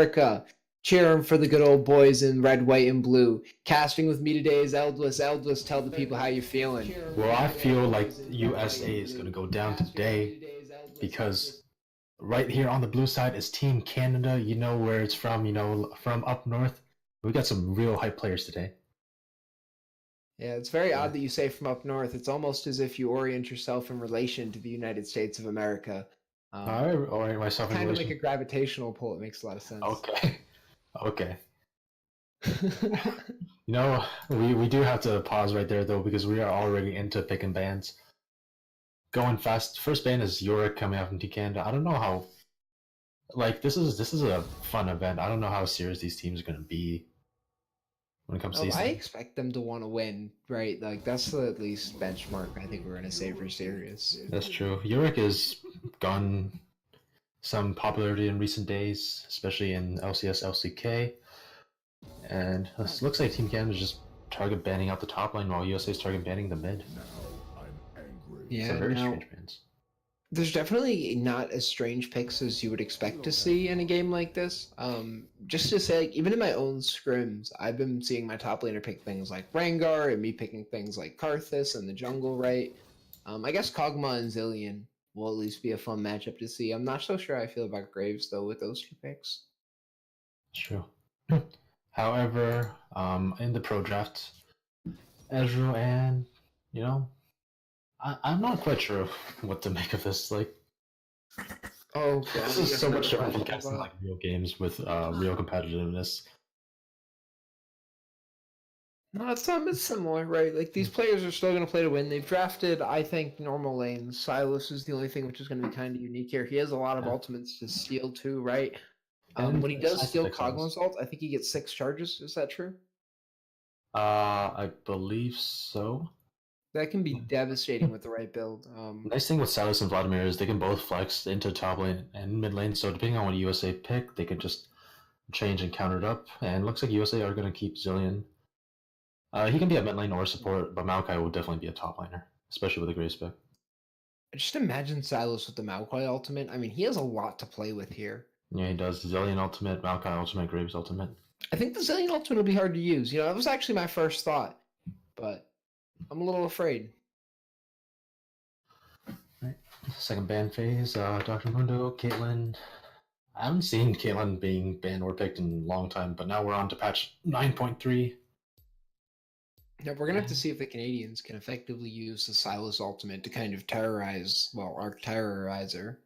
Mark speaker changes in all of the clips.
Speaker 1: America, cheering for the good old boys in red, white, and blue. Casting with me today is Eldless. Eldless, tell the people how you're feeling.
Speaker 2: Well, I feel like USA is going to go down today because right here on the blue side is Team Canada. You know where it's from, from up north. We got some real hype players today.
Speaker 1: Yeah, it's very
Speaker 2: Yeah.
Speaker 1: odd that you say from up north. It's almost as if you orient yourself in relation to the United States of America.
Speaker 2: I orient myself in
Speaker 1: Kind of like a
Speaker 2: relation.
Speaker 1: gravitational pull. It makes a lot of sense.
Speaker 2: Okay. Okay. We do have to pause right there though because we are already into picking bands. Going fast. First band is Yorick coming out from Team Canada. I don't know how this is a fun event. I don't know how serious these teams are gonna be when it comes to these
Speaker 1: I
Speaker 2: things.
Speaker 1: expect them to want to win, right? Like that's the at least benchmark I think we're gonna say for serious.
Speaker 2: That's true. Yorick has gone some popularity in recent days, especially in LCS, LCK, and it looks like Team Canada is just target banning out the top lane while USA is target banning the mid. It's a
Speaker 1: Yeah,
Speaker 2: very
Speaker 1: now
Speaker 2: strange bans.
Speaker 1: there's definitely not as strange picks as you would expect to see in a game like this. Just to say, like, even in my own scrims, I've been seeing my top laner pick things like Rengar and me picking things like Karthus in the jungle, right? I guess Kog'Maw and Zillion will at least be a fun matchup to see. I'm not so sure I feel about Graves though with those two picks.
Speaker 2: It's true. However, in the pro draft, Ezreal and you know, I'm not quite sure what to make of this. Like,
Speaker 1: Oh
Speaker 2: this
Speaker 1: god,
Speaker 2: is
Speaker 1: you
Speaker 2: so
Speaker 1: know
Speaker 2: much
Speaker 1: what I'm
Speaker 2: different from
Speaker 1: talking
Speaker 2: casting
Speaker 1: about.
Speaker 2: like real games with real competitiveness.
Speaker 1: No, it's similar, right? Like these players are still going to play to win. They've drafted, I think, normal lanes. Silas is the only thing which is going to be kind of unique here. He has a lot of
Speaker 2: Yeah.
Speaker 1: ultimates to steal too, right?
Speaker 2: And
Speaker 1: When he does steal
Speaker 2: scientific size.
Speaker 1: Cogma's ult, I think he gets 6 charges. Is that true?
Speaker 2: I believe so.
Speaker 1: That can be devastating with the right build.
Speaker 2: Nice thing with Silas and Vladimir is they can both flex into top lane and mid lane, so depending on what USA pick, they can just change and counter it up. And looks like USA are going to keep Zillion. He can be a mid lane or support, but Maokai will definitely be a top laner, especially with a Grace pick.
Speaker 1: just imagine Silas with the Maokai ultimate. I mean, he has a lot to play with here.
Speaker 2: Yeah, he does. Zillion ultimate, Maokai ultimate, Graves ultimate.
Speaker 1: I think the Zillion ultimate will be hard to use. You know, that was actually my first thought, but I'm a little afraid.
Speaker 2: Right. Second ban phase, Dr. Mundo, Caitlyn. I haven't seen Caitlyn being banned or picked in a long time, but now we're on to patch 9.3.
Speaker 1: Now we're gonna have to see if the Canadians can effectively use the Silas ultimate to kind of terrorize, well, our terrorizer.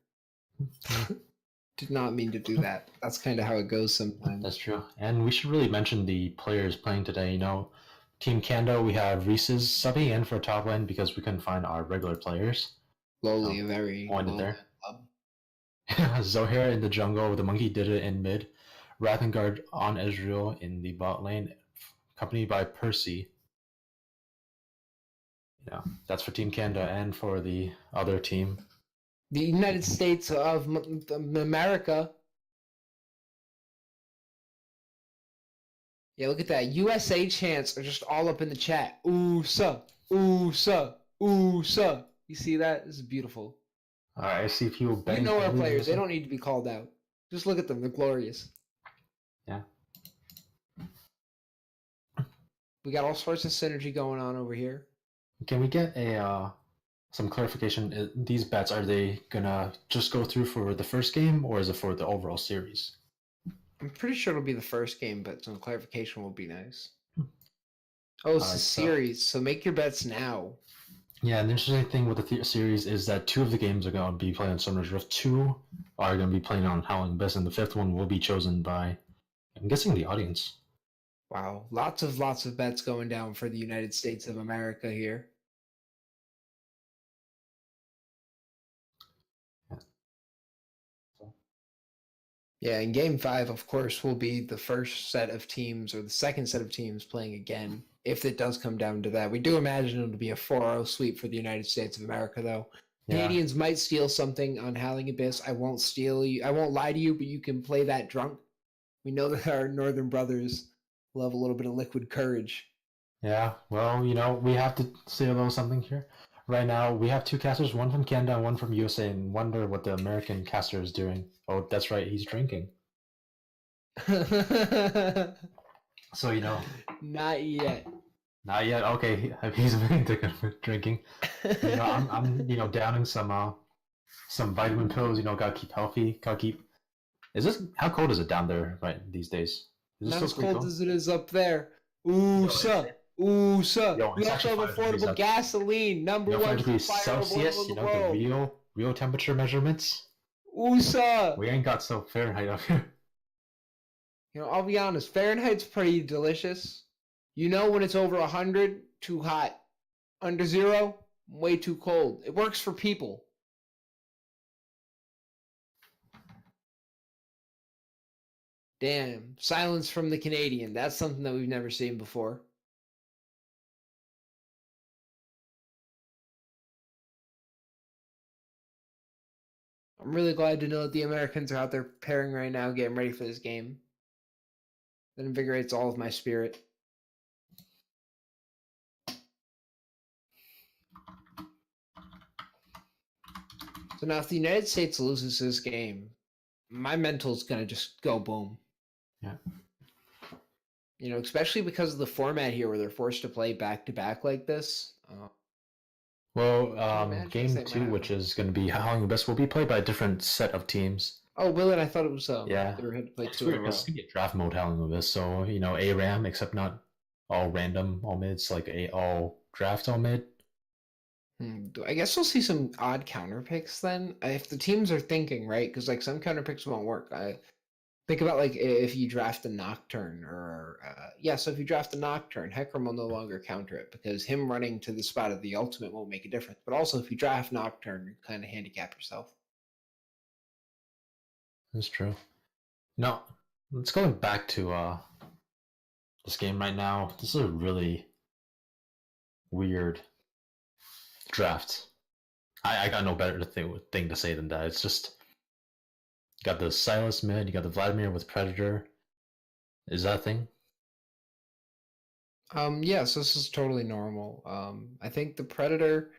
Speaker 1: Did not mean to do that. That's kind of how it goes sometimes.
Speaker 2: That's true. And we should really mention the players playing today. Team Kando, we have Reese's subbing in for top lane because we couldn't find our regular players.
Speaker 1: Slowly, a very
Speaker 2: Pointed
Speaker 1: low
Speaker 2: there.
Speaker 1: club.
Speaker 2: Zohair in the jungle, the monkey did it in mid. Rathengard on Ezreal in the bot lane, accompanied by Percy. Yeah, that's for Team Canada and for the other team.
Speaker 1: The United States of America. Yeah, look at that. USA chants are just all up in the chat. Ooh, suh. Ooh, suh. Ooh, suh. You see that? This is beautiful.
Speaker 2: All right, I see people
Speaker 1: You
Speaker 2: betting.
Speaker 1: know our players. They don't need to be called out. Just look at them. They're glorious.
Speaker 2: Yeah.
Speaker 1: We got all sorts of synergy going on over here.
Speaker 2: Can we get a some clarification? These bets, are they gonna just go through for the first game, or is it for the overall series?
Speaker 1: I'm pretty sure it'll be the first game, but some clarification will be nice. Oh, it's a
Speaker 2: So
Speaker 1: series, so make your bets now.
Speaker 2: yeah, and the interesting thing with the series is that 2 of the games are going to be playing on Summoner's Rift. 2 are going to be playing on Howling Abyss, and the 5th one will be chosen by, I'm guessing, the audience.
Speaker 1: Wow, lots of bets going down for the United States of America here. Yeah, in game 5, of course, will be the first set of teams or the second set of teams playing again, if it does come down to that. We do imagine it'll be a 4-0 sweep for the United States of America, though.
Speaker 2: Yeah.
Speaker 1: Canadians might steal something on Howling Abyss. I won't steal you. I won't lie to you, but you can play that drunk. We know that our northern brothers will have a little bit of liquid courage.
Speaker 2: Yeah, well, we have to say a little something here. Right now, we have 2 casters, one from Canada and one from USA, and wonder what the American caster is doing. Oh, that's right, he's drinking. So
Speaker 1: Not yet.
Speaker 2: not yet. Okay, he's been drinking. I'm downing some vitamin pills. Gotta keep healthy. Gotta keep. How cold is it down there right these days? Is it
Speaker 1: Not
Speaker 2: still
Speaker 1: as
Speaker 2: pretty
Speaker 1: cold
Speaker 2: cold?
Speaker 1: as it is up there. Ooh, sir. Ooh, sir.
Speaker 2: Yo,
Speaker 1: We
Speaker 2: it's
Speaker 1: also
Speaker 2: actually
Speaker 1: have
Speaker 2: 5 degrees
Speaker 1: affordable
Speaker 2: up.
Speaker 1: gasoline. Number
Speaker 2: 5
Speaker 1: one
Speaker 2: degrees
Speaker 1: supplier of oil
Speaker 2: Celsius.
Speaker 1: in the
Speaker 2: The
Speaker 1: world.
Speaker 2: real temperature measurements.
Speaker 1: Ooh, sir.
Speaker 2: We ain't got so Fahrenheit up here.
Speaker 1: I'll be honest. Fahrenheit's pretty delicious. When it's over 100, too hot. Under 0, way too cold. It works for people. Damn. Silence from the Canadian. That's something that we've never seen before. I'm really glad to know that the Americans are out there preparing right now, getting ready for this game. That invigorates all of my spirit. So now if the United States loses this game, my mental's going to just go boom.
Speaker 2: Yeah.
Speaker 1: Especially because of the format here where they're forced to play back-to-back like this.
Speaker 2: Well, game 2, which is going to be Howling Abyss, will be played by a different set of teams.
Speaker 1: Oh, will it? I thought it was
Speaker 2: yeah.
Speaker 1: They were had to play
Speaker 2: It's
Speaker 1: 2
Speaker 2: weird
Speaker 1: in a row.
Speaker 2: because it's going to be a draft mode Howling Abyss, so ARAM, except not all random, all mids, like all draft, all mid.
Speaker 1: I guess we'll see some odd counter picks then. If the teams are thinking, right? Because some counter picks won't work. Think about if you draft a Nocturne or so if you draft a Nocturne, Hecarim will no longer counter it because him running to the spot of the ultimate won't make a difference. But also if you draft Nocturne, you kind of handicap yourself.
Speaker 2: That's true. No, let's go back to this game right now. This is a really weird draft. I got no better thing to say than that. It's just you got the Silas mid, you got the Vladimir with Predator. Is that a thing?
Speaker 1: Yes, this is totally normal. I think the Predator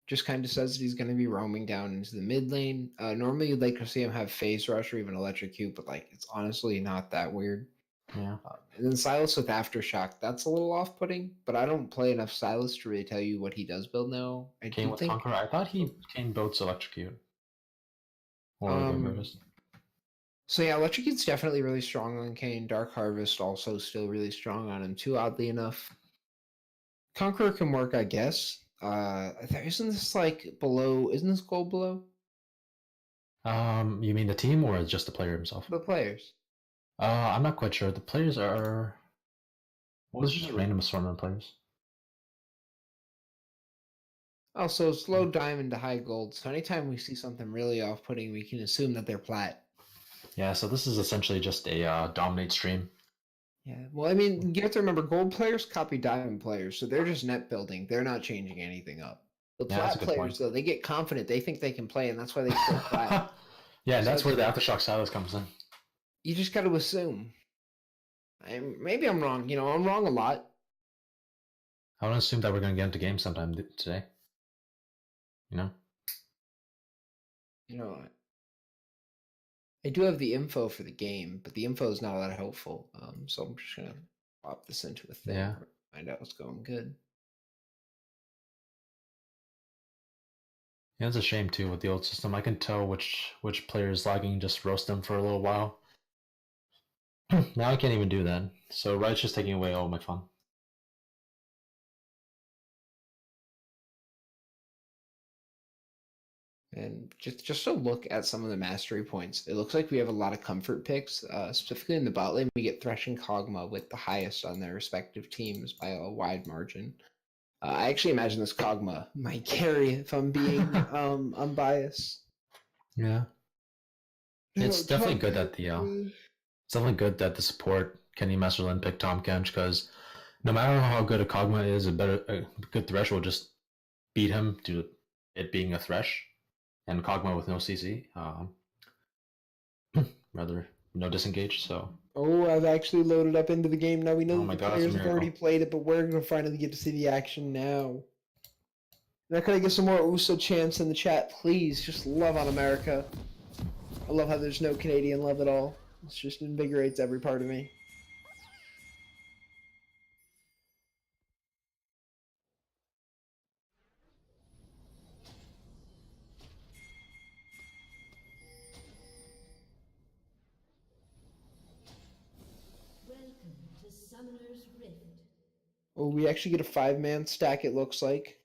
Speaker 1: just kind of says that he's going to be roaming down into the mid lane. Normally you'd like to see him have Phase Rush or even Electrocute, but it's honestly not that weird.
Speaker 2: Yeah.
Speaker 1: And then Silas with Aftershock, that's a little off-putting, but I don't play enough Silas to really tell you what he does build now.
Speaker 2: Kane with Conqueror? I thought Kane builds Electrocute.
Speaker 1: So yeah, Electrocute's definitely really strong on Kane. Dark Harvest also still really strong on him too, oddly enough. Conqueror can work, I guess. Isn't this below? Isn't this gold below?
Speaker 2: You mean the team or just the player himself?
Speaker 1: The players.
Speaker 2: I'm not quite sure. The players are. What was just a random assortment of players?
Speaker 1: Oh, so it's low diamond to high gold. So anytime we see something really off-putting, we can assume that they're plat.
Speaker 2: Yeah, so this is essentially just a dominate stream.
Speaker 1: Yeah, well, I mean, you have to remember, gold players copy diamond players, so they're just net building. They're not changing anything up. The plat players, though, they get confident. They think they can play, and that's why they still plat.
Speaker 2: Yeah, and that's where the Aftershock Silas comes in.
Speaker 1: You just got to assume. Maybe I'm wrong. I'm wrong a lot.
Speaker 2: I want to assume that we're going to get into games sometime today.
Speaker 1: I do have the info for the game, but the info is not all that helpful. So I'm just gonna pop this into a thing.
Speaker 2: Yeah.
Speaker 1: Find out what's going good.
Speaker 2: Yeah, it's a shame too with the old system. I can tell which player is lagging, just roast them for a little while. Now I can't even do that. So Riot's just taking away all my fun.
Speaker 1: And just to look at some of the mastery points, it looks like we have a lot of comfort picks. Specifically in the bot lane, we get Thresh and Kog'Maw with the highest on their respective teams by a wide margin. I actually imagine this Kog'Maw might carry if I'm being unbiased.
Speaker 2: Yeah. It's definitely good that the support Kenny Messerlin picked Tahm Kench, because no matter how good a Kog'Maw is, a good Thresh will just beat him to it being a Thresh. And Kog'Maw with no CC, rather no disengage. So.
Speaker 1: Oh, I've actually loaded up into the game now. We know
Speaker 2: the
Speaker 1: players have already played it, but we're gonna finally get to see the action now. Now, can I get some more USA chants in the chat, please? Just love on America. I love how there's no Canadian love at all. It just invigorates every part of me.
Speaker 3: Welcome to Summoner's Rift.
Speaker 1: Oh, we actually get a 5-man stack, it looks like.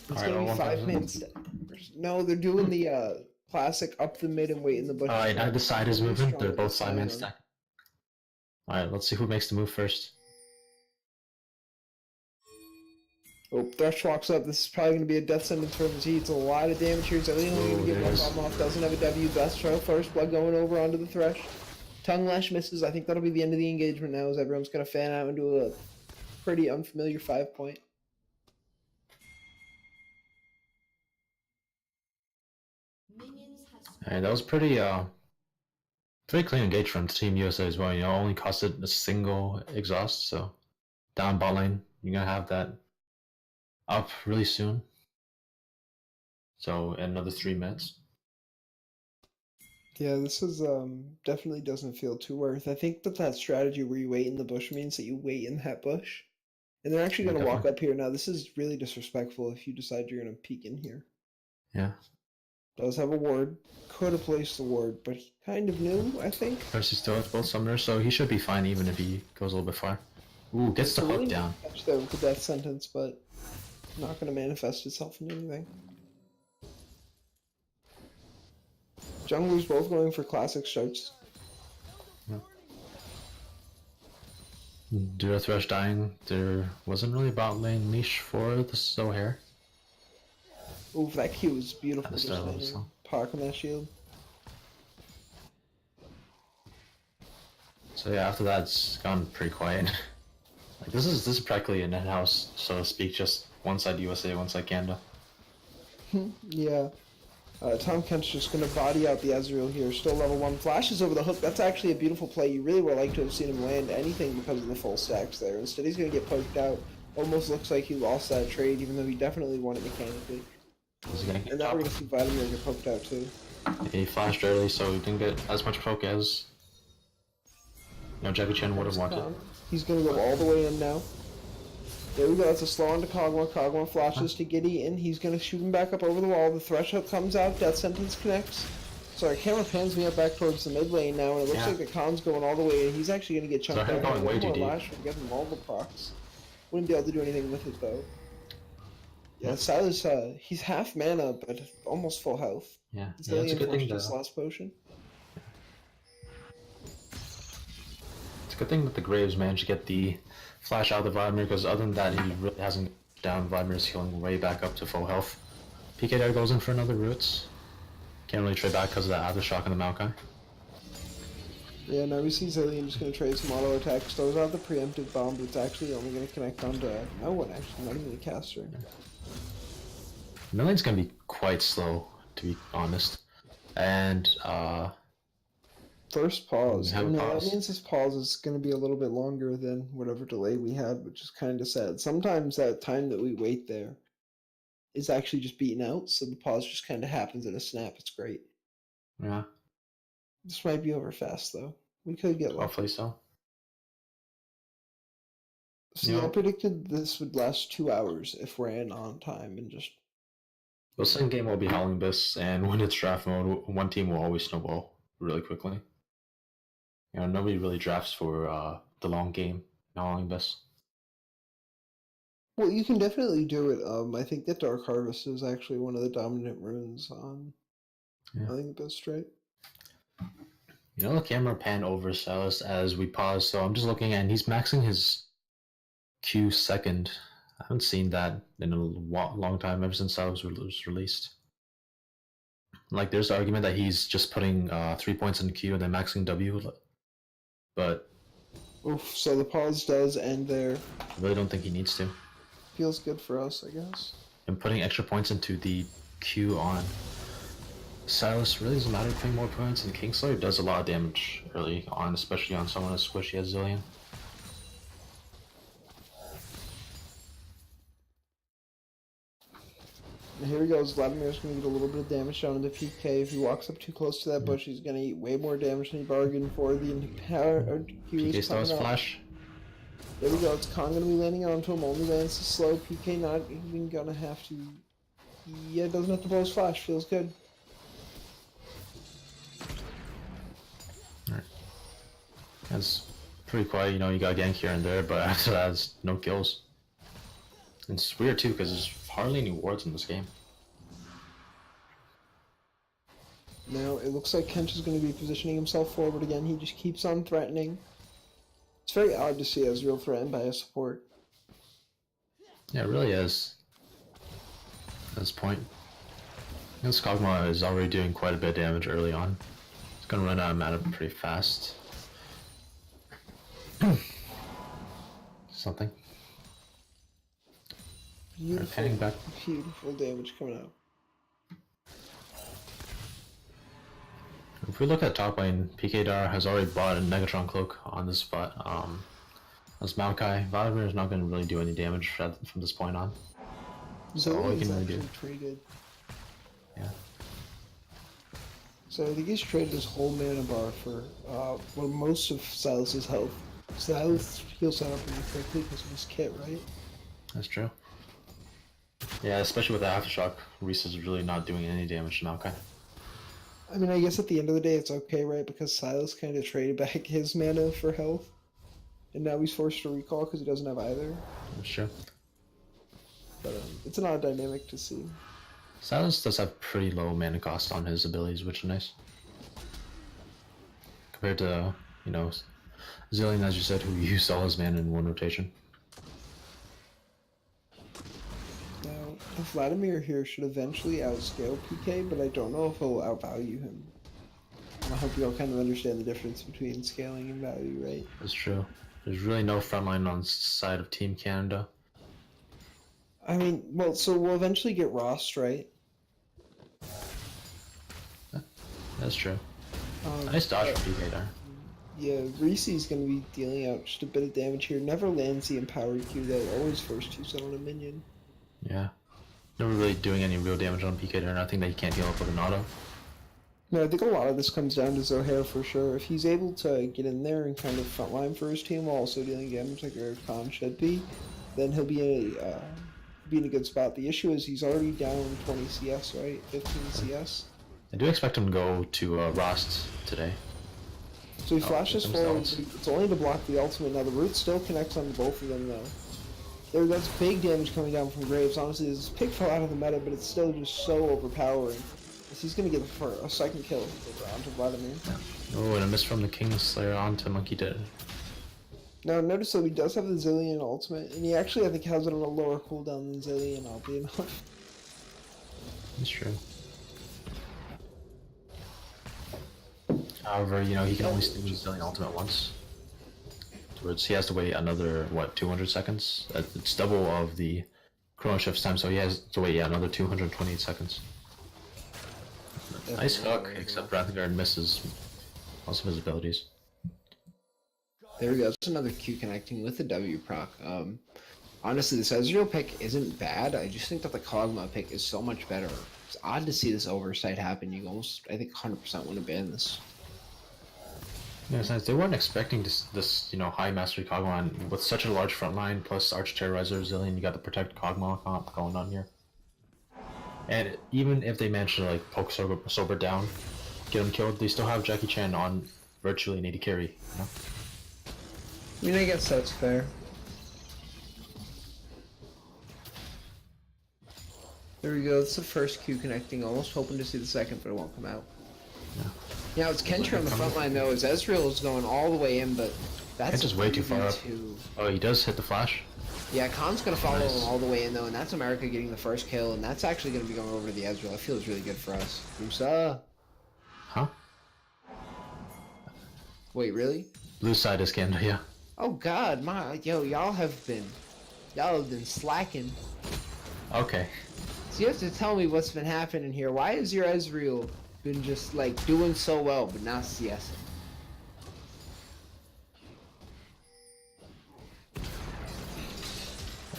Speaker 1: It's
Speaker 2: Alright,
Speaker 1: gonna
Speaker 2: all
Speaker 1: be 5-man
Speaker 2: 1,000.
Speaker 1: stack. No, they're doing the classic up the mid and wait in the bush.
Speaker 2: Alright, now the side is
Speaker 1: Really
Speaker 2: moving.
Speaker 1: strong
Speaker 2: They're
Speaker 1: with
Speaker 2: both
Speaker 1: the
Speaker 2: 5-man
Speaker 1: side on.
Speaker 2: stack. Alright, let's see who makes the move first.
Speaker 1: Oh, Thresh walks up. This is probably going to be a death sentence for him. He eats a lot of damage here. He's only going to get one bomb off. Doesn't have a W. Best try first blood going over onto the Thresh. Tongue Lash misses. I think that'll be the end of the engagement now as everyone's going to fan out and do a pretty unfamiliar 5-point.
Speaker 2: Alright, that was pretty clean engage from Team USA as well. You know, only costed a single exhaust, so down bot lane, you're gonna have that up really soon. So another 3 minutes.
Speaker 1: Yeah, this is definitely doesn't feel too worth. I think that strategy where you wait in the bush means that you wait in that bush. And they're actually
Speaker 2: Yeah,
Speaker 1: going to walk
Speaker 2: definitely.
Speaker 1: up here. Now, this is really disrespectful if you decide you're going to peek in here.
Speaker 2: Yeah.
Speaker 1: Does have a ward. Could have placed the ward, but he kind of knew, I think.
Speaker 2: First, he still has both summoners, so he should be fine even if he goes a little bit far. Ooh, gets the hook down.
Speaker 1: Catch there with the death sentence, but not going to manifest itself into anything. Junglers both going for classic starts.
Speaker 2: Due to Thresh dying, there wasn't really bot lane niche for the Zohair.
Speaker 1: Ooh, that Q was beautiful.
Speaker 2: At the
Speaker 1: Just
Speaker 2: start of the
Speaker 1: landing.
Speaker 2: song.
Speaker 1: Park on that shield.
Speaker 2: So yeah, after that, it's gone pretty quiet. Like this is practically an in-house, so to speak, just one side USA, one side Canada.
Speaker 1: Yeah. Tom Kent's just going to body out the Ezreal here. Still level 1. Flashes over the hook. That's actually a beautiful play. You really would like to have seen him land anything because of the full stacks there. Instead, he's going to get poked out. Almost looks like he lost that trade, even though he definitely won it mechanically. And now we're going to see Vladimir get poked out too.
Speaker 2: He flashed early, so he didn't get as much poke as Jackie Chan would have wanted.
Speaker 1: He's going to go all the way in now. There we go, that's a slow on to Kog'Maw. Kog'Maw flashes to Giddy in. He's going to shoot him back up over the wall. The threshold comes out. Death Sentence connects. Sorry, camera pans me up back towards the mid lane now, and it looks like the Khan's going all the way in. He's actually going to get chunked
Speaker 2: So
Speaker 1: out.
Speaker 2: going way too deep.
Speaker 1: Lash would give him all the procs. Wouldn't be able to do anything with it, though. Yeah, Silas, he's half mana, but almost full health.
Speaker 2: Yeah,
Speaker 1: It's
Speaker 2: it's a good thing
Speaker 1: this last potion.
Speaker 2: It's a good thing that the Graves managed to get the flash out of Vladimir, because other than that, he really hasn't down. Vladimir's healing way back up to full health. PK there goes in for another Roots. Can't really trade back because of that Aftershock and the Maokai.
Speaker 1: Yeah, now we see Zillion just going to trade some auto attacks. Throws out the preemptive bomb, but it's actually only going to connect onto no one, actually, not even the caster.
Speaker 2: Millian's going to be quite slow, to be honest. And,
Speaker 1: First pause.
Speaker 2: Have a
Speaker 1: No,
Speaker 2: pause.
Speaker 1: that means this pause is going to be a little bit longer than whatever delay we had, which is kind of sad. Sometimes that time that we wait there is actually just beaten out, so the pause just kind of happens in a snap. It's great.
Speaker 2: yeah,
Speaker 1: This might be over fast, though. We could get lucky.
Speaker 2: hopefully so.
Speaker 1: See,
Speaker 2: Yeah.
Speaker 1: I predicted this would last 2 hours if we're in on time and just...
Speaker 2: The second game will be Howling Abyss, and when it's draft mode, one team will always snowball really quickly. Nobody really drafts for the long game in Howling Abyss.
Speaker 1: Well, you can definitely do it. I think that Dark Harvest is actually one of the dominant runes on I think the best right.
Speaker 2: The camera pan over Silas as we pause, so I'm just looking and he's maxing his Q second. I haven't seen that in a long time, ever since Silas was released. Like, there's the argument that he's just putting 3 points in Q and then maxing W, but
Speaker 1: Oof, so the pause does end there.
Speaker 2: I really don't think he needs to.
Speaker 1: Feels good for us, I guess.
Speaker 2: And putting extra points into the Q on Silas really doesn't matter. Putting more points, and Kingslayer does a lot of damage early on, especially on someone as squishy as Zillion.
Speaker 1: And here he goes. Vladimir's going to get a little bit of damage down into PK. If he walks up too close to that bush, he's going to eat way more damage than he bargained for. The entire Q
Speaker 2: PK
Speaker 1: is
Speaker 2: still has
Speaker 1: coming up.
Speaker 2: flash.
Speaker 1: There we go. It's Khan going to be landing onto him. Only lands too slow. PK not even going to have to... Yeah, doesn't have to blow his flash. Feels good.
Speaker 2: Alright. That's pretty quiet, you know, you got gank here and there, but after that, it's no kills. And it's weird too, because there's hardly any wards in this game.
Speaker 1: Now, it looks like Kench is going to be positioning himself forward again. He just keeps on threatening. It's very odd to see Ezreal threatened by a support.
Speaker 2: Yeah, it really is. At this point. This Kog'Maw is already doing quite a bit of damage early on. It's gonna run out of mana pretty fast. Something. Panning back.
Speaker 1: Beautiful damage coming out.
Speaker 2: If we look at top lane, PK Dar has already bought a Negatron Cloak on this spot. As Maokai, Vladimir is not going to really do any damage from this point on. So all he can really do.
Speaker 1: Pretty good.
Speaker 2: Yeah.
Speaker 1: So I think he's traded his whole mana bar for well, most of Silas's health. Silas heals that up really quickly because of his kit, right?
Speaker 2: That's true. Yeah, especially with the Aftershock, Reese is really not doing any damage to Maokai.
Speaker 1: I mean, I guess at the end of the day it's okay, right? Because Silas kind of traded back his mana for health. And now he's forced to recall because he doesn't have either.
Speaker 2: That's true.
Speaker 1: But it's an odd dynamic to see.
Speaker 2: Silence does have pretty low mana cost on his abilities, which is nice. Compared to, you know, Zillion, as you said, who used all his mana in one rotation.
Speaker 1: Now, Vladimir here should eventually outscale PK, but I don't know if he'll outvalue him. I hope you all kind of understand the difference between scaling and value, right?
Speaker 2: That's true. There's really no frontline on the side of Team Canada.
Speaker 1: I mean, well, so we'll eventually get Rost, right?
Speaker 2: That's true. Nice dodge from PK there.
Speaker 1: Yeah, Reese's gonna be dealing out just a bit of damage here. Never lands the empowered Q though, always first to summon a minion.
Speaker 2: Yeah. Never really doing any real damage on PK there, nothing that he can't heal up with an auto.
Speaker 1: No, I think a lot of this comes down to Zohair for sure. If he's able to get in there and kind of frontline for his team while also dealing damage like Eric Khan should be, then he'll be in a good spot. The issue is he's already down 20 CS, right? 15 CS.
Speaker 2: I do expect him to go to Rost today.
Speaker 1: So he flashes forward.
Speaker 2: themselves.
Speaker 1: It's only to block the ultimate. Now the root still connects on both of them though. That's big damage coming down from Graves. Honestly, this pick fell out of the meta, but it's still just so overpowering. He's gonna get a second kill onto Vladimir.
Speaker 2: Oh, and a miss from the Kingslayer onto Monkey Dead.
Speaker 1: Now notice though he does have the Zillion ultimate, and he actually I think has it on a lower cooldown than Zillion, oddly enough.
Speaker 2: That's true. However, you know, he can only steal his Zillion ultimate once. Afterwards, he has to wait another, what, 200 seconds? It's double of the Chrono Shift's time, so he has to wait, yeah, another 228 seconds. Nice hook, except Rathengard misses most of his abilities.
Speaker 1: There we go. That's another Q connecting with the W proc. Honestly, this Ezreal pick isn't bad. I just think that the Kog'Maw pick is so much better. It's odd to see this oversight happen. You almost, I think, 100% want to ban this.
Speaker 2: Yeah, since they weren't expecting this, you know, high mastery Kog'Maw, and with such a large front line plus Arch Terrorizer Zillion, you got the Protect Kog'Maw comp going on here. And even if they manage to like poke Sober down, get him killed, they still have Jackie Chan on virtually an 80 carry, you know?
Speaker 1: I mean, I guess that's fair. There we go. It's the first Q connecting. Almost hoping to see the second, but it won't come out.
Speaker 2: Yeah.
Speaker 1: Now it's Kentra on the front line though, as Ezreal is going all the way in, but that's
Speaker 2: just way too far up. Oh, he does hit the flash.
Speaker 1: Yeah, Khan's gonna follow him all the way in though, and that's America getting the first kill, and that's actually gonna be going over to the Ezreal. I feel it's really good for us. Musa.
Speaker 2: Huh?
Speaker 1: Wait, really?
Speaker 2: Blue side is Canada, yeah.
Speaker 1: Oh God, y'all have been slacking.
Speaker 2: Okay.
Speaker 1: So you have to tell me what's been happening here. Why is your Ezreal been just like doing so well, but not CS?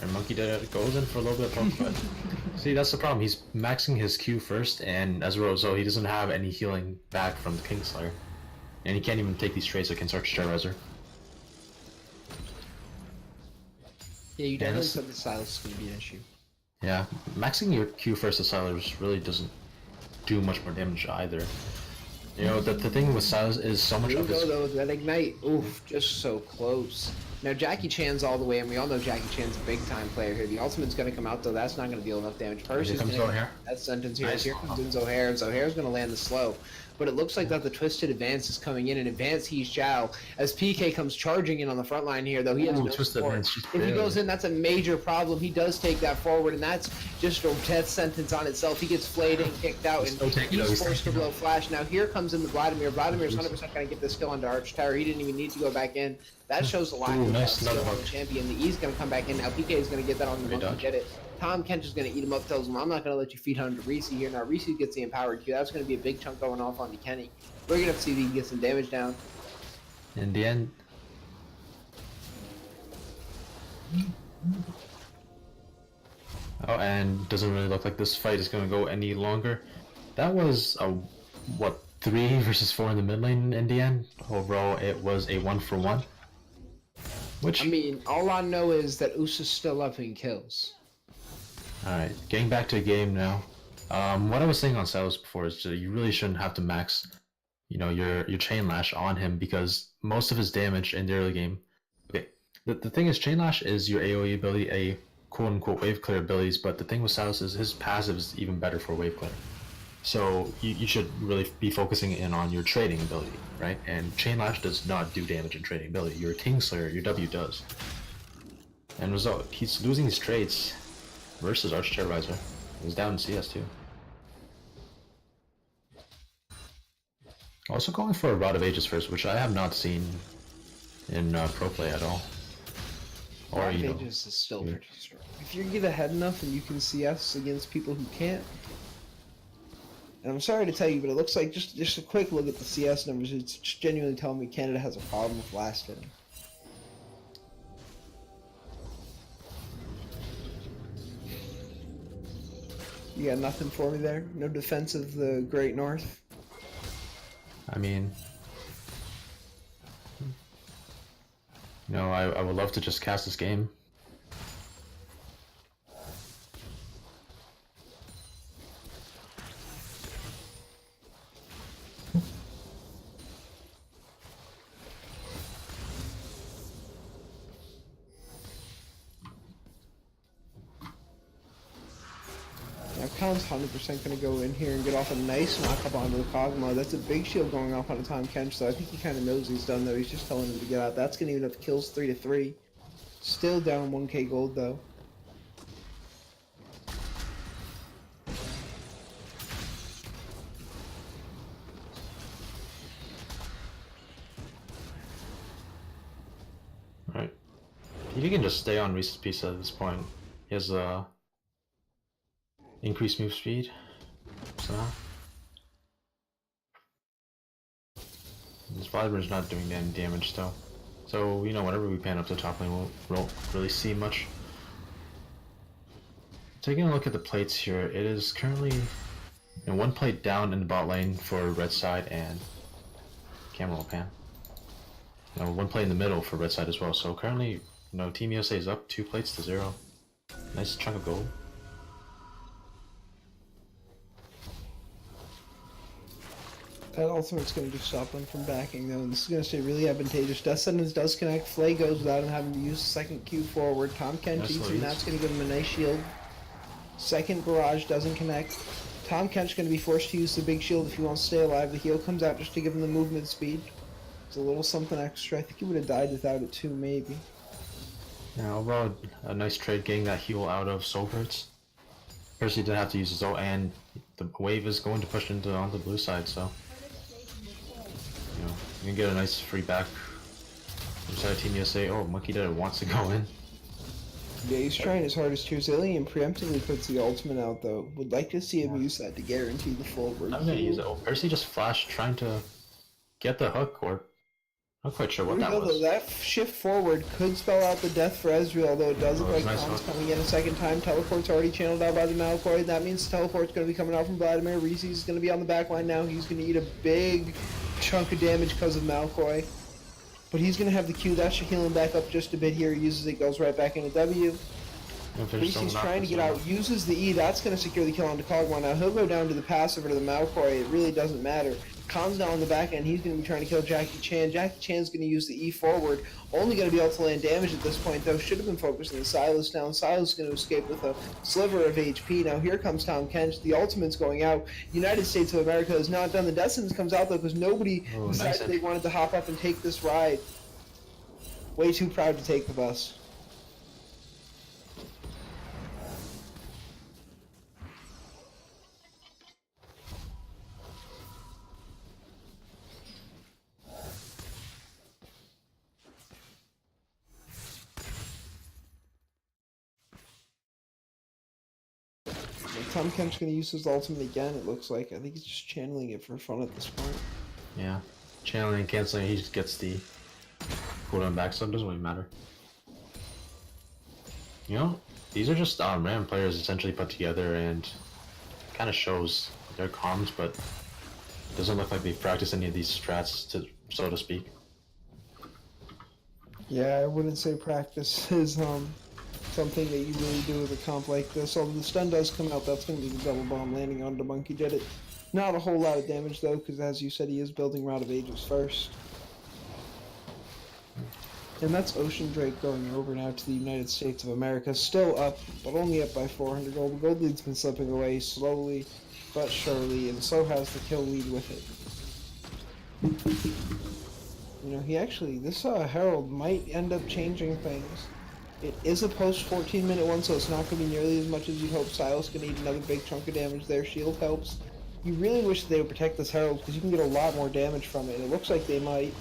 Speaker 2: And Monkey Dead goes in for a little bit of poke, but See, that's the problem. He's maxing his Q first, and as a result, he doesn't have any healing back from the Kingslayer. And he can't even take these trades against Arch-Terrorizer.
Speaker 1: Yeah, you definitely said the Silas is going to be an issue.
Speaker 2: Yeah, maxing your Q first to Silas really doesn't do much more damage either. You know, the thing with Silas is so much
Speaker 1: Here
Speaker 2: of
Speaker 1: we
Speaker 2: his...
Speaker 1: go, though, with that Ignite. Oof, just so close. Now, Jackie Chan's all the way, and we all know Jackie Chan's a big-time player here. The ultimate's going to come out, though. That's not going to deal enough damage.
Speaker 2: Here comes O'Hare.
Speaker 1: That's sentence here.
Speaker 2: Nice.
Speaker 1: Here comes in Zohair, and Zohair's going to land the slow. But it looks like that the Twisted Advance is coming in, and Advance he's Zhao. As PK comes charging in on the front line here, though, he has no
Speaker 2: Twisted
Speaker 1: support.
Speaker 2: Advance, just
Speaker 1: If he
Speaker 2: barely.
Speaker 1: goes in, that's a major problem. He does take that forward, and that's just a death sentence on itself. He gets flayed and kicked out, and
Speaker 2: Still taking it,
Speaker 1: he's
Speaker 2: he's
Speaker 1: forced to
Speaker 2: taking it.
Speaker 1: blow Flash. Now, here comes in the Vladimir. Vladimir's 100% going to get this kill onto Arch Terror. He didn't even need to go back in. That shows a lot
Speaker 2: Ooh,
Speaker 1: of
Speaker 2: nice,
Speaker 1: skill
Speaker 2: another
Speaker 1: on the
Speaker 2: hook.
Speaker 1: champion. The E's going to come back in now. PK is going to get that on the
Speaker 2: Great
Speaker 1: monkey,
Speaker 2: dodge.
Speaker 1: get it. Tom Kent is going to eat him up, tells him, I'm not going to let you feed Hunter Reese here. Now, Reese gets the empowered Q. That's going to be a big chunk going off onto Kenny. We're going to have to see if he can get some damage down.
Speaker 2: In the end... Oh, and doesn't really look like this fight is going to go any longer. That was a, what, 3 versus 4 in the mid lane in the end? Overall, it was a 1-for-1. Which...
Speaker 1: I mean, all I know is that Usa's still up in kills.
Speaker 2: Alright, getting back to the game now. What I was saying on Silas before is that you really shouldn't have to max, you know, your Chain Lash on him because most of his damage in the early game... Okay, the thing is, Chain Lash is your AoE ability, a quote-unquote wave clear abilities, but the thing with Silas is his passive is even better for wave clear. So you should really be focusing in on your trading ability, right? And Chain Lash does not do damage in trading ability. Your Kingslayer, your W does. And result, he's losing his trades versus Arch-Terrorizer. He's down in CS too. Also going for a Rod of Ages first, which I have not seen in pro play at all. Or, you know,
Speaker 1: Ages is still pretty strong. If you get ahead enough and you can CS against people who can't, and I'm sorry to tell you, but it looks like just a quick look at the CS numbers. It's genuinely telling me Canada has a problem with last hitting. You got nothing for me there? No defense of the Great North?
Speaker 2: I mean... You know, I would love to just cast this game.
Speaker 1: Now Khan's 100% going to go in here and get off a nice knockup onto the Kog'Maw. That's a big shield going off on a Tom Kench, so I think he kind of knows he's done though. He's just telling him to get out. That's going to even up kills 3-3. Still down 1k gold though.
Speaker 2: Alright. He can just stay on Reese's Pizza at this point. He has increased move speed. So this Vladimir's not doing any damage though. So, you know, whenever we pan up the top lane, we won't really see much. Taking a look at the plates here, it is currently one plate down in the bot lane for red side and camera will pan. One plate in the middle for red side as well. So currently, Team USA is up 2 plates to 0. Nice chunk of gold.
Speaker 1: That ultimate's going to just stop him from backing though, and this is going to stay really advantageous. Death Sentence does connect, Flay goes without him having to use the second Q forward. Tom Kench eats him, that's going to give him a nice shield. Second barrage doesn't connect. Tom Kench going to be forced to use the big shield if he wants to stay alive. The heal comes out just to give him the movement speed. It's a little something extra. I think he would have died without it too, maybe.
Speaker 2: Yeah, overall, a nice trade getting that heal out of Soulbirds. Percy didn't have to use his ult, and the wave is going to push on the blue side, so you can get a nice free back from side Team USA. Oh, Monkey Dad wants to go in.
Speaker 1: Yeah, he's trying his hardest here. Zillion preemptively puts the ultimate out though. Would like to see him use that to guarantee the forward.
Speaker 2: I'm gonna use it. Oh, Percy just flashed trying to get the hook, or Not quite sure what
Speaker 1: Here we
Speaker 2: that
Speaker 1: go,
Speaker 2: was.
Speaker 1: though. That shift forward could spell out the death for Ezreal, although it does look like
Speaker 2: nice
Speaker 1: Khan's
Speaker 2: hook.
Speaker 1: coming in a second time. Teleport's already channeled out by the Malfoy. That means Teleport's going to be coming out from Vladimir. Reese's going to be on the back line now. He's going to eat a big chunk of damage because of Malfoy. But he's going to have the Q. That should heal him back up just a bit here. He uses it, goes right back into W. Reese's trying to get out, uses the E. That's going to secure the kill onto Kog'Maw. Now he'll go down to the passive or to the Malfoy. It really doesn't matter. Khan's now on the back end. He's going to be trying to kill Jackie Chan. Jackie Chan's going to use the E forward. Only going to be able to land damage at this point, though. Should have been focused on Silas now. Silas is going to escape with a sliver of HP. Now here comes Tom Kench. The ultimate's going out. United States of America is not done. The death sentence comes out, though, because nobody decided they wanted to hop up and take this ride. Way too proud to take the bus. Tom Kemp's going to use his ultimate again, it looks like. I think he's just channeling it for fun at this point.
Speaker 2: Yeah. Channeling and canceling, he just gets the cooldown back, so it doesn't really matter. You know, these are just random players essentially put together and kind of shows their comms, but it doesn't look like they've practiced any of these strats, so to speak.
Speaker 1: Yeah, I wouldn't say practice is something that you really do with a comp like this. Although the stun does come out, that's going to be the double bomb landing onto Monkey Did It. Not a whole lot of damage though, because as you said, he is building Rod of Ages first. And that's Ocean Drake going over now to the United States of America. Still up, but only up by 400 gold. The gold lead's been slipping away slowly but surely, and so has the kill lead with it. You know, this Herald might end up changing things. It is a post 14-minute one, so it's not going to be nearly as much as you'd hope. Silas can eat another big chunk of damage there. Shield helps. You really wish they would protect this Herald, because you can get a lot more damage from it, and it looks like they might.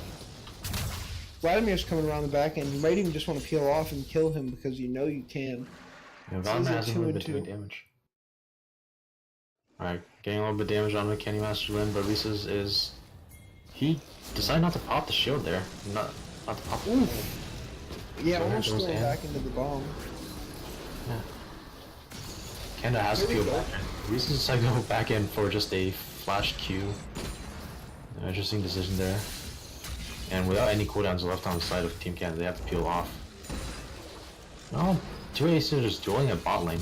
Speaker 1: Vladimir's coming around the back end. You might even just want to peel off and kill him, because you know you can.
Speaker 2: Yeah, Vladimir hasn't really been doing damage. Alright, getting a little bit of damage on the Candy Master Lin, but Reese's is... He decided not to pop the shield there. Not to pop the shield.
Speaker 1: Yeah, so almost going back into the bomb.
Speaker 2: Yeah. Kenda has to peel back in. Reese's decided to go back in for just a flash Q. Interesting decision there. And without any cooldowns left on the side of Team Canada, they have to peel off. No, two aces are just dueling at bot lane.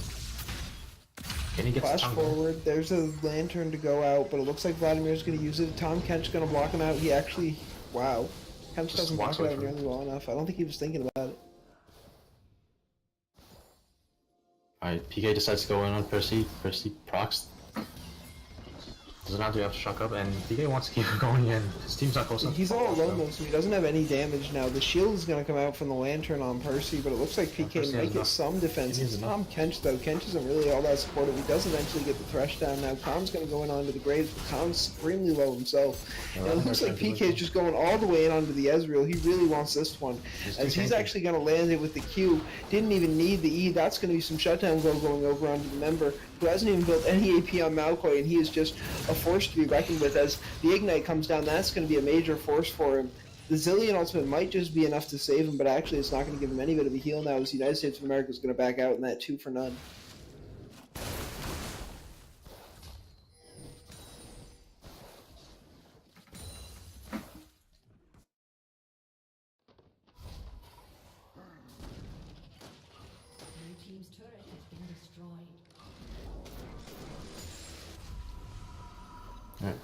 Speaker 2: Can he get
Speaker 1: flash forward, there's a lantern to go out, but it looks like Vladimir's going to use it. Tom Kench's going to block him out. He actually, wow. Kench doesn't block it out nearly well enough. I don't think he was thinking about it.
Speaker 2: Alright, PK decides to go in on Percy. Percy procs. Doesn't have to shock up, and PK wants to keep going in. His team's not close enough.
Speaker 1: He's all alone though, so he doesn't have any damage now. The shield is going to come out from the lantern on Percy, but it looks like PK might get some defense. It's Tom Kench though. Kench isn't really all that supportive. He does eventually get the thresh down. Now Khan's going to go in onto the graves, but Khan's supremely low himself. And it looks like PK is just going all the way in onto the Ezreal. He really wants this one, as he's actually going to land it with the Q. Didn't even need the E. That's going to be some shutdown going over onto the member, who hasn't even built any AP on Malfoy, and he is just a force to be reckoned with. As the Ignite comes down, that's going to be a major force for him. The Zillion ultimate might just be enough to save him, but actually it's not going to give him any bit of a heal now, as the United States of America is going to back out in that 2 for none.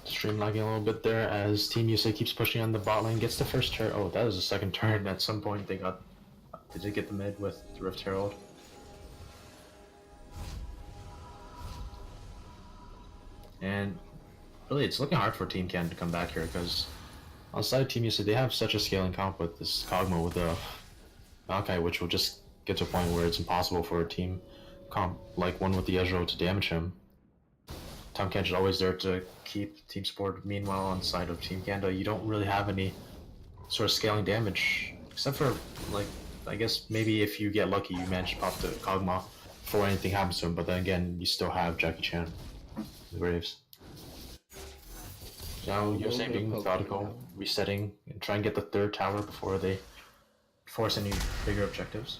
Speaker 2: Stream lagging a little bit there as Team USA keeps pushing on the bot lane, gets the first turn. Oh, that was the second turn. At some point they did get the mid with the Rift Herald. And really it's looking hard for Team Canada to come back here, because on the side of Team USA they have such a scaling comp with this Kog'Maw with the Maokai, which will just get to a point where it's impossible for a team comp like one with the Ezreal to damage him. Tom Kench is always there to keep team support. Meanwhile, on the side of Team Canada, you don't really have any sort of scaling damage, except for, like, I guess maybe if you get lucky, you manage to pop the Kog'Maw before anything happens to him. But then again, you still have Jackie Chan, the Graves. Now
Speaker 1: A
Speaker 2: you're
Speaker 1: little
Speaker 2: saying
Speaker 1: bit of
Speaker 2: being
Speaker 1: poking
Speaker 2: methodical,
Speaker 1: now.
Speaker 2: resetting, and try and get the third tower before they force any bigger objectives.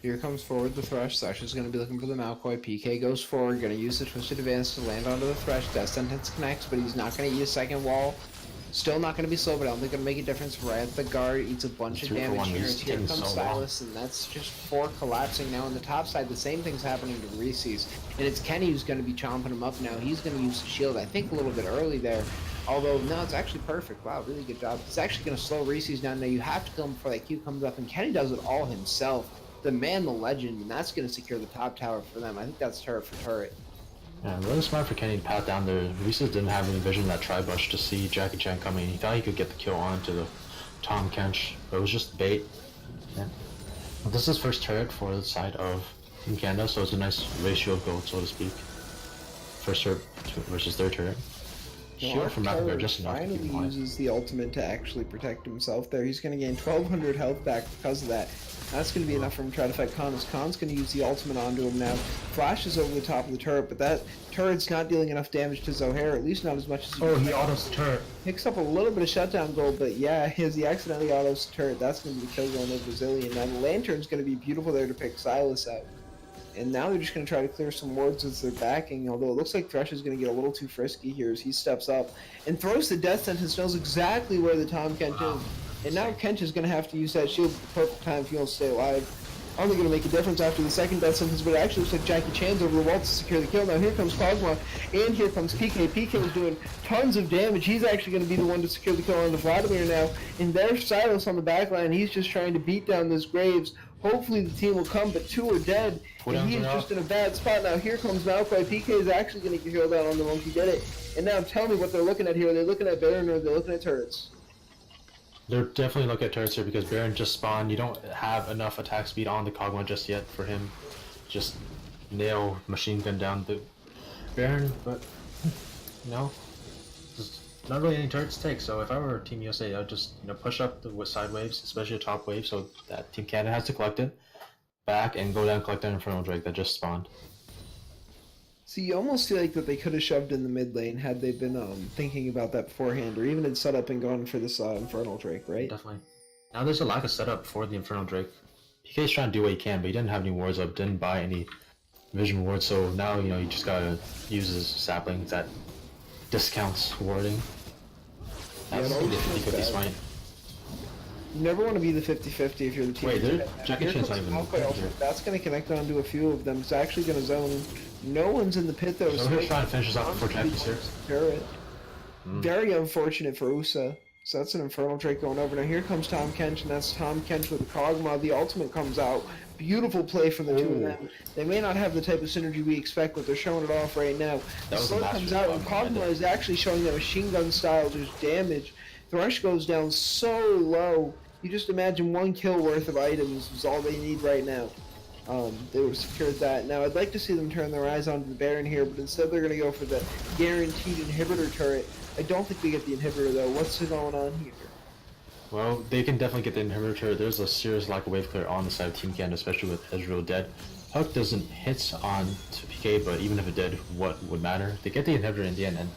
Speaker 1: Here comes forward the Thresh. Thresh is going to be looking for the Malkoy. PK goes forward, going to use the Twisted Advance to land onto the Thresh. Death Sentence connects, but he's not going to eat a second wall. Still not going to be slow, but I don't think it'll make a difference. Right at the guard, eats a bunch of
Speaker 2: 3 for
Speaker 1: damage
Speaker 2: 1,
Speaker 1: here.
Speaker 2: he's
Speaker 1: Here
Speaker 2: taking
Speaker 1: comes
Speaker 2: so long.
Speaker 1: Silas, and that's just 4 collapsing now. On the top side, the same thing's happening to Reese's. And it's Kenny who's going to be chomping him up now. He's going to use the shield, I think, a little bit early there. Although, no, it's actually perfect. Wow, really good job. It's actually going to slow Reese's down. Now, you have to kill him before that Q comes up, and Kenny does it all himself. The man, the legend, and that's going to secure the top tower for them. I think that's turret for turret.
Speaker 2: Yeah, really smart for Kenny to pat down there. Reese's didn't have any vision of that tri-bush to see Jackie Chan coming. He thought he could get the kill onto the Tom Kench, but it was just bait. Yeah. Well, this is first turret for the side of Team Canada, so it's a nice ratio of gold, so to speak. First turret versus third turret. Shield from Malcolm just enough to keep
Speaker 1: finally
Speaker 2: him alive.
Speaker 1: uses the ultimate to actually protect himself there. He's going to gain 1,200 health back because of that. That's going to be enough for him to try to fight Khan, as Khan's going to use the ultimate onto him now. Flashes over the top of the turret, but that turret's not dealing enough damage to Zohair, at least not as much as
Speaker 2: Oh, he autos the turret.
Speaker 1: picks up a little bit of shutdown gold, but yeah, he accidentally autos the turret. That's going to be the kill zone of Brazilian. Now the Lantern's going to be beautiful there to pick Silas out. And now they're just going to try to clear some wards as they're backing, although it looks like Thresh is going to get a little too frisky here as he steps up and throws the Death Sentence, knows exactly where the Tom Kent is. And now Kent is going to have to use that shield at the perfect time if he wants to stay alive. Only going to make a difference after the second Death Sentence, but it actually looks like Jackie Chan's over the wall to secure the kill. Now here comes Kog'Maw, and here comes PK. PK is doing tons of damage. He's actually going to be the one to secure the kill on the Vladimir now. And there's Silas on the back line. He's just trying to beat down this Graves. Hopefully the team will come, but 2 are dead. And he's just in a bad spot. Now here comes Malfoy. PK is actually going to get killed out on the Monkey. Did it. And now tell me what they're looking at here. Are they looking at Baron or are they looking at turrets?
Speaker 2: They're definitely looking at turrets here because Baron just spawned. You don't have enough attack speed on the Kog'Maw just yet for him. Just nail machine gun down the Baron, but no. There's not really any turrets to take, so if I were Team USA, I'd just push up the side waves, especially the top wave, so that Team Canada has to collect it back and go down and collect that Infernal Drake that just spawned.
Speaker 1: See, you almost feel like that they could have shoved in the mid lane had they been thinking about that beforehand, or even had set up and gone for this Infernal Drake, right?
Speaker 2: Definitely. Now there's a lack of setup for the Infernal Drake. PK's trying to do what he can, but he didn't have any wards up, didn't buy any vision wards, so now, you just gotta use his saplings that discounts warding. That's
Speaker 1: it always feels
Speaker 2: 50-50
Speaker 1: bad.
Speaker 2: smite.
Speaker 1: You never want to be the 50-50 if you're the team.
Speaker 2: Wait,
Speaker 1: Here
Speaker 2: Jackie Chan's not
Speaker 1: comes
Speaker 2: even
Speaker 1: Malfoy also.
Speaker 2: here.
Speaker 1: That's going to connect onto a few of them. It's actually going to zone. No one's in the pit though.
Speaker 2: So he's trying to finish this off before Jackie's here.
Speaker 1: Turret. Very unfortunate for USA. So that's an Infernal Drake going over. Now here comes Tom Kench, and that's Tom Kench with the Kog'Maw. The ultimate comes out. Beautiful play from the two of them. They may not have the type of synergy we expect, but they're showing it off right now. The
Speaker 2: That was a
Speaker 1: slow
Speaker 2: master
Speaker 1: comes out, and
Speaker 2: Kog'Maw,
Speaker 1: Kog'Maw is actually showing that machine gun style just damage. Thresh goes down so low. You just imagine 1 kill worth of items is all they need right now. They would have secured that. Now I'd like to see them turn their eyes onto the Baron here, but instead they're going to go for the guaranteed inhibitor turret. I don't think we get the inhibitor though. What's going on here?
Speaker 2: Well, they can definitely get the inhibitor turret. There's a serious lack of wave clear on the side of Team Canada, especially with Ezreal dead. Hook doesn't hit on to PK, but even if it did, what would matter? They get the inhibitor in the end, and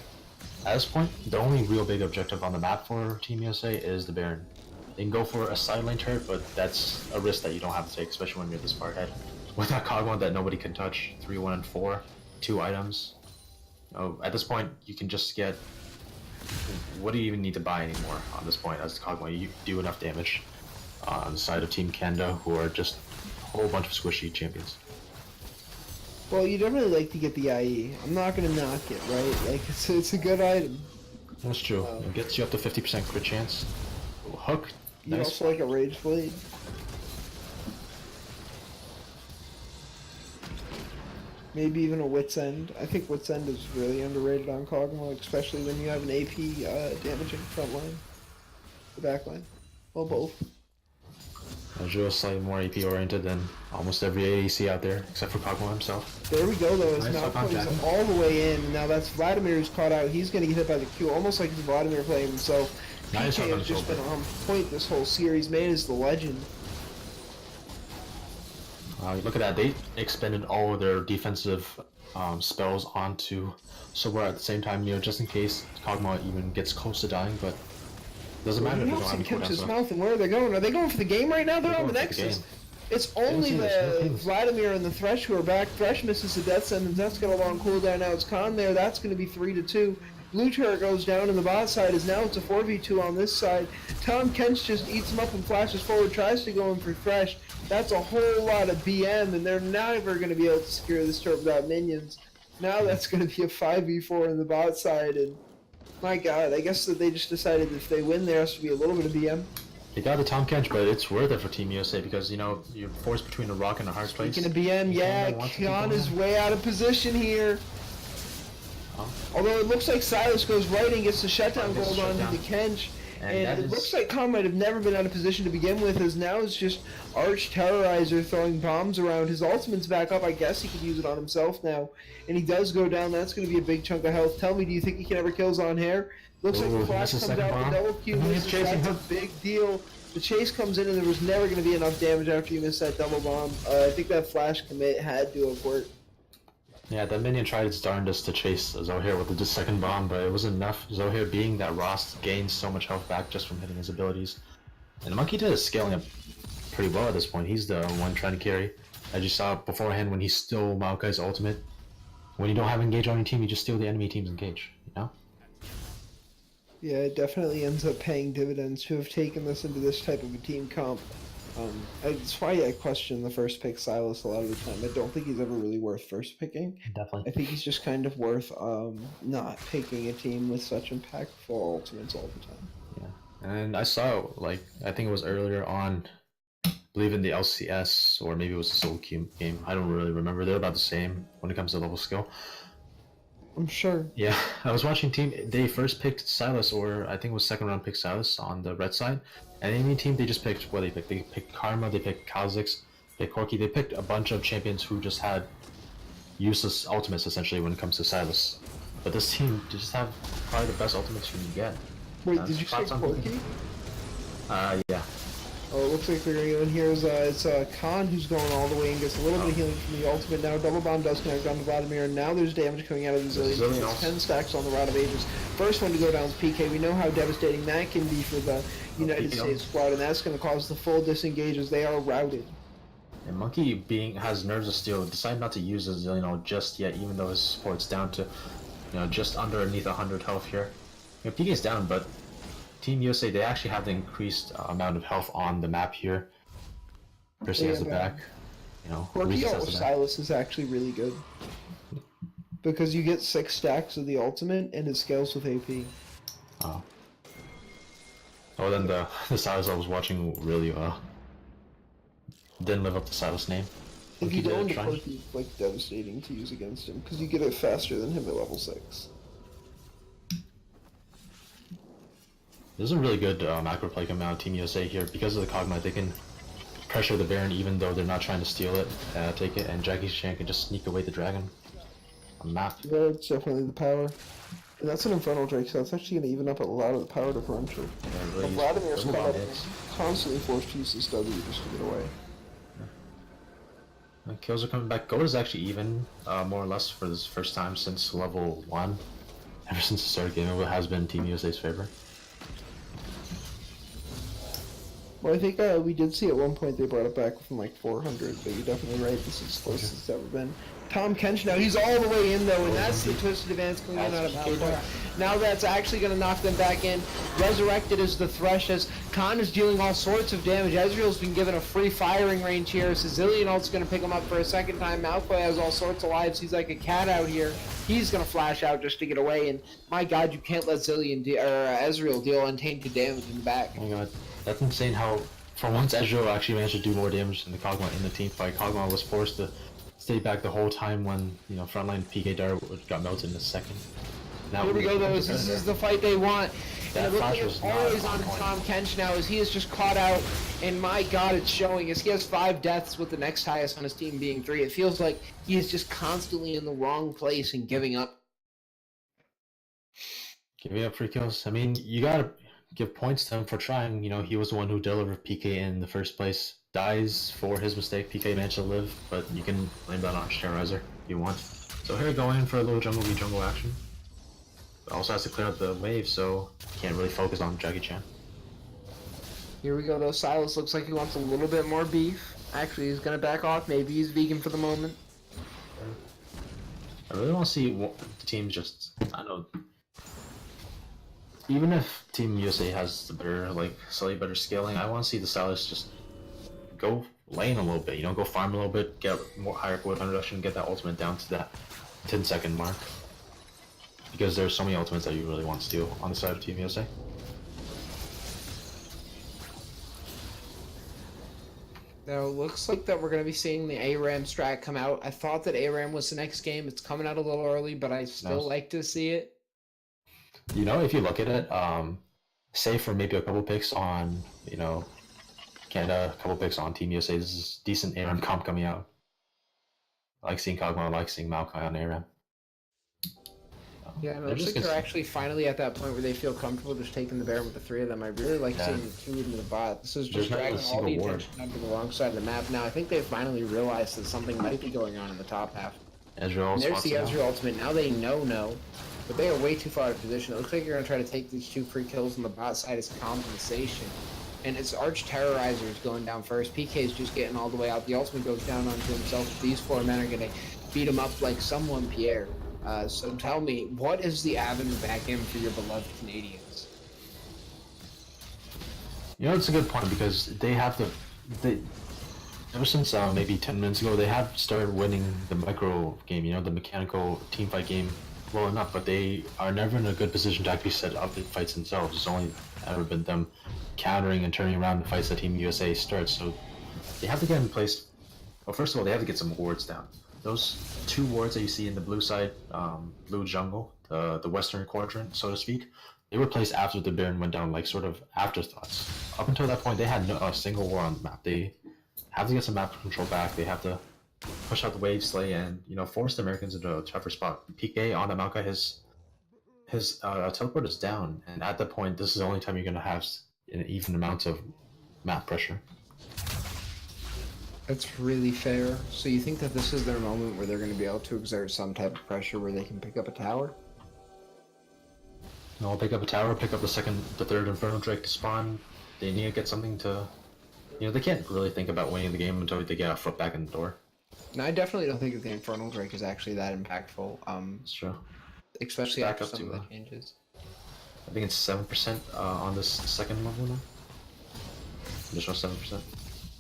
Speaker 2: at this point, the only real big objective on the map for Team USA is the Baron. They can go for a side lane turret, but that's a risk that you don't have to take, especially when you're this far ahead. With that Kog'Maw that nobody can touch, 3, 1, and 4, 2 items. At this point, you can just get... What do you even need to buy anymore on this point as the Kog'Maw? You do enough damage on the side of Team Canada, who are just a whole bunch of squishy champions.
Speaker 1: Well, you definitely like to get the IE. I'm not going to knock it, right? Like, it's a good item.
Speaker 2: That's true. It gets you up to 50% crit chance. Hook.
Speaker 1: You
Speaker 2: Nice.
Speaker 1: also like a Rage Blade. Maybe even a Wit's End. I think Wit's End is really underrated on Kog'Maw, especially when you have an AP damaging front line. The back line. Well, both.
Speaker 2: Ezreal is slightly more AP oriented than almost every ADC out there, except for Kog'Maw himself.
Speaker 1: There we go though, as
Speaker 2: Nice hook on
Speaker 1: Malfoy
Speaker 2: Jack.
Speaker 1: is all the way in. Now that's Vladimir who's caught out. He's going to get hit by the Q, almost like it's Vladimir playing himself.
Speaker 2: Nice hook
Speaker 1: PK
Speaker 2: on
Speaker 1: has just
Speaker 2: Silver.
Speaker 1: been on point this whole series. Man is the legend.
Speaker 2: Look at that. They expended all of their defensive spells onto Sobra at the same time, just in case Kog'Maw even gets close to dying, but doesn't matter if they don't have any
Speaker 1: Catch his
Speaker 2: cooldowns.
Speaker 1: mouth, and where are they going? Are they going for the game right now? They're on the
Speaker 2: going for the
Speaker 1: Nexus.
Speaker 2: game.
Speaker 1: It's only
Speaker 2: see this, no
Speaker 1: the
Speaker 2: pings.
Speaker 1: Vladimir and the Thresh who are back. Thresh misses the death sentence. That's got a long cooldown. Now it's Khan there. That's going to be 3-2. Blue turret goes down, and the bot side is now it's a 4v2 on this side. Tom Kench just eats him up and flashes forward, tries to go in for Thresh. That's a whole lot of BM, and they're never going to be able to secure this turret without minions. Now that's going to be a 5v4 in the bot side, and my god, I guess that they just decided that if they win, there has to be a little bit of BM.
Speaker 2: They got the Tom Kench, but it's worth it for Team USA because, you're forced between a rock and a hard place.
Speaker 1: Speaking of BM, yeah, Khan is way out of position here.
Speaker 2: Oh.
Speaker 1: Although it looks like Silas goes right and gets the shutdown
Speaker 2: Gets
Speaker 1: gold
Speaker 2: shut
Speaker 1: onto
Speaker 2: down.
Speaker 1: the Kench.
Speaker 2: And
Speaker 1: And it looks like Khan might have never been out of position to begin with, as now it's just Arch Terrorizer throwing bombs around. His ultimate's back up. I guess he could use it on himself now. And he does go down. That's going to be a big chunk of health. Tell me, do you think he can ever kill on hair? Looks like the
Speaker 2: Ooh,
Speaker 1: flash
Speaker 2: misses
Speaker 1: comes
Speaker 2: second
Speaker 1: out,
Speaker 2: bomb.
Speaker 1: the double Q
Speaker 2: And he's
Speaker 1: misses.
Speaker 2: chasing
Speaker 1: That's a
Speaker 2: him.
Speaker 1: big deal. The chase comes in, and there was never going to be enough damage after you missed that double bomb. I think that flash commit had to have worked.
Speaker 2: Yeah, that minion tried its darndest to chase Zohair with the second bomb, but it wasn't enough. Zohair, being that Ross gains so much health back just from hitting his abilities. And the Monkey is scaling up pretty well at this point. He's the one trying to carry. As you saw beforehand when he stole Maokai's ultimate. When you don't have engage on your team, you just steal the enemy team's engage,
Speaker 1: Yeah, it definitely ends up paying dividends to have taken this into this type of a team comp. It's why I question the first pick Silas a lot of the time. I don't think he's ever really worth first picking. I
Speaker 2: Definitely.
Speaker 1: think he's just kind of worth not picking a team with such impactful ultimates all the time.
Speaker 2: Yeah. And I saw, I think it was earlier on, I believe in the LCS, or maybe it was a solo game. I don't really remember. They're about the same when it comes to level skill.
Speaker 1: I'm sure.
Speaker 2: Yeah, I was watching team. They first picked Silas, or I think it was second round pick Silas on the red side. And any team they just picked what they picked. They picked Karma, they picked Kha'Zix, they picked Corki. They picked a bunch of champions who just had useless ultimates essentially when it comes to Silas. But this team they just have probably the best ultimates you can get.
Speaker 1: Wait, did you say
Speaker 2: Thoughts on
Speaker 1: Corki?
Speaker 2: Yeah.
Speaker 1: Oh, it looks like they're going to go in here. It's Khan who's going all the way and gets a little bit of healing from the ultimate now. Double bomb does connect on to Vladimir, and now there's damage coming out of the Zillion. It's 10 stacks on the Rod of Ages. First one to go down is PK. We know how devastating that can be for the United
Speaker 2: PK.
Speaker 1: States squad, and that's going to cause the full disengage as they are routed.
Speaker 2: And Monkey has nerves of steel, decided not to use his just yet, even though his support's down to just underneath 100 health here. PK's down, but Team USA, they actually have the increased amount of health on the map here. Percy has the back.
Speaker 1: Corki
Speaker 2: Regis has
Speaker 1: or
Speaker 2: the back.
Speaker 1: Silas is actually really good. Because you get 6 stacks of the ultimate, and it scales with AP.
Speaker 2: Oh. Oh, then the Silas I was watching really didn't live up to Silas' name.
Speaker 1: If you
Speaker 2: Monkey
Speaker 1: go
Speaker 2: did
Speaker 1: into
Speaker 2: try.
Speaker 1: Corki, it's like devastating to use against him, because you get it faster than him at level 6.
Speaker 2: This is a really good macro play coming out of Team USA here. Because of the Kog'Maw, they can pressure the Baron even though they're not trying to steal it, take it, and Jackie Chan can just sneak away the dragon on the map.
Speaker 1: Yeah, it's definitely the power. And that's an Infernal Drake, so that's actually going to even up a lot of the power differential.
Speaker 2: Yeah,
Speaker 1: But
Speaker 2: really
Speaker 1: Vladimir's
Speaker 2: double
Speaker 1: caught
Speaker 2: bomb
Speaker 1: up,
Speaker 2: hits.
Speaker 1: constantly forced to use this W just to get away.
Speaker 2: Kills are coming back. Gold is actually even, more or less, for this first time since level 1. Ever since the start of the game, it has been Team USA's favor.
Speaker 1: Well, I think we did see at one point they brought it back from like 400, but you're definitely right, this is as close as it's ever been. Tom Kench now, he's all the way in though, and that's the twisted advance coming in out of K-Bar. Now that's actually going to knock them back in. Resurrected is the Thresh as Khan is dealing all sorts of damage. Ezreal's been given a free firing range here. Sicilian ult's going to pick him up for a second time. Malfoy has all sorts of lives. He's like a cat out here. He's going to flash out just to get away, and my god, you can't let Ezreal deal untainted damage in the back.
Speaker 2: Oh my god, that's insane how, for once, Ezreal actually managed to do more damage than the Kog'Maw in the team fight. Kog'Maw was forced to stay back the whole time when, frontline PK Dart got melted in a second. Now
Speaker 1: Here we go, though. This is the fight they want.
Speaker 2: That
Speaker 1: And it looks
Speaker 2: flash
Speaker 1: like
Speaker 2: was
Speaker 1: it's
Speaker 2: not
Speaker 1: always
Speaker 2: on
Speaker 1: on
Speaker 2: point.
Speaker 1: Tom Kench now as he is just caught out. And my god, it's showing as he has 5 deaths with the next highest on his team being 3. It feels like he is just constantly in the wrong place and giving up.
Speaker 2: Giving up free kills. I mean, you gotta give points to him for trying. You know, he was the one who delivered PK in the first place. Dies for his mistake. PK managed to live, but you can blame that on Terrorizer if you want. So here we go in for a little jungle v jungle action. Also has to clear out the wave, so can't really focus on Jackie Chan.
Speaker 1: Here we go though. Silas looks like he wants a little bit more beef. Actually, he's gonna back off. Maybe he's vegan for the moment.
Speaker 2: I really want to see what the teams just. I know. Even if Team USA has the better, like, slightly better scaling, I want to see the Silas just go lane a little bit. You know, go farm a little bit, get more higher cooldown reduction, get that ultimate down to that 10-second mark. Because there's so many ultimates that you really want to steal on the side of Team USA.
Speaker 1: Now, it looks like that we're going to be seeing the ARAM strat come out. I thought that ARAM was the next game. It's coming out a little early, but I still like to see it.
Speaker 2: You know, if you look at it, say for maybe a couple picks on, you know, Canada, a couple picks on Team USA, this is decent ARAM comp coming out. I like seeing Kog'Maw, I like seeing Maokai on ARAM.
Speaker 1: Yeah, and it looks like they're actually finally at that point where they feel comfortable just taking the Baron with the three of them. I really like seeing the two into the bot. This is just dragging all the attention onto the wrong side of the map. Now, I think they finally realized that something might be going on in the top half.
Speaker 2: Ezreal,
Speaker 1: and there's the Ezreal ultimate. Now they know, but they are way too far out of position. It looks like you're going to try to take these 2 free kills on the bot side as compensation. And it's Arch Terrorizer is going down first. PK is just getting all the way out. The ultimate goes down onto himself. These 4 men are going to beat him up like someone Pierre. So tell me, what is the avenue back in for your beloved Canadians?
Speaker 2: You know, it's a good point because they have ever since maybe 10 minutes ago, they have started winning the micro game, you know, the mechanical team fight game well enough, but they are never in a good position to actually set up the fights themselves. It's only ever been them countering and turning around the fights that Team USA starts, so they have to get in place. Well, first of all, they have to get some wards down. Those 2 wards that you see in the blue side, blue jungle, the western quadrant, so to speak, they were placed after the Baron went down, like sort of afterthoughts. Up until that point, they had a single war on the map. They have to get some map control back. They have to push out the wave slay and, you know, force the Americans into a tougher spot. PK on the Maokai, his teleport is down, and at that point, this is the only time you're going to have an even amount of map pressure.
Speaker 1: That's really fair. So you think that this is their moment where they're going to be able to exert some type of pressure where they can pick up a tower?
Speaker 2: No, pick up a tower, pick up the 3rd Infernal Drake to spawn. They need to get something to... You know, they can't really think about winning the game until they get a foot back in the door.
Speaker 1: No, I definitely don't think that the Infernal Drake is actually that impactful.
Speaker 2: It's true.
Speaker 1: Especially after some of the changes.
Speaker 2: I think it's 7% on this 2nd level now. Additional 7%.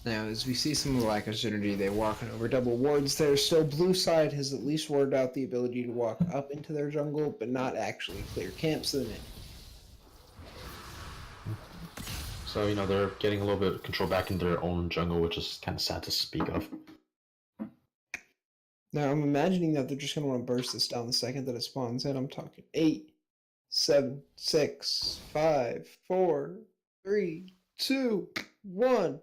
Speaker 1: Now, as we see some of the lack of synergy, they're walking over double wards there. Still, blue side has at least warded out the ability to walk up into their jungle, but not actually clear camps in it.
Speaker 2: So, you know, they're getting a little bit of control back into their own jungle, which is kind of sad to speak of.
Speaker 1: Now, I'm imagining that they're just going to want to burst this down the second that it spawns in. I'm talking 8, 7, 6, 5, 4, 3, 2, 1.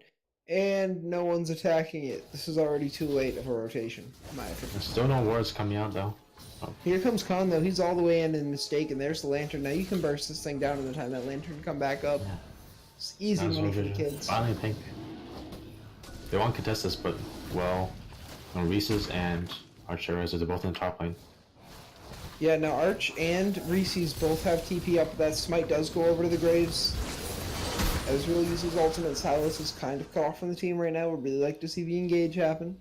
Speaker 1: And no one's attacking it. This is already too late of a rotation, in my opinion.
Speaker 2: There's still no wards coming out, though. Oh.
Speaker 1: Here comes Khan, though. He's all the way in mistake, and there's the lantern. Now you can burst this thing down in the time that lantern can come back up. Yeah. It's easy money for the kids.
Speaker 2: Finally, I think they won't contest this, but, well, Reese's and Archers are both in the top lane.
Speaker 1: Yeah, now Arch and Reese's both have TP up. That smite does go over to the Graves. Ezreal uses ultimate. Silas is kind of cut off from the team right now. We'd really like to see the engage happen.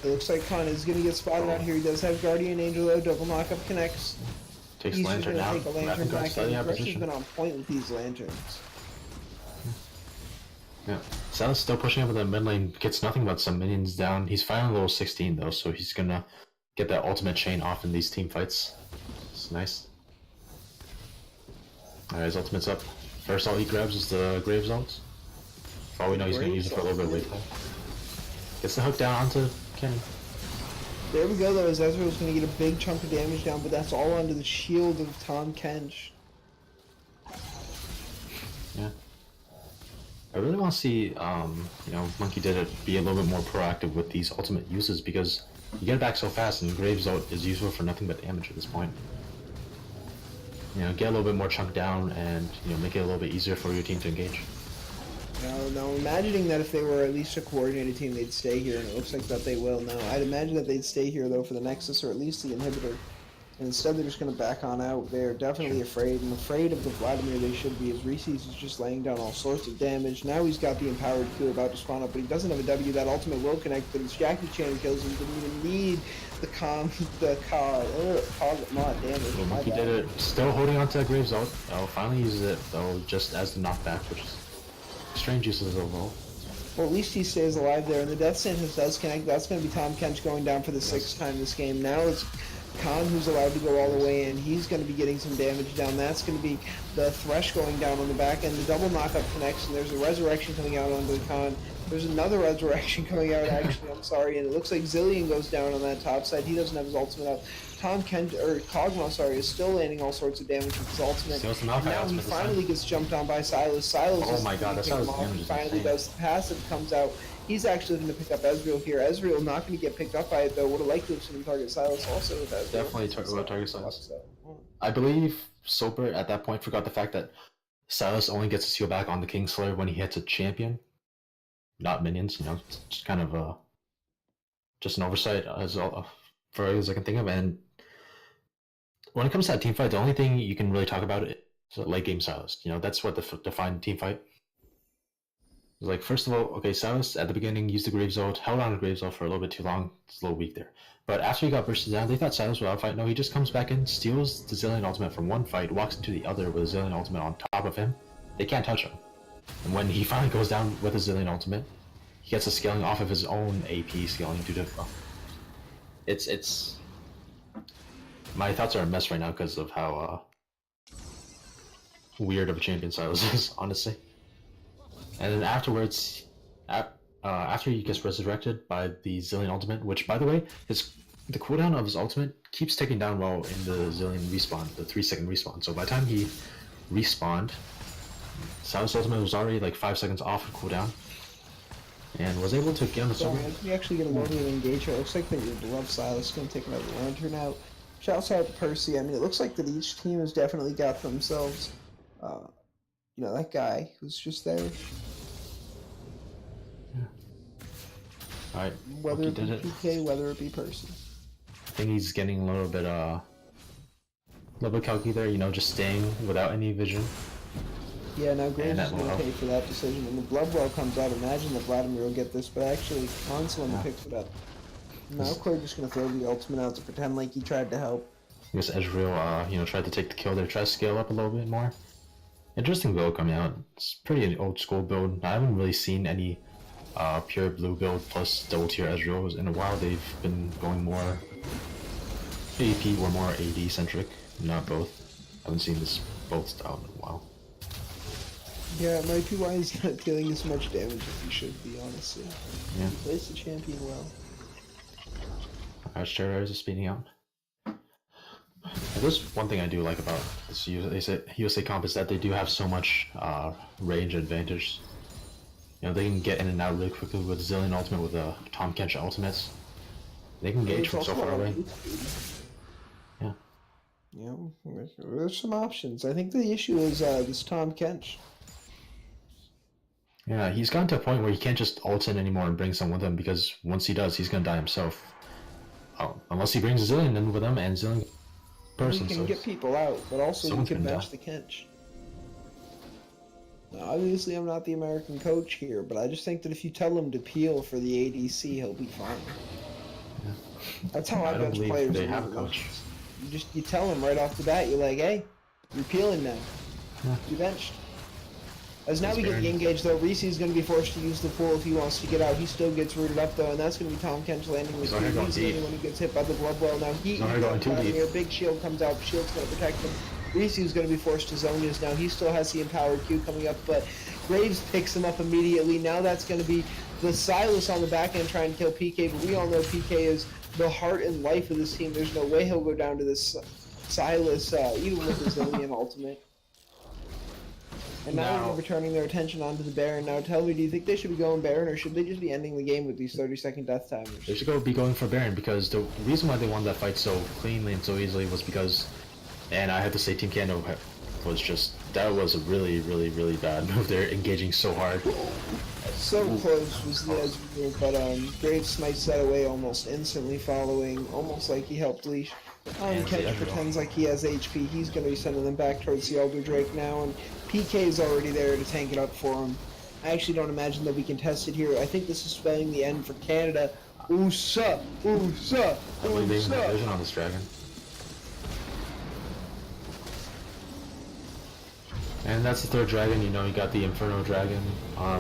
Speaker 1: It looks like Khan is going to get spotted out here. He does have Guardian Angel though. Double knockup connects.
Speaker 2: Takes
Speaker 1: He's
Speaker 2: lantern out.
Speaker 1: Take a lantern back in. Russia's been on point with these lanterns.
Speaker 2: Yeah. Silas still pushing up in the mid lane. Gets nothing but some minions down. He's finally level 16 though, so he's going to get that ultimate chain off in these team fights. It's nice. Alright, his ultimate's up. First ult he grabs is the Graves ult. For all we know, he's going to use it for a little bit later. Gets the hook down onto Kenny.
Speaker 1: There we go though, as Ezreal's going to get a big chunk of damage down, but that's all under the shield of Tom Kench.
Speaker 2: Yeah. I really want to see, you know, Monkey did it be a little bit more proactive with these ultimate uses because you get it back so fast and Graves ult is useful for nothing but damage at this point. get a little bit more chunked down and make it a little bit easier for your team to engage.
Speaker 1: Now, imagining that if they were at least a coordinated team, they'd stay here, and it looks like that they will now. I'd imagine that they'd stay here, though, for the Nexus, or at least the Inhibitor. And instead, they're just going to back on out. They're definitely afraid, and afraid of the Vladimir they should be, as Reese's is just laying down all sorts of damage. Now he's got the Empowered Q about to spawn up, but he doesn't have a W. That ultimate will connect, but it's Jackie Chan kills him. Didn't even need the mod damage.
Speaker 2: He did it. Still holding on to that Graves ult. Oh, finally uses it, though, just as the knockback, which is strange uses overall.
Speaker 1: Well, at least he stays alive there, and the Death Sentence does connect. That's going to be Tom Kench going down for the 6th time this game. Now it's Khan who's allowed to go all the way in. He's going to be getting some damage down. That's going to be the Thresh going down on the back end. The double knockup connects, and there's a Resurrection coming out onto the Khan. There's another Resurrection coming out, actually, I'm sorry, and it looks like Zillion goes down on that top side. He doesn't have his ultimate out. Kog'Maw, sorry, is still landing all sorts of damage with his ultimate. And now he finally gets jumped on by Silas. Silas
Speaker 2: oh my god, that's how his damage is
Speaker 1: finally does. The passive comes out. He's actually going to pick up Ezreal here. Ezreal not going to get picked up by it, though. Would have liked to have seen him target Silas also with Ezreal.
Speaker 2: Definitely target Silas. I believe Soper at that point forgot the fact that Silas only gets his heal back on the Kingslayer when he hits a champion, not minions. It's just kind of just an oversight as far as I can think of. And when it comes to that team fight, the only thing you can really talk about is late game Silas. That's what defined team fight. Like, first of all, okay, Silas at the beginning used the Graves ult, held on to Graves ult for a little bit too long. It's a little weak there. But after he got bursted down, they thought Silas would outfight. No, he just comes back in, steals the Zillion ultimate from one fight, walks into the other with a Zillion ultimate on top of him. They can't touch him. And when he finally goes down with a Zillion ultimate, he gets a scaling off of his own AP scaling due to... It's... My thoughts are a mess right now because of how weird of a champion Silas is, honestly. And then afterwards, after he gets resurrected by the Zillion ultimate, which, by the way, the cooldown of his ultimate keeps ticking down while in the Zillion respawn, the 3-second respawn. So by the time he respawned, Silas' ultimate was already like 5 seconds off of cooldown, and was able to get on the server.
Speaker 1: We actually get a loaded engage. It looks like that your beloved Silas is going to take another lantern out. Shouts out to Percy. I mean, it looks like that each team has definitely got themselves, that guy who's just there.
Speaker 2: Yeah. Alright,
Speaker 1: whether it be PK, whether it be Percy.
Speaker 2: I think he's getting a little bit calky there, just staying without any vision.
Speaker 1: Yeah, now Graves is going to pay for that decision. And the Bloodwell comes out. Imagine that Vladimir will get this, but actually, Consulum picks it up. Now Claire just going to throw the ultimate out to pretend like he tried to help.
Speaker 2: I guess Ezreal, tried to take the kill there, try to scale up a little bit more. Interesting build coming out. It's pretty an old school build. I haven't really seen any pure blue build plus double tier Ezreals in a while. They've been going more AP or more AD centric, not both. I haven't seen this both style in a while.
Speaker 1: Yeah, it might be why he's not dealing as much damage as he should be, honestly.
Speaker 2: Yeah.
Speaker 1: He plays the champion well.
Speaker 2: Steroids are speeding out. There's one thing I do like about this USA comp is that they do have so much range advantage. They can get in and out really quickly with Zillion ultimate, with the Tom Kench ultimates. They can gauge from so far away. Yeah.
Speaker 1: Yeah, there's some options. I think the issue is this Tom Kench.
Speaker 2: Yeah, he's gotten to a point where he can't just ult in anymore and bring someone with him, because once he does, he's gonna die himself. Unless he brings Zillion in with him, and Zillion person.
Speaker 1: He can get people out, but also you can match the Kench. Now, obviously, I'm not the American coach here, but I just think that if you tell him to peel for the ADC, he'll be fine.
Speaker 2: Yeah.
Speaker 1: That's how I bench players.
Speaker 2: They have a coach.
Speaker 1: You tell him right off the bat. You're like, hey, you're peeling now.
Speaker 2: Yeah.
Speaker 1: You benched. As now we get the engage, though, Reese is going to be forced to use the pool if he wants to get out. He still gets rooted up, though, and that's going to be Tom Kench landing with Reese when he gets hit by the Bloodwell. Now he here, big shield comes out, shield's going to protect him. Reese is going to be forced to Zonia's now. He still has the empowered Q coming up, but Graves picks him up immediately. Now that's going to be the Silas on the back end trying to kill PK, but we all know PK is the heart and life of this team. There's no way he'll go down to this Silas, even with his Zillion ultimate. And now they're returning their attention onto the Baron. Now tell me, do you think they should be going Baron, or should they just be ending the game with these 30-second death timers?
Speaker 2: They should be going for Baron, because the reason why they won that fight so cleanly and so easily was because And I have to say, Team Kando was just, that was a really, really, really bad move. They're engaging so hard.
Speaker 1: So close was the edge move, but Graves smites that away almost instantly following, almost like he helped leash.
Speaker 2: And the
Speaker 1: Kench
Speaker 2: Ezreal.
Speaker 1: pretends like he has HP. He's going to be sending them back towards the Elder Drake now, and PK is already there to tank it up for him. I actually don't imagine they'll be contested here. I think this is spelling the end for Canada. Oosa! Oosa!
Speaker 2: I believe they even have
Speaker 1: Oosa!
Speaker 2: vision on this dragon. And that's the third dragon. You know, you got the Inferno dragon.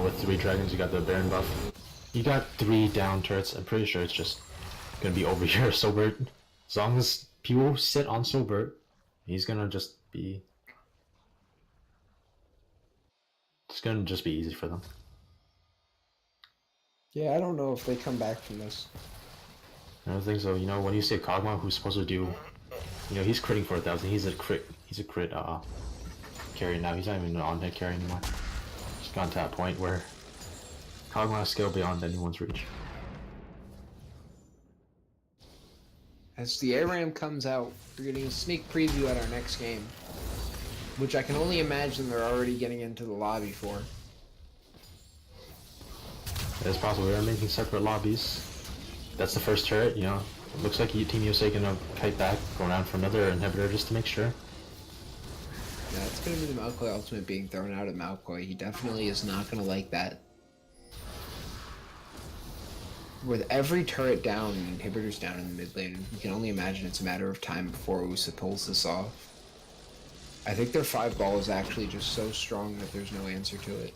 Speaker 2: With 3 dragons, you got the Baron buff. You got 3 down turrets. I'm pretty sure it's just gonna be over here. Sobert, as long as people sit on Sobert, he's gonna just be. It's gonna just be easy for them.
Speaker 1: Yeah, I don't know if they come back from this.
Speaker 2: I don't think so. You know, when you say Kog'Maw, who's supposed to do, you know, he's critting for 1,000. He's a crit carry now. He's not even an on-hit carry anymore. He's gone to that point where Kog'Maw scale beyond anyone's reach.
Speaker 1: As the ARAM comes out, we're getting a sneak preview at our next game, which I can only imagine they're already getting into the lobby for.
Speaker 2: It's possible we are making separate lobbies. That's the first turret, you know. It looks like Team USA gonna kite back, go around for another inhibitor just to make sure.
Speaker 1: Yeah, it's gonna be the Malkoy ultimate being thrown out at Malkoy. He definitely is not gonna like that. With every turret down and inhibitors down in the mid lane, you can only imagine it's a matter of time before Usa pulls this off. I think their 5 ball is actually just so strong that there's no answer to it.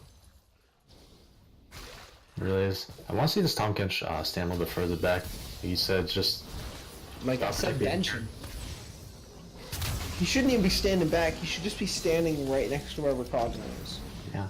Speaker 2: It really is. I want to see this Tahm Kench stand a little bit further back. He said just...
Speaker 1: Like I said, bench him. He shouldn't even be standing back. He should just be standing right next to wherever Cogman is.
Speaker 2: Yeah.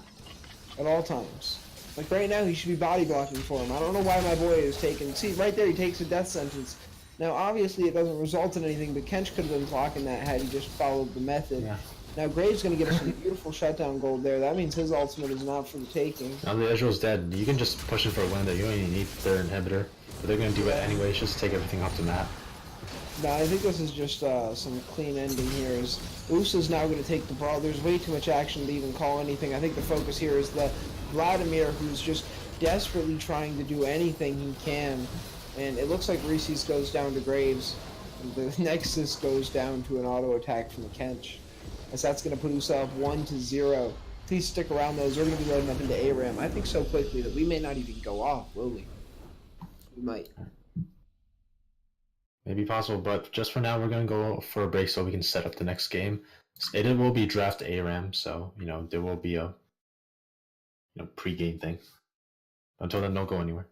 Speaker 1: At all times. Like right now, he should be body blocking for him. I don't know why my boy is taking... See, right there, he takes a death sentence. Now, obviously, it doesn't result in anything, but Kench could have been blocking that had he just followed the method.
Speaker 2: Yeah.
Speaker 1: Now, Graves going to get us some beautiful shutdown gold there. That means his ultimate is not for the taking.
Speaker 2: Now the Ezreal's dead. You can just push him for a win that you don't even need their inhibitor. But they're going to do it anyway. It's just take everything off the map.
Speaker 1: No, I think this is just some clean ending here. Is Usa's now going to take the brawl. There's way too much action to even call anything. I think the focus here is the Vladimir, who's just desperately trying to do anything he can. And it looks like Reese's goes down to Graves. The Nexus goes down to an auto attack from the Kench. As that's going to put Usa up 1-0. Please stick around, those. We're going to be loading up into ARAM. I think so quickly that we may not even go off, will we? We might.
Speaker 2: Maybe possible, but just for now, we're going to go for a break so we can set up the next game. It will be draft ARAM, so, you know, there will be a pre-game thing. Until then, don't go anywhere.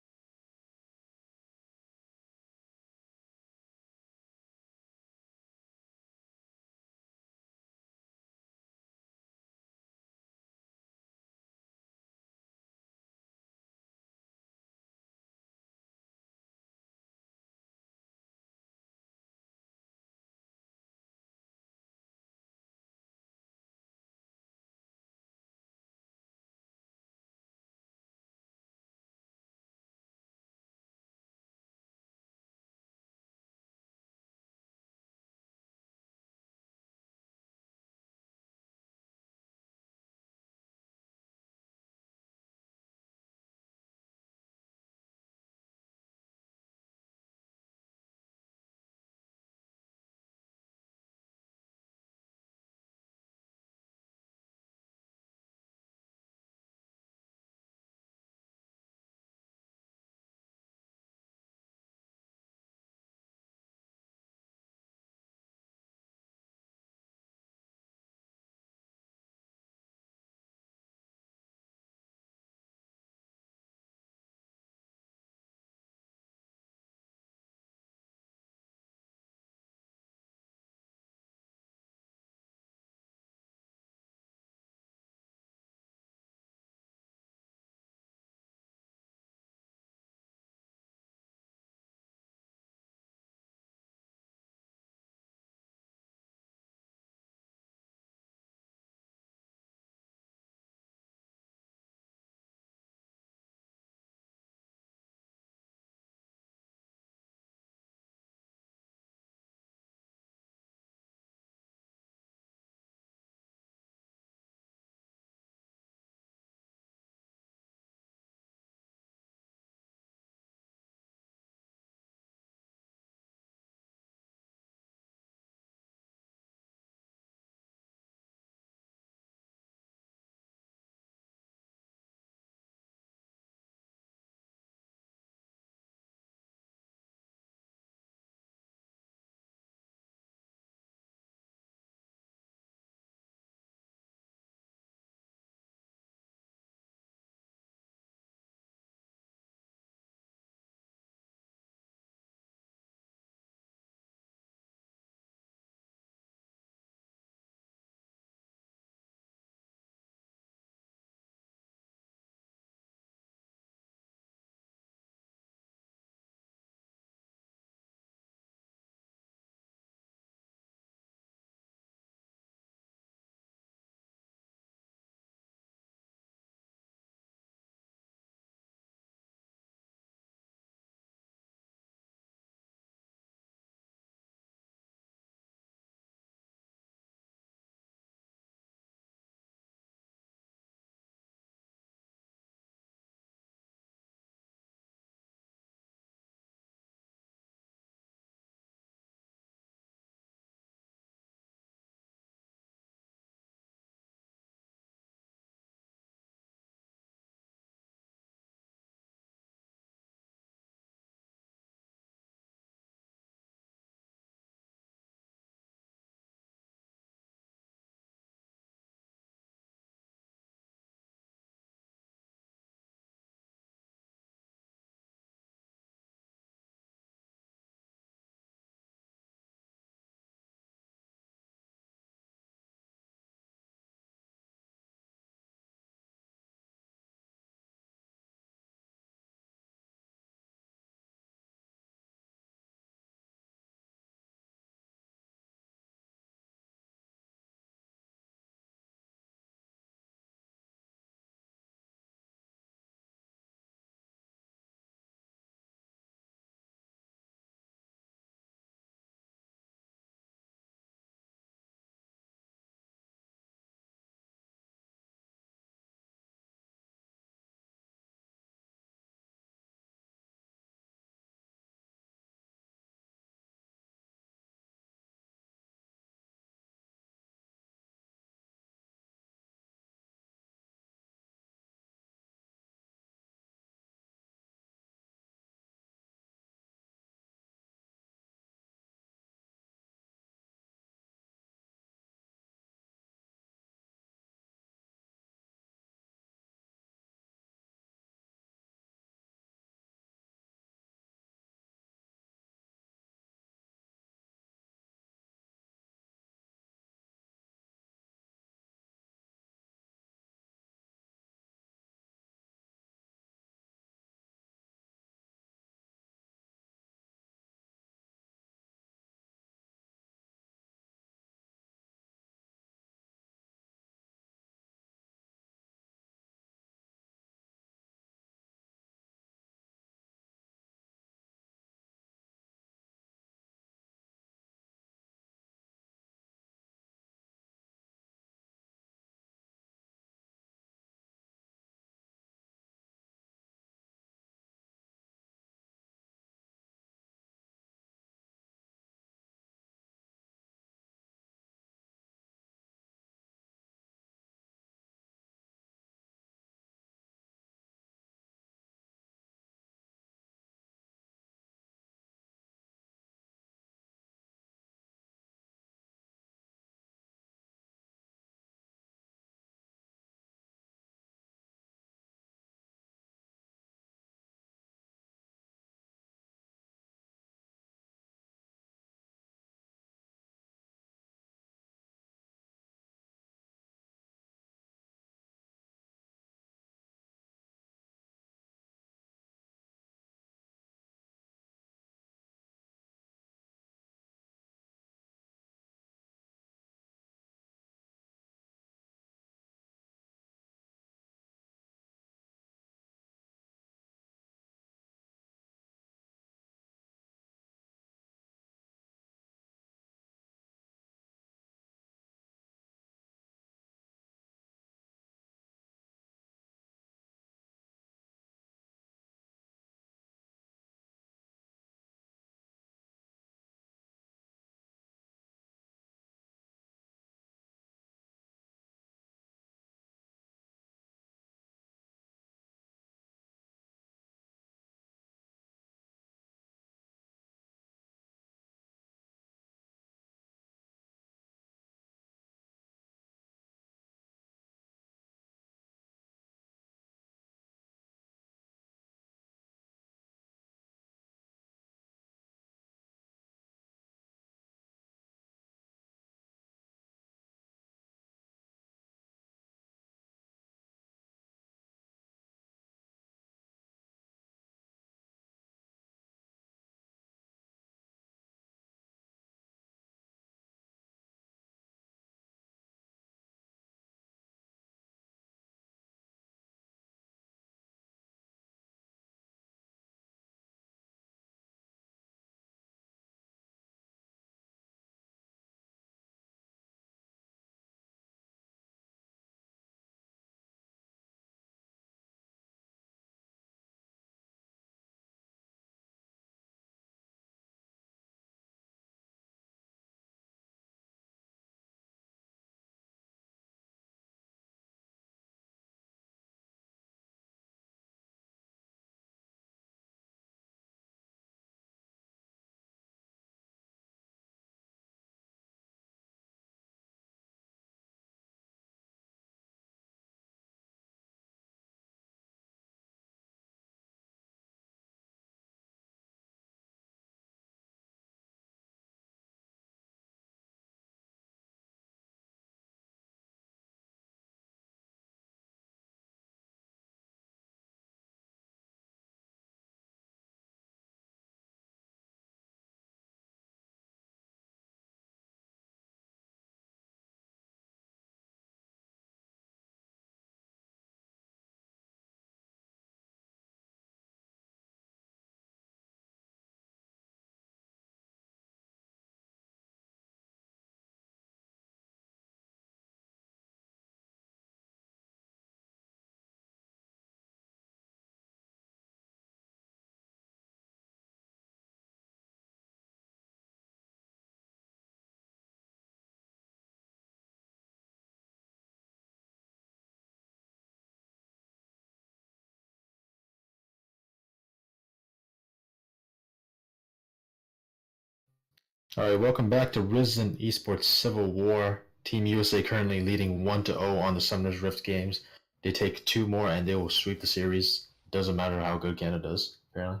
Speaker 2: All right, welcome back to Risen Esports Civil War. Team USA currently leading 1-0 on the Summoners Rift games. They take 2 more and they will sweep the series. Doesn't matter how good Canada does, apparently.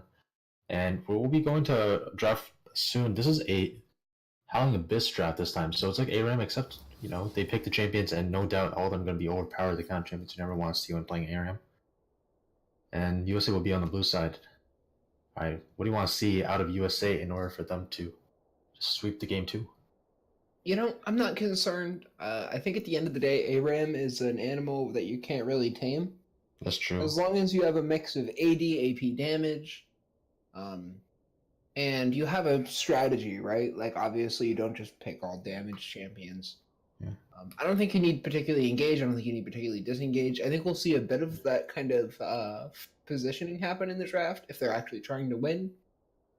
Speaker 2: And we'll be going to draft soon. This is a Howling Abyss draft this time, so it's like ARAM, except they pick the champions, and no doubt all of them are going to be overpowered. The kind of champions you never want to see when playing ARAM. And USA will be on the blue side. All right, what do you want to see out of USA in order for them to just sweep the game too?
Speaker 1: I'm not concerned. I think at the end of the day, ARAM is an animal that you can't really tame.
Speaker 2: That's true.
Speaker 1: As long as you have a mix of AD, AP damage, and you have a strategy, right? Like, obviously, you don't just pick all damage champions.
Speaker 2: Yeah.
Speaker 1: I don't think you need particularly engage. I don't think you need particularly disengage. I think we'll see a bit of that kind of positioning happen in the draft if they're actually trying to win.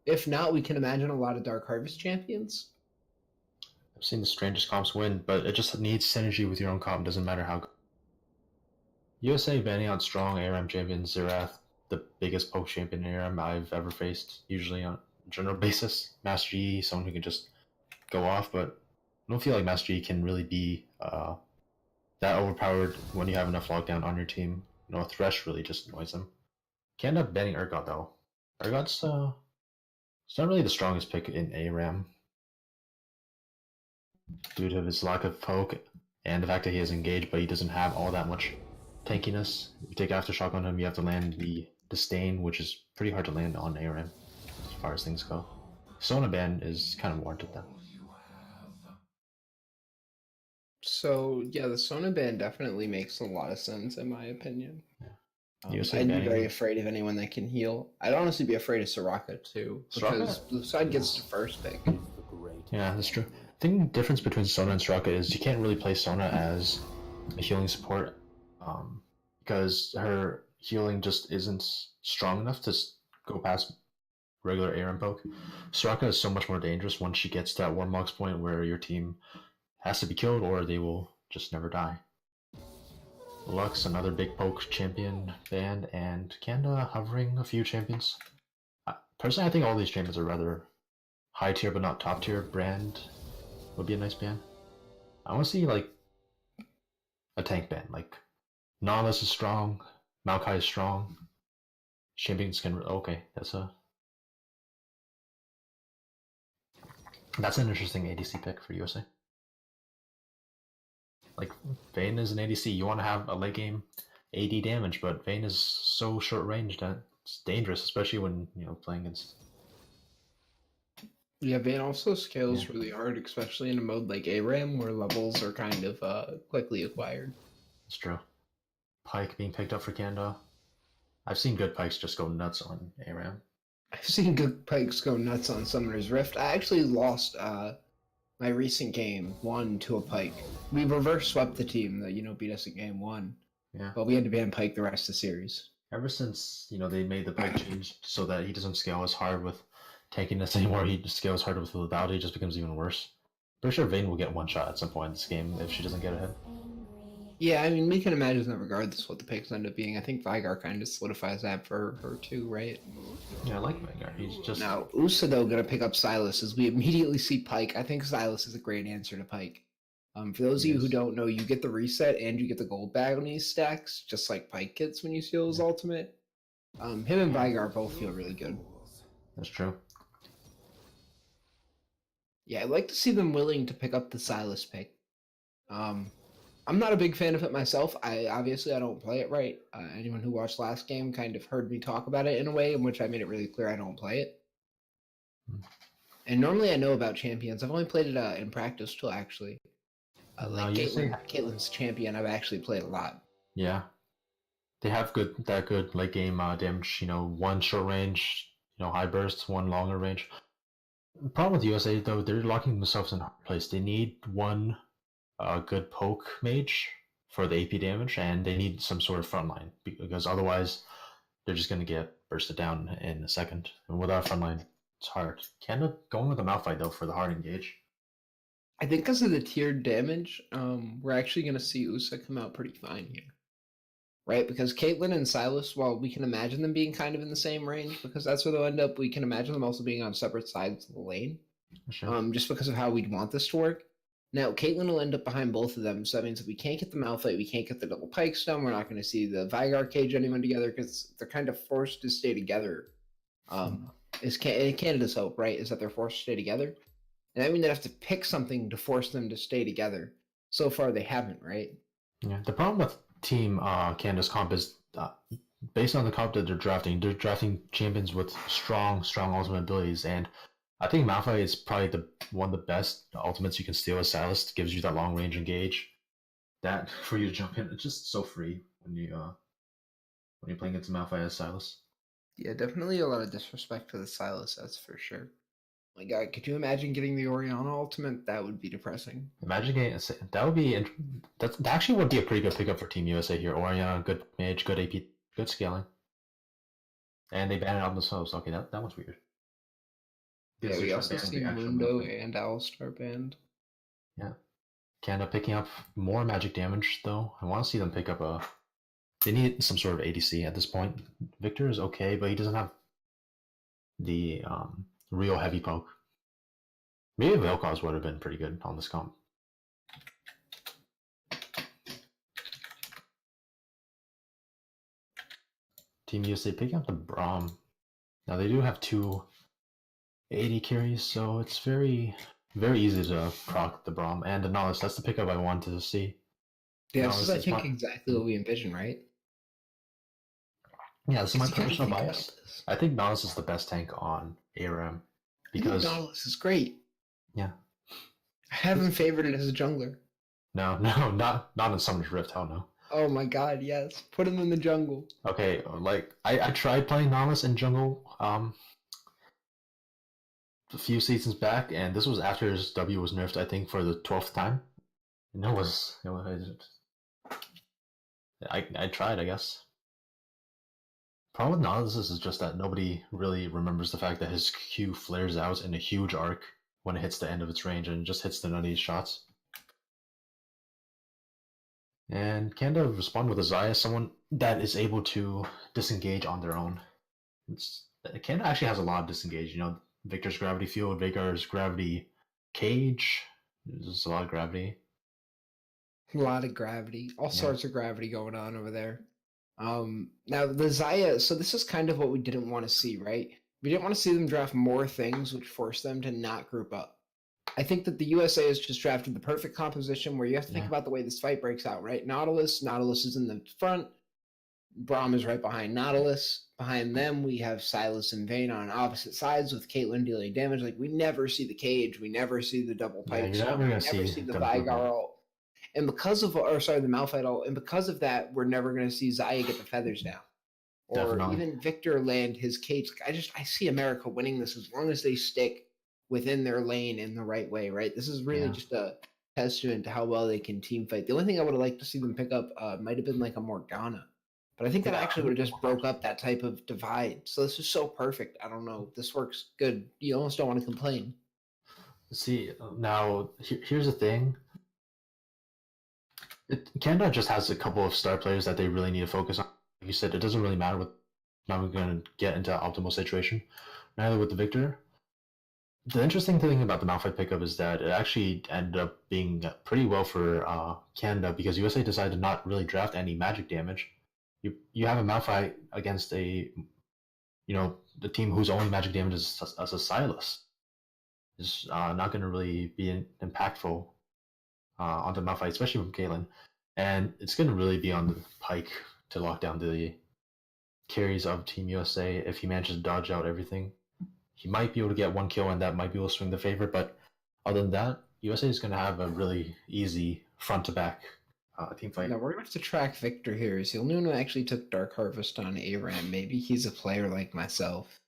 Speaker 1: If not, we can imagine a lot of Dark Harvest champions.
Speaker 2: I've seen the strangest comps win, but it just needs synergy with your own comp. Doesn't matter how. USA banning out strong ARAM champion Zerath, the biggest poke champion in ARAM I've ever faced, usually on a general basis. Master Yi, someone who can just go off, but I don't feel like Master Yi can really be that overpowered when you have enough lockdown on your team. Thresh really just annoys him. Can't end up banning Urgot though. Urgot's it's not really the strongest pick in ARAM due to his lack of poke and the fact that he is engaged, but he doesn't have all that much tankiness. If you take Aftershock on him, you have to land the Disdain, which is pretty hard to land on ARAM as far as things go. Sona ban is kind of warranted then.
Speaker 1: So, yeah, the Sona ban definitely makes a lot of sense, in my opinion.
Speaker 2: Yeah.
Speaker 1: I'd be very afraid of anyone that can heal. I'd honestly be afraid of Soraka, too, because blue side gets the first pick.
Speaker 2: Yeah, that's true. I think the difference between Sona and Soraka is you can't really play Sona as a healing support because her healing just isn't strong enough to go past regular ARAM poke. Soraka is so much more dangerous once she gets to that Warmox point where your team has to be killed or they will just never die. Lux, another big poke champion banned, and Canada hovering a few champions. Personally, I think all these champions are rather high tier but not top tier. Brand would be a nice ban. I want to see like a tank ban. Like Nautilus is strong, Maokai is strong. Champions can okay. That's an interesting ADC pick for USA. Like Vayne is an ADC. You want to have a late game AD damage, but Vayne is so short range that it's dangerous, especially when playing against.
Speaker 1: Yeah, Vayne also scales really hard, especially in a mode like ARAM where levels are kind of quickly acquired.
Speaker 2: That's true. Pyke being picked up for Canada. I've seen good Pikes just go nuts on ARAM.
Speaker 1: I've seen good Pikes go nuts on Summoner's Rift. I actually lost my recent game 1 to a Pyke. We reverse swept the team that beat us in game 1.
Speaker 2: Yeah.
Speaker 1: But we had to ban Pyke the rest of the series.
Speaker 2: Ever since they made the Pyke change so that he doesn't scale as hard with tankiness anymore, he just scales harder with lethality. It just becomes even worse. Pretty sure Vayne will get one shot at some point in this game if she doesn't get ahead.
Speaker 1: Yeah, I mean, we can imagine that regardless what the picks end up being. I think Vigar kind of solidifies that for her too, right?
Speaker 2: Yeah, I like Vigar. He's just...
Speaker 1: Now, Usa, though, going to pick up Silas as we immediately see Pyke. I think Silas is a great answer to Pyke. For those of you who don't know, you get the reset and you get the gold bag on these stacks, just like Pyke gets when you steal his ultimate. Him and Vigar both feel really good.
Speaker 2: That's true.
Speaker 1: Yeah, I'd like to see them willing to pick up the Silas pick. I'm not a big fan of it myself. I don't play it right. Anyone who watched last game kind of heard me talk about it in a way in which I made it really clear I don't play it. And normally I know about champions. I've only played it in practice till actually. Like Caitlyn's champion, I've actually played a lot.
Speaker 2: Yeah, they have good late game damage. One short range, high bursts, one longer range. The problem with USA though, they're locking themselves in a hard place. They need one good poke mage for the AP damage, and they need some sort of frontline because otherwise they're just going to get bursted down in a second. And without a frontline, it's hard. Canada going with a Malphite though for the hard engage.
Speaker 1: I think because of the tiered damage, we're actually going to see Usa come out pretty fine here. Right? Because Caitlyn and Silas, while we can imagine them being kind of in the same range, because that's where they'll end up, we can imagine them also being on separate sides of the lane.
Speaker 2: Sure.
Speaker 1: just because of how we'd want this to work. Now, Caitlyn will end up behind both of them, so that means that we can't get the Malphite, we can't get the double Pike Stone, we're not going to see the Vygar cage anyone together because they're kind of forced to stay together. Canada's hope, right, is that they're forced to stay together. And that means they have to pick something to force them to stay together. So far, they haven't, right?
Speaker 2: Yeah. The problem with Team Canada's comp is based on the comp that they're drafting champions with strong ultimate abilities, and I think Malphite is probably one of the best ultimates you can steal as Silas. It gives you that long range engage. That for you to jump in, it's just so free when you're playing against Malphite as Silas.
Speaker 1: Yeah, definitely a lot of disrespect to the Silas, that's for sure. My God, could you imagine getting the Orianna ultimate? That would be depressing.
Speaker 2: Imagine getting that would be that actually would be a pretty good pickup for Team USA here. Orianna, good mage, good AP, good scaling, and they banned it on themselves. Okay, that was weird.
Speaker 1: Yeah, we also see Mundo and Alistar banned.
Speaker 2: Yeah. Canada picking up more magic damage, though. I want to see them pick up a... They need some sort of ADC at this point. Victor is okay, but he doesn't have the real heavy poke. Maybe Vel'Koz would have been pretty good on this comp. Team USA picking up the Braum. Now they do have two 80 carries, so it's very easy to proc the Braum and the Nautilus. That's the pickup I wanted to see.
Speaker 1: Yeah, this is, I think, exactly what we envision, right?
Speaker 2: Yeah, this is my personal bias. I think Nautilus is the best tank on ARAM because
Speaker 1: Nautilus is great.
Speaker 2: Yeah,
Speaker 1: I haven't favored it as a jungler.
Speaker 2: No, not in Summoner's Rift. Hell no.
Speaker 1: Oh my God, yes! Put him in the jungle.
Speaker 2: Okay, like I tried playing Nautilus in jungle a few seasons back, and this was after his W was nerfed, I think, for the 12th time. And I tried, I guess. Problem with Nautilus is just that nobody really remembers the fact that his Q flares out in a huge arc when it hits the end of its range and just hits the nutty shots. And Canada respond with a Xayah, someone that is able to disengage on their own. Canada actually has a lot of disengage, you know, Victor's gravity field, Vagar's gravity cage. There's a lot of gravity.
Speaker 1: A lot of gravity. All sorts of gravity going on over there. Now the Xayah, so this is kind of what we didn't want to see, right? We didn't want to see them draft more things which forced them to not group up. I think that the USA has just drafted the perfect composition where you have to think about the way this fight breaks out, right? Nautilus is in the front. Braum is right behind Nautilus. Behind them, we have Silas and Vayne on opposite sides with Caitlyn dealing damage. Like, we never see the cage. We never see the double pipe. We never see the Vygar ult. And because of, the Malphite ult, and because of that, we're never going to see Xayah get the feathers down. Or even Victor land his cage. I see America winning this as long as they stick within their lane in the right way, right? This is really just a testament to how well they can team fight. The only thing I would have liked to see them pick up might have been like a Morgana. But I think that actually would have just broke up that type of divide. So this is so perfect. I don't know. This works good. You almost don't want to complain.
Speaker 2: See, now, here's the thing. Canada just has a couple of star players that they really need to focus on. Like you said, it doesn't really matter what now we're going to get into optimal situation. Neither with the Victor. The interesting thing about the Malphite pickup is that it actually ended up being pretty well for Canada because USA decided to not really draft any magic damage. You have a Malphite against the team whose only magic damage is as a Silas. Is not going to really be impactful onto Malphite, especially from Caitlyn. And it's going to really be on the Pike to lock down the carries of Team USA if he manages to dodge out everything. He might be able to get one kill and that might be able to swing the favor, but other than that, USA is going to have a really easy front-to-back team fight.
Speaker 1: Now, we're going to have to track Victor here. He's the only one who actually took Dark Harvest on ARAM. Maybe he's a player like myself.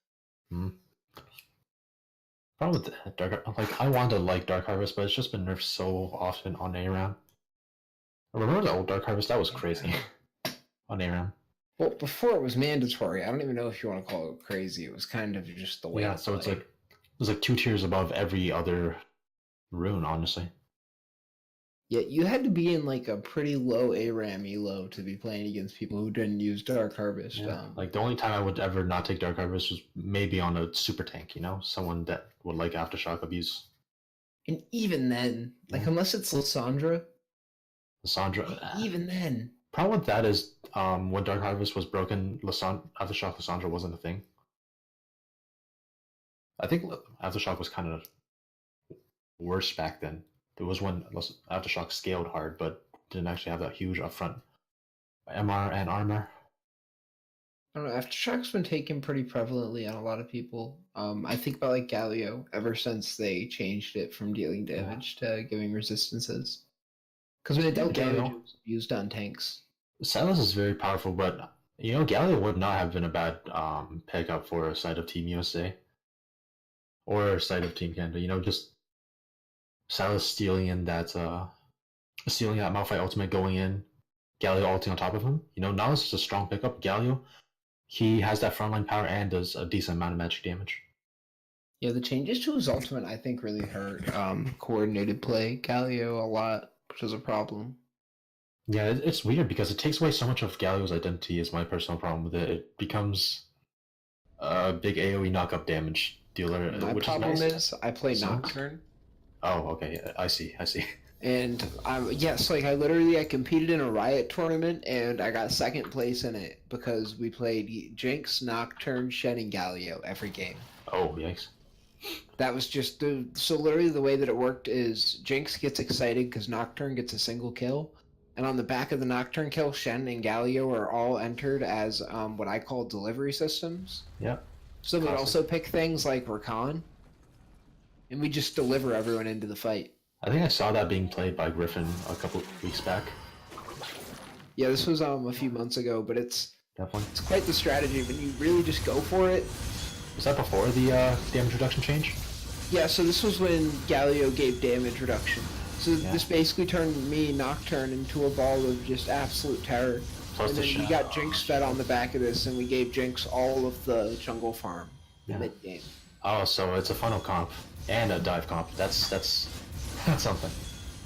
Speaker 2: Problem with Dark, I want to like Dark Harvest, but it's just been nerfed so often on ARAM. Remember the old Dark Harvest? That was crazy on ARAM.
Speaker 1: Well, before it was mandatory. I don't even know if you want to call it crazy. It was kind of just the way.
Speaker 2: Yeah, so it's like 2 tiers above every other rune, honestly.
Speaker 1: Yeah, you had to be in like a pretty low ARAM elo to be playing against people who didn't use Dark Harvest.
Speaker 2: Yeah. Like the only time I would ever not take Dark Harvest was maybe on a super tank, someone that would like aftershock abuse.
Speaker 1: And even then, like
Speaker 2: Yeah.
Speaker 1: unless it's Lysandra,
Speaker 2: Lysandra.
Speaker 1: even then.
Speaker 2: Problem with that is when Dark Harvest was broken, aftershock Lysandra wasn't a thing. I think aftershock was kind of worse back then. It was when aftershock scaled hard, but didn't actually have that huge upfront MR and armor.
Speaker 1: I don't know. Aftershock's been taken pretty prevalently on a lot of people. I think about like Galio ever since they changed it from dealing damage to giving resistances. Because when it dealt damage, it was used on tanks.
Speaker 2: Silas is very powerful, but Galio would not have been a bad pickup for a side of Team USA or a side of Team Canada. Just Silas stealing that Malphite ultimate going in, Galio ulting on top of him. Nahus is a strong pickup. Galio, he has that frontline power and does a decent amount of magic damage.
Speaker 1: Yeah, the changes to his ultimate I think really hurt coordinated play Galio a lot, which is a problem.
Speaker 2: Yeah, it's weird because it takes away so much of Galio's identity. Is my personal problem with it. It becomes a big AoE knockup damage dealer.
Speaker 1: My problem is I play Nocturne.
Speaker 2: Oh, okay. I see.
Speaker 1: And I competed in a Riot tournament and I got second place in it because we played Jinx, Nocturne, Shen, and Galio every game.
Speaker 2: Oh, yikes.
Speaker 1: That was just so literally the way that it worked is Jinx gets excited because Nocturne gets a single kill. And on the back of the Nocturne kill, Shen and Galio are all entered as what I call delivery systems.
Speaker 2: Yep.
Speaker 1: So we also pick things like Rakan, and we just deliver everyone into the fight.
Speaker 2: I think I saw that being played by Griffin a couple weeks back.
Speaker 1: Yeah, this was a few months ago, but it's quite the strategy when you really just go for it.
Speaker 2: Was that before the damage reduction change?
Speaker 1: Yeah, so this was when Galio gave damage reduction. So this basically turned me, Nocturne, into a ball of just absolute terror. And then we got Jinx fed on the back of this, and we gave Jinx all of the jungle farm mid-game.
Speaker 2: Oh, so it's a funnel comp and a dive comp. That's something.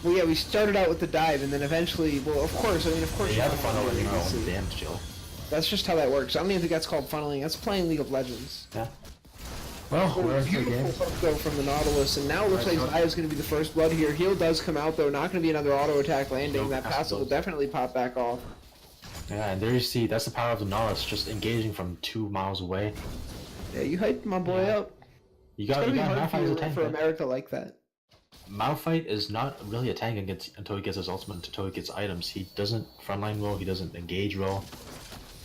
Speaker 1: Well, yeah, we started out with the dive, and then eventually,
Speaker 2: you have the funnel in your own damage deal.
Speaker 1: That's just how that works. I don't even think that's called funneling. That's playing League of Legends.
Speaker 2: Yeah. Well, we're in the game.
Speaker 1: Beautiful though from the Nautilus, and now it looks like Zaya's going to be the first blood here. Heal does come out though, not going to be another auto attack landing. That passive will definitely pop back off.
Speaker 2: Yeah, and there you see, that's the power of the Nautilus, just engaging from 2 miles away.
Speaker 1: Yeah, you hyped my boy up.
Speaker 2: You got Malphite as a tank.
Speaker 1: For America like that.
Speaker 2: Malphite is not really a tank until he gets his ultimate, until he gets items. He doesn't frontline well, he doesn't engage well.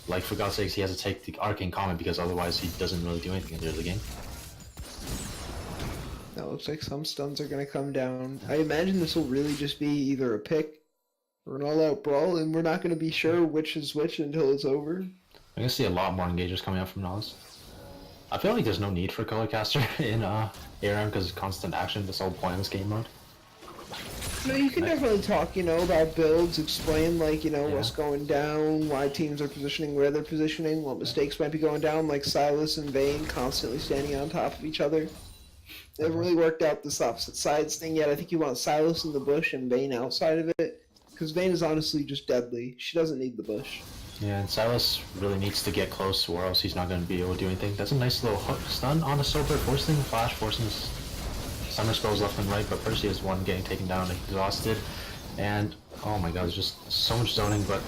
Speaker 2: Like, for God's sakes, he has to take the Arcane Comment because otherwise he doesn't really do anything at the end of the game.
Speaker 1: That looks like some stuns are going to come down. I imagine this will really just be either a pick or an all-out brawl, and we're not going to be sure which is which until it's over.
Speaker 2: I'm going to see a lot more engagers coming out from Nas. I feel like there's no need for Colorcaster in ARM because it's constant action. That's the whole point of this game mode.
Speaker 1: No, you can definitely talk, about builds, explain, what's going down, why teams are positioning, where they're positioning, what mistakes might be going down, like Silas and Vayne constantly standing on top of each other. They haven't really worked out this opposite sides thing yet. I think you want Silas in the bush and Vayne outside of it, because Vayne is honestly just deadly. She doesn't need the bush.
Speaker 2: Yeah, and Silas really needs to get close or else he's not going to be able to do anything. That's a nice little hook stun on a Sober, forcing the flash, forcing his summer spells left and right, but Percy is one getting taken down and exhausted. And, oh my god, there's just so much zoning, but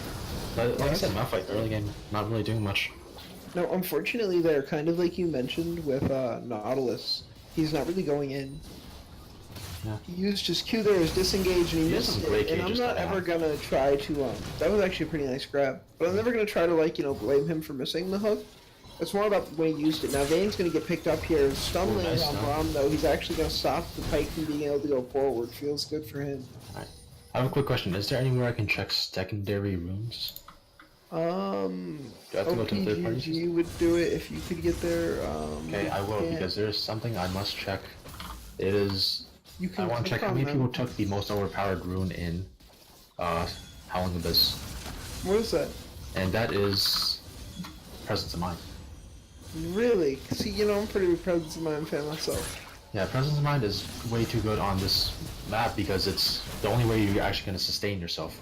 Speaker 2: like I said, Malphite, early game, not really doing much.
Speaker 1: No, unfortunately, they're kind of like you mentioned with Nautilus. He's not really going in.
Speaker 2: Yeah.
Speaker 1: He used his Q there as disengaged and he missed it. And I'm not ever gonna try to that was actually a pretty nice grab. But I'm never gonna try to blame him for missing the hook. It's more about the way he used it. Now Vayne's gonna get picked up here. Stun lands on Braum though. He's actually gonna stop the Pike from being able to go forward. Feels good for him.
Speaker 2: Alright. I have a quick question. Is there anywhere I can check secondary runes?
Speaker 1: Do I have to go to the third party? You would do it if you could get there.
Speaker 2: Okay, I will because there's something I must check. It is. I want to check how many people took the most overpowered rune in Howling Abyss.
Speaker 1: What is that?
Speaker 2: And that is Presence of Mind.
Speaker 1: Really? See, I'm pretty big Presence of Mind fan myself.
Speaker 2: Yeah, presence of mind is way too good on this map because it's the only way you're actually going to sustain yourself.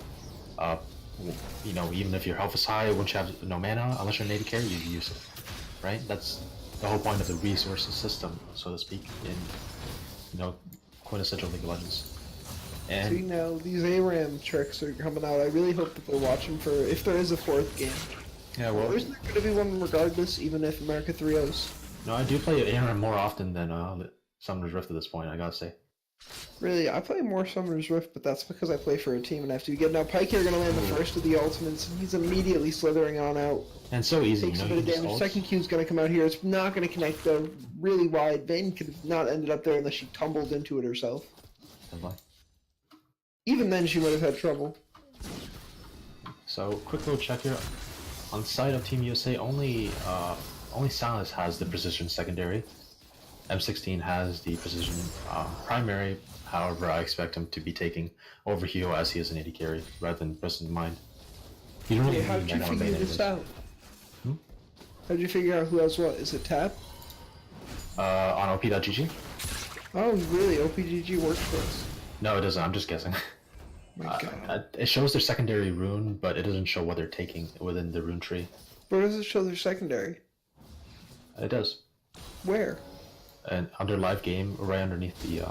Speaker 2: Uh, you know, even if your health is high, once you have no mana, unless you're an AD carry, you use it, right? That's the whole point of the resources system, so to speak, in, you know, quintessential League of Legends. And
Speaker 1: See, now these ARAM tricks are coming out. I really hope that they're watching for if there is a fourth game.
Speaker 2: yeah, well,
Speaker 1: Isn't there going to be one regardless, even if America 3-0s?
Speaker 2: no, I do play ARM more often than Summoner's Rift at this point, I gotta say.
Speaker 1: Really, I play more Summoner's Rift, but that's because I play for a team and I have to get. Now, Pike here going to land the first of the ultimates, and he's immediately slithering on out.
Speaker 2: And so easy,
Speaker 1: Takes
Speaker 2: you
Speaker 1: a
Speaker 2: know,
Speaker 1: bit of
Speaker 2: you just
Speaker 1: damage.
Speaker 2: ult.
Speaker 1: Second Q's going to come out here. It's not going to connect, though. Really wide. Vayne could have not ended up there unless she tumbled into it herself. Even then, she would have had trouble.
Speaker 2: So, quick little check here. On the side of Team USA, only Silas has the precision secondary. M16 has the precision primary. However, I expect him to be taking overheal as he is an AD carry rather than presence of mind. You don't really
Speaker 1: How
Speaker 2: need
Speaker 1: did you
Speaker 2: mana on
Speaker 1: figure
Speaker 2: Vayne
Speaker 1: this
Speaker 2: anyways.
Speaker 1: out?
Speaker 2: Hmm?
Speaker 1: How did you figure out who has what? Is it Tap?
Speaker 2: On op.gg?
Speaker 1: Oh, really? OPGG works for us.
Speaker 2: No, it doesn't. I'm just guessing.
Speaker 1: My God.
Speaker 2: It shows their secondary rune, but it doesn't show what they're taking within the rune tree.
Speaker 1: Where does it show their secondary?
Speaker 2: It does.
Speaker 1: Where?
Speaker 2: And under live game, right underneath the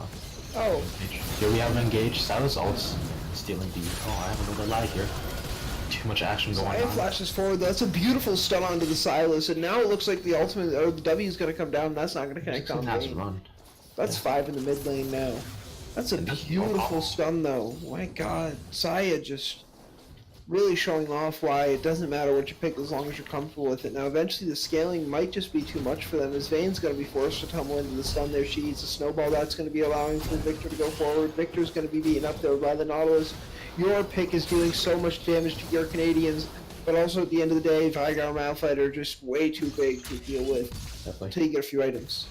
Speaker 1: Oh,
Speaker 2: page. Here we have engaged. Silas ults stealing the. Oh, I have another lag here. Too much action going
Speaker 1: Saya
Speaker 2: on.
Speaker 1: flashes forward. That's a beautiful stun onto the Silas, and now it looks like the ultimate or the W is going to come down. That's not going to connect on
Speaker 2: Has
Speaker 1: Vayne.
Speaker 2: run.
Speaker 1: That's 5 in the mid lane now. That's a
Speaker 2: And that's
Speaker 1: beautiful stun, though. My God, Saya just really showing off why it doesn't matter what you pick as long as you're comfortable with it. Now, eventually the scaling might just be too much for them, as Vayne's going to be forced to tumble into the stun there. She eats a snowball. That's going to be allowing for Victor to go forward. Victor's going to be beaten up there by the Nautilus. Your pick is doing so much damage to your Canadians, but also at the end of the day, Vigar Malphite are just way too big to deal with
Speaker 2: Definitely.
Speaker 1: until you get a few items.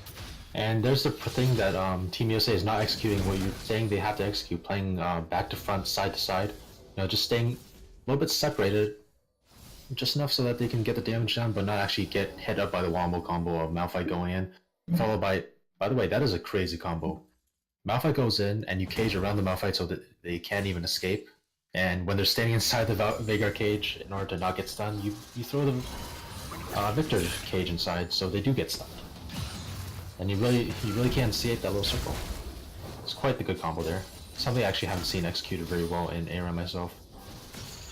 Speaker 2: And there's the thing that Team USA is not executing what you're saying they have to execute, playing back to front, side to side. You know, just staying a little bit separated, just enough so that they can get the damage down, but not actually get hit up by the wombo combo of Malphite going in, followed by the way, that is a crazy combo. Malphite goes in, and you cage around the Malphite so that they can't even escape. And when they're standing inside the Veigar cage, in order to not get stunned, you throw the Victor cage inside, so they do get stunned. And you really can't see it, that little circle. It's quite the good combo there. Something I actually haven't seen executed very well in ARAM myself.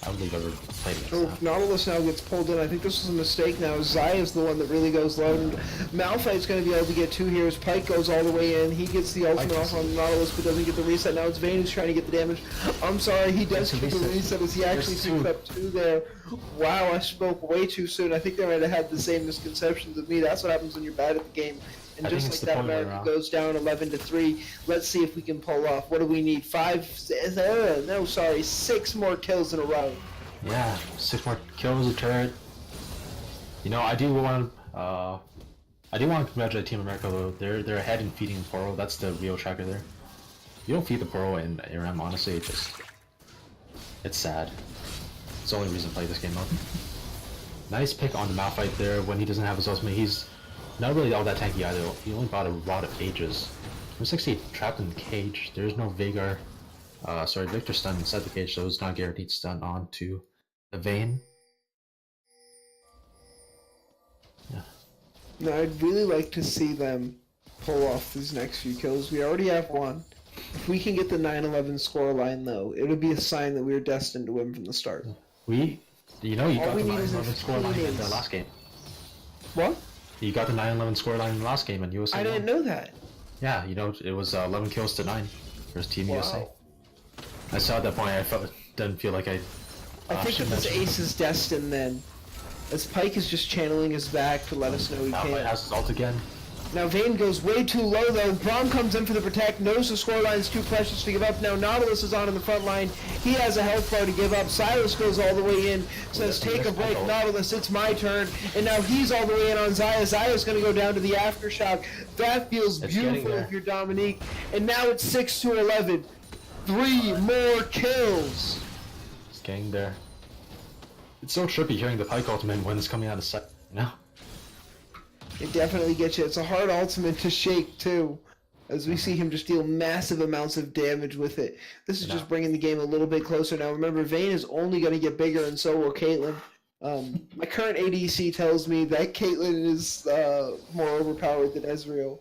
Speaker 2: I don't think I've ever played against
Speaker 1: Oh,
Speaker 2: that.
Speaker 1: Nautilus now gets pulled in. I think this was a mistake now. Zaya's the one that really goes low. And Malphite's going to be able to get 2 here as Pike goes all the way in. He gets the ultimate off on Nautilus but doesn't get the reset. Now it's Vayne who's trying to get the damage. I'm sorry, he does
Speaker 2: It's a
Speaker 1: get the
Speaker 2: reset.
Speaker 1: reset as he actually
Speaker 2: There's
Speaker 1: picks up 2 there. Wow, I spoke way too soon. I think they might have had the same misconceptions of me. That's what happens when you're bad at the game. And
Speaker 2: I
Speaker 1: just
Speaker 2: think
Speaker 1: like
Speaker 2: it's the
Speaker 1: that,
Speaker 2: point where,
Speaker 1: America goes down 11-3. Let's see if we can pull off. What do we need? 6 more kills in a row.
Speaker 2: Yeah, 6 more kills, a turret. You know, I do want to congratulate Team America though. They're ahead in feeding Poro. That's the real tracker there. You don't feed the Poro in ARAM, honestly. It's sad. It's the only reason to play this game mode. Nice pick on the Malphite there when he doesn't have his ultimate. He's not really all that tanky either. He only bought a Rod of Ages. 160 trapped in the cage. There's no Veigar. Victor stun inside the cage, so it's not guaranteed stun onto the Vayne. Yeah.
Speaker 1: Now, I'd really like to see them pull off these next few kills. We already have one. If we can get the 9-11 scoreline, though, it'll be a sign that we are destined to win from the start.
Speaker 2: You got
Speaker 1: All we
Speaker 2: the
Speaker 1: need is
Speaker 2: 9-11 scoreline in the
Speaker 1: experience.
Speaker 2: last game.
Speaker 1: What?
Speaker 2: You got the 9-11 scoreline in the last game, and USA
Speaker 1: I
Speaker 2: won.
Speaker 1: didn't know that.
Speaker 2: Yeah, you know, it was 11 kills to 9 versus Team USA.
Speaker 1: Wow.
Speaker 2: I saw at that point, didn't feel like I
Speaker 1: I think
Speaker 2: should
Speaker 1: that this
Speaker 2: mention
Speaker 1: ace is destined then. As Pike is just channeling his back to let us know he
Speaker 2: Malphite
Speaker 1: can't.
Speaker 2: has his ult again.
Speaker 1: Now Vayne goes way too low though. Braum comes in for the protect, knows the scoreline is too precious to give up. Now Nautilus is on in the front line. He has a health bar to give up. Silas goes all the way in, says take a break, Nautilus, it's my turn. And now he's all the way in on Zaya. Zaya's gonna go down to the aftershock. That feels
Speaker 2: It's getting
Speaker 1: beautiful
Speaker 2: there.
Speaker 1: if you're Dominique. And now it's 6-11. 3 more kills.
Speaker 2: It's getting there. It's so trippy hearing the Pike ultimate when it's coming out of sight, you know?
Speaker 1: It definitely gets you. It's a hard ultimate to shake too. as we see him just deal massive amounts of damage with it. This is just bringing the game a little bit closer now. Remember, Vayne is only going to get bigger, and so will Caitlyn. My current ADC tells me that Caitlyn is more overpowered than Ezreal.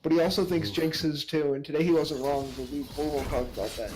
Speaker 1: But he also thinks Jinx is too, and today he wasn't wrong, but we won't talk about that.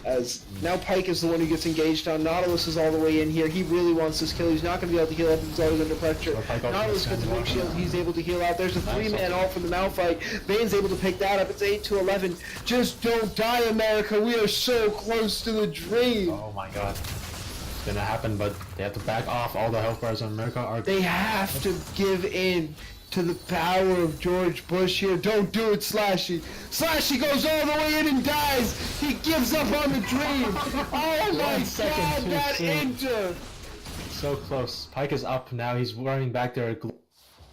Speaker 1: As now Pyke is the one who gets engaged on. Nautilus is all the way in here. He really wants this kill. He's not going to be able to heal up. He's always under pressure. Nautilus gets a big shield. He's able to heal out. There's a 3-man ult from the Malphite. Vayne's able to pick that up. It's 8-11. Just don't die, America. We are so close to the dream.
Speaker 2: Oh my god. It's gonna happen, but they have to back off. All the health bars on America are...
Speaker 1: They have to give in to the power of George Bush here. Don't do it, Slashy. Slashy goes all the way in and dies. He gives up on the dream. Oh my god, that enter.
Speaker 2: So close. Pyke is up now. He's running back there.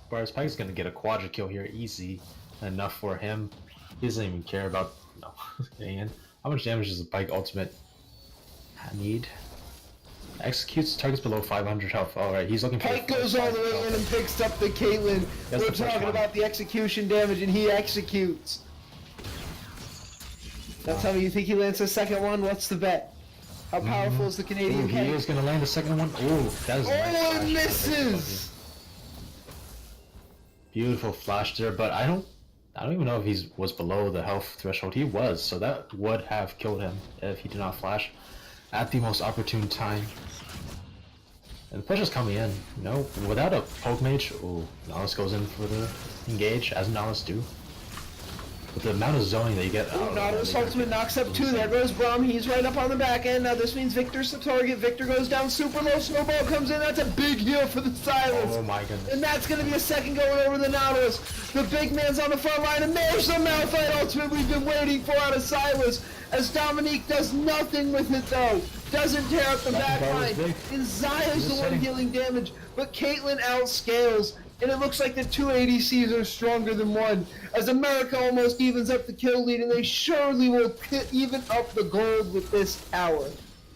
Speaker 2: Whereas Pyke's gonna get a quadra kill here. Easy enough for him. He doesn't even care about getting in. How much damage does the Pyke ultimate need? Executes targets below 500 health. Alright, he's looking for...
Speaker 1: Pyke goes all the way in and picks up the Caitlyn. We're talking about the execution damage, and he executes. Now tell me, you think he lands the second one? What's the bet? How powerful is the Canadian
Speaker 2: He
Speaker 1: Pyke?
Speaker 2: is going to land the second one. Oh, that is a nice
Speaker 1: Oh,
Speaker 2: flash.
Speaker 1: it misses!
Speaker 2: Beautiful flash there, but I don't even know if he was below the health threshold. He was, so that would have killed him if he did not flash at the most opportune time. And the push is coming in, you know, without a poke mage. Ooh, Nautilus goes in for the engage, as Nautilus do. But the amount of zoning that you get...
Speaker 1: Ooh, Nautilus ultimate knocks up 2. There goes Braum. He's right up on the back end. Now this means Victor's the target. Victor goes down super low. Snowball comes in. That's a big heal for the Silence.
Speaker 2: Oh my goodness.
Speaker 1: And that's going to be a second going over the Nautilus. The big man's on the front line, and there's the Malphite ultimate we've been waiting for out of Silas. As Dominique does nothing with it though. Doesn't tear up the back line. And Zaya's the one dealing damage, but Caitlyn outscales. And it looks like the 2 ADCs are stronger than one. As America almost evens up the kill lead, and they surely will even up the gold with this tower.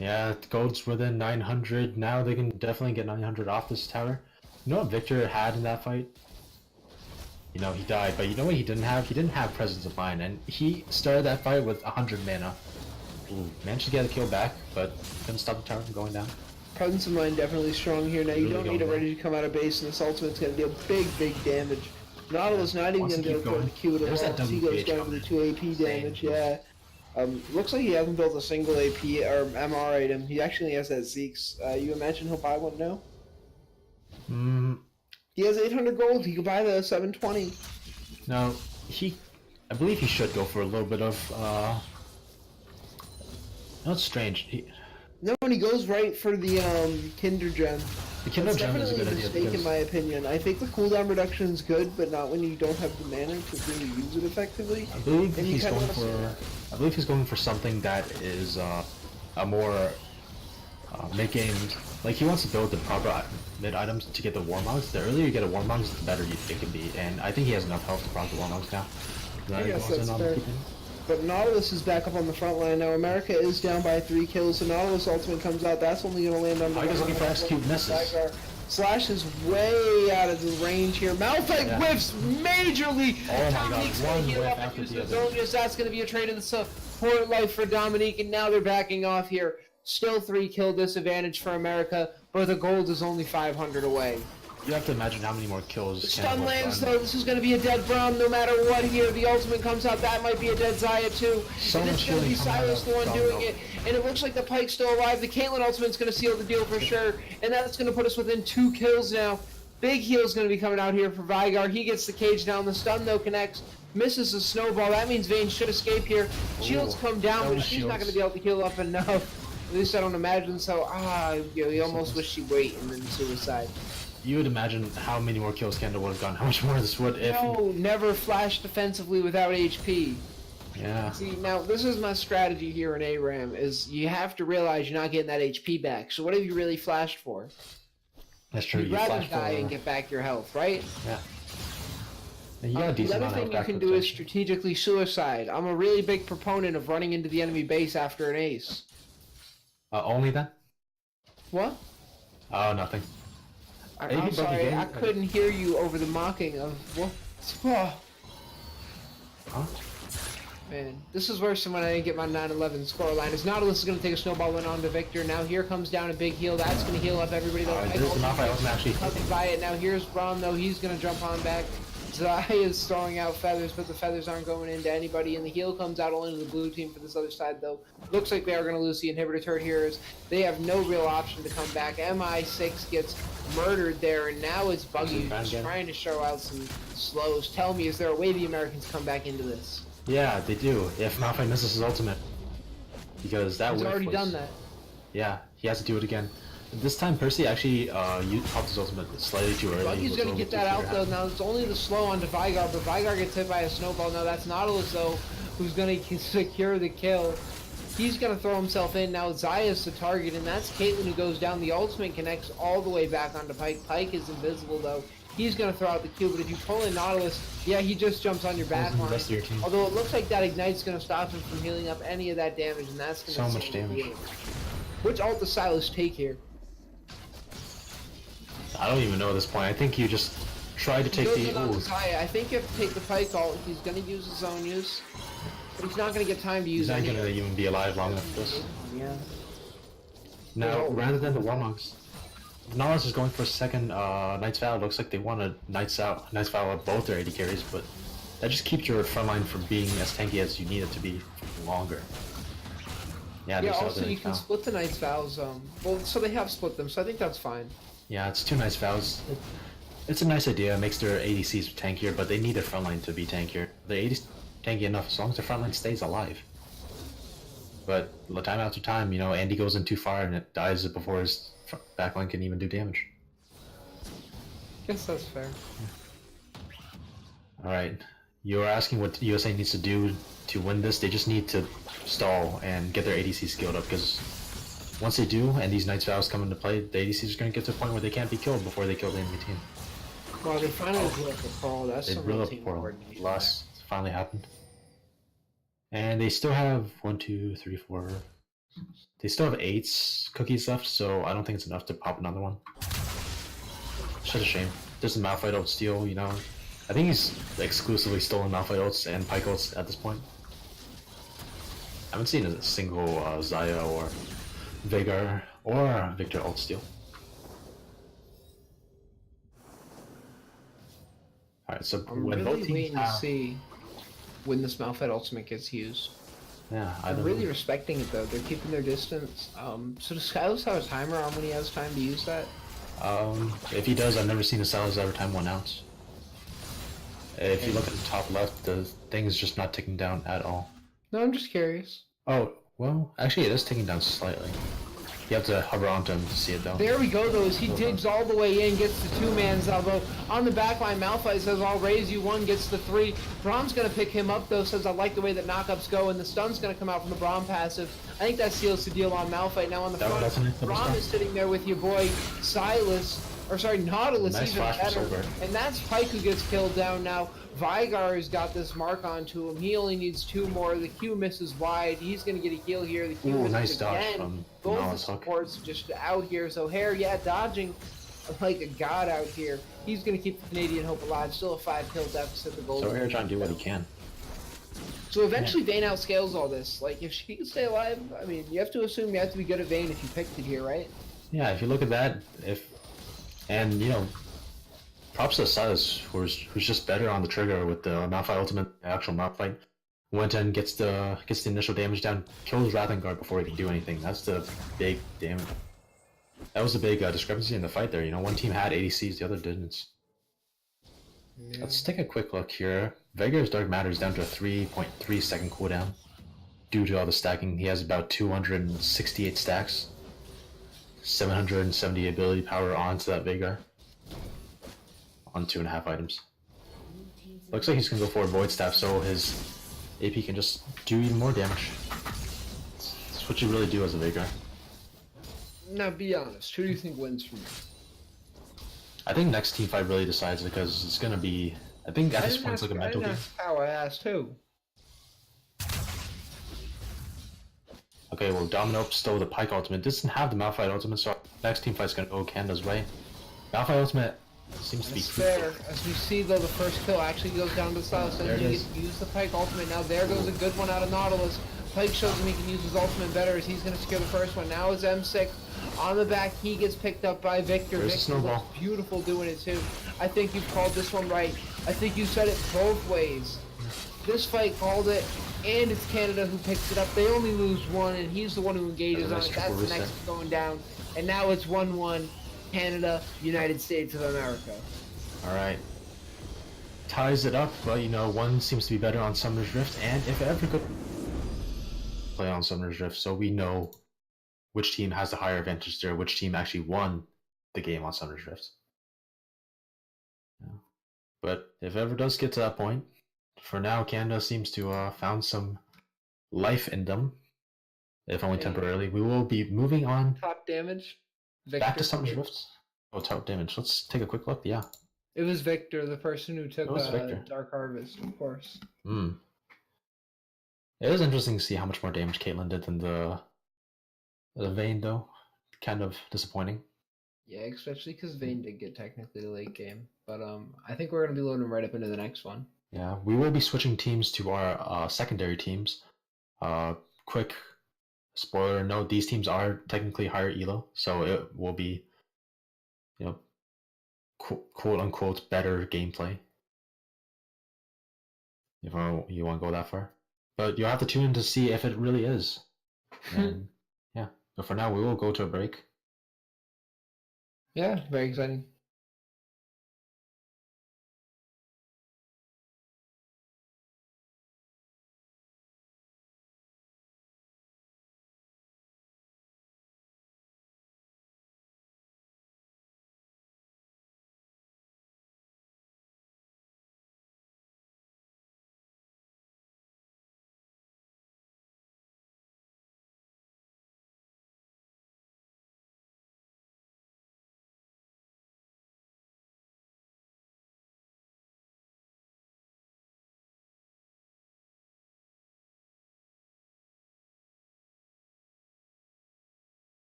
Speaker 2: Yeah, the gold's within 900. Now they can definitely get 900 off this tower. You know what Victor had in that fight? You know, he died, but you know what he didn't have? He didn't have Presence of Mind, and he started that fight with 100 mana. Ooh, managed to get a kill back, but couldn't stop the tower from going down.
Speaker 1: Presence of Mind definitely strong here. Now you
Speaker 2: Really
Speaker 1: don't need it
Speaker 2: going
Speaker 1: ready to come out of base, and this ultimate's going to deal big damage. Nautilus not even going to go for the Q at all. He goes down to the 2 AP damage, yeah. Looks like he hasn't built a single AP or MR item. He actually has that Zeke's. You imagine he'll buy one now? He has 800 gold. He could buy the 720.
Speaker 2: No, I believe he should go for a little bit of, no, it's strange.
Speaker 1: No, when he goes right for the Kinder Gem.
Speaker 2: The Kinder
Speaker 1: That's
Speaker 2: Gem is a good
Speaker 1: definitely a
Speaker 2: idea
Speaker 1: mistake in my opinion. I think the cooldown reduction is good, but not when you don't have the mana to really use it effectively.
Speaker 2: I believe
Speaker 1: And you
Speaker 2: he's
Speaker 1: kinda
Speaker 2: going
Speaker 1: wanna
Speaker 2: for. I believe he's going for something that is a more mid-game. Like he wants to build the proper mid items to get the Warmogs. The earlier you get a Warmogs, the better it can be. And I think he has enough health to proc the Warmogs now.
Speaker 1: I guess that's fair. But Nautilus is back up on the front line now. America is down by 3 kills, so Nautilus ultimate comes out. That's only going to land on the...
Speaker 2: Pyke is looking for execute misses.
Speaker 1: Slash is way out of the range here. Malphite whiffs majorly.
Speaker 2: Oh my god,
Speaker 1: Dominique's gonna
Speaker 2: one
Speaker 1: heal
Speaker 2: whiff
Speaker 1: up and
Speaker 2: after
Speaker 1: use
Speaker 2: the
Speaker 1: the
Speaker 2: other.
Speaker 1: Zonius. That's going to be a trade in the support life for Dominique, and now they're backing off here. Still 3 kill disadvantage for America, but the gold is only 500 away.
Speaker 2: You have to imagine how many more kills.
Speaker 1: Stun lands though, this is going to be a dead Braum no matter what here. The ultimate comes out, that might be a dead Zaya too. And it's going to be Silas the one doing it. And it looks like the Pyke's still alive. The Caitlyn ultimate's going to seal the deal for sure. And that's going to put us within 2 kills now. Big heal's going to be coming out here for Vigar. He gets the cage down, the stun though connects. Misses the snowball, that means Vayne should escape here. Shields come down, but she's not going to be able to heal up enough. At least I don't imagine so. We almost wish she'd wait and then suicide.
Speaker 2: You would imagine how many more kills Kendall would have gone, how much more this would if...
Speaker 1: No, never flash defensively without HP.
Speaker 2: Yeah.
Speaker 1: See, now, this is my strategy here in ARAM, is you have to realize you're not getting that HP back. So what have you really flashed for?
Speaker 2: That's true.
Speaker 1: You'd rather die and get back your health, right?
Speaker 2: Yeah. And you got a decent
Speaker 1: the other
Speaker 2: amount of
Speaker 1: thing you
Speaker 2: back
Speaker 1: can do is strategically suicide. I'm a really big proponent of running into the enemy base after an ace.
Speaker 2: Only then?
Speaker 1: What?
Speaker 2: Oh, nothing.
Speaker 1: I'm sorry, I couldn't hear you over the mocking of what? Oh.
Speaker 2: Huh?
Speaker 1: Man, this is worse than when I didn't get my 9-11 scoreline. As Nautilus is going to take a snowball win on to Victor. Now here comes down a big heal. That's going to heal up everybody.
Speaker 2: There's the Malphite ultimate actually.
Speaker 1: By it. Now here's Braum, though. He's going to jump on back. Zai is throwing out feathers, but the feathers aren't going into anybody. And the heal comes out only to the blue team for this other side, though. Looks like they are going to lose the inhibitor turret here. As they have no real option to come back. MI6 gets murdered there, and now it's Buggy just trying to show out some slows. Tell me, is there a way the Americans come back into this?
Speaker 2: Yeah, they do. If Malphite misses his ultimate, because that
Speaker 1: He's
Speaker 2: whiff
Speaker 1: already
Speaker 2: was-
Speaker 1: done that.
Speaker 2: Yeah, he has to do it again. This time, Percy actually popped his ultimate slightly too early.
Speaker 1: Buggy's gonna get that out though. Now it's only the slow onto Vygar, but Vygar gets hit by a snowball. Now that's Nautilus though, who's gonna secure the kill. He's gonna throw himself in. Now Zaya's the target, and that's Caitlyn who goes down. The ultimate connects all the way back onto Pyke. Pyke is invisible though. He's gonna throw out the Q, but if you pull in Nautilus, yeah, he just jumps on your back line.
Speaker 2: Rest of your team.
Speaker 1: Although it looks like that Ignite's gonna stop him from healing up any of that damage, and that's gonna
Speaker 2: So much
Speaker 1: seal the
Speaker 2: damage.
Speaker 1: game. Which ult does Silas take here?
Speaker 2: I don't even know at this point. I think you just try to take
Speaker 1: Goes
Speaker 2: the.
Speaker 1: in on
Speaker 2: Ooh,
Speaker 1: Zaya. I think you have to take the Pyke ult. He's gonna use his own use, but he's not gonna get time to use
Speaker 2: he's not
Speaker 1: any.
Speaker 2: gonna even be alive long enough for this.
Speaker 1: Yeah.
Speaker 2: Now, rather than the Warmogs, Nautilus is going for a second Knight's Vow. Looks like they want a Knight's Vow of both their AD carries, but that just keeps your front line from being as tanky as you need it to be longer. Yeah,
Speaker 1: Yeah.
Speaker 2: they saw
Speaker 1: Also,
Speaker 2: the
Speaker 1: you
Speaker 2: Knight's
Speaker 1: can
Speaker 2: Vow.
Speaker 1: split the Knight's Vows. Well, so they have split them, so I think that's fine.
Speaker 2: Yeah, it's two nice vows. It's a nice idea. It makes their ADCs tankier, but they need their front line to be tankier. Their ADCs tanky enough as long as their front line stays alive. But time after time, you know, Andy goes in too far and it dies before his back line can even do damage.
Speaker 1: Guess that's fair.
Speaker 2: Alright, you were asking what USA needs to do to win this. They just need to stall and get their ADC skilled up, because once they do, and these Knight's Vows come into play, the ADCs are going to get to a point where they can't be killed before they kill the enemy team.
Speaker 1: Well, they finally blew up the Pearl. That's
Speaker 2: They
Speaker 1: some
Speaker 2: blew
Speaker 1: real
Speaker 2: up
Speaker 1: team
Speaker 2: Portal.
Speaker 1: coordination.
Speaker 2: Last finally happened. And they still have 1, 2, 3, 4. They still have 8 cookies left, so I don't think it's enough to pop another one. Such a shame. There's a Malphite ult steal, you know. I think he's exclusively stolen Malphite ults and Pyke ults at this point. I haven't seen a single Zaya or Veigar or Victor ult steal. Alright, so
Speaker 1: I'm
Speaker 2: when
Speaker 1: really
Speaker 2: both teams
Speaker 1: waiting to
Speaker 2: have...
Speaker 1: see when this Malphite ultimate gets used.
Speaker 2: Yeah, I
Speaker 1: I'm
Speaker 2: don't
Speaker 1: really
Speaker 2: know.
Speaker 1: respecting it though. They're keeping their distance. So does Silas have a timer on when he has time to use that?
Speaker 2: If he does, I've never seen a Silas ever time 1 ounce. If you look at the top left, the thing is just not ticking down at all.
Speaker 1: No, I'm just curious.
Speaker 2: Oh, well, actually it is ticking down slightly. You have to hover onto him to see it though.
Speaker 1: There we go though, as he digs all the way in, gets the 2-man's elbow. On the back line, Malphite says, I'll raise you 1, gets the 3. Braum's gonna pick him up though, says, I like the way that knockups go, and the stun's gonna come out from the Braum passive. I think that seals the deal on Malphite. Now on the front, Braum is sitting there with your boy Silas, or sorry, Nautilus,
Speaker 2: Nice
Speaker 1: even
Speaker 2: flash for
Speaker 1: better.
Speaker 2: Silver.
Speaker 1: And that's Pyke who gets killed down now. Vygar's got this mark onto him. He only needs 2 more. The Q misses wide. He's going to get a heal here. The Q
Speaker 2: Ooh,
Speaker 1: misses
Speaker 2: nice dodge
Speaker 1: again.
Speaker 2: from
Speaker 1: Both the
Speaker 2: Nautilus hook.
Speaker 1: supports just out here. So Hare, yeah, dodging like a god out here. He's going to keep the Canadian hope alive. Still a 5-kill deficit. The goal.
Speaker 2: So we're trying to do what he can.
Speaker 1: So eventually Vayne outscales all this. Like, if she can stay alive, I mean, you have to assume you have to be good at Vayne if you picked it here, right?
Speaker 2: Yeah, if you look at that, and you know, props to Silas, who's just better on the trigger with the Malphite ultimate, the actual Malphite. Went in, gets the initial damage down, kills Rathengard before he can do anything. That's the big damage. That was the big discrepancy in the fight there. You know, one team had ADCs, the other didn't.
Speaker 1: Yeah.
Speaker 2: Let's take a quick look here. Veigar's Dark Matter is down to a 3.3 second cooldown. Due to all the stacking, he has about 268 stacks. 770 ability power onto that Veigar. On 2.5 items. Looks like he's gonna go for a Void Staff so his AP can just do even more damage. That's what you really do as a Veigar.
Speaker 1: Now, be honest. Who do you think wins from this?
Speaker 2: I think next team fight really decides because it's gonna be. I think at this point it's like a mental game.
Speaker 1: How I asked who.
Speaker 2: Okay, well Domino stole the Pyke ultimate. Doesn't have the Malphite ultimate, so next team fight's gonna go Canada's way. Malphite ultimate Seems to be
Speaker 1: It's
Speaker 2: fruitful.
Speaker 1: fair. As we see, though, the first kill actually goes down to Silas.
Speaker 2: There it
Speaker 1: He
Speaker 2: is.
Speaker 1: gets to use the Pike ultimate. Now there goes a good one out of Nautilus. Pike shows him he can use his ultimate better as he's going to secure the first one. Now is M6 on the back. He gets picked up by Victor.
Speaker 2: There's a
Speaker 1: Victor
Speaker 2: snowball.
Speaker 1: looks beautiful doing it too. I think you've called this one right. I think you said it both ways. This fight called it, and it's Canada who picks it up. They only lose one, and he's the one who engages on
Speaker 2: Nice
Speaker 1: it.
Speaker 2: triple
Speaker 1: That's the
Speaker 2: reset.
Speaker 1: next going down. And now it's 1-1. Canada, United States of America.
Speaker 2: All right. Ties it up, but you know, one seems to be better on Summer's Rift, and if it ever could play on Summer's Rift, so we know which team has the higher advantage there, which team actually won the game on Summer's Rift. Yeah. But if it ever does get to that point, for now, Canada seems to found some life in them, if only
Speaker 1: Hey.
Speaker 2: temporarily. We will be moving on
Speaker 1: Top damage.
Speaker 2: back to
Speaker 1: Victor.
Speaker 2: Summer's Rift. Oh, top damage. Let's take a quick look. Yeah.
Speaker 1: It was Victor, the person who took
Speaker 2: It was Victor.
Speaker 1: Dark Harvest, of course.
Speaker 2: Hmm. It is interesting to see how much more damage Caitlyn did than the Vayne, though. Kind of disappointing.
Speaker 1: Yeah, especially because Vayne did get technically the late game. But I think we're gonna be loading right up into the next one.
Speaker 2: Yeah, we will be switching teams to our secondary teams. Quick spoiler note: these teams are technically higher elo, so it will be, you know, quote unquote better gameplay. If you want to go that far, but you'll have to tune in to see if it really is. And yeah, but for now we will go to a break.
Speaker 1: Yeah, very exciting.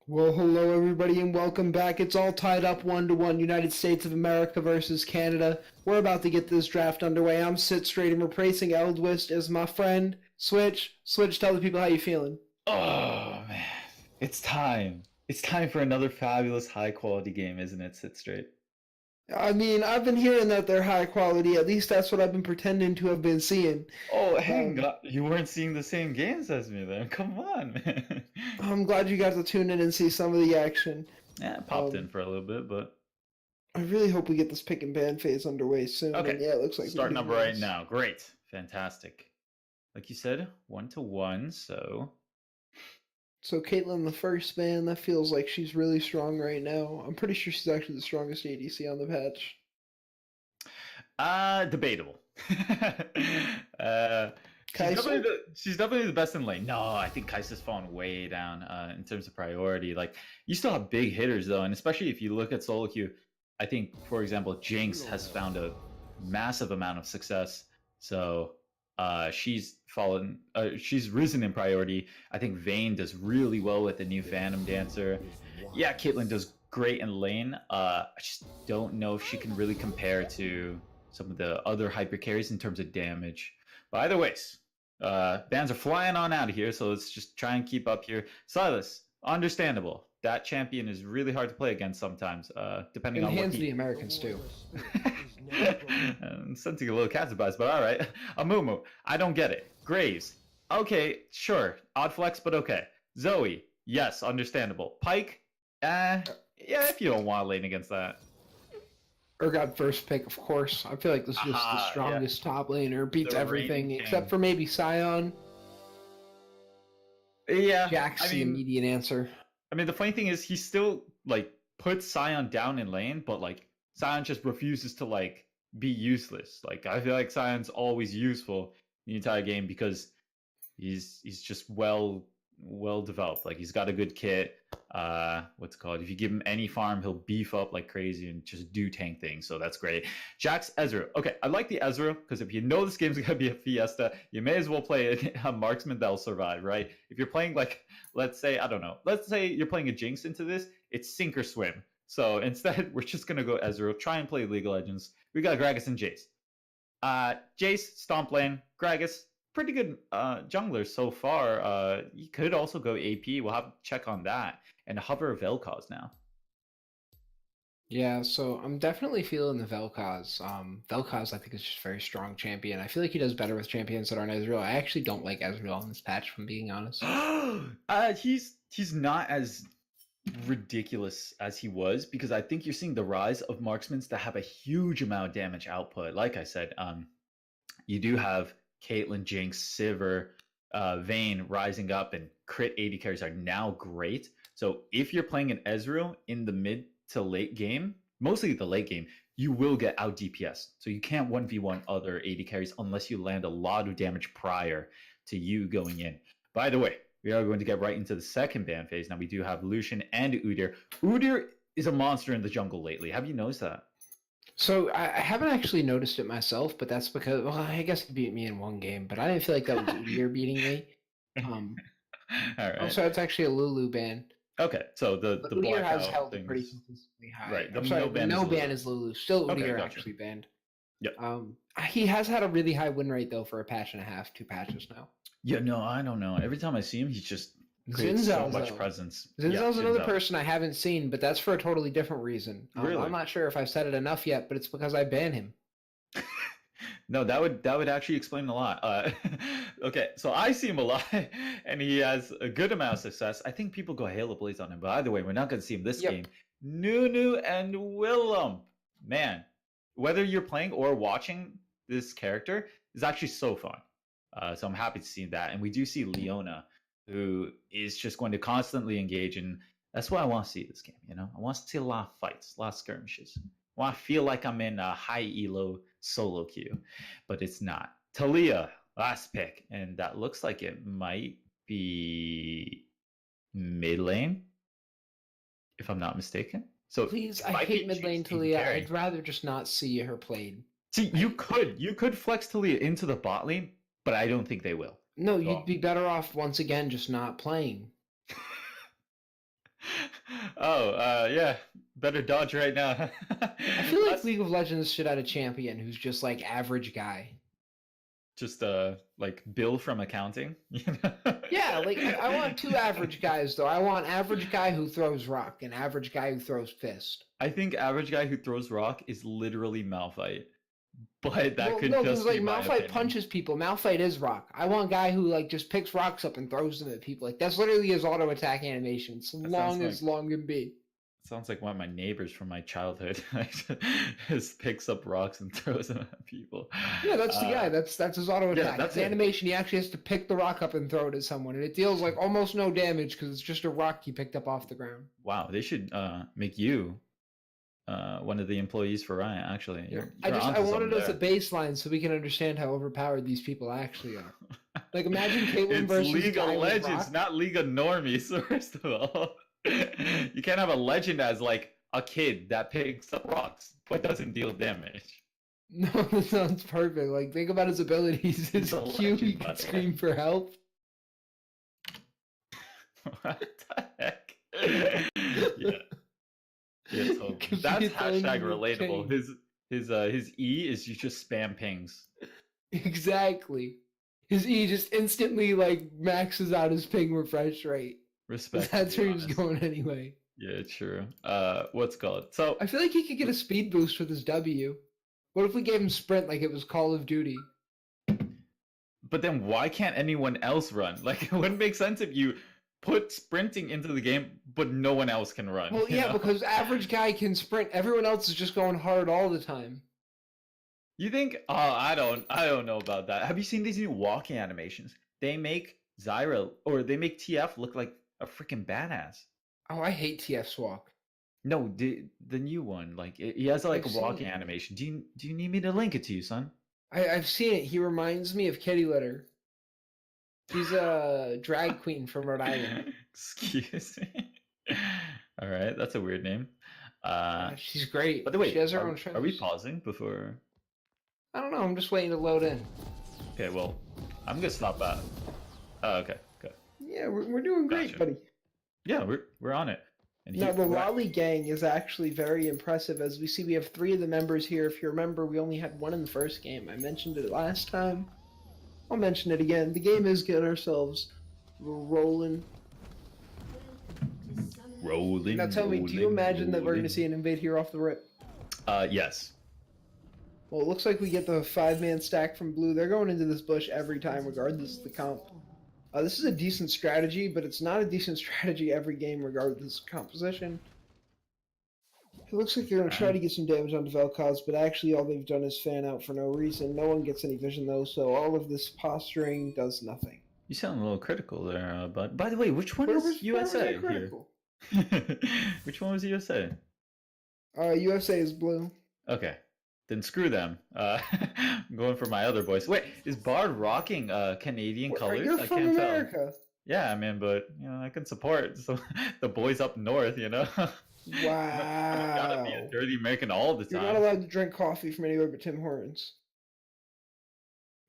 Speaker 1: Well, hello everybody and welcome back. It's all tied up 1-1, United States of America versus Canada. We're about to get this draft underway. I'm Sit Straight and replacing Eldwist as my friend. Switch, tell the people how you feeling.
Speaker 4: Oh man, it's time. It's time for another fabulous high quality game, isn't it? Sit straight.
Speaker 1: I mean, I've been hearing that they're high quality. At least that's what I've been pretending to have been seeing.
Speaker 4: Oh, hang on. You weren't seeing the same games as me then. Come on, man.
Speaker 1: I'm glad you got to tune in and see some of the action.
Speaker 4: Yeah, I popped in for a little bit, but
Speaker 1: I really hope we get this pick and ban phase underway soon.
Speaker 4: okay.
Speaker 1: And yeah, it looks like
Speaker 4: starting up right now. Great, fantastic. Like you said, 1-1.
Speaker 1: So Caitlyn, the first ban, that feels like she's really strong right now. I'm pretty sure she's actually the strongest ADC on the patch.
Speaker 4: Debatable.
Speaker 1: Kai'Sa?
Speaker 4: She's definitely the best in lane. No, I think Kai'Sa's fallen way down in terms of priority. Like, you still have big hitters though, and especially if you look at solo queue, I think, for example, Jinx has found a massive amount of success. So she's risen in priority. I think Vayne does really well with the new Phantom Dancer. Yeah, Caitlyn does great in lane. I just don't know if she can really compare to some of the other hyper carries in terms of damage. But either ways, bans are flying on out of here, so let's just try and keep up here. Silas, understandable. That champion is really hard to play against sometimes, depending on what
Speaker 1: the Americans too.
Speaker 4: I'm sensing a little cat's advice, but all right. Amumu, I don't get it. Graves, okay, sure. Odd flex, but okay. Zoe, yes, understandable. Pike, yeah, if you don't want to lane against that.
Speaker 1: Urgot first pick, of course. I feel like this is just the strongest top laner. Beats
Speaker 4: The
Speaker 1: everything
Speaker 4: reigning
Speaker 1: except for maybe Sion.
Speaker 4: Yeah,
Speaker 1: Jack's the immediate answer.
Speaker 4: I mean, the funny thing is, he still like puts Sion down in lane, but like Sion just refuses to like be useless. Like, I feel like Sion's always useful in the entire game because he's just well developed. Like, he's got a good kit. What's it called? If you give him any farm, he'll beef up like crazy and just do tank things. So that's great. Jax Ezreal. Okay, I like the Ezreal because if you know this game's gonna be a fiesta, you may as well play a marksman that'll survive, right? If you're playing like, let's say you're playing a Jinx into this, it's sink or swim. So instead, we're just gonna go Ezreal, try and play League of Legends. We got Gragas and Jace. Jace, Stomp Lane, Gragas, pretty good jungler so far. You could also go AP. We'll have to check on that. And hover Vel'Koz now.
Speaker 1: Yeah, so I'm definitely feeling the Vel'Koz. Vel'Koz, I think, is just a very strong champion. I feel like he does better with champions that aren't Ezreal. I actually don't like Ezreal on this patch, if I'm being honest.
Speaker 4: He's not as ridiculous as he was because I think you're seeing the rise of marksmans that have a huge amount of damage output. Like I said, you do have Caitlyn, Jinx, Sivir, Vayne rising up, and crit 80 carries are now great. So if you're playing an Ezreal in the mid to late game, mostly the late game, you will get out DPS. So you can't 1v1 other 80 carries unless you land a lot of damage prior to you going in. By the way, we are going to get right into the second ban phase. Now we do have Lucian and Udyr. Udyr is a monster in the jungle lately. Have you noticed that?
Speaker 1: So I haven't actually noticed it myself, but that's because, well, I guess he beat me in one game, but I didn't feel like that was Udyr beating me.
Speaker 4: All right.
Speaker 1: Also, it's actually a Lulu ban.
Speaker 4: Okay, so the
Speaker 1: Udyr has
Speaker 4: blackout
Speaker 1: held
Speaker 4: things.
Speaker 1: pretty consistently high.
Speaker 4: Right,
Speaker 1: I'm sorry,
Speaker 4: ban
Speaker 1: no
Speaker 4: is
Speaker 1: ban
Speaker 4: Lulu.
Speaker 1: is Lulu. Still
Speaker 4: Okay,
Speaker 1: Udyr
Speaker 4: gotcha.
Speaker 1: actually banned.
Speaker 4: Yep.
Speaker 1: He has had a really high win rate though for a patch and a half, 2 patches now.
Speaker 4: Yeah, no, I don't know. Every time I see him, he's just creates so
Speaker 1: Zinzal's,
Speaker 4: much
Speaker 1: though.
Speaker 4: presence.
Speaker 1: Zinzal's
Speaker 4: Yeah,
Speaker 1: another
Speaker 4: Zinzal.
Speaker 1: person I haven't seen, but that's for a totally different reason.
Speaker 4: Really?
Speaker 1: I'm not sure if I've said it enough yet, but it's because I ban him.
Speaker 4: No, that would actually explain a lot. Okay, so I see him a lot, and he has a good amount of success. I think people go Halo Blaze on him, but either way, we're not going to see him this
Speaker 1: Yep.
Speaker 4: game. Nunu and Willem, man, whether you're playing or watching this character is actually so fun. So I'm happy to see that, and we do see Leona, who is just going to constantly engage, and that's what I want to see this game. You know, I want to see a lot of fights, a lot of skirmishes. I want to feel like I'm in a high elo solo queue, but it's not. Talia, last pick, and that looks like it might be mid lane, if I'm not mistaken. So
Speaker 1: Please,
Speaker 4: it
Speaker 1: I
Speaker 4: might
Speaker 1: hate
Speaker 4: be
Speaker 1: mid lane
Speaker 4: Jinx being
Speaker 1: Talia.
Speaker 4: carried.
Speaker 1: I'd rather just not see her played.
Speaker 4: See, you could flex Talia into the bot lane, but I don't think they will.
Speaker 1: No,
Speaker 4: Oh.
Speaker 1: you'd be better off once again just not playing.
Speaker 4: Oh, yeah. Better dodge right now.
Speaker 1: I feel like League of Legends should add a champion who's just like average guy.
Speaker 4: Just like Bill from accounting.
Speaker 1: Yeah, like I want two average guys though. I want average guy who throws rock and average guy who throws fist.
Speaker 4: I think average guy who throws rock is literally Malphite. But that
Speaker 1: Well,
Speaker 4: could
Speaker 1: no,
Speaker 4: just
Speaker 1: because like
Speaker 4: be my
Speaker 1: Malphite
Speaker 4: opinion.
Speaker 1: punches people. Malphite is rock. I want a guy who like just picks rocks up and throws them at people. Like that's literally his auto attack animation. It's
Speaker 4: That
Speaker 1: long
Speaker 4: sounds
Speaker 1: as long can be.
Speaker 4: Sounds like one of my neighbors from my childhood. Just picks up rocks and throws them at people.
Speaker 1: Yeah, that's the guy. That's his auto
Speaker 4: yeah,
Speaker 1: attack.
Speaker 4: that's
Speaker 1: His
Speaker 4: it.
Speaker 1: animation, he actually has to pick the rock up and throw it at someone, and it deals like almost no damage because it's just a rock he picked up off the ground.
Speaker 4: Wow, they should make you one of the employees for Riot. Actually,
Speaker 1: I
Speaker 4: onto
Speaker 1: wanted
Speaker 4: something
Speaker 1: us a
Speaker 4: there.
Speaker 1: baseline so we can understand how overpowered these people actually are. Like imagine Caitlyn
Speaker 4: It's
Speaker 1: versus
Speaker 4: League
Speaker 1: guy
Speaker 4: of
Speaker 1: with
Speaker 4: Legends,
Speaker 1: rock.
Speaker 4: not League of Normies. First of all, you can't have a legend as like a kid that picks up rocks but doesn't deal damage.
Speaker 1: No, that sounds perfect. Like think about his abilities. His
Speaker 4: He's a
Speaker 1: Q, he
Speaker 4: legend, by
Speaker 1: can
Speaker 4: the way.
Speaker 1: scream for help.
Speaker 4: What the heck? Yeah. Yeah, so
Speaker 1: Could
Speaker 4: that's
Speaker 1: be its own
Speaker 4: hashtag
Speaker 1: unique
Speaker 4: relatable.
Speaker 1: thing.
Speaker 4: His E is you just spam pings.
Speaker 1: Exactly. His E just instantly like maxes out his ping refresh rate.
Speaker 4: Respect.
Speaker 1: That's where he was going anyway.
Speaker 4: Yeah, true. What's it called? So
Speaker 1: I feel like he could get a speed boost with his W. What if we gave him sprint like it was Call of Duty?
Speaker 4: but then why can't anyone else run? Like it wouldn't make sense if you put sprinting into the game, but no one else can run.
Speaker 1: Well,
Speaker 4: you
Speaker 1: yeah,
Speaker 4: know?
Speaker 1: because average guy can sprint. Everyone else is just going hard all the time.
Speaker 4: You think? Oh, I don't know about that. Have you seen these new walking animations? They make Zyra or they make TF look like a freaking badass.
Speaker 1: Oh, I hate TF's walk.
Speaker 4: No, the new one. Like he has like
Speaker 1: I've
Speaker 4: a
Speaker 1: seen
Speaker 4: walking
Speaker 1: it.
Speaker 4: animation. Do you need me to link it to you, son?
Speaker 1: I've seen it. He reminds me of Kitty Litter. She's a drag queen from Rhode Island.
Speaker 4: Excuse me. All right, that's a weird name.
Speaker 1: She's great.
Speaker 4: By the way,
Speaker 1: she has her own
Speaker 4: are we
Speaker 1: shows.
Speaker 4: pausing before?
Speaker 1: I don't know. I'm just waiting to load in.
Speaker 4: Okay, well, I'm gonna stop that. Oh, okay.
Speaker 1: Yeah, we're doing great,
Speaker 4: Gotcha.
Speaker 1: buddy.
Speaker 4: Yeah, we're on it. And
Speaker 1: Now, the
Speaker 4: right.
Speaker 1: Raleigh gang is actually very impressive. As we see, we have 3 of the members here. If you remember, we only had 1 in the first game. I mentioned it last time. I'll mention it again. The game is getting ourselves rolling.
Speaker 4: Rolling.
Speaker 1: Now, tell me, do you imagine that we're going to
Speaker 4: rolling.
Speaker 1: see an invade here off the rip?
Speaker 4: Yes.
Speaker 1: Well, it looks like we get the 5-man stack from blue. They're going into this bush every time, regardless of the comp. This is a decent strategy, but it's not a decent strategy every game, regardless of composition. It looks like they're going to try to get some damage onto Vel'Koz, but actually all they've done is fan out for no reason. No one gets any vision, though, so all of this posturing does nothing.
Speaker 4: You sound a little critical there, bud. By the way, which one
Speaker 1: Where
Speaker 4: is
Speaker 1: was
Speaker 4: USA
Speaker 1: that
Speaker 4: here?
Speaker 1: critical?
Speaker 4: Which one was USA?
Speaker 1: USA is blue.
Speaker 4: Okay. Then screw them. I'm going for my other boys. Wait, is Bard rocking Canadian colors?
Speaker 1: You're
Speaker 4: I
Speaker 1: from
Speaker 4: can't
Speaker 1: America.
Speaker 4: tell. Yeah, man, but I can support the boys up north. I don't gotta be a
Speaker 1: Wow.
Speaker 4: dirty American all the
Speaker 1: You're
Speaker 4: time.
Speaker 1: not allowed to drink coffee from anywhere but Tim Hortons.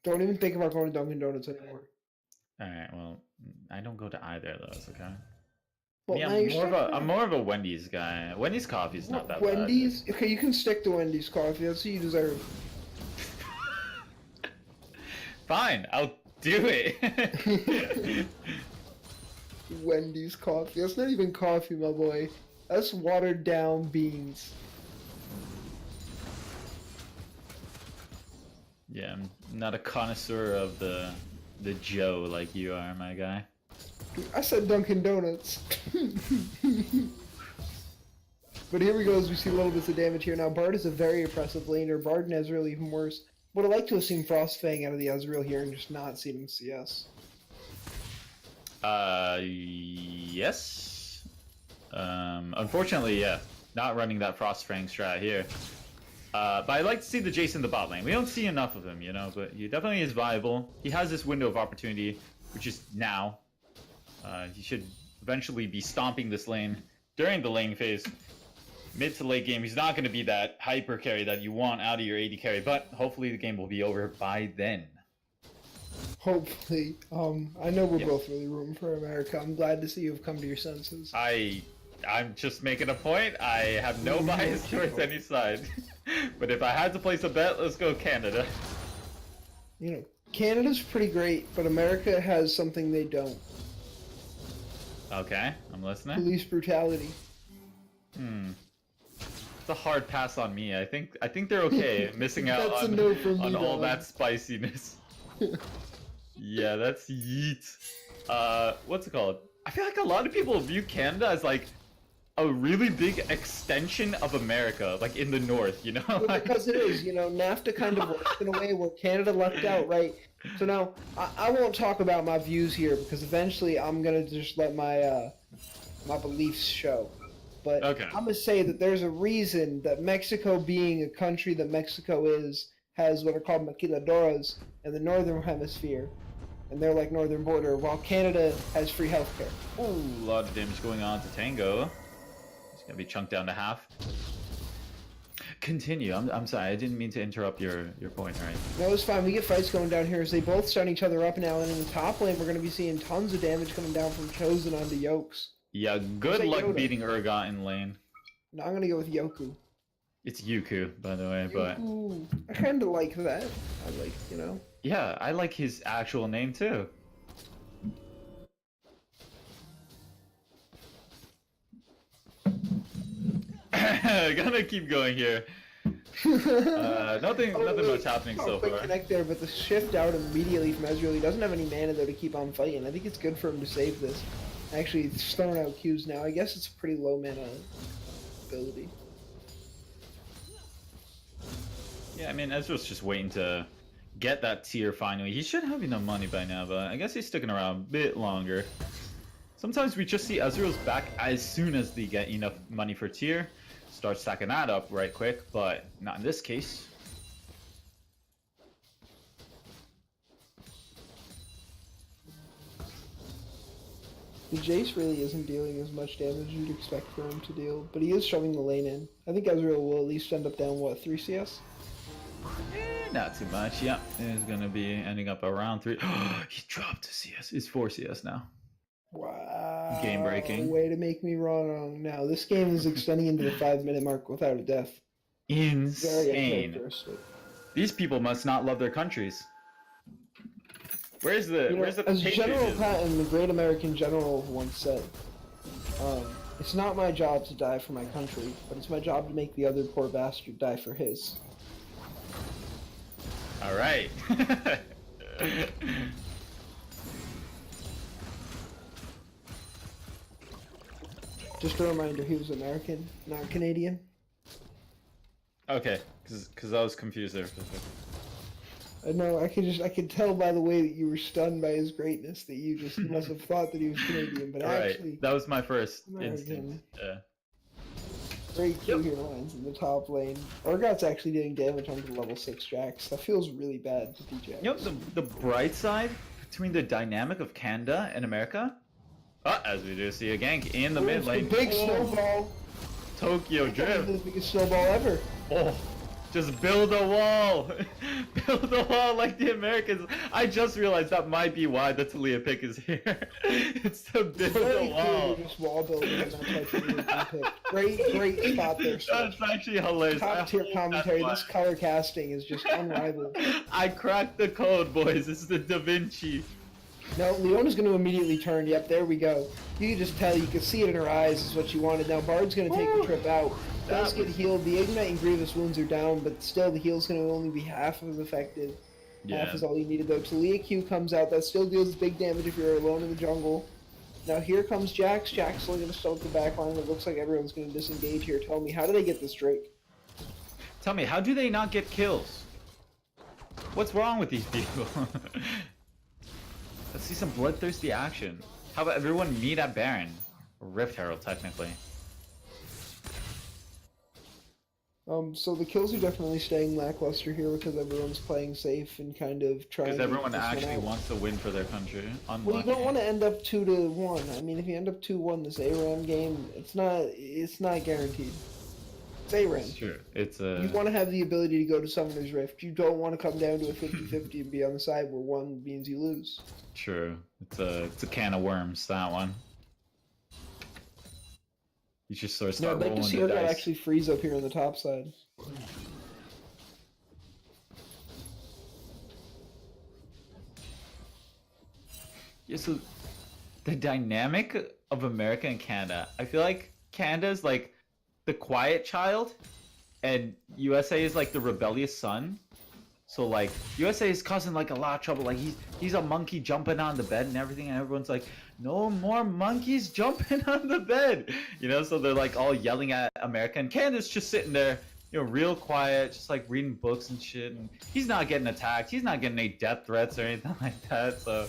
Speaker 1: Don't even think about going to Dunkin' Donuts anymore.
Speaker 4: All right, well, I don't go to either of those. Okay.
Speaker 1: Well,
Speaker 4: Yeah,
Speaker 1: now you're
Speaker 4: I'm more of a Wendy's guy. Wendy's coffee is not that
Speaker 1: Wendy's? Okay, you can stick to Wendy's coffee. That's what you deserve.
Speaker 4: bad. Fine, I'll do it.
Speaker 1: Wendy's coffee. That's not even coffee, my boy. That's watered down beans.
Speaker 4: Yeah, I'm not a connoisseur of the Joe like you are, my guy.
Speaker 1: I said Dunkin' Donuts. But here we go as we see little bits of damage here. Now, Bard is a very oppressive laner. Bard and Ezreal even worse. Would have liked to have seen Frostfang out of the Ezreal here and just not seen him CS.
Speaker 4: Yes. Unfortunately, yeah, not running that Frostfang strat here. But I'd like to see the Jace in the bot lane. We don't see enough of him, but he definitely is viable. He has this window of opportunity, which is now. He should eventually be stomping this lane during the lane phase. Mid to late game, he's not going to be that hyper carry that you want out of your AD carry, but hopefully the game will be over by then.
Speaker 1: Hopefully. I know we're both really rooting for America. I'm glad to see you have come to your senses.
Speaker 4: I I'm just making a point. I have no bias towards any side. But if I had to place a bet, let's go Canada.
Speaker 1: You know, Canada's pretty great, but America has something they don't.
Speaker 4: Okay, I'm listening.
Speaker 1: Police brutality.
Speaker 4: It's a hard pass on me. I think they're okay. Missing out
Speaker 1: That's a
Speaker 4: on,
Speaker 1: no from me,
Speaker 4: on all
Speaker 1: dog.
Speaker 4: that spiciness. Yeah, that's yeet. What's it called? I feel like a lot of people view Canada as like a really big extension of America, like in the north, you know?
Speaker 1: Well,
Speaker 4: Like-
Speaker 1: because it is, you know, NAFTA kind of works in a way where Canada left out, right? So now, I won't talk about my views here because eventually I'm gonna just let my my beliefs show. But
Speaker 4: Okay.
Speaker 1: I'm gonna say that there's a reason that Mexico, being a country that Mexico is, has what are called maquiladoras in the northern hemisphere, and they're like northern border, while Canada has free healthcare.
Speaker 4: Ooh, a lot of damage going on to Tango. He's gonna be chunked down to half. Continue. I'm sorry. I didn't mean to interrupt your point. All right.
Speaker 1: No, it's fine. We get fights going down here as they both start each other up now, and in the top lane, we're going to be seeing tons of damage coming down from Chosen onto Yokes.
Speaker 4: Yeah. Good
Speaker 1: Say
Speaker 4: luck
Speaker 1: Yoda.
Speaker 4: beating Urgot in lane.
Speaker 1: Now I'm going to go with Yoku.
Speaker 4: It's Yuku, by the way, but
Speaker 1: Yoku. I kind of like that. I like, you know.
Speaker 4: yeah, I like his actual name too. Gonna keep going here. Nothing much happening so
Speaker 1: Quick
Speaker 4: far.
Speaker 1: connect there, but the shift out immediately from Ezreal. He doesn't have any mana though to keep on fighting. I think it's good for him to save this. Actually, he's throwing out Qs now. I guess it's a pretty low mana ability.
Speaker 4: Yeah, I mean, Ezra's just waiting to get that tier finally. He should have enough money by now, but I guess he's sticking around a bit longer. Sometimes we just see Ezreal's back as soon as they get enough money for tier. Start stacking that up right quick, but not in this case.
Speaker 1: The Jace really isn't dealing as much damage as you'd expect for him to deal, but he is shoving the lane in. I think Ezreal will at least end up down, what, 3 CS?
Speaker 4: Not too much. Yeah, it's gonna be ending up around 3. He dropped to CS. It's 4 CS now.
Speaker 1: Wow.
Speaker 4: Game breaking.
Speaker 1: Way to make me wrong now. This game is extending into the 5-minute mark without a death. Very
Speaker 4: Insane.
Speaker 1: uncharacteristic.
Speaker 4: These people must not love their countries. Where's the
Speaker 1: You know,
Speaker 4: where's the
Speaker 1: as General
Speaker 4: patriotism?
Speaker 1: Patton, the great American general, once said, it's not my job to die for my country, but it's my job to make the other poor bastard die for his.
Speaker 4: All right.
Speaker 1: Just a reminder, he was American, not Canadian.
Speaker 4: Okay, because I was confused there for a second.
Speaker 1: I know, I could tell by the way that you were stunned by his greatness that you must have thought that he was Canadian, but
Speaker 4: All
Speaker 1: actually,
Speaker 4: right, that was my first
Speaker 1: American.
Speaker 4: instinct. Yeah.
Speaker 1: great Q here lines in the top lane. Urgot's actually doing damage onto the level 6 Jax. That feels really bad to be Jax.
Speaker 4: You know, the bright side between the dynamic of Canada and America, as we do see a gank in the mid lane.
Speaker 1: The big
Speaker 4: Oh,
Speaker 1: snowball.
Speaker 4: Tokyo
Speaker 1: That
Speaker 4: Drift.
Speaker 1: was the biggest snowball ever.
Speaker 4: Oh, just build a wall. Build a wall like the Americans. I just realized that might be why the Talia pick is here. It's to build
Speaker 1: Very
Speaker 4: a wall.
Speaker 1: clearly just wall building and that type of weird pick. Great spot there.
Speaker 4: That's actually hilarious. I
Speaker 1: Top tier
Speaker 4: hope
Speaker 1: commentary.
Speaker 4: that's
Speaker 1: This color casting is just unrivaled.
Speaker 4: why. I cracked the code, boys. It's the Da Vinci.
Speaker 1: No, Leona's going to immediately turn. Yep, there we go. You can just tell. You can see it in her eyes is what she wanted. Now Bard's going to take the trip out. Does
Speaker 4: That
Speaker 1: get
Speaker 4: was-
Speaker 1: healed. The Ignite and Grievous wounds are down, but still the heal's going to only be half as effective. Half
Speaker 4: Yeah.
Speaker 1: is all you needed though. Talia Q comes out. That still deals big damage if you're alone in the jungle. Now here comes Jax. Jax is going to stoke the backline. It looks like everyone's going to disengage here. Tell me, how do they get this Drake?
Speaker 4: Tell me, how do they not get kills? What's wrong with these people? Let's see some bloodthirsty action. How about everyone meet at Baron? Or Rift Herald, technically.
Speaker 1: So the kills are definitely staying lackluster here because everyone's playing safe and kind of trying.
Speaker 4: Because
Speaker 1: to
Speaker 4: everyone
Speaker 1: get this one
Speaker 4: actually
Speaker 1: out.
Speaker 4: wants to win for their country.
Speaker 1: Well, you
Speaker 4: Unlucky.
Speaker 1: don't want to end up 2-1. I mean, if you end up 2-1 this ARAM game, it's not guaranteed. It's ARAM.
Speaker 4: It's true. It's a...
Speaker 1: You want to have the ability to go to Summoner's Rift. You don't want to come down to a 50-50 and be on the side where one means you lose.
Speaker 4: True. It's a can of worms, that one. You just sort of
Speaker 1: No,
Speaker 4: start
Speaker 1: I'd like to
Speaker 4: rolling
Speaker 1: see
Speaker 4: the
Speaker 1: Urgot
Speaker 4: dice.
Speaker 1: actually freeze up here on the top side.
Speaker 4: Yeah, so the dynamic of America and Canada, I feel like Canada's like the quiet child, and USA is like the rebellious son. So like USA is causing like a lot of trouble. Like he's a monkey jumping on the bed and everything, and everyone's like, no more monkeys jumping on the bed. You know, so they're like all yelling at America, and Canada's just sitting there, you know, real quiet, just like reading books and shit. And he's not getting attacked. He's not getting any death threats or anything like that. So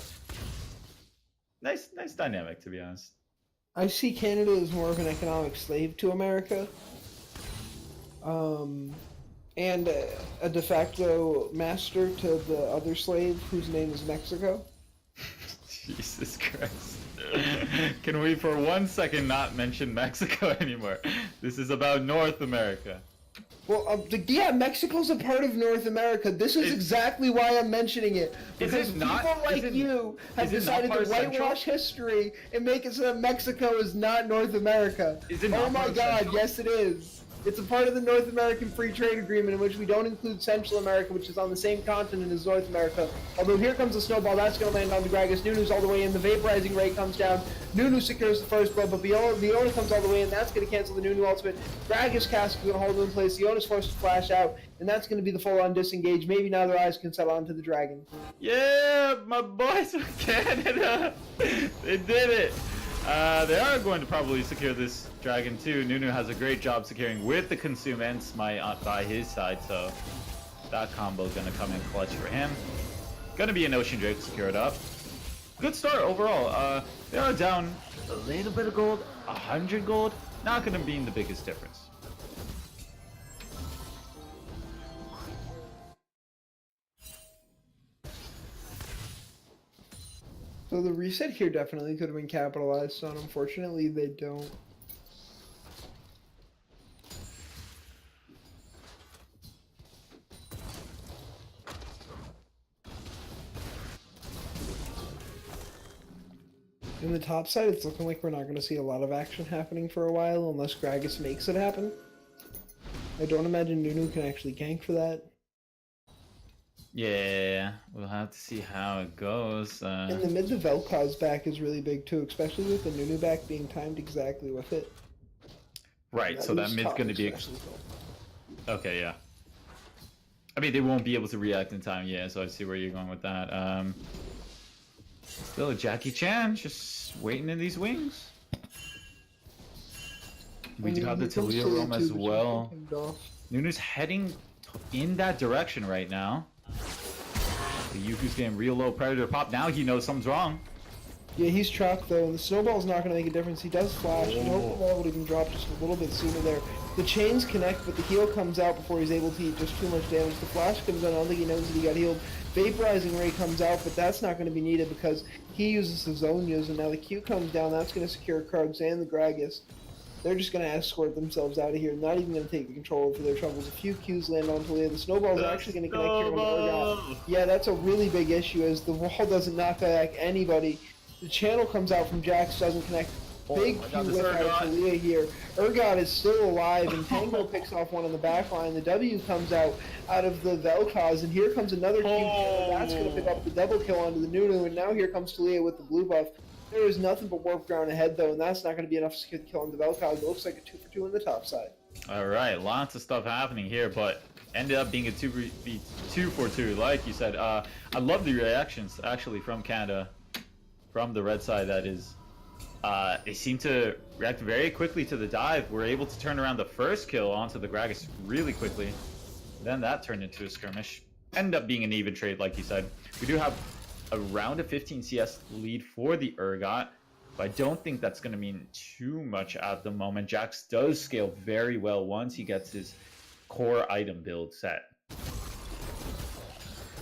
Speaker 4: nice dynamic, to be honest.
Speaker 1: I see Canada as more of an economic slave to America. And a de facto master to the other slave whose name is Mexico.
Speaker 4: Jesus Christ. Can we for 1 second not mention Mexico anymore? This is about North America.
Speaker 1: Well, yeah, Mexico's a part of North America. This is exactly why I'm mentioning it.
Speaker 4: Is
Speaker 1: Because
Speaker 4: it not-
Speaker 1: people like
Speaker 4: is it-
Speaker 1: you have
Speaker 4: is it not
Speaker 1: decided
Speaker 4: part
Speaker 1: to
Speaker 4: of Central?
Speaker 1: whitewash history and make it so that Mexico is not North America.
Speaker 4: Is it
Speaker 1: Oh
Speaker 4: not
Speaker 1: my
Speaker 4: part of
Speaker 1: god,
Speaker 4: Central?
Speaker 1: yes it is. It's a part of the North American Free Trade Agreement in which we don't include Central America, which is on the same continent as North America. Although here comes a snowball, that's going to land on the Gragas. Nunu's all the way in, the vaporizing ray comes down. Nunu secures the first blow, but Leona comes all the way in, that's going to cancel the Nunu ultimate. Gragas cast is going to hold him in place, Leona's forced to flash out, and that's going to be the full-on disengage. Maybe now their eyes can settle onto the dragon.
Speaker 4: Yeah, my boys from Canada. They did it. They are going to probably secure this dragon too. Nunu has a great job securing with the consume and smite by his side, so that combo is going to come in clutch for him. Gonna be an Ocean Drake secured up. Good start overall. They are down a little bit of gold, 100 gold. Not going to be the biggest difference.
Speaker 1: So the reset here definitely could have been capitalized on. Unfortunately, they don't. In the top side, it's looking like we're not going to see a lot of action happening for a while unless Gragas makes it happen. I don't imagine Nunu can actually gank for that.
Speaker 4: Yeah, we'll have to see how it goes.
Speaker 1: In the mid, the Vel'Koz back is really big too, especially with the Nunu back being timed exactly with it.
Speaker 4: Right, so that
Speaker 1: loose
Speaker 4: mid's
Speaker 1: top
Speaker 4: going to be...
Speaker 1: especially.
Speaker 4: Okay, yeah. I mean, they won't be able to react in time, yeah, so I see where you're going with that. Still, Jackie Chan just waiting in these wings. We do have the Talia roam as well. Nunu's heading in that direction right now. The Yuku's getting real low predator pop. Now he knows something's wrong.
Speaker 1: Yeah, he's trapped though, and the snowball's not going to make a difference. He does flash, and hope the wall would even drop just a little bit sooner there. The chains connect, but the heal comes out before he's able to eat just too much damage. The flash comes out, I don't think he knows that he got healed. Vaporizing ray comes out, but that's not going to be needed because he uses his Zonias, and now the Q comes down, that's going to secure Krugs and the Gragas. They're just going to escort themselves out of here, not even going to take the control over their troubles. A few Qs land on Talia. The snowball's actually going to connect here on Urgot. Yeah, that's a really big issue as the wall doesn't knock back anybody. The channel comes out from Jax, doesn't connect. Big Q whip out of Talia here. Urgot is still alive, and Tango picks off one on the back line. The W comes out of the Vel'Koz, and here comes another Q channel. That's going to pick up the double kill onto the Nunu, and now here comes Talia with the blue buff. There is nothing but warp ground ahead, though, and that's not going to be enough to kill on the Vel'Koz. It looks like a 2-for-2 on the top side.
Speaker 4: Alright, lots of stuff happening here, but ended up being a 2-for-2, like you said. I love the reactions, actually, from Canada, from the red side, that is. They seem to react very quickly to the dive. We're able to turn around the first kill onto the Gragas really quickly. Then that turned into a skirmish. Ended up being an even trade, like you said. We do have around a 15 CS lead for the Urgot, but I don't think that's going to mean too much at the moment. Jax does scale very well once he gets his core item build set.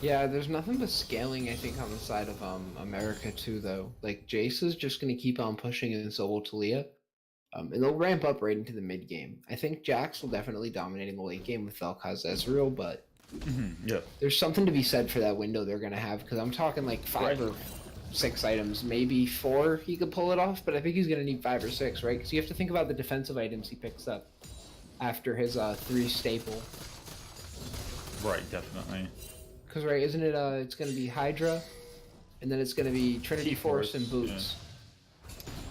Speaker 1: Yeah, there's nothing but scaling, I think, on the side of America too, though. Like, Jace is just going to keep on pushing and so will Talia. And they'll ramp up right into the mid game. I think Jax will definitely dominate in the late game with Vel'Koz Ezreal, but
Speaker 4: Yeah.
Speaker 1: there's something to be said for that window they're going to have, because I'm talking like 6 items, maybe 4 he could pull it off, but I think he's gonna need 5 or 6, right? Because you have to think about the defensive items he picks up after his 3 staple.
Speaker 4: Right, definitely.
Speaker 1: Because right, isn't it? It's gonna be Hydra, and then it's gonna be Trinity Force and Boots.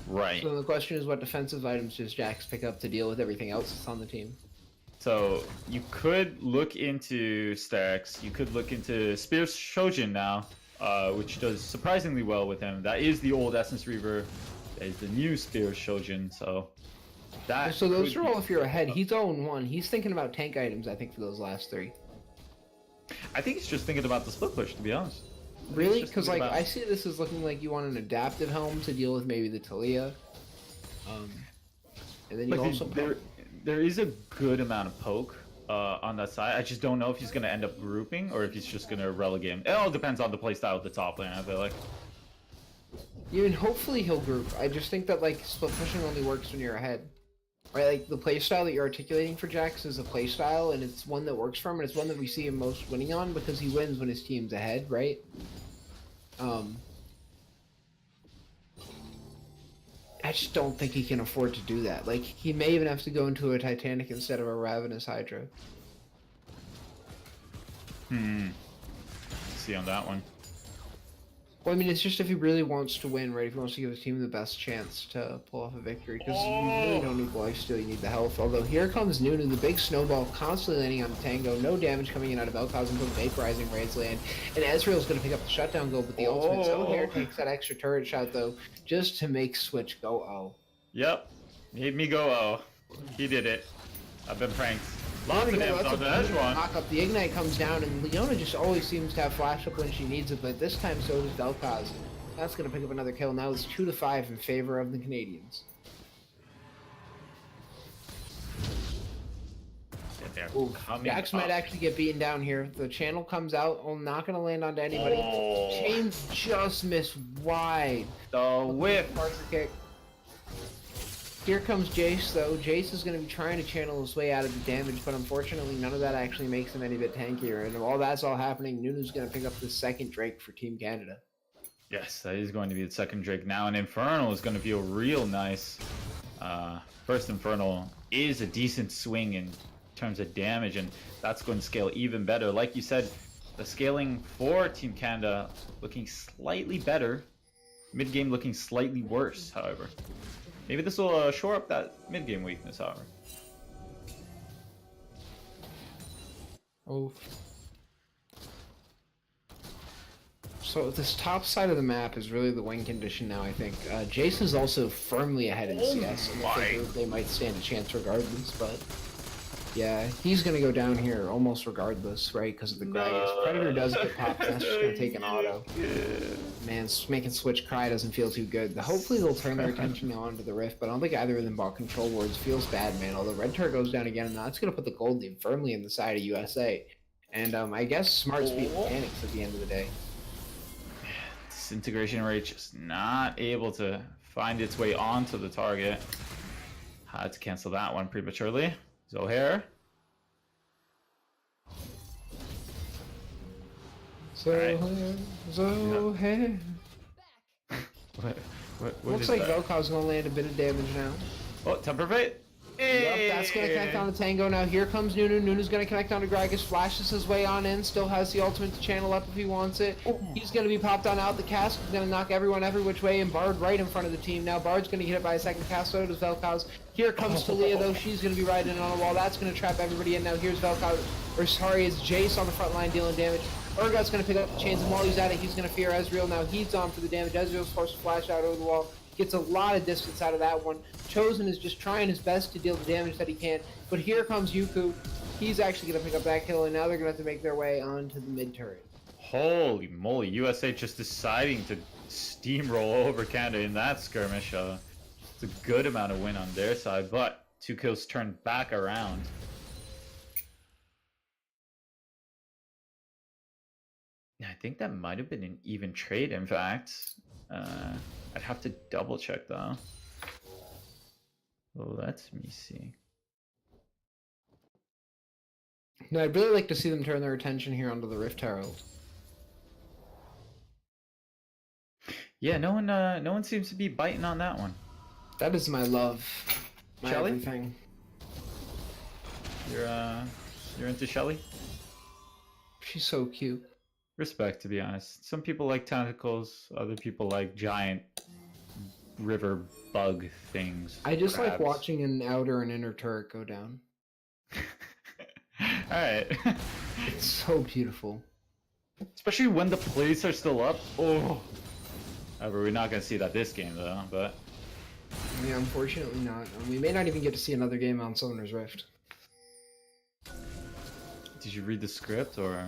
Speaker 4: Right.
Speaker 1: So the question is, what defensive items does Jax pick up to deal with everything else that's on the team?
Speaker 4: So you could look into stacks. You could look into Spear Shojin now, which does surprisingly well with him. That is the old Essence Reaver. That is the new Spear Shojin. So that.
Speaker 1: So those are all if you're ahead. He's 0-1. He's thinking about tank items, I think, for those last 3.
Speaker 4: I think he's just thinking about the split push, to be honest.
Speaker 1: Really? Because like I see this as looking like you want an adaptive helm to deal with maybe the Talia. And then you
Speaker 4: Like,
Speaker 1: also
Speaker 4: there is a good amount of poke on that side. I just don't know if he's gonna end up grouping or if he's just gonna relegate him. It all depends on the playstyle of the top lane, I feel like.
Speaker 1: even hopefully he'll group. I just think that like split pushing only works when you're ahead. Right, like the playstyle that you're articulating for Jax is a playstyle, and it's one that works for him, and it's one that we see him most winning on because he wins when his team's ahead, right? I just don't think he can afford to do that. Like, he may even have to go into a Titanic instead of a Ravenous Hydra.
Speaker 4: See on that one.
Speaker 1: Well, I mean, it's just if he really wants to win, right? If he wants to give his team the best chance to pull off a victory. Because you really don't need the lifesteal, you need the health. Although, here comes Nunu, the big snowball, constantly landing on the Tango. No damage coming in out of Vel'Koz until Vaporizing Raids land. And Ezreal's going to pick up the shutdown goal, but the ultimate Zohair takes that extra turret shot, though, just to make Switch go oh.
Speaker 4: Yep. Made me go oh. He did it. I've been pranked. Lots of damage on the edge one.
Speaker 1: Knock up. The Ignite comes down, and Leona just always seems to have flash up when she needs it, but this time so does Vel'Koz. That's going to pick up another kill. Now it's 2-5 in favor of the Canadians. Jax might actually get beaten down here. The channel comes out. Oh, not going to land onto anybody. Chains just missed wide.
Speaker 4: The whip.
Speaker 1: Parker kick. Here comes Jace, though. Jace is going to be trying to channel his way out of the damage, but unfortunately none of that actually makes him any bit tankier. And while that's all happening, Nunu's going to pick up the second Drake for Team Canada.
Speaker 4: Yes, that is going to be the second Drake now, and Infernal is going to feel real nice. First Infernal is a decent swing in terms of damage, and that's going to scale even better. Like you said, the scaling for Team Canada looking slightly better, mid-game looking slightly worse, however. Maybe this will shore up that mid-game weakness, however.
Speaker 1: Oh. So this top side of the map is really the win condition now, I think. Jace is also firmly ahead in CS, and I think they might stand a chance regardless, but... Yeah, he's gonna go down here almost regardless, right? Because of the Gragas. Predator does get popped, that's just gonna take an auto. Man, making Switch cry doesn't feel too good. Hopefully they'll turn their attention now onto the Rift, but I don't think either of them bought control wards. Feels bad, man. Although Red Turret goes down again, and that's gonna put the gold team firmly in the side of USA. And I guess smart speed mechanics at the end of the day.
Speaker 4: Disintegration rate just not able to find its way onto the target. Had to cancel that one prematurely. Zohair.
Speaker 1: Zohair.
Speaker 4: What
Speaker 1: Looks like Vel'Koz's gonna land a bit of damage now.
Speaker 4: Oh, Temper Fate.
Speaker 1: Yep, that's gonna connect on the Tango now. Here comes Nunu. Nunu's gonna connect onto Gragas, flashes his way on in, still has the ultimate to channel up if he wants it. He's gonna be popped on out. The cast is gonna knock everyone every which way, and Bard right in front of the team. Now Bard's gonna get hit by a second cast, so does Vel'Koz. Here comes Talia, though. She's gonna be riding in on a wall. That's gonna trap everybody in. Now here's Vel'Koz, or sorry, it's Jace on the front line dealing damage. Urgot's gonna pick up the chains, and while he's at it, he's gonna fear Ezreal. Now he's on for the damage. Ezreal's forced to flash out over the wall. Gets a lot of distance out of that one. Chosen is just trying his best to deal the damage that he can. But here comes Yuku. He's actually going to pick up that kill, and now they're going to have to make their way onto the mid-turret.
Speaker 4: Holy moly, USA just deciding to steamroll over Canada in that skirmish. It's a good amount of win on their side, but 2 kills turned back around. I think that might have been an even trade, in fact. I'd have to double check though. Let me see.
Speaker 1: No, I'd really like to see them turn their attention here onto the Rift Herald.
Speaker 4: Yeah, no one seems to be biting on that one.
Speaker 1: That is my love. My
Speaker 4: Shelly?
Speaker 1: everything.
Speaker 4: You're into Shelly?
Speaker 1: She's so cute.
Speaker 4: Respect, to be honest. Some people like tentacles, other people like giant river bug things.
Speaker 1: I just like
Speaker 4: crabs.
Speaker 1: watching an outer and inner turret go down.
Speaker 4: Alright.
Speaker 1: It's so beautiful.
Speaker 4: Especially when the plates are still up. Oh. However, we're not gonna see that this game though, but
Speaker 1: Yeah, unfortunately not. We may not even get to see another game on Summoner's Rift.
Speaker 4: did you read the script or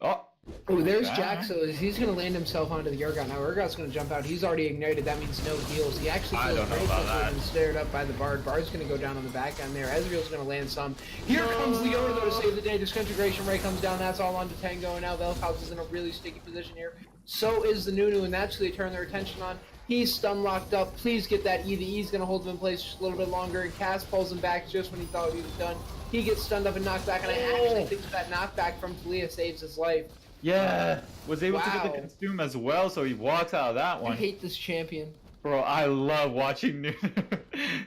Speaker 4: oh
Speaker 1: Oh, there's
Speaker 4: Okay.
Speaker 1: Jack, so he's going to land himself onto the Urgot. Now, Urgot's going to jump out. He's already ignited. That means no heals. He actually
Speaker 4: I
Speaker 1: feels
Speaker 4: don't know
Speaker 1: very
Speaker 4: about
Speaker 1: quickly
Speaker 4: that.
Speaker 1: and stared up by the Bard. Bard's going to go down on the back end there. Ezreal's going to land some. Here comes Leona, though, to save the day. Disintegration Ray comes down. That's all onto Tango, and now Vel'Koz is in a really sticky position here. So is the Nunu, and that's who they turn their attention on. He's stun locked up. Please get that E. The E's going to hold him in place just a little bit longer, and Cass pulls him back just when he thought he was done. He gets stunned up and knocked back, and I actually think that knockback from Talia saves his life.
Speaker 4: yeah, was able to get the
Speaker 1: Wow.
Speaker 4: consume as well, so he walks out of that
Speaker 1: I
Speaker 4: one.
Speaker 1: hate this champion.
Speaker 4: Bro, I love watching Nunu.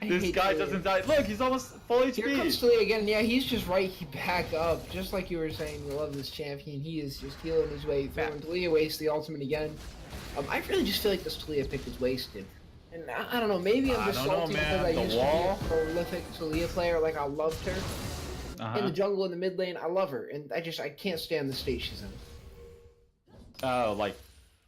Speaker 4: This
Speaker 1: hate
Speaker 4: guy
Speaker 1: Talia.
Speaker 4: doesn't die. Look, he's almost full HP.
Speaker 1: Here comes Talia again. Yeah, he's just right back up. Just like you were saying, you love this champion. He is just healing his way through. And Talia wastes the ultimate again. I really just feel like this Talia pick is wasted. And I don't know, maybe I'm
Speaker 4: I
Speaker 1: just
Speaker 4: don't know,
Speaker 1: salty
Speaker 4: man.
Speaker 1: because I
Speaker 4: The
Speaker 1: used
Speaker 4: wall?
Speaker 1: to be a prolific Talia player. Like, I loved her. In the jungle, in the mid lane, I love her. And I can't stand the state she's in.
Speaker 4: Like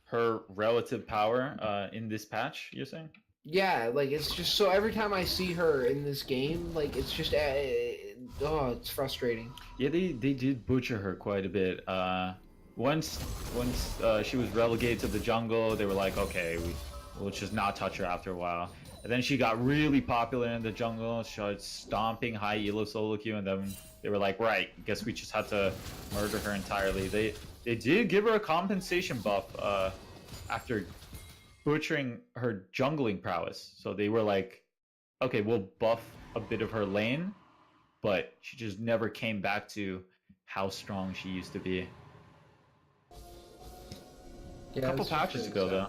Speaker 4: her relative power in this patch, you're saying?
Speaker 1: Yeah, like, it's just so every time I see her in this game, like, it's just, it's frustrating.
Speaker 4: Yeah, they did butcher her quite a bit. Once she was relegated to the jungle, they were like, okay, we'll just not touch her after a while. And then she got really popular in the jungle, started stomping high elo solo queue, and then they were like, right, guess we just had to murder her entirely. They did give her a compensation buff after butchering her jungling prowess. So they were like, okay, we'll buff a bit of her lane, but she just never came back to how strong she used to be.
Speaker 1: Yeah,
Speaker 4: A couple patches ago, though.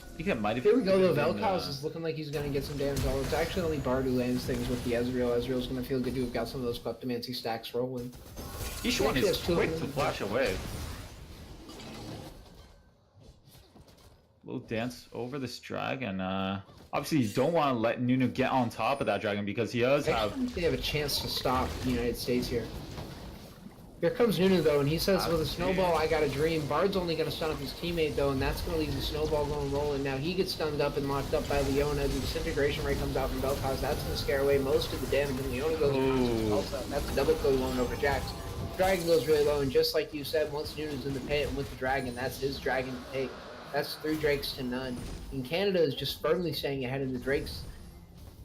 Speaker 4: I think that might have
Speaker 1: Here we go, though.
Speaker 4: been,
Speaker 1: Vel'Koz is looking like he's going to get some damage. Although it's actually only Bard who lands things with the Ezreal. Ezreal's going to feel good to have got some of those Kleptomancy stacks rolling.
Speaker 4: Each one
Speaker 1: He
Speaker 4: is
Speaker 1: has two of
Speaker 4: quick to
Speaker 1: them.
Speaker 4: flash away. Little dance over this dragon. Obviously, you don't want to let Nunu get on top of that dragon because he does
Speaker 1: I
Speaker 4: have.
Speaker 1: think they have a chance to stop the United States here. Here comes Nunu, though, and he says, with a snowball, I got a dream. Bard's only going to stun up his teammate, though, and that's going to leave the snowball going rolling. Now he gets stunned up and locked up by Leona. The disintegration ray comes out from Vel'Koz. That's going to scare away most of the damage, and Leona goes
Speaker 4: Ooh.
Speaker 1: also. That's a double kill going over Jax. Dragon goes really low, and just like you said, once Nunu's in the pit and with the dragon, that's his dragon to take. That's 3 Drakes to none. And Canada is just firmly staying ahead of the Drakes.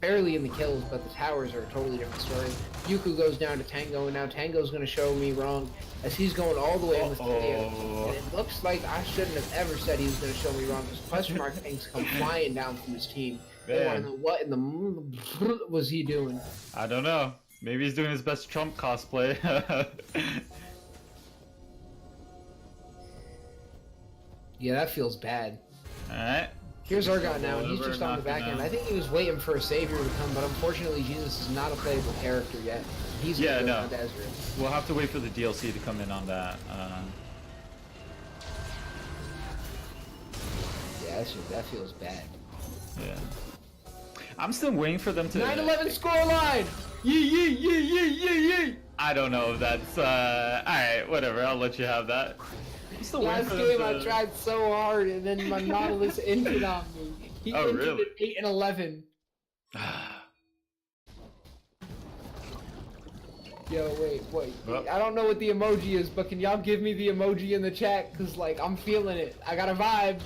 Speaker 1: Barely in the kills, but the towers are a totally different story. Yuku goes down to Tango, and now Tango's going to show me wrong as he's going all the way in with Talia. And it looks like I shouldn't have ever said he was going to show me wrong because question mark things come flying down from his team. They want to know what in the was he doing?
Speaker 4: I don't know. Maybe he's doing his best Trump cosplay.
Speaker 1: Yeah, that feels bad.
Speaker 4: Alright.
Speaker 1: Here's Urgot now, and he's
Speaker 4: Whatever,
Speaker 1: just on the back
Speaker 4: knocking
Speaker 1: end.
Speaker 4: down.
Speaker 1: I think he was waiting for a savior to come, but unfortunately Jesus is not a playable character yet. He's
Speaker 4: Yeah,
Speaker 1: going to go
Speaker 4: no.
Speaker 1: down to Ezreal.
Speaker 4: We'll have to wait for the DLC to come in on that.
Speaker 1: Yeah, that feels bad.
Speaker 4: Yeah. I'm still waiting for them to.
Speaker 1: 9-11 scoreline!
Speaker 4: Yee! I don't know if that's alright, whatever, I'll let you have that. I'm still waiting
Speaker 1: Last
Speaker 4: for
Speaker 1: game
Speaker 4: them
Speaker 1: I
Speaker 4: to...
Speaker 1: tried so hard, and then my Nautilus ended on me. He
Speaker 4: Oh,
Speaker 1: ended
Speaker 4: really?
Speaker 1: at 8 and 11. Yo, wait.
Speaker 4: Well-
Speaker 1: I don't know what the emoji is, but can y'all give me the emoji in the chat? Cause like I'm feeling it. I got a vibe.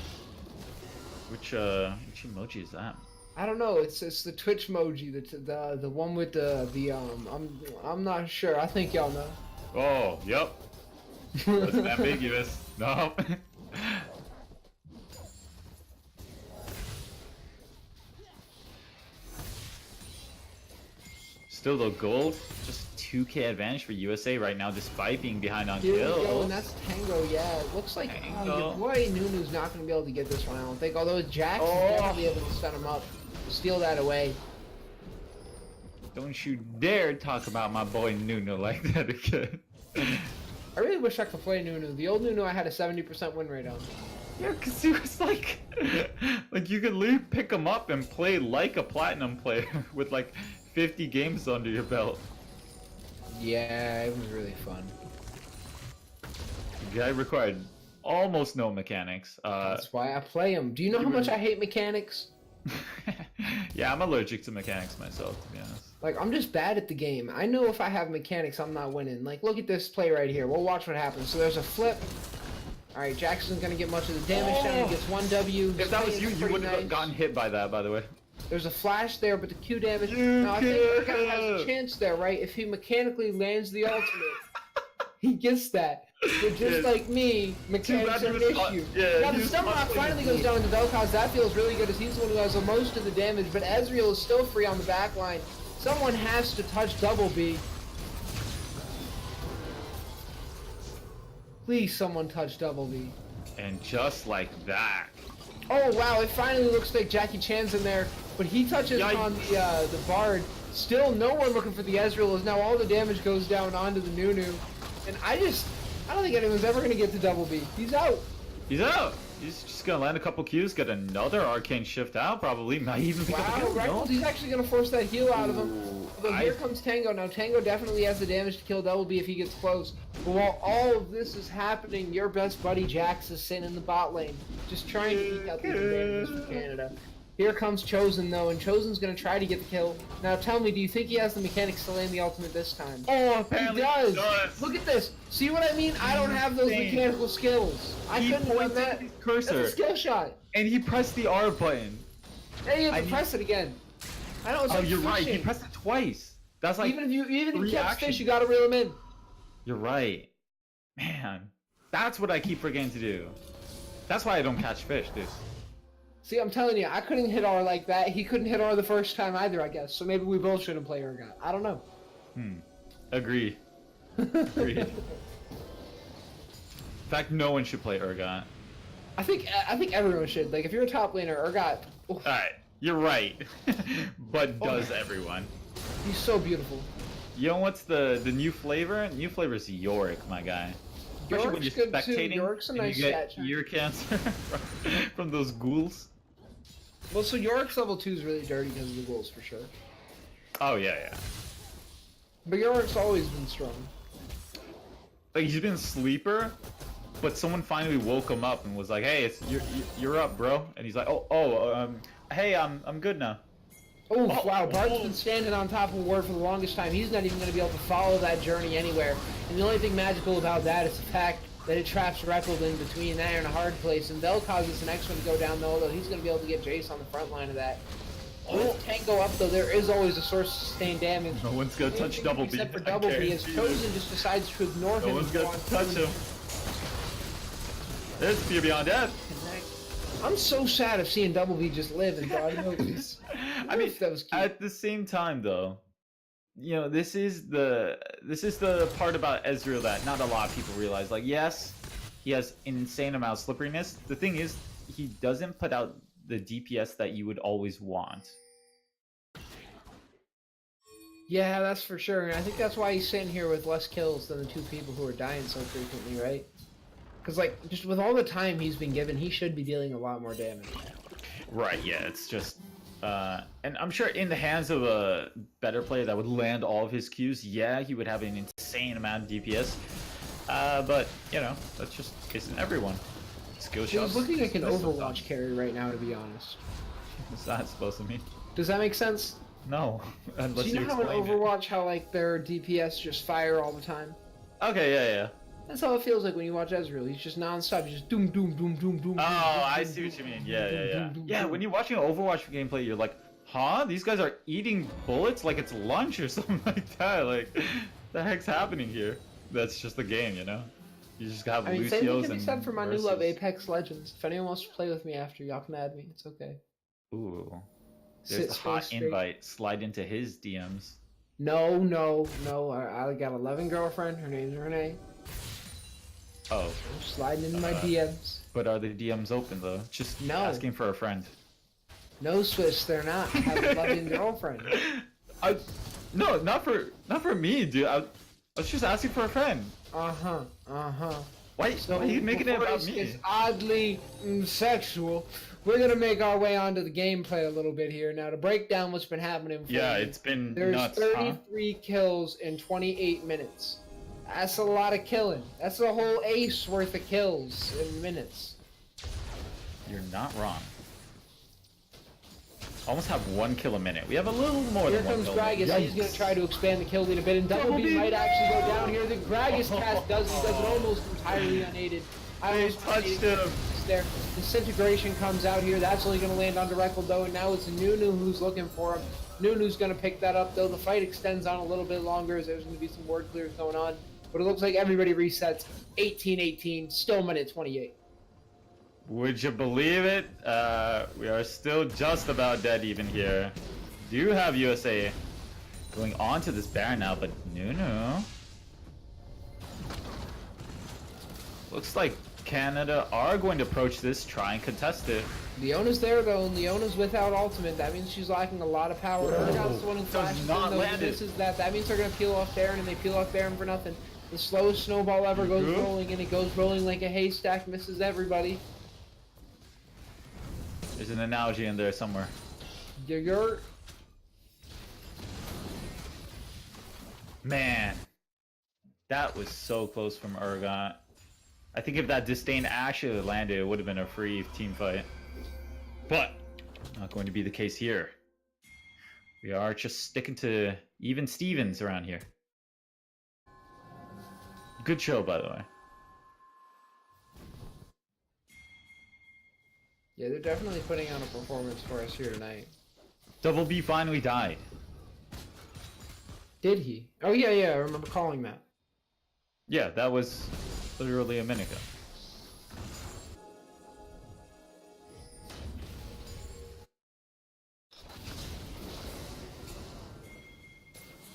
Speaker 4: Which emoji is that?
Speaker 1: I don't know. It's the Twitch emoji. The one with the I'm not sure. I think y'all know.
Speaker 4: Oh, yep. That's ambiguous. No. Still though, gold, just 2k advantage for USA right now, despite being behind on
Speaker 1: Here we
Speaker 4: kills.
Speaker 1: go, and that's Tango, yeah. It looks like your boy Nunu's not going to be able to get this one, I don't think. Although Jax is definitely able to set him up, steal that away.
Speaker 4: Don't you dare talk about my boy Nunu like that again.
Speaker 1: I really wish I could play Nunu. The old Nunu I had a 70% win rate on.
Speaker 4: Yeah, because he was like you could literally pick him up and play like a platinum player with like 50 games under your belt.
Speaker 1: Yeah, it was really fun.
Speaker 4: The guy required almost no mechanics.
Speaker 1: That's why I play him. Do you know how much I hate mechanics?
Speaker 4: Yeah, I'm allergic to mechanics myself, to be honest.
Speaker 1: Like, I'm just bad at the game. I know if I have mechanics, I'm not winning. Like, look at this play right here. We'll watch what happens. So there's a flip. Alright, Jackson's gonna get much of the damage down. He gets 1 W.
Speaker 4: If that was you, you would have gotten hit by that, by the way.
Speaker 1: There's a flash there, but the Q damage. Now, I think Urgot has a chance there, right? If he mechanically lands the ultimate, he gets that. But just like me, mechanics are an issue. Now, the Stunlock finally goes down to Vel'Koz. That feels really good, as he's the one who has the most of the damage. But Ezreal is still free on the back line. Someone has to touch Double B. Please, someone touch Double B.
Speaker 4: And just like that.
Speaker 1: Oh wow! It finally looks like Jackie Chan's in there, but he touches on the Bard. Still, no one looking for the Ezreal, as now all the damage goes down onto the Nunu. And I don't think anyone's ever gonna get to Double B. He's out.
Speaker 4: He's out. He's just gonna land a couple Qs, get another arcane shift out, probably. Might even pick up a kill.
Speaker 1: Wow, he's actually gonna force that heal out of him. Although here comes Tango. Now Tango definitely has the damage to kill Double B if he gets close. But while all of this is happening, your best buddy Jax is sitting in the bot lane, just trying to eke out these advantages for Canada. Here comes Chosen though, and Chosen's gonna try to get the kill. Now tell me, do you think he has the mechanics to land the ultimate this time?
Speaker 4: Oh, apparently
Speaker 1: he does.
Speaker 4: He does.
Speaker 1: Look at this. See what I mean? I don't have those mechanical skills. I couldn't have done that.
Speaker 4: Cursor.
Speaker 1: That's a skill shot.
Speaker 4: And he pressed the R button.
Speaker 1: Hey, you have to press it again. I know it's like
Speaker 4: you're right.
Speaker 1: fishing.
Speaker 4: He pressed it twice. That's like
Speaker 1: even if you catch fish,
Speaker 4: actions.
Speaker 1: you gotta reel him in.
Speaker 4: You're right. Man, that's what I keep forgetting to do. That's why I don't catch fish, dude.
Speaker 1: See, I'm telling you, I couldn't hit R like that. He couldn't hit R the first time either, I guess. So maybe we both shouldn't play Urgot. I don't know.
Speaker 4: Agree. Agreed. In fact, no one should play Urgot.
Speaker 1: I think everyone should. Like, if you're a top laner, Urgot.
Speaker 4: Alright, you're right. But does everyone?
Speaker 1: He's so beautiful.
Speaker 4: You know what's the new flavor? New flavor is Yorick, my guy. Especially when you're spectating
Speaker 1: Yorick's a nice
Speaker 4: and you get ear cancer from those ghouls.
Speaker 1: Well, so Yorick's level 2 is really dirty because of the ghouls, for sure.
Speaker 4: Oh, yeah.
Speaker 1: But Yorick's always been strong.
Speaker 4: Like, he's been a sleeper, but someone finally woke him up and was like, hey, you're up, bro. And he's like, hey, I'm good now.
Speaker 1: Oh, wow, Bard's been standing on top of a ward for the longest time. He's not even going to be able to follow that journey anywhere. And the only thing magical about that is the fact that it traps Reckles in between there and a hard place. And Vel'Koz is the next one to go down, though he's going to be able to get Jace on the front line of that. With Tango up, though, there is always a source of sustained damage.
Speaker 4: No one's going to touch Double B.
Speaker 1: Except for Double B, as Chosen just decides to ignore him.
Speaker 4: No one's going to touch him. There's Fear Beyond Death.
Speaker 1: I'm so sad of seeing Double B just live and God knows.
Speaker 4: I mean, at the same time, though, you know, this is the part about Ezreal that not a lot of people realize. Like, yes, he has an insane amount of slipperiness. The thing is, he doesn't put out the DPS that you would always want.
Speaker 1: Yeah, that's for sure. And I think that's why he's sitting here with less kills than the two people who are dying so frequently, right? Because, like, just with all the time he's been given, he should be dealing a lot more damage. Right,
Speaker 4: yeah, it's just... and I'm sure in the hands of a better player that would land all of his Qs, yeah, he would have an insane amount of DPS. But, you know, that's just isn't everyone. Skill shots.
Speaker 1: He's looking like an Overwatch carry right now, to be honest.
Speaker 4: What's that supposed to mean?
Speaker 1: Does that make sense?
Speaker 4: No. Unless
Speaker 1: Do you know how in Overwatch, how, like, their DPS just fire all the time?
Speaker 4: Okay, yeah.
Speaker 1: That's how it feels like when you watch Ezreal. He's just non-stop. He's just doom, doom, doom, doom, doom.
Speaker 4: Oh, I see what you mean. Yeah. Yeah, when you're watching Overwatch gameplay, you're like, huh? These guys are eating bullets like it's lunch or something like that. Like, the heck's happening here? That's just the game, you know? You just have Lucios
Speaker 1: same thing
Speaker 4: and
Speaker 1: can be said for my new love, Apex Legends. If anyone wants to play with me after, y'all can add me. It's okay.
Speaker 4: Ooh. There's a hot invite. Slide into his DMs.
Speaker 1: No. I got a loving girlfriend. Her name's Renee.
Speaker 4: Oh,
Speaker 1: Sliding into my DMs.
Speaker 4: but are the DMs open though? Just
Speaker 1: No.
Speaker 4: asking for a friend.
Speaker 1: No, Swiss, they're not. I have a loving girlfriend.
Speaker 4: No, not for me, dude. I was just asking for a friend.
Speaker 1: Uh-huh.
Speaker 4: Why are you making it
Speaker 1: before
Speaker 4: about
Speaker 1: this
Speaker 4: me?
Speaker 1: gets oddly sexual, we're gonna make our way onto the gameplay a little bit here. Now, to break down what's been happening for
Speaker 4: Yeah,
Speaker 1: you,
Speaker 4: it's been
Speaker 1: there's
Speaker 4: nuts,
Speaker 1: 33 kills in 28 minutes. That's a lot of killing. That's a whole ace worth of kills in minutes.
Speaker 4: You're not wrong. Almost have 1 kill a minute. We have a little more
Speaker 1: Here
Speaker 4: than 1
Speaker 1: comes
Speaker 4: kill a minute.
Speaker 1: Gragas. He's going to try to expand the kill lead a bit, and Double B might actually go down here. The Gragas cast does it almost entirely unaided.
Speaker 4: They touched him.
Speaker 1: There. Disintegration comes out here. That's only going to land on Directl though, and now it's Nunu who's looking for him. Nunu's going to pick that up though. The fight extends on a little bit longer as there's going to be some word clears going on. But it looks like everybody resets. 18-18, still minute 28.
Speaker 4: Would you believe it? We are still just about dead even here. Do have USA going on to this Baron now, but Nunu. Looks like Canada are going to approach this, try and contest it.
Speaker 1: Leona's there though, and Leona's without ultimate. That means she's lacking a lot of power. Urgot's the one who flashes
Speaker 4: not
Speaker 1: in those
Speaker 4: land it.
Speaker 1: misses that. That means they're going to peel off Baron, and they peel off Baron for nothing. The slowest snowball ever goes rolling, and it goes rolling like a haystack, misses everybody.
Speaker 4: There's an analogy in there somewhere.
Speaker 1: You're
Speaker 4: Man, that was so close from Urgot. I think if that disdain actually landed, it would have been a free team fight. But not going to be the case here. We are just sticking to even Stevens around here. Good show, by the way.
Speaker 1: Yeah, they're definitely putting on a performance for us here tonight.
Speaker 4: Double B finally died.
Speaker 1: Did he? Oh yeah, I remember calling that.
Speaker 4: Yeah, that was literally a minute ago.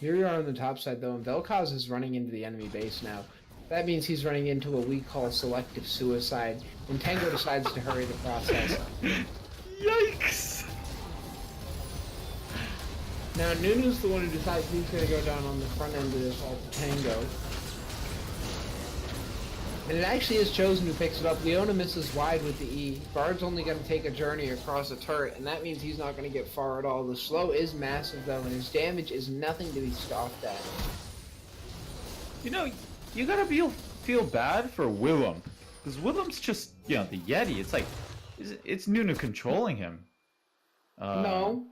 Speaker 1: Here we are on the top side though, and Vel'Koz is running into the enemy base now. That means he's running into what we call selective suicide, when Tango decides to hurry the process.
Speaker 4: Yikes!
Speaker 1: Now Nunu's the one who decides he's going to go down on the front end of this all to Tango. And it actually is Chosen who picks it up. Leona misses wide with the E. Bard's only going to take a journey across a turret, and that means he's not going to get far at all. The slow is massive though, and his damage is nothing to be scoffed at.
Speaker 4: You know, you gotta feel bad for Willem. Because Willem's just, you know, the Yeti. It's like, it's Nunu controlling him.
Speaker 1: No,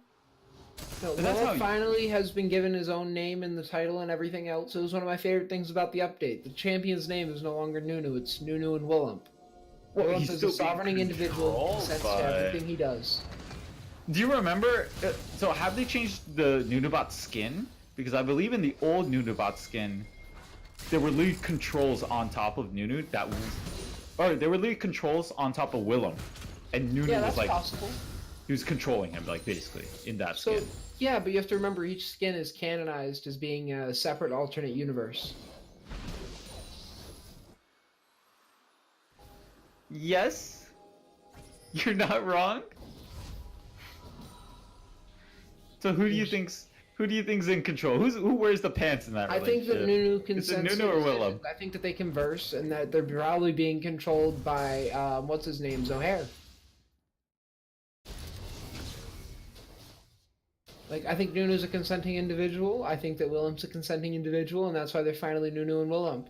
Speaker 4: But that's how
Speaker 1: Willem finally has been given his own name in the title and everything else. It was one of my favorite things about the update. The champion's name is no longer Nunu, it's Nunu and Willem.
Speaker 4: Well,
Speaker 1: Willem
Speaker 4: he's
Speaker 1: is
Speaker 4: still
Speaker 1: a sovereign
Speaker 4: being
Speaker 1: individual who
Speaker 4: controlled
Speaker 1: consents
Speaker 4: by-
Speaker 1: to everything he does.
Speaker 4: Do you remember? So have they changed the Nunabot skin? Because I believe in the old Nunabot skin, there were lead controls on top of Nunu that was, or there were lead controls on top of Willem, and Nunu
Speaker 1: Yeah,
Speaker 4: was
Speaker 1: that's
Speaker 4: like
Speaker 1: possible.
Speaker 4: he was controlling him, like basically in that
Speaker 1: So,
Speaker 4: skin.
Speaker 1: yeah, but you have to remember each skin is canonized as being a separate alternate universe.
Speaker 4: Yes, you're not wrong. So who do you think's in control? Who wears the pants in that
Speaker 1: I think
Speaker 4: relationship?
Speaker 1: that Nunu
Speaker 4: Is it
Speaker 1: consents.
Speaker 4: Nunu or Willem?
Speaker 1: I think that they converse and that they're probably being controlled by what's his name, Zohair. Like, I think Nunu's a consenting individual. I think that Willem's a consenting individual, and that's why they're finally Nunu and Willem.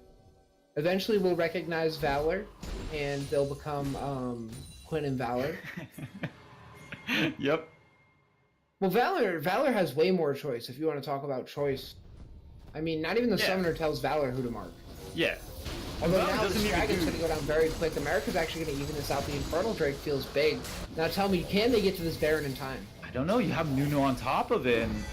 Speaker 1: Eventually, we'll recognize Valor, and they'll become Quinn and Valor.
Speaker 4: Yep.
Speaker 1: Well, Valor has way more choice. If you want to talk about choice, I mean, not even the
Speaker 4: Yeah.
Speaker 1: summoner tells Valor who to mark.
Speaker 4: Yeah.
Speaker 1: Although
Speaker 4: Valor
Speaker 1: now
Speaker 4: doesn't
Speaker 1: this
Speaker 4: even
Speaker 1: dragon's
Speaker 4: do-
Speaker 1: going to go down very quick. America's actually going to even this out. The Infernal Drake feels big. Now tell me, can they get to this Baron in time?
Speaker 4: I don't know. You have Nunu on top of it. And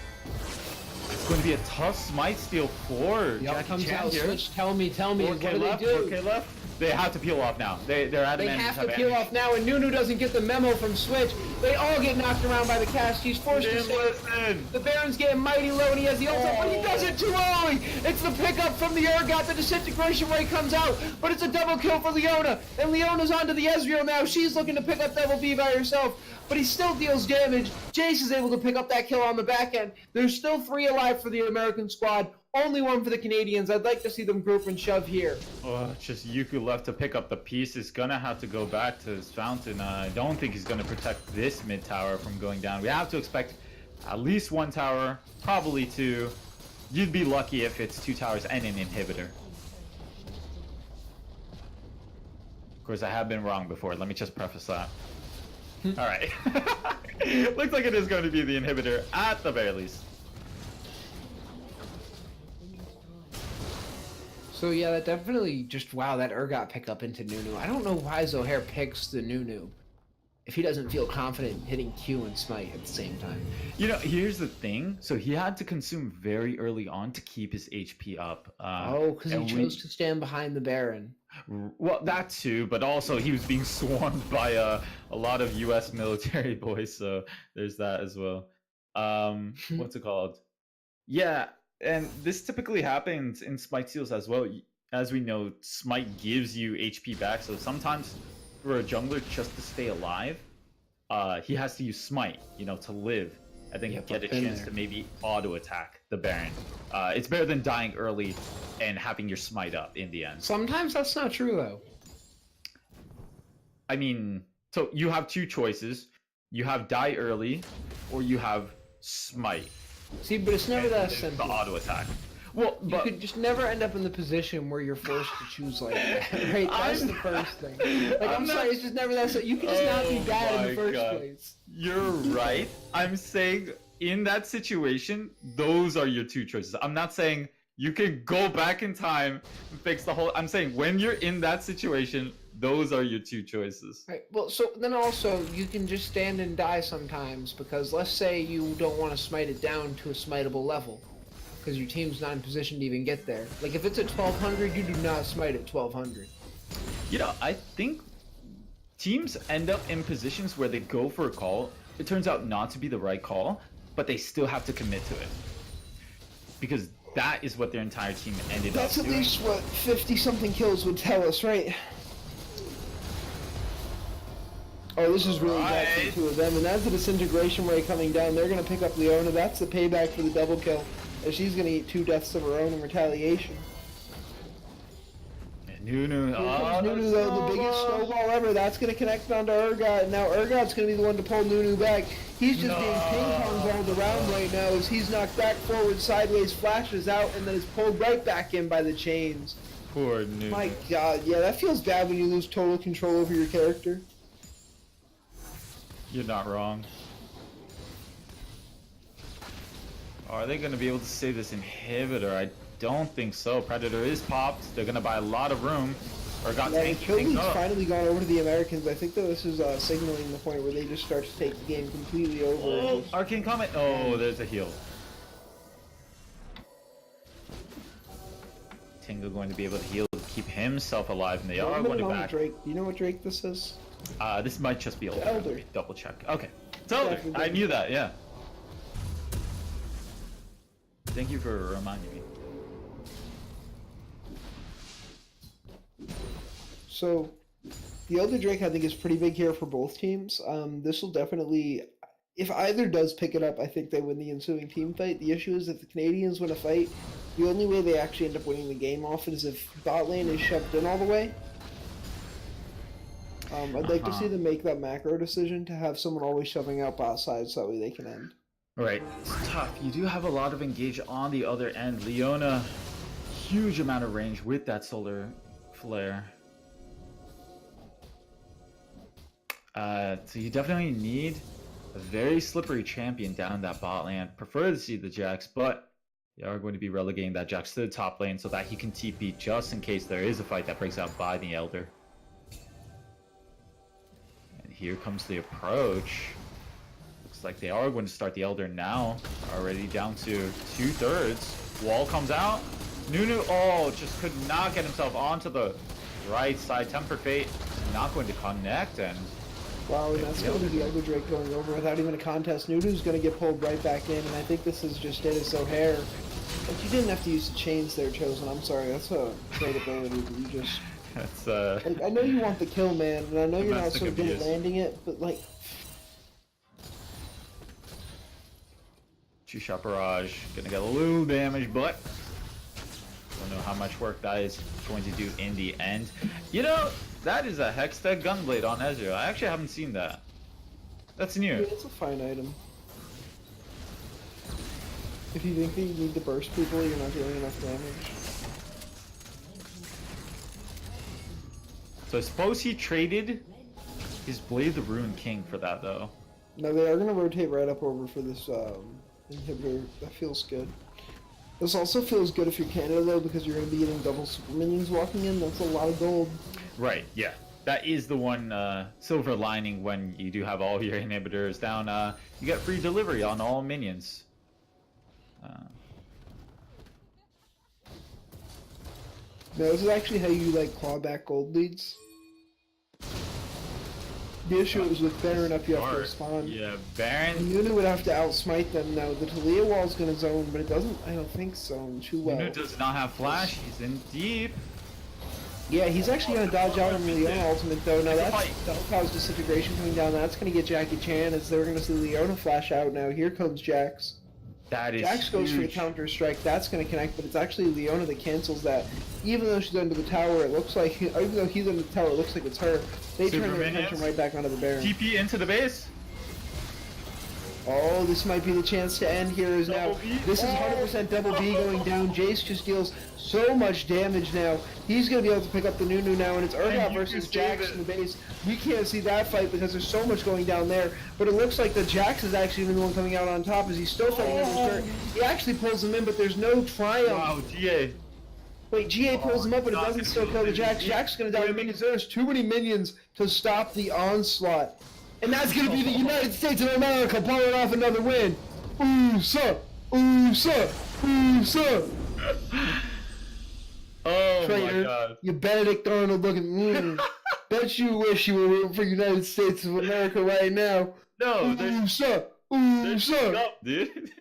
Speaker 4: it's going to be a tough smite steal for
Speaker 1: Yup,
Speaker 4: Jackie
Speaker 1: comes
Speaker 4: Chan
Speaker 1: out,
Speaker 4: here.
Speaker 1: switch, tell me,
Speaker 4: 4K
Speaker 1: what do
Speaker 4: left,
Speaker 1: they do?
Speaker 4: 4K left. They have to peel off now. They're at
Speaker 1: They
Speaker 4: an
Speaker 1: have to peel off now, and Nunu doesn't get the memo from Switch. They all get knocked around by the cast. He's forced to stay.
Speaker 4: Listen.
Speaker 1: The Baron's getting mighty low, and he has the ult up, but he does it too early. It's the pickup from the Urgot. The disintegration ray comes out, but it's a double kill for Leona, and Leona's onto the Ezreal now. She's looking to pick up Double B by herself, but he still deals damage. Jace is able to pick up that kill on the back end. There's still 3 alive for the American squad. Only 1 for the Canadians. I'd like to see them group and shove here.
Speaker 4: Oh, it's just Yuku left to pick up the piece. He's gonna have to go back to his fountain. I don't think he's gonna protect this mid tower from going down. We have to expect at least 1 tower, probably 2. You'd be lucky if it's 2 towers and an inhibitor. Of course, I have been wrong before. Let me just preface that. All right. Looks like it is going to be the inhibitor at the very least.
Speaker 1: So yeah, that definitely just, wow, that Urgot pickup into Nunu. I don't know why Zohair picks the Nunu if he doesn't feel confident hitting Q and Smite at the same time.
Speaker 4: You know, here's the thing. So he had to consume very early on to keep his HP up.
Speaker 1: Because he chose to stand behind the Baron.
Speaker 4: Well, that too, but also he was being swarmed by a lot of U.S. military boys, so there's that as well. What's it called? Yeah, and this typically happens in Smite seals as well. As we know, Smite gives you HP back, so sometimes for a jungler just to stay alive, he has to use Smite, you know, to live, and then get a chance to maybe auto-attack the Baron. It's better than dying early and having your Smite up in the end.
Speaker 1: Sometimes that's not true, though.
Speaker 4: I mean, so you have 2 choices. You have die early, or you have Smite.
Speaker 1: See, but it's never that
Speaker 4: The
Speaker 1: simple.
Speaker 4: auto-attack. Well,
Speaker 1: You
Speaker 4: but
Speaker 1: could just never end up in the position where you're forced to choose like that, right? That's the first thing. Like, I'm sorry, it's just never that simple. You can just not be bad in the first place.
Speaker 4: You're right. I'm saying in that situation, those are your 2 choices. I'm not saying you can go back in time and fix the whole. I'm saying when you're in that situation, those are your 2 choices.
Speaker 1: Right. Well, so then also you can just stand and die sometimes because let's say you don't want to smite it down to a smiteable level because your team's not in position to even get there. Like if it's at 1200, you do not smite at 1200.
Speaker 4: You know, I think teams end up in positions where they go for a call. It turns out not to be the right call, but they still have to commit to it because that is what their entire team ended up doing.
Speaker 1: That's at least what 50-something kills would tell us, right? Oh, this is really bad for the 2 of them, and that's the disintegration ray coming down. They're going to pick up Leona. That's the payback for the double kill, and she's going to eat 2 deaths of her own in retaliation.
Speaker 4: Nunu,
Speaker 1: Nunu, though, the biggest snowball ever. That's going to connect onto Urgot, and now Urgot's going to be the one to pull Nunu back. He's just being ping-pong balled around right now as he's knocked back, forward, sideways, flashes out, and then is pulled right back in by the chains.
Speaker 4: Poor Nunu.
Speaker 1: My god, yeah, that feels bad when you lose total control over your character.
Speaker 4: You're not wrong. Are they going to be able to save this inhibitor? I don't think so. Predator is popped. They're going to buy a lot of room. Or got
Speaker 1: Yeah,
Speaker 4: tanked.
Speaker 1: Achilles finally gone over to the Americans. I think that this is signaling the point where they just start to take the game completely over.
Speaker 4: Oh, Arcane Comet. Oh, there's a heal. Tingle going to be able to heal to keep himself alive, and they are going to back.
Speaker 1: Drake. Do you know what Drake this is?
Speaker 4: This might just be Elder.
Speaker 1: Elder.
Speaker 4: Double check. Okay. It's Elder.
Speaker 1: Definitely.
Speaker 4: I knew that, yeah. Thank you for reminding me.
Speaker 1: So, the Elder Drake I think is pretty big here for both teams. This will definitely, if either does pick it up, I think they win the ensuing team fight. The issue is if the Canadians win a fight, the only way they actually end up winning the game off is if bot lane is shoved in all the way. I'd like to see them make that macro decision to have someone always shoving out bot side so that way they can end.
Speaker 4: Right. It's tough. You do have a lot of engage on the other end. Leona, huge amount of range with that solar flare. So you definitely need a very slippery champion down that bot lane. Prefer to see the Jax, but they are going to be relegating that Jax to the top lane so that he can TP just in case there is a fight that breaks out by the Elder. And here comes the approach. Looks like they are going to start the Elder now. Already down to 2/3. Wall comes out. Nunu, oh, just could not get himself onto the right side. Temper Fate not going to connect, and
Speaker 1: Wow, and that's going to be the Elder Drake going over without even a contest. Nudu's going to get pulled right back in, and I think this is just it as O'Hare. But you didn't have to use the chains there, Chosen. I'm sorry, that's a great ability, but you just...
Speaker 4: that's
Speaker 1: Like, I know you want the kill, man, and I know you're not
Speaker 4: Domestic
Speaker 1: so good at
Speaker 4: abuse.
Speaker 1: landing it, but like...
Speaker 4: two-shot barrage. Gonna get a little damage, but don't know how much work that is going to do in the end. You know, that is a Hextech Gunblade on Ezreal. I actually haven't seen that. That's
Speaker 1: Yeah,
Speaker 4: new.
Speaker 1: it's a fine item. If you think that you need to burst people, you're not doing enough damage.
Speaker 4: So I suppose he traded his Blade of the Ruined King for that, though.
Speaker 1: No, they are going to rotate right up over for this inhibitor. That feels good. This also feels good if you're Canada, though, because you're going to be getting double super minions walking in. That's a lot of gold.
Speaker 4: Right, yeah. That is the one silver lining when you do have all your inhibitors down. You get free delivery on all minions.
Speaker 1: No, this is actually how you, like, claw back gold leads. The issue is with Baron up, you have to respond.
Speaker 4: Yeah, Baron.
Speaker 1: Nunu would have to outsmite them now. The Talia wall's gonna zone, but it doesn't, I don't think, zone too well.
Speaker 4: Nunu does not have flash. He's in deep.
Speaker 1: Yeah, he's actually gonna dodge out on the Leona ultimate though. Now that'll cause disintegration coming down. That's gonna get Jackie Chan as they're gonna see Leona flash out now. Here comes Jax.
Speaker 4: That is
Speaker 1: Jax goes for the
Speaker 4: huge.
Speaker 1: counter strike. That's gonna connect, but it's actually Leona that cancels that. Even though she's under the tower, it looks like, even though he's under the tower, it looks like it's her. They
Speaker 4: Super
Speaker 1: turn their
Speaker 4: minions.
Speaker 1: attention right back onto the Baron.
Speaker 4: TP into the base.
Speaker 1: Oh, this might be the chance to end here is now.
Speaker 4: Double B.
Speaker 1: This is 100% double B going down. Jace just deals so much damage now. He's going to be able to pick up the Nunu now, and it's Urgot
Speaker 4: And you
Speaker 1: versus
Speaker 4: can
Speaker 1: Jax
Speaker 4: save
Speaker 1: in the base. We can't see that fight because there's so much going down there. But it looks like the Jax is actually the one coming out on top as he's still fighting his turn. He actually pulls him in, but there's no triumph.
Speaker 4: Wow, GA.
Speaker 1: Wait, GA pulls him up, but it
Speaker 4: God,
Speaker 1: doesn't
Speaker 4: it's
Speaker 1: still kill the Jax. Jax is going to die to minions. There's too many minions to stop the onslaught. And that's going to be the United States of America pulling off another win. Ooh, sir! Ooh, sir! Ooh, sir!
Speaker 4: Oh
Speaker 1: Traitor,
Speaker 4: my god.
Speaker 1: you Benedict Arnold looking. Bet you wish you were rooting for United States of America right now.
Speaker 4: No,
Speaker 1: Ooh,
Speaker 4: there's
Speaker 1: sir! Ooh, sir!
Speaker 4: up, dude.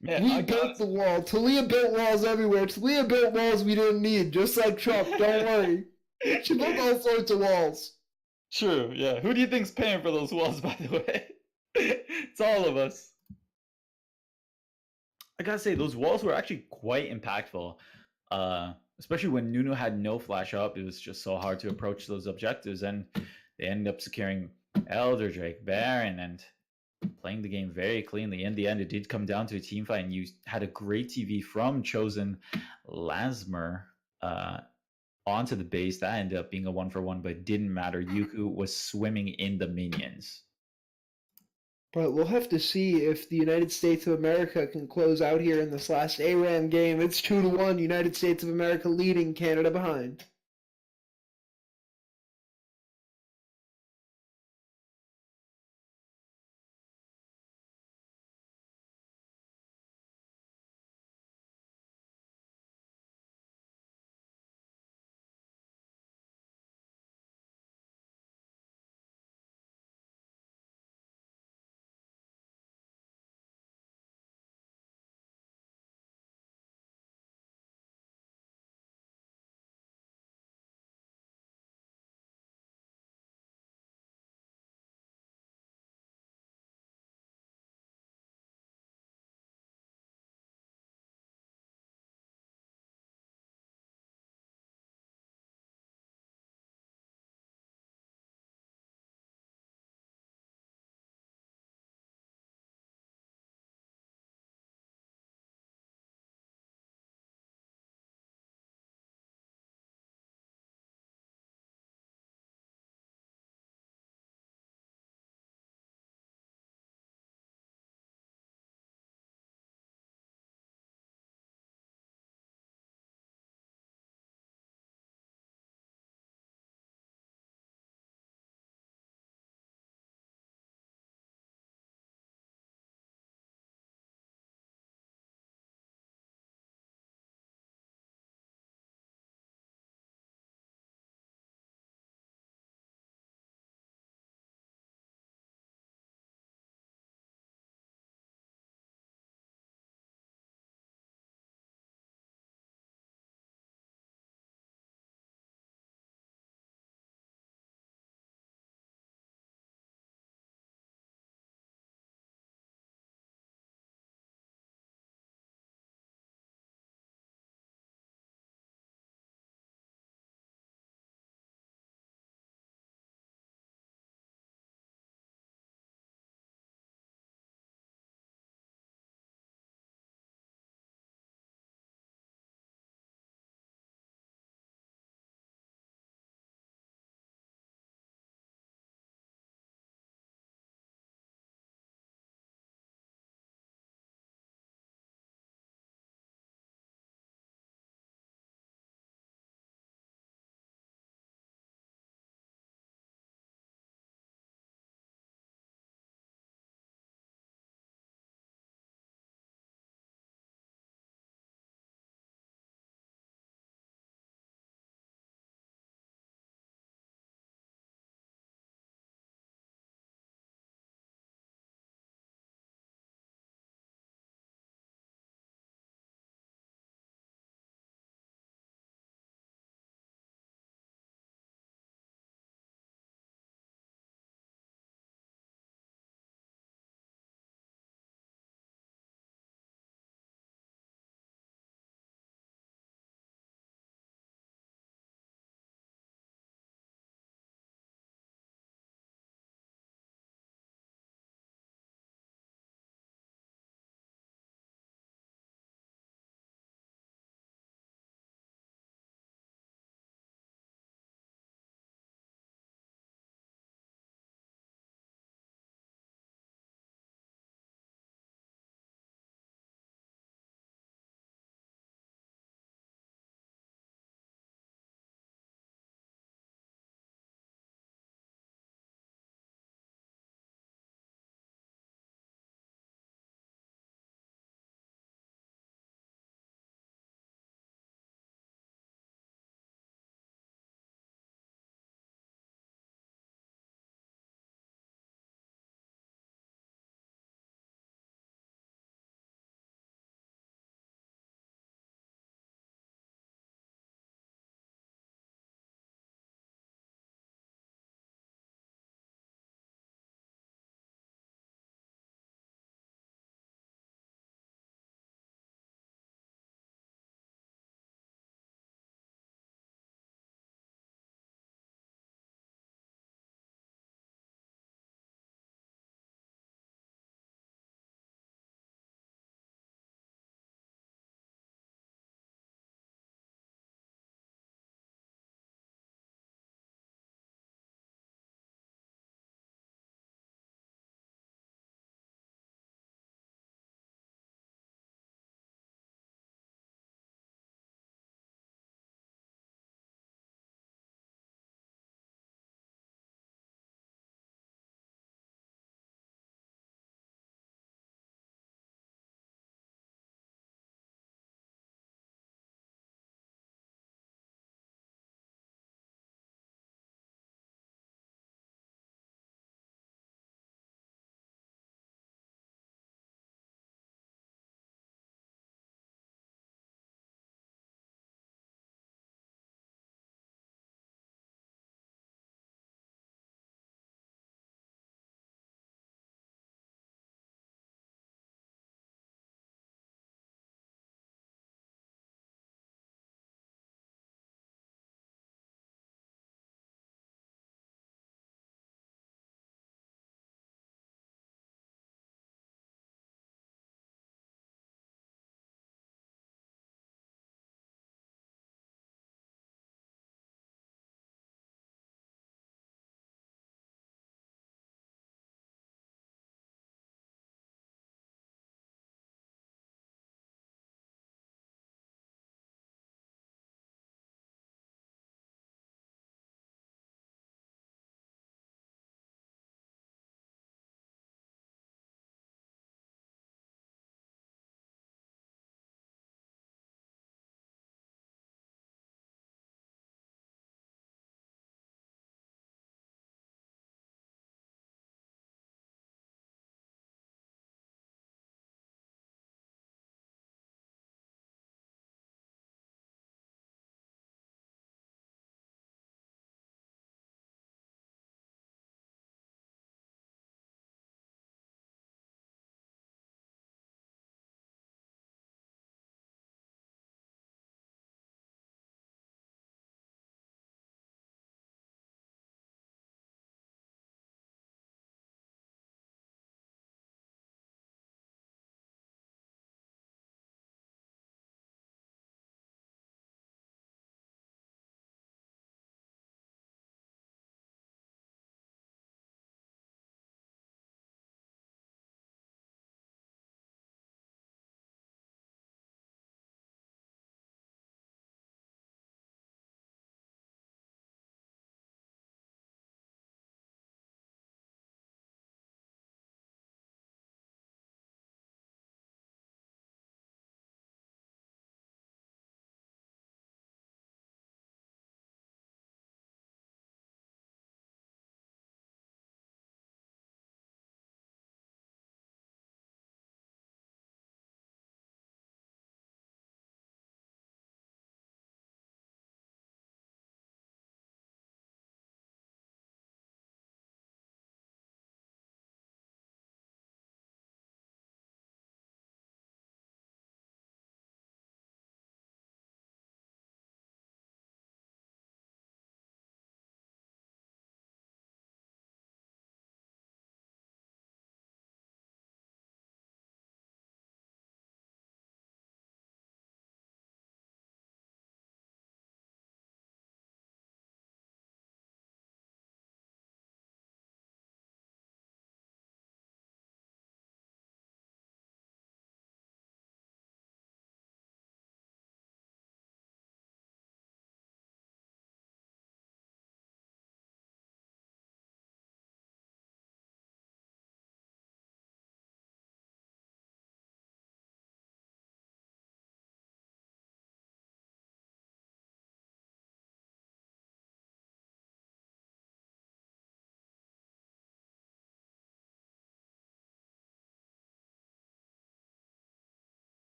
Speaker 4: Man,
Speaker 1: We
Speaker 4: I
Speaker 1: built
Speaker 4: got
Speaker 1: the wall. Talia built walls everywhere. Talia built walls we didn't need, just like Trump. Don't worry. She built all sorts of walls.
Speaker 4: True, yeah. Who do you think's paying for those walls, by the way? It's all of us. I gotta say, those walls were actually quite impactful. Especially when Nunu had no flash up, it was just so hard to approach those objectives, and they ended up securing Elder Drake, Baron, and playing the game very cleanly. In the end, it did come down to a team fight, and you had a great TV from Chosen Lasmer onto the base. That ended up being a 1-for-1, but it didn't matter. Yuku was swimming in the minions.
Speaker 1: But we'll have to see if the United States of America can close out here in this last ARAM game. It's 2-1, United States of America leading, Canada behind.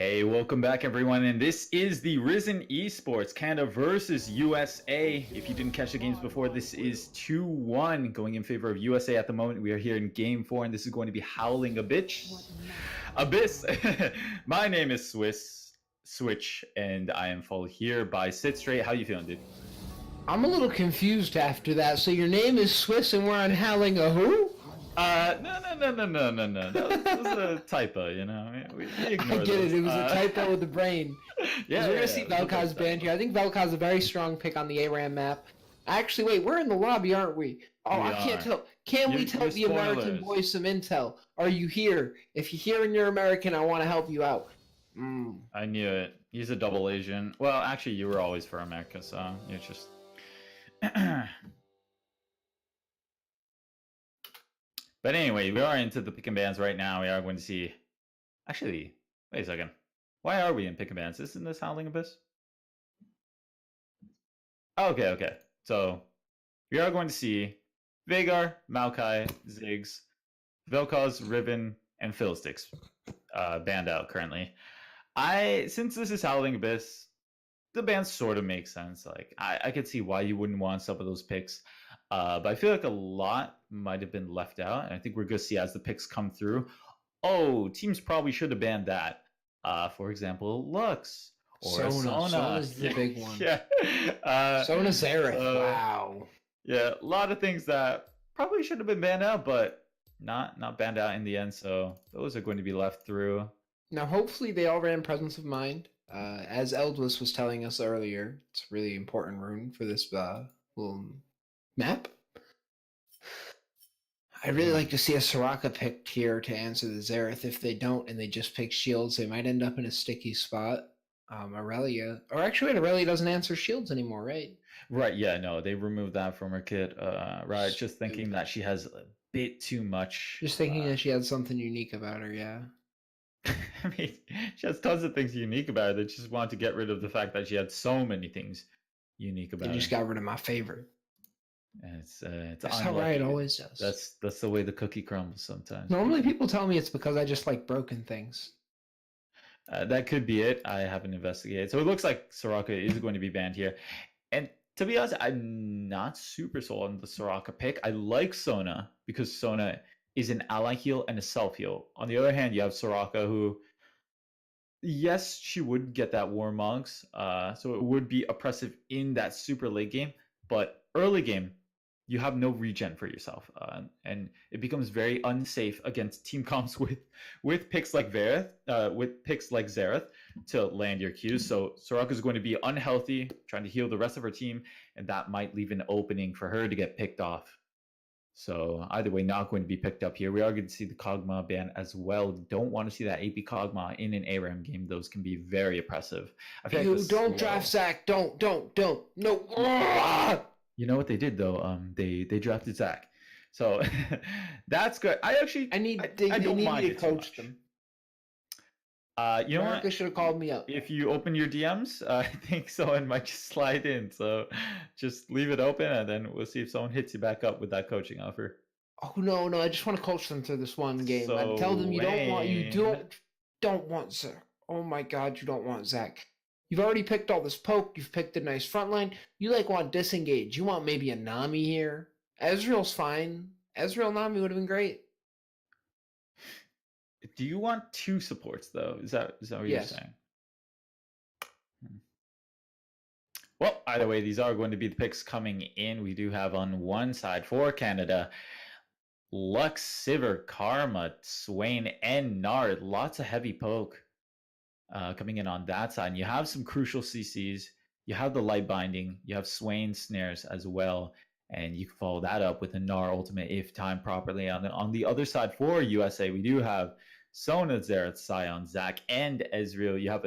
Speaker 4: Hey, welcome back, everyone. And this is the Risen Esports Canada versus USA. If you didn't catch the games before, this is 2-1 going in favor of USA at the moment. We are here in game 4, and this is going to be Howling Abyss. My name is Switch, and I am followed here by Sit Straight. How you feeling, dude?
Speaker 1: I'm a little confused after that. So your name is Swiss and we're on Howling a who?
Speaker 4: No. That was a typo, you know. We ignore
Speaker 1: I get
Speaker 4: those.
Speaker 1: it. It was a typo with the brain.
Speaker 4: Yeah,
Speaker 1: We're going to see Vel'Koz banned here. I think Vel'Koz a very strong pick on the ARAM map. Actually, wait, we're in the lobby, aren't we? Oh,
Speaker 4: We
Speaker 1: I can't
Speaker 4: are.
Speaker 1: tell. Can we tell
Speaker 4: You're
Speaker 1: the American
Speaker 4: spoilers.
Speaker 1: boys some intel? Are you here? If you're here and you're American, I want to help you out.
Speaker 4: I knew it. He's a double agent. Well, actually, you were always for America, so you're just. But anyway, we are into the pick and bans right now. We are going to see. Actually, wait a second. Why are we in pick and bans? Isn't this Howling Abyss? Okay. So we are going to see Veigar, Maokai, Ziggs, Vel'Koz, Riven, and Fiddlesticks banned out currently. Since this is Howling Abyss, the band sort of makes sense. Like I could see why you wouldn't want some of those picks. But I feel like a lot might have been left out. And I think we're going to see as the picks come through. Oh, teams probably should have banned that. For example, Lux or Sona.
Speaker 1: Sona's the big one.
Speaker 4: Yeah.
Speaker 1: Sona Xerath. Wow.
Speaker 4: Yeah, a lot of things that probably should have been banned out, but not banned out in the end. So those are going to be left through.
Speaker 1: Now, hopefully, they all ran Presence of Mind. As Eldwis was telling us earlier, it's a really important rune for this little map. I'd really like to see a Soraka picked here to answer the Xerath. If they don't and they just pick shields, they might end up in a sticky spot. Aurelia, or actually, Aurelia doesn't answer shields anymore, right?
Speaker 4: Right, yeah, no, they removed that from her kit. Right, just thinking that she has a bit too much.
Speaker 1: Just thinking that she had something unique about her, yeah.
Speaker 4: I mean, she has tons of things unique about her. They just wanted to get rid of the fact that she had so many things unique about
Speaker 1: They
Speaker 4: her.
Speaker 1: just got rid of my favorite.
Speaker 4: And it's
Speaker 1: That's how Riot always does.
Speaker 4: That's the way the cookie crumbles sometimes.
Speaker 1: Normally, people tell me it's because I just like broken things.
Speaker 4: That could be it. I haven't investigated. So it looks like Soraka is going to be banned here. And to be honest, I'm not super sold on the Soraka pick. I like Sona because Sona is an ally heal and a self heal. On the other hand, you have Soraka who, yes, she would get that War Monks. So it would be oppressive in that super late game. But early game, you have no regen for yourself, and it becomes very unsafe against team comps with picks like Xerath to land your Qs. So Soraka is going to be unhealthy, trying to heal the rest of her team, and that might leave an opening for her to get picked off. So either way, not going to be picked up here. We are going to see the Kog'Maw ban as well. Don't want to see that AP Kog'Maw in an ARAM game. Those can be very oppressive. I feel like
Speaker 1: Don't draft Zach. Don't. No.
Speaker 4: You know what they did though? They drafted Zach, so that's good. I don't mind
Speaker 1: to
Speaker 4: it too
Speaker 1: coach
Speaker 4: much.
Speaker 1: them.
Speaker 4: You know
Speaker 1: America
Speaker 4: what?
Speaker 1: should have called me up.
Speaker 4: If you open your DMs, I think someone might just slide in. So just leave it open, and then we'll see if someone hits you back up with that coaching offer.
Speaker 1: Oh no! I just want to coach them through this one game.
Speaker 4: So
Speaker 1: I tell them you
Speaker 4: lame.
Speaker 1: don't want Zach. Oh my God, you don't want Zach. You've already picked all this poke. You've picked a nice front line. You want disengage. You want maybe a Nami here. Ezreal's fine. Ezreal Nami would have been great.
Speaker 4: Do you want two supports though? Is that what you're saying? Well, either way, these are going to be the picks coming in. We do have on one side for Canada, Lux, Sivir, Karma, Swain, and Nard. Lots of heavy poke coming in on that side. And you have some crucial CCs. You have the light binding. You have Swain snares as well. And you can follow that up with a Gnar ultimate if timed properly. On the other side for USA, we do have Sona, Xerath, Sion, Zac, and Ezreal. You have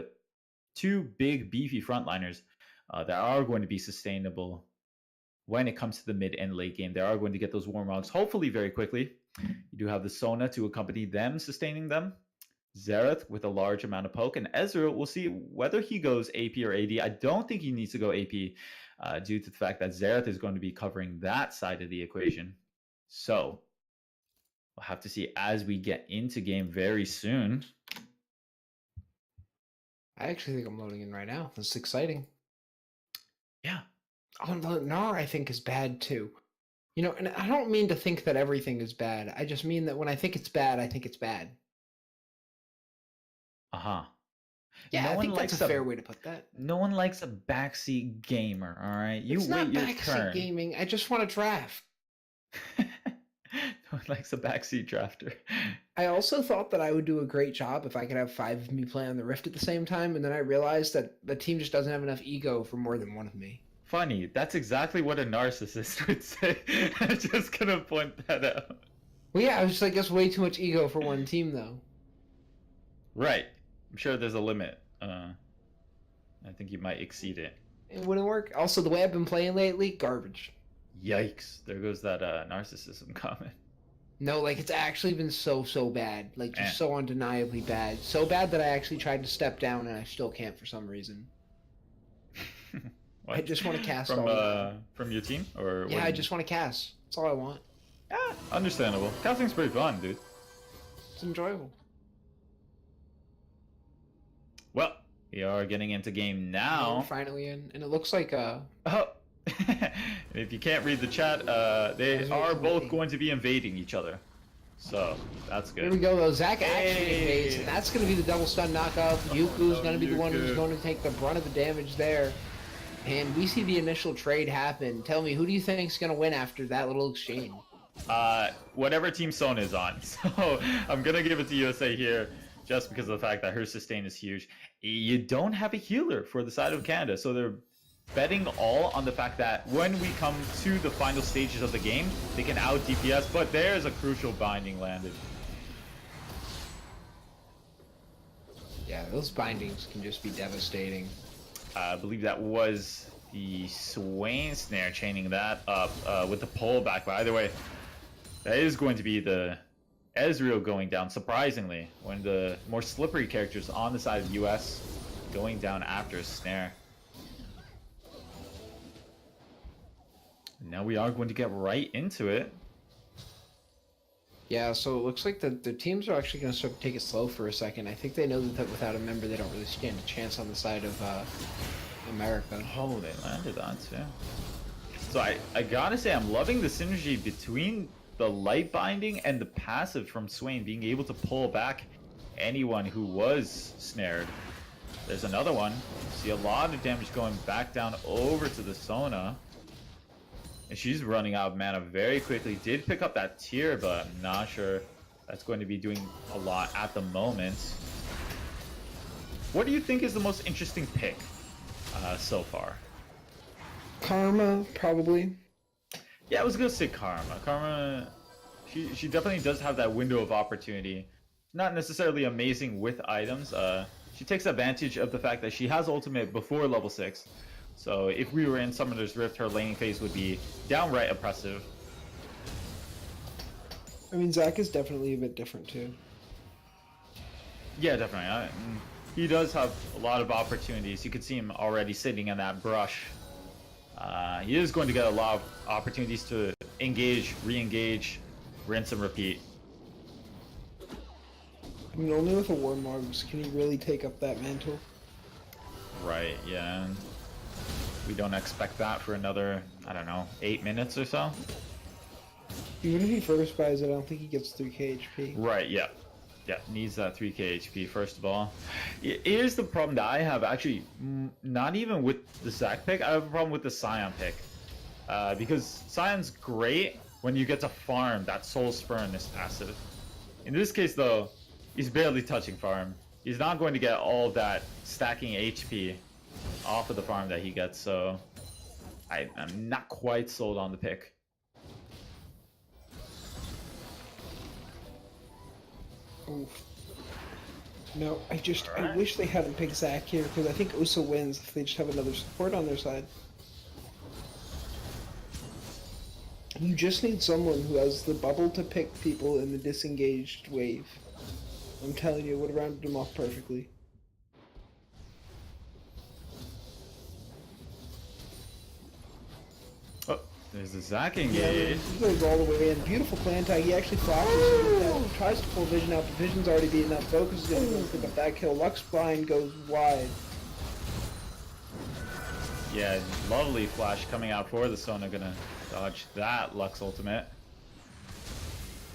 Speaker 4: two big beefy frontliners that are going to be sustainable when it comes to the mid and late game. They are going to get those Warmogs hopefully very quickly. You do have the Sona to accompany them, sustaining them. Xerath with a large amount of poke, and Ezreal, we'll see whether he goes AP or AD. I don't think he needs to go AP due to the fact that Xerath is going to be covering that side of the equation. So we'll have to see as we get into game very soon.
Speaker 1: I actually think I'm loading in right now. This is exciting.
Speaker 4: Yeah.
Speaker 1: Oh, the Gnar I think is bad too. You know, and I don't mean to think that everything is bad. I just mean that when I think it's bad, I think it's bad.
Speaker 4: Uh-huh.
Speaker 1: Yeah,
Speaker 4: No
Speaker 1: I
Speaker 4: one
Speaker 1: think that's
Speaker 4: likes
Speaker 1: a fair way to put that.
Speaker 4: no one likes a backseat gamer, all right? You
Speaker 1: It's
Speaker 4: wait
Speaker 1: not
Speaker 4: your
Speaker 1: backseat
Speaker 4: turn.
Speaker 1: gaming. I just want to draft.
Speaker 4: No one likes a backseat drafter.
Speaker 1: I also thought that I would do a great job if I could have 5 of me play on the Rift at the same time, and then I realized that the team just doesn't have enough ego for more than one of me.
Speaker 4: Funny, that's exactly what a narcissist would say. I'm just gonna point that out.
Speaker 1: Well, yeah, I was just like, that's way too much ego for one team, though.
Speaker 4: Right. I'm sure there's a limit. I think you might exceed it.
Speaker 1: It wouldn't work. Also, the way I've been playing lately, garbage.
Speaker 4: Yikes. There goes that narcissism comment.
Speaker 1: No, like, it's actually been so bad. Like, just so undeniably bad. So bad that I actually tried to step down, and I still can't for some reason. I just want to cast
Speaker 4: from
Speaker 1: all the time.
Speaker 4: from your team, or
Speaker 1: Yeah, I just want to cast. That's all I want.
Speaker 4: Yeah, understandable. Casting's pretty fun, dude.
Speaker 1: It's enjoyable.
Speaker 4: Well, we are getting into game
Speaker 1: We're
Speaker 4: now.
Speaker 1: finally in, and it looks like
Speaker 4: Oh, if you can't read the chat, they are both going to be invading each other, so that's
Speaker 1: Here we
Speaker 4: good.
Speaker 1: go though. Zach actually
Speaker 4: Hey.
Speaker 1: invades, and that's going to be the double stun knockout. Yuku's going to be the one who's
Speaker 4: Yuku.
Speaker 1: going to take the brunt of the damage there. And we see the initial trade happen. Tell me, who do you think's going to win after that little exchange?
Speaker 4: Whatever team Son is on. So I'm gonna give it to USA here, just because of the fact that her sustain is huge. You don't have a healer for the side of Canada, so they're betting all on the fact that when we come to the final stages of the game, they can out DPS. But there's a crucial binding landed.
Speaker 1: Yeah, those bindings can just be devastating.
Speaker 4: I believe that was the Swain snare chaining that up with the pullback. But either way, that is going to be the Ezreal going down, surprisingly, one of the more slippery characters on the side of US going down after a snare. Now we are going to get right into it.
Speaker 1: Yeah, so it looks like the teams are actually going to sort of take it slow for a second. I think they know that without a member, they don't really stand a chance on the side of America.
Speaker 4: Oh, they landed on too. So I gotta say, I'm loving the synergy between the light binding and the passive from Swain, being able to pull back anyone who was snared. There's another one. See a lot of damage going back down over to the Sona. And she's running out of mana very quickly. Did pick up that tier, but I'm not sure that's going to be doing a lot at the moment. What do you think is the most interesting pick so far?
Speaker 1: Karma, probably.
Speaker 4: Yeah, I was gonna say Karma. Karma, she definitely does have that window of opportunity. Not necessarily amazing with items. She takes advantage of the fact that she has ultimate before level 6. So if we were in Summoner's Rift, her laning phase would be downright oppressive.
Speaker 1: I mean, Zach is definitely a bit different too.
Speaker 4: Yeah, definitely. He does have a lot of opportunities. You can see him already sitting in that brush. He is going to get a lot of opportunities to engage, re-engage, rinse and repeat.
Speaker 1: I mean, only with a Warmogs can he really take up that mantle.
Speaker 4: Right, yeah. And we don't expect that for another, I don't know, 8 minutes or so.
Speaker 1: Even if he first buys it, I don't think he gets 3k HP.
Speaker 4: Right, yeah. Yeah, needs that 3k HP first of all. Here's the problem that I have, actually, not even with the Zac pick, I have a problem with the Sion pick. Because Sion's great when you get to farm that Soul Spurn is passive. In this case though, he's barely touching farm. He's not going to get all of that stacking HP off of the farm that he gets, so I'm not quite sold on the pick.
Speaker 1: Oof. No, I wish they hadn't picked Zac here, because I think Usa wins if they just have another support on their side. You just need someone who has the bubble to pick people in the disengaged wave. I'm telling you, it would have rounded them off perfectly.
Speaker 4: Oh, There's the Zac
Speaker 1: Yeah,
Speaker 4: engage.
Speaker 1: he goes all the way in. Beautiful plan tag. He actually flashes. Tries to pull Vision out, but Vision's already beaten up. Focus is going to go pick up that kill. Lux Blind goes wide.
Speaker 4: Yeah, lovely flash coming out for the Sona. Gonna dodge that Lux ultimate.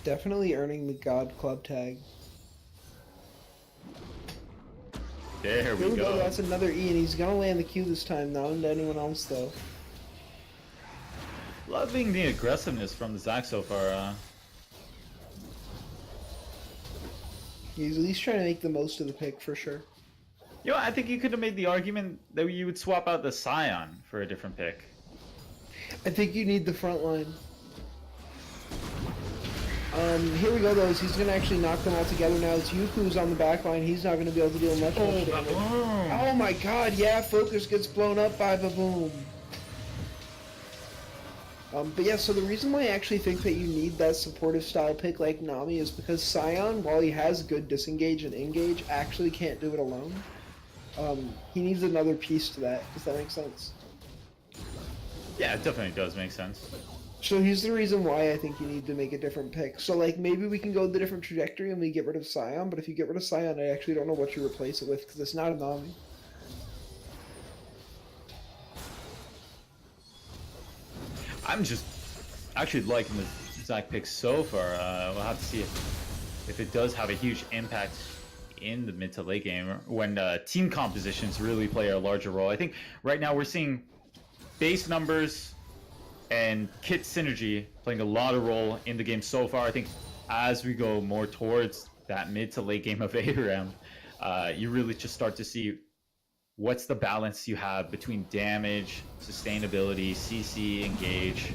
Speaker 1: Definitely earning the God Club tag.
Speaker 4: There
Speaker 1: Here
Speaker 4: we
Speaker 1: we go.
Speaker 4: go.
Speaker 1: That's another E, and he's going to land the Q this time, not into anyone else, though.
Speaker 4: Loving the aggressiveness from the Zac so far.
Speaker 1: He's at least trying to make the most of the pick, for sure.
Speaker 4: You know, I think you could have made the argument that you would swap out the Scion for a different pick.
Speaker 1: I think you need the front line. Here we go, though. He's going to actually knock them all together now. It's Yuku who's on the back line. He's not going to be able to deal much damage. Oh my god, yeah, Focus gets blown up by Baboom. But yeah, so the reason why I actually think that you need that supportive style pick like Nami is because Scion, while he has good disengage and engage, actually can't do it alone. He needs another piece to that. Does that make sense?
Speaker 4: Yeah, it definitely does make sense.
Speaker 1: So here's the reason why I think you need to make a different pick. So like maybe we can go the different trajectory and we get rid of Scion, but if you get rid of Scion, I actually don't know what you replace it with because it's not a Nami.
Speaker 4: I'm just actually liking the Zac pick so far. We'll have to see if it does have a huge impact in the mid to late game when team compositions really play a larger role. I think right now we're seeing base numbers and kit synergy playing a lot of role in the game so far. I think as we go more towards that mid to late game of ARAM, you really just start to see what's the balance you have between damage, sustainability, CC, engage,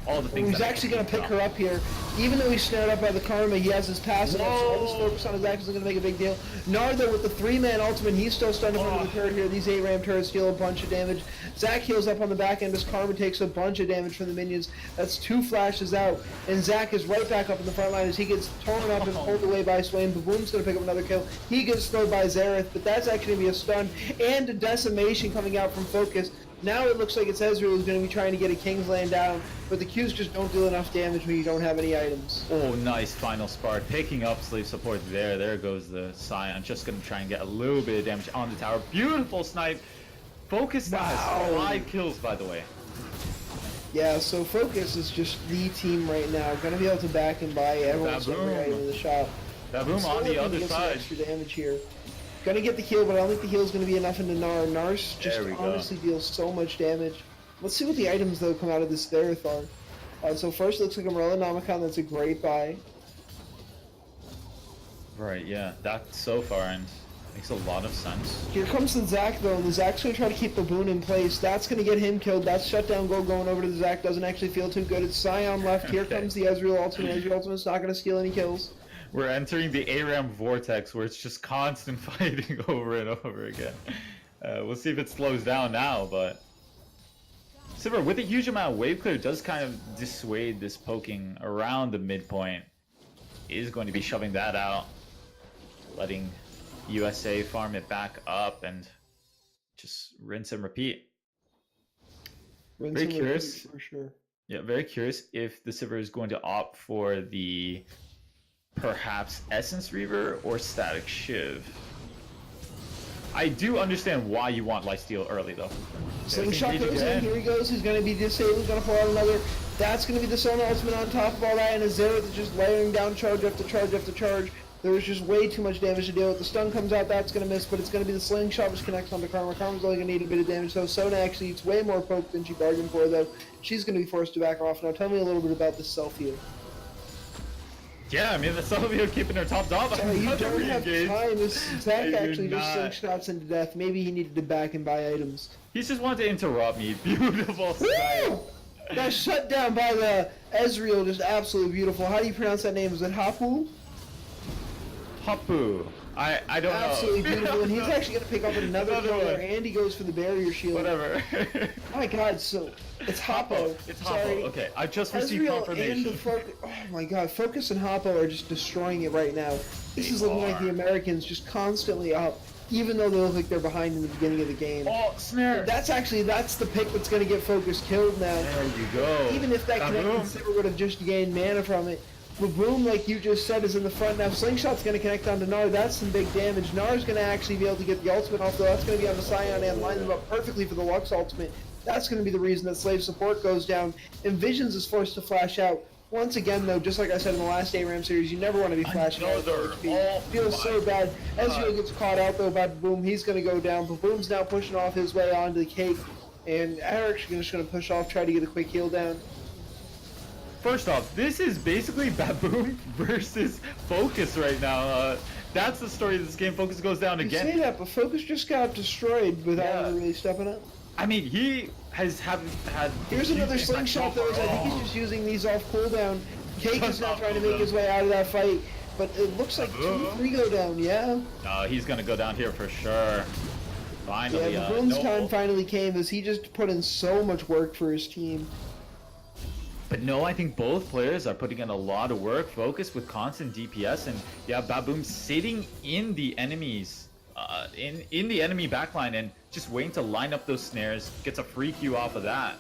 Speaker 4: all the things.
Speaker 1: He's actually going to pick her up here. Even though he's snared up by the Karma, he has his passive up, so all this focus on his action is going to make a big deal. Narda with the 3-man ultimate, he's still stunned in front of the turret here. These 8-ram turrets deal a bunch of damage. Zac heals up on the back end as Karma takes a bunch of damage from the minions. That's 2 flashes out, and Zac is right back up in the front line as he gets torn up and pulled away by Swain. Baboom's going to pick up another kill. He gets slowed by Xerath, but that's actually going to be a stun and a decimation coming out from Focus. Now it looks like it's Ezreal who's going to be trying to get a Kingsland down, but the Qs just don't deal enough damage when you don't have any items.
Speaker 4: Oh, nice final spark. Picking up sleeve support there. There goes the Scion. Just going to try and get a little bit of damage on the tower. Beautiful snipe. Focus now has 5 kills, by the way.
Speaker 1: Yeah, so Focus is just the team right now. Going to be able to back and buy everyone's every item in the shop.
Speaker 4: Baboom on the other side.
Speaker 1: Extra damage here. Gonna get the heal, but I don't think the heal is gonna be enough into Gnar. Gnar's just honestly deals so much damage. Let's see what the items though come out of this Xerath are. So first looks like Umbrella Nomicon, that's a great buy.
Speaker 4: Right, yeah, that so far and makes a lot of sense.
Speaker 1: Here comes the Zac though, and the Zac's gonna try to keep Baboon in place. That's gonna get him killed. That's shutdown goal going over to the Zac. Doesn't actually feel too good. It's Scion left. Here comes the Ezreal ultimate. Ezreal ultimate's not gonna steal any kills.
Speaker 4: We're entering the ARAM vortex where it's just constant fighting over and over again. We'll see if it slows down now, but Sivir, with a huge amount of wave clear, does kind of dissuade this poking around the midpoint. Is going to be shoving that out, letting USA farm it back up and just rinse and repeat. Very curious.
Speaker 1: For sure.
Speaker 4: Yeah, very curious if the Sivir is going to opt for the perhaps Essence Reaver or Static Shiv. I do understand why you want Lifesteal early though.
Speaker 1: Slingshot goes in, here he goes, he's going to be disabled, he's going to pull out another. That's going to be the Sona ultimate on top of all that, and a Xerath is just layering down charge after charge after charge. There was just way too much damage to deal with. The stun comes out, that's going to miss, but it's going to be the Slingshot which connects onto Karma. Karma's only going to need a bit of damage, so Sona actually eats way more poke than she bargained for, though. She's going to be forced to back off. Now tell me a little bit about this self-heal.
Speaker 4: Yeah, I mean, the Sylvia keeping her top dog.
Speaker 1: You don't have time. This Zac actually just slingshots into death. Maybe he needed to back and buy items.
Speaker 4: He's just wanted to interrupt me. Beautiful.
Speaker 1: That shut down by the Ezreal, just absolutely beautiful. How do you pronounce that name? Is it Hapu?
Speaker 4: Hapu. I don't know.
Speaker 1: Absolutely beautiful, and he's actually going to pick up another kill there, and he goes for the barrier shield.
Speaker 4: Whatever.
Speaker 1: My god, so it's Hoppo.
Speaker 4: It's Hoppo. Okay, I just received
Speaker 1: Ezreal
Speaker 4: confirmation.
Speaker 1: and oh my god, Focus and Hoppo are just destroying it right now. This is looking like the Americans just constantly up. even though they look like they're behind in the beginning of the game.
Speaker 4: Oh, snare!
Speaker 1: That's the pick that's going to get Focus killed now.
Speaker 4: There you go.
Speaker 1: Even if that connected Sivir would have just gained mana from it. But Boom, like you just said, is in the front now. Slingshot's going to connect onto Gnar. That's some big damage. Gnar's going to actually be able to get the ultimate off, though. That's going to be on the Scion and line them up perfectly for the Lux ultimate. That's going to be the reason that Slave support goes down. And Visions is forced to flash out. Once again, though, just like I said in the last ARAM series, you never want to be flashing out.
Speaker 4: Oh,
Speaker 1: Feels so bad. Ezreal gets caught out, though, by Boom. He's going to go down. But Boom's now pushing off his way onto the Cake. And Eric's just going to push off, try to get a quick heal down.
Speaker 4: First off, this is basically Baboon versus Focus right now. That's the story of this game. Focus goes down
Speaker 1: You
Speaker 4: again.
Speaker 1: say that, but Focus just got destroyed without really stepping up.
Speaker 4: I mean, he has had.
Speaker 1: Here's another slingshot, though. I think he's just using these off cooldown. Cake is now trying to make his way out of that fight, but it looks like 2-3 go down, yeah?
Speaker 4: No, he's gonna go down here for sure. Finally,
Speaker 1: Yeah, Baboon's time finally came as he just put in so much work for his team.
Speaker 4: But no, I think both players are putting in a lot of work. Focus with constant DPS, and yeah, Baboon sitting in the enemies, in the enemy backline, and just waiting to line up those snares. Gets a free Q off of that,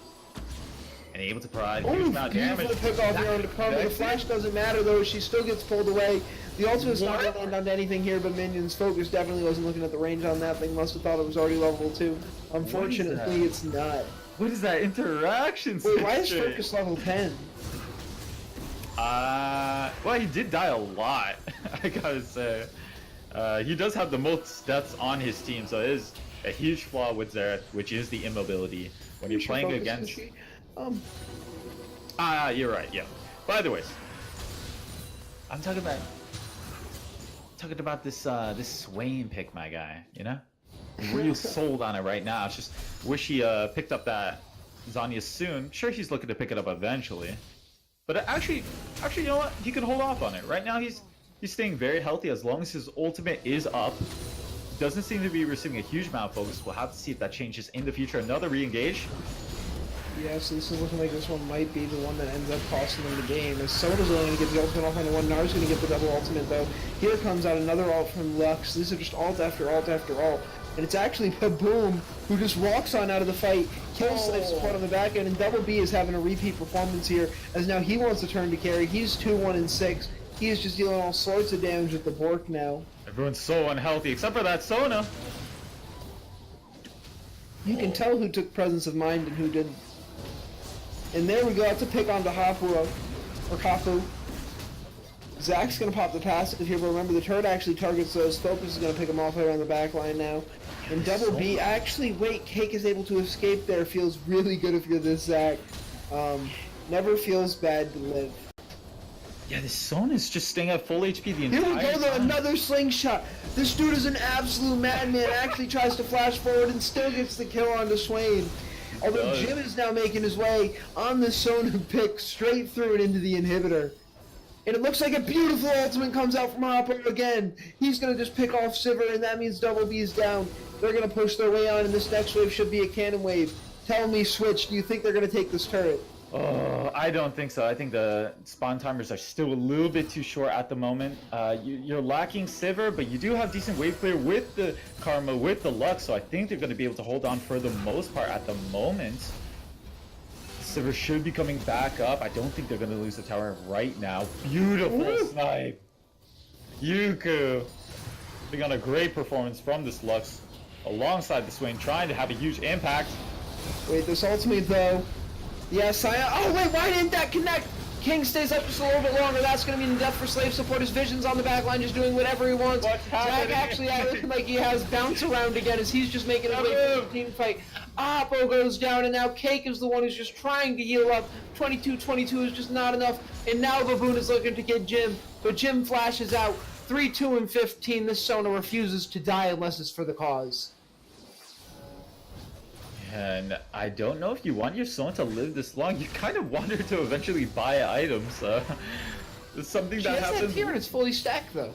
Speaker 4: and able to provide a huge amount of damage.
Speaker 1: Beautiful pick off here on the Karma. The flash doesn't matter though; she still gets pulled away. The ultimate's not going to land on anything here, but Minions. Focus definitely wasn't looking at the range on that thing. Must have thought it was already level 2. Unfortunately, it's not.
Speaker 4: What is that interaction?
Speaker 1: Wait, why is Focus level 10?
Speaker 4: Well, he did die a lot, I gotta say. He does have the most deaths on his team, so it is a huge flaw with Xerath, which is the immobility. When you're playing against... you're right, yeah. By the way, I'm talking about this this Swain pick, my guy, you know? Real sold on it right now. It's just wish he picked up that Zanya soon. Sure, he's looking to pick it up eventually, but actually, you know what? He can hold off on it. Right now, he's staying very healthy as long as his ultimate is up. Doesn't seem to be receiving a huge amount of focus. We'll have to see if that changes in the future. Another re-engage.
Speaker 1: Yeah, so this is looking like this one might be the one that ends up costing them the game. As Soda's only going to get the ultimate off on the one. Nar's going to get the double ultimate, though. Here comes out another ult from Lux. These are just ult after ult after ult. And it's actually Boom who just walks on out of the fight, kills Slave support on the back end, and Double B is having a repeat performance here, as now he wants to turn to carry. He's 2-1-6. He is just dealing all sorts of damage with the Bork now.
Speaker 4: Everyone's so unhealthy, except for that Sona.
Speaker 1: You can tell who took presence of mind and who didn't. And there we go, that's a pick onto Hapu, or Kapu. Zach's going to pop the passive here, but remember the turret actually targets those. Focus is going to pick him off right on the back line now. And Double B, actually, wait, Cake is able to escape there. Feels really good if you're this Zach. Never feels bad to live.
Speaker 4: Yeah, this Sona is just staying at full HP the entire time.
Speaker 1: Here we go, though, another slingshot. This dude is an absolute madman. Actually tries to flash forward and still gets the kill onto Swain. Although Jim is now making his way on the Sona pick straight through and into the inhibitor. And it looks like a beautiful ultimate comes out from Hopper again. He's going to just pick off Sivir, and that means Double B's down. They're going to push their way on, and this next wave should be a cannon wave. Tell me, Switch, do you think they're going to take this turret?
Speaker 4: Oh, I don't think so. I think the spawn timers are still a little bit too short at the moment. You're lacking Sivir, but you do have decent wave clear with the Karma, with the Lux, so I think they're going to be able to hold on for the most part at the moment. Sivir should be coming back up. I don't think they're going to lose the tower right now. Beautiful snipe. Yuku. Putting on a great performance from this Lux alongside the Swain, trying to have a huge impact.
Speaker 1: Wait, this ultimate, though. Yeah, Saya. Oh, wait, why didn't that connect? King stays up just a little bit longer. That's going to mean death for Slave support. His Vision's on the back line, just doing whatever he wants. Zach actually looking like he has bounce around again as he's just making his way through the team fight. Oppo goes down, and now Cake is the one who's just trying to heal up. 22-22 is just not enough, and now Baboon is looking to get Jim, but Jim flashes out. 3-2-15. This Sona refuses to die unless it's for the cause.
Speaker 4: And I don't know if you want your Sona to live this long. You kind of want her to eventually buy items. It's something that happens. She has that
Speaker 1: tier and it's fully stacked though.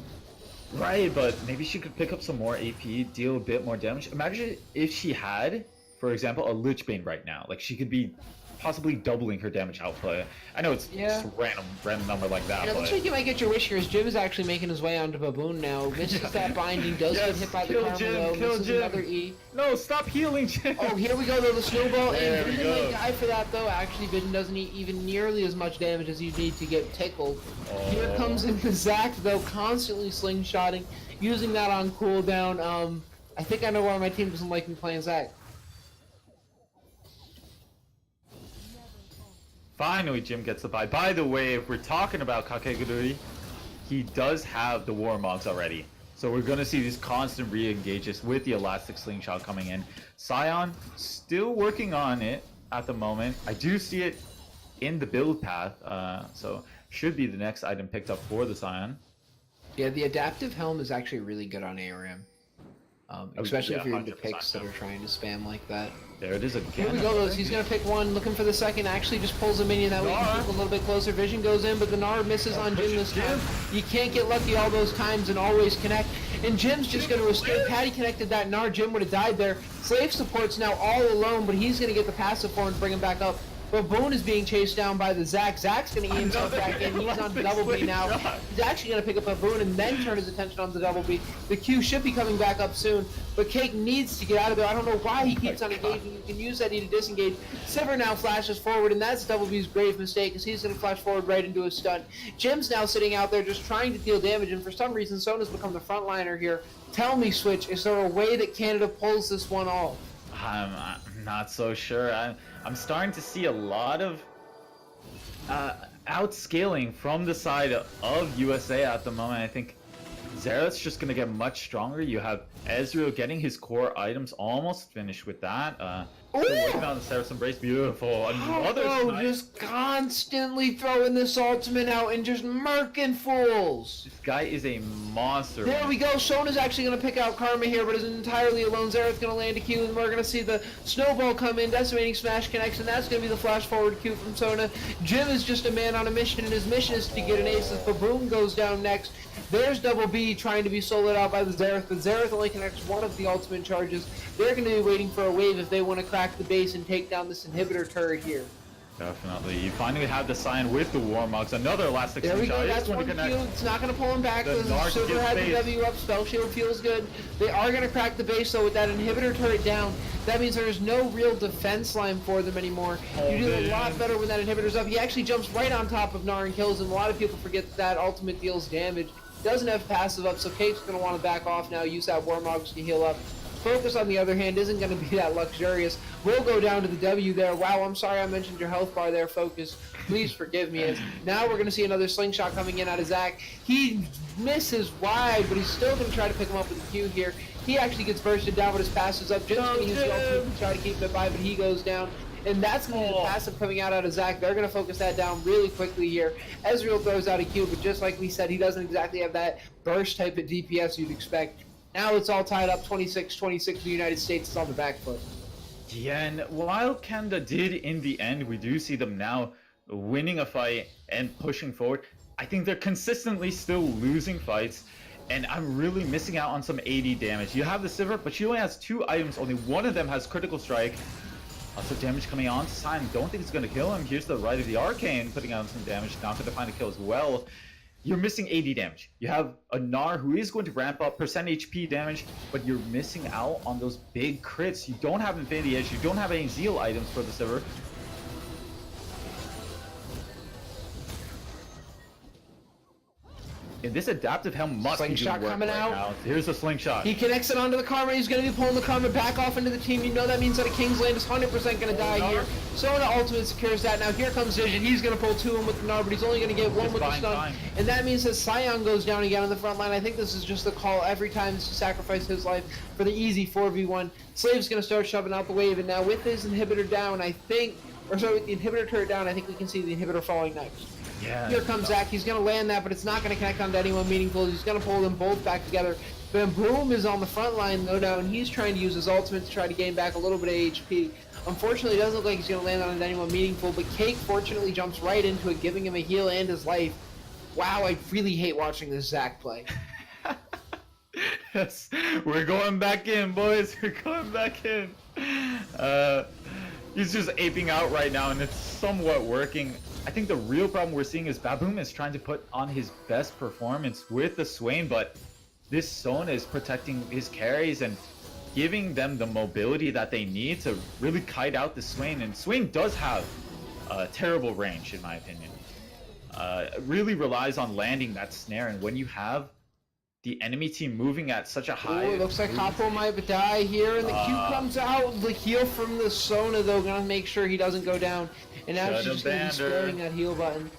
Speaker 4: Right, but maybe she could pick up some more AP, deal a bit more damage. Imagine if she had, for example, a Lich Bane right now. Like, she could be possibly doubling her damage output. I know it's
Speaker 1: Yeah.
Speaker 4: just a random number like that,
Speaker 1: It looks
Speaker 4: but
Speaker 1: like you might get your wish here as Jim is actually making his way onto Baboon now. Misses that binding, does get
Speaker 4: Yes,
Speaker 1: hit by the
Speaker 4: kill
Speaker 1: Karma
Speaker 4: Jim,
Speaker 1: though,
Speaker 4: kill
Speaker 1: misses
Speaker 4: Jim.
Speaker 1: another E.
Speaker 4: no, stop healing, Jim.
Speaker 1: Oh, here we go though, the snowball,
Speaker 4: There
Speaker 1: and
Speaker 4: we
Speaker 1: Vision
Speaker 4: go.
Speaker 1: might die for that though. Actually, Vision doesn't eat even nearly as much damage as you need to get tickled. Here
Speaker 4: Oh.
Speaker 1: comes in the Zac though, constantly slingshotting, using that on cooldown. I think I know why my team doesn't like me playing Zac.
Speaker 4: Finally, Jim gets the buy. By the way, if we're talking about Kakegurui, he does have the Warmogs already. So we're going to see these constant re-engages with the Elastic Slingshot coming in. Scion still working on it at the moment. I do see it in the build path, so should be the next item picked up for the Scion.
Speaker 1: Yeah, the adaptive helm is actually really good on ARM. Especially
Speaker 4: yeah,
Speaker 1: if you're into
Speaker 4: 100%
Speaker 1: picks that are trying to spam like that.
Speaker 4: There it is again.
Speaker 1: Here we go, though. So he's going to pick one, looking for the second. Actually, just pulls a minion that way. He can keep a little bit closer. Vision goes in, but the Gnar misses on Jim this time. You can't get lucky all those times and always connect. And Jim's just going to escape. Had he connected that Gnar, Jim would have died there. Slave Support's now all alone, but he's going to get the passive for and bring him back up. Baboon is being chased down by the Zac. Zac's going to eat himself back in. He's on double B now. He's actually going to pick up Baboon and then turn his attention on the double B. The Q should be coming back up soon, but Cake needs to get out of there. I don't know why he keeps on engaging. You can use that E to disengage. Sivir now flashes forward, and that's double B's grave mistake because he's going to flash forward right into a stun. Jim's now sitting out there just trying to deal damage, and for some reason, Sona's become the frontliner here. Tell me, Switch, is there a way that Canada pulls this one off?
Speaker 4: I'm not so sure. I'm starting to see a lot of outscaling from the side of USA at the moment. I think Xerath's just going to get much stronger. You have Ezreal getting his core items almost finished with that. Still working on the Seraph's Embrace. Beautiful. Another
Speaker 1: Oh,
Speaker 4: snipe.
Speaker 1: just constantly throwing this ultimate out and just murking fools.
Speaker 4: This guy is a monster.
Speaker 1: There we go. Sona's actually going to pick out Karma here, but is entirely alone. Xerath's going to land a Q, and we're going to see the snowball come in. Decimating Smash connects, and that's going to be the flash forward Q from Sona. Jim is just a man on a mission, and his mission is to get an ace as Baboon goes down next. There's Double B trying to be soloed out by the Xerath, but Xerath only connects one of the ultimate charges. They're going to be waiting for a wave if they want to crack the base and take down this inhibitor turret here.
Speaker 4: Definitely. You finally have the Scion with the Warmogs. Another Elastic
Speaker 1: There we go,
Speaker 4: Slingshot.
Speaker 1: that's
Speaker 4: It's going
Speaker 1: one
Speaker 4: to
Speaker 1: Q.
Speaker 4: connect.
Speaker 1: It's not going to pull him back.
Speaker 4: The
Speaker 1: The
Speaker 4: Narc
Speaker 1: Silver
Speaker 4: gets
Speaker 1: had the
Speaker 4: phased.
Speaker 1: W up. Spell Shield feels good. They are going to crack the base, though, with that inhibitor turret down. That means there's no real defense line for them anymore. You do a lot better when that inhibitor's up. He actually jumps right on top of Gnar and kills him. A lot of people forget that ultimate deals damage. Doesn't have passive up, so Cake's going to want to back off now, use that Warmogs to heal up. Focus, on the other hand, isn't going to be that luxurious. We'll go down to the W there. Wow, I'm sorry I mentioned your health bar there, Focus. Please forgive me. Now we're going to see another slingshot coming in out of Zac. He misses wide, but he's still going to try to pick him up with the Q here. He actually gets bursted down, but his passive's up. Jim's going to use the ultimate to try to keep it by, but he goes down. And that's going to be the passive coming out of Zac. They're going to focus that down really quickly here. Ezreal throws out a Q, but just like we said, he doesn't exactly have that burst type of DPS you'd expect. Now it's all tied up, 26-26. The United States is on the back foot.
Speaker 4: Yeah, and while Canada did in the end, we do see them now winning a fight and pushing forward. I think they're consistently still losing fights, and I'm really missing out on some AD damage. You have the Sivir, but she only has 2 items. Only one of them has Critical Strike. Also damage coming on to Scion. Don't think it's going to kill him. Here's the Rite of the Arcane putting out some damage. Not going to find a kill as well. You're missing AD damage. You have a Gnar who is going to ramp up percent HP damage, but you're missing out on those big crits. You don't have Infinity Edge. You don't have any Zeal items for the Sivir. And this adaptive helm must be
Speaker 1: Slingshot
Speaker 4: doing work
Speaker 1: coming
Speaker 4: right
Speaker 1: out.
Speaker 4: now. Here's a slingshot.
Speaker 1: He connects it onto the Karma. He's going to be pulling the Karma back off into the team. You know that means that a King's Land is 100% going to die here. Sona ultimate secures that. Now here comes Vision. He's going to pull 2 in with the Gnar, but he's only going to get 1 with the stun. And that means that Scion goes down again on the front line. I think this is just the call every time to sacrifice his life for the easy 4v1. Slave's going to start shoving out the wave, and now with his inhibitor down, I think, or sorry, with the inhibitor turret down, I think we can see the inhibitor falling next.
Speaker 4: Yeah.
Speaker 1: Here comes Zac. He's going to land that, but it's not going to connect onto anyone meaningful. He's going to pull them both back together. Boom is on the front line, no doubt, and he's trying to use his ultimate to try to gain back a little bit of HP. Unfortunately, it doesn't look like he's going to land on anyone meaningful, but Cake fortunately jumps right into it, giving him a heal and his life. Wow, I really hate watching this Zac play.
Speaker 4: Yes, we're going back in, boys. We're going back in. He's just aping out right now, and it's somewhat working. I think the real problem we're seeing is Baboom is trying to put on his best performance with the Swain, but this Sona is protecting his carries and giving them the mobility that they need to really kite out the Swain. And Swain does have terrible range, in my opinion. Really relies on landing that snare, and when you have the enemy team moving at such a high...
Speaker 1: Oh, it looks like Hoppo might die here, and the Q comes out. The heal from the Sona, though, gonna make sure he doesn't go down. And now she's just gonna be sparing that heal button.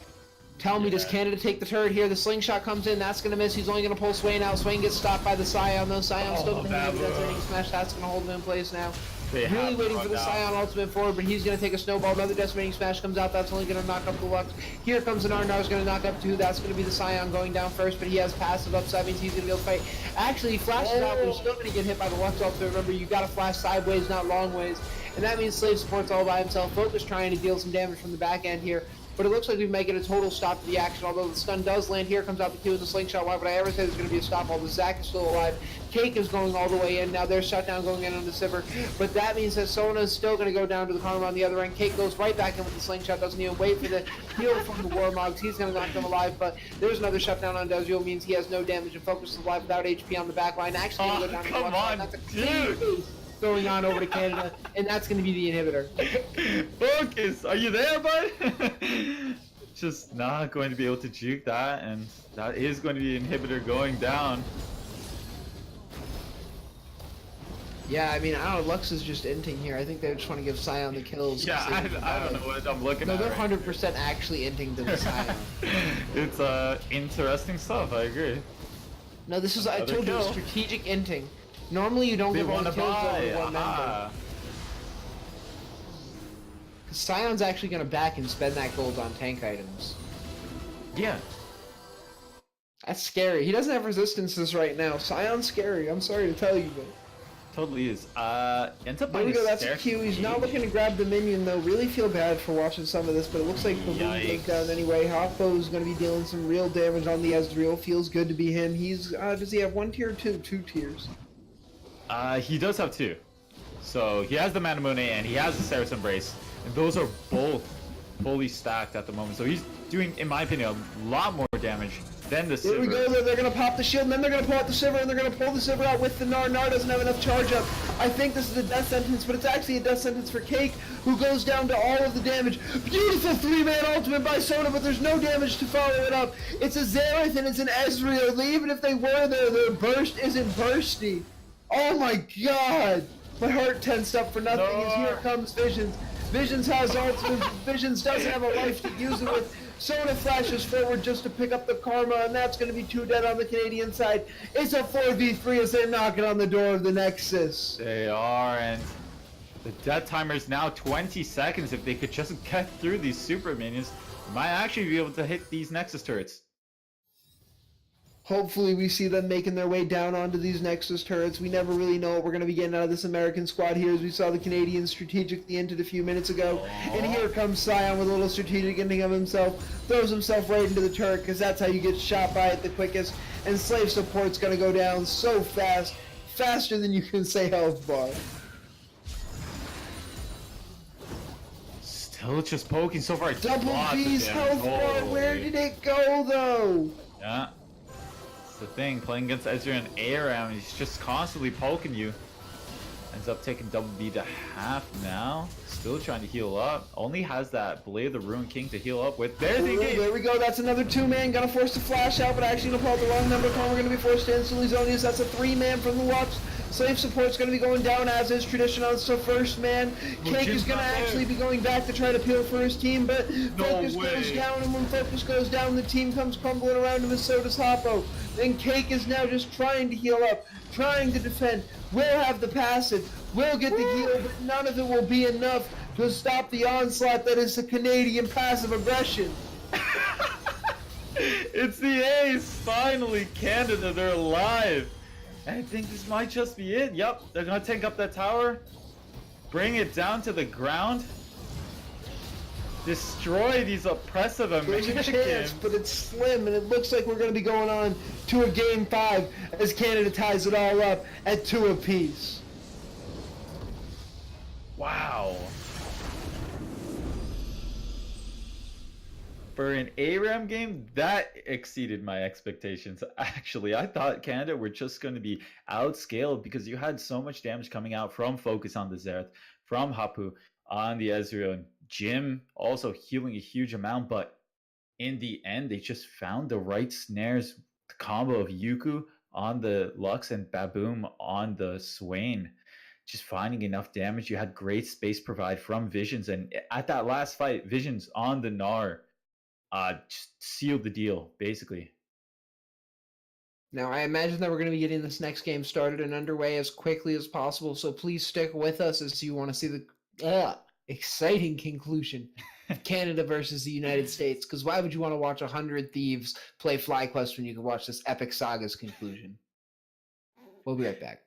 Speaker 1: Tell me, does Canada take the turret here? The slingshot comes in, that's gonna miss. He's only gonna pull Swain out. Swain gets stopped by the Scion, though. Scion's still gonna hit him. That's a smash. That's gonna hold him in place now. Really waiting for the Scion ultimate forward, but he's going to take a snowball. Another decimating smash comes out. That's only going to knock up the Lux. Here comes an Arnar's going to knock up 2. That's going to be the Scion going down first, but he has passive up, so that means he's going to be able to fight. Actually, he flashes out, but he's still going to get hit by the Lux ultimate. Remember, you got to flash sideways, not long ways. And that means Slave Support's all by himself. Focus trying to deal some damage from the back end here. But it looks like we might get a total stop to the action, although the stun does land. Here comes out the Q with the slingshot. Why would I ever say there's going to be a stop? Although Zac is still alive. Cake is going all the way in. Now there's shutdown going in on the Sivir. But that means that Sona is still going to go down to the Karma on the other end. Cake goes right back in with the slingshot. Doesn't even wait for the heal from the Warmogs. He's going to knock them alive. But there's another shutdown on Dezreal. Means he has no damage and Focus is alive without HP on the back line. Actually going to go down to the left line. That's a clean boost going on over to Canada. And that's going to be the inhibitor.
Speaker 4: Focus! Are you there, bud? Just not going to be able to juke that, and that is going to be an inhibitor going down.
Speaker 1: Yeah, I mean, I don't know, Lux is just inting here. I think they just want to give Scion the kills.
Speaker 4: Yeah, I don't know what I'm looking
Speaker 1: no,
Speaker 4: at.
Speaker 1: they're
Speaker 4: right
Speaker 1: 100% actually inting to the Scion.
Speaker 4: It's interesting stuff, I agree.
Speaker 1: No, this is, I told you, strategic inting. Normally you don't give all the kills over one member. Scion's actually going to back and spend that gold on tank items.
Speaker 4: Yeah.
Speaker 1: That's scary. He doesn't have resistances right now. Scion's scary. I'm sorry to tell you, but...
Speaker 4: Totally is. Ends up
Speaker 1: there we go, that's a Q. He's not looking to grab the minion, though. Really feel bad for watching some of this, but it looks like the move goes down anyway. Hoppo is going to be dealing some real damage on the Ezreal. Feels good to be him. He's, does he have 1 tier or 2? 2 tiers.
Speaker 4: He does have 2. So, he has the Manamune and he has the Saracen Embrace. And those are both fully stacked at the moment. So he's doing, in my opinion, a lot more damage than the Sivir.
Speaker 1: There we go. They're going to pop the shield, and then they're going to pull out the Sivir, and they're going to pull the Sivir out with the Gnar. Gnar doesn't have enough charge up. I think this is a death sentence, but it's actually a death sentence for Cake, who goes down to all of the damage. Beautiful 3-man ultimate by Sona, but there's no damage to follow it up. It's a Xerath, and it's an Ezreal. Even if they were there, their burst isn't bursty. Oh my god! My heart tensed up for nothing as here comes Visions. Visions has ultimate. Visions doesn't have a life to use it with. Sona flashes forward just to pick up the Karma, and that's going to be 2 dead on the Canadian side. It's a 4v3 as they're knocking on the door of the Nexus.
Speaker 4: They are, and the death timer is now 20 seconds. If they could just get through these super minions, they might actually be able to hit these Nexus turrets.
Speaker 1: Hopefully we see them making their way down onto these Nexus turrets. We never really know what we're going to be getting out of this American squad here, as we saw the Canadians strategically entered a few minutes ago. And here comes Scion with a little strategic ending of himself. Throws himself right into the turret, because that's how you get shot by it the quickest. And Slave Support's going to go down so fast. Faster than you can say health bar.
Speaker 4: Still just poking so far.
Speaker 1: Double B's health bar. Where did it go, though?
Speaker 4: Yeah. The thing, playing against Ezreal and ARAM, he's just constantly poking you. Ends up taking double B to half now. Still trying to heal up. Only has that Blade of the Ruined King to heal up with. There's the engage.
Speaker 1: There we go. That's another 2-man. Gonna force the flash out, but actually gonna pull out the wrong number. We're gonna be forced to instantly Zonius. That's a 3-man from the Lux. Slave Support's gonna be going down as is tradition on the first man. Cake is gonna actually be going back to try to peel for his team, but Focus goes down, and when Focus goes down, the team comes crumbling around him, and so does Hoppo. Then Cake is now just trying to heal up, trying to defend. We'll have the passive, we'll get the heal, but none of it will be enough to stop the onslaught that is the Canadian passive aggression.
Speaker 4: It's the Ace! Finally, Canada, they're alive! I think this might just be it. Yep, they're gonna take up that tower, bring it down to the ground, destroy these oppressive Americans.
Speaker 1: There's a chance, but it's slim, and it looks like we're going to be going on to a Game 5 as Canada ties it all up at 2 apiece.
Speaker 4: Wow. For an ARAM game, that exceeded my expectations. Actually, I thought Canada were just going to be outscaled because you had so much damage coming out from Focus on the Xerath, from Hapu on the Ezreal, and Jim also healing a huge amount. But in the end, they just found the right snares. The combo of Yuku on the Lux and Baboom on the Swain, just finding enough damage. You had great space provide from Visions, and at that last fight, Visions on the Gnar just sealed the deal, basically.
Speaker 1: Now, I imagine that we're going to be getting this next game started and underway as quickly as possible, so please stick with us as you want to see the exciting conclusion of Canada versus the United States, because why would you want to watch 100 Thieves play FlyQuest when you can watch this epic saga's conclusion? We'll be right back.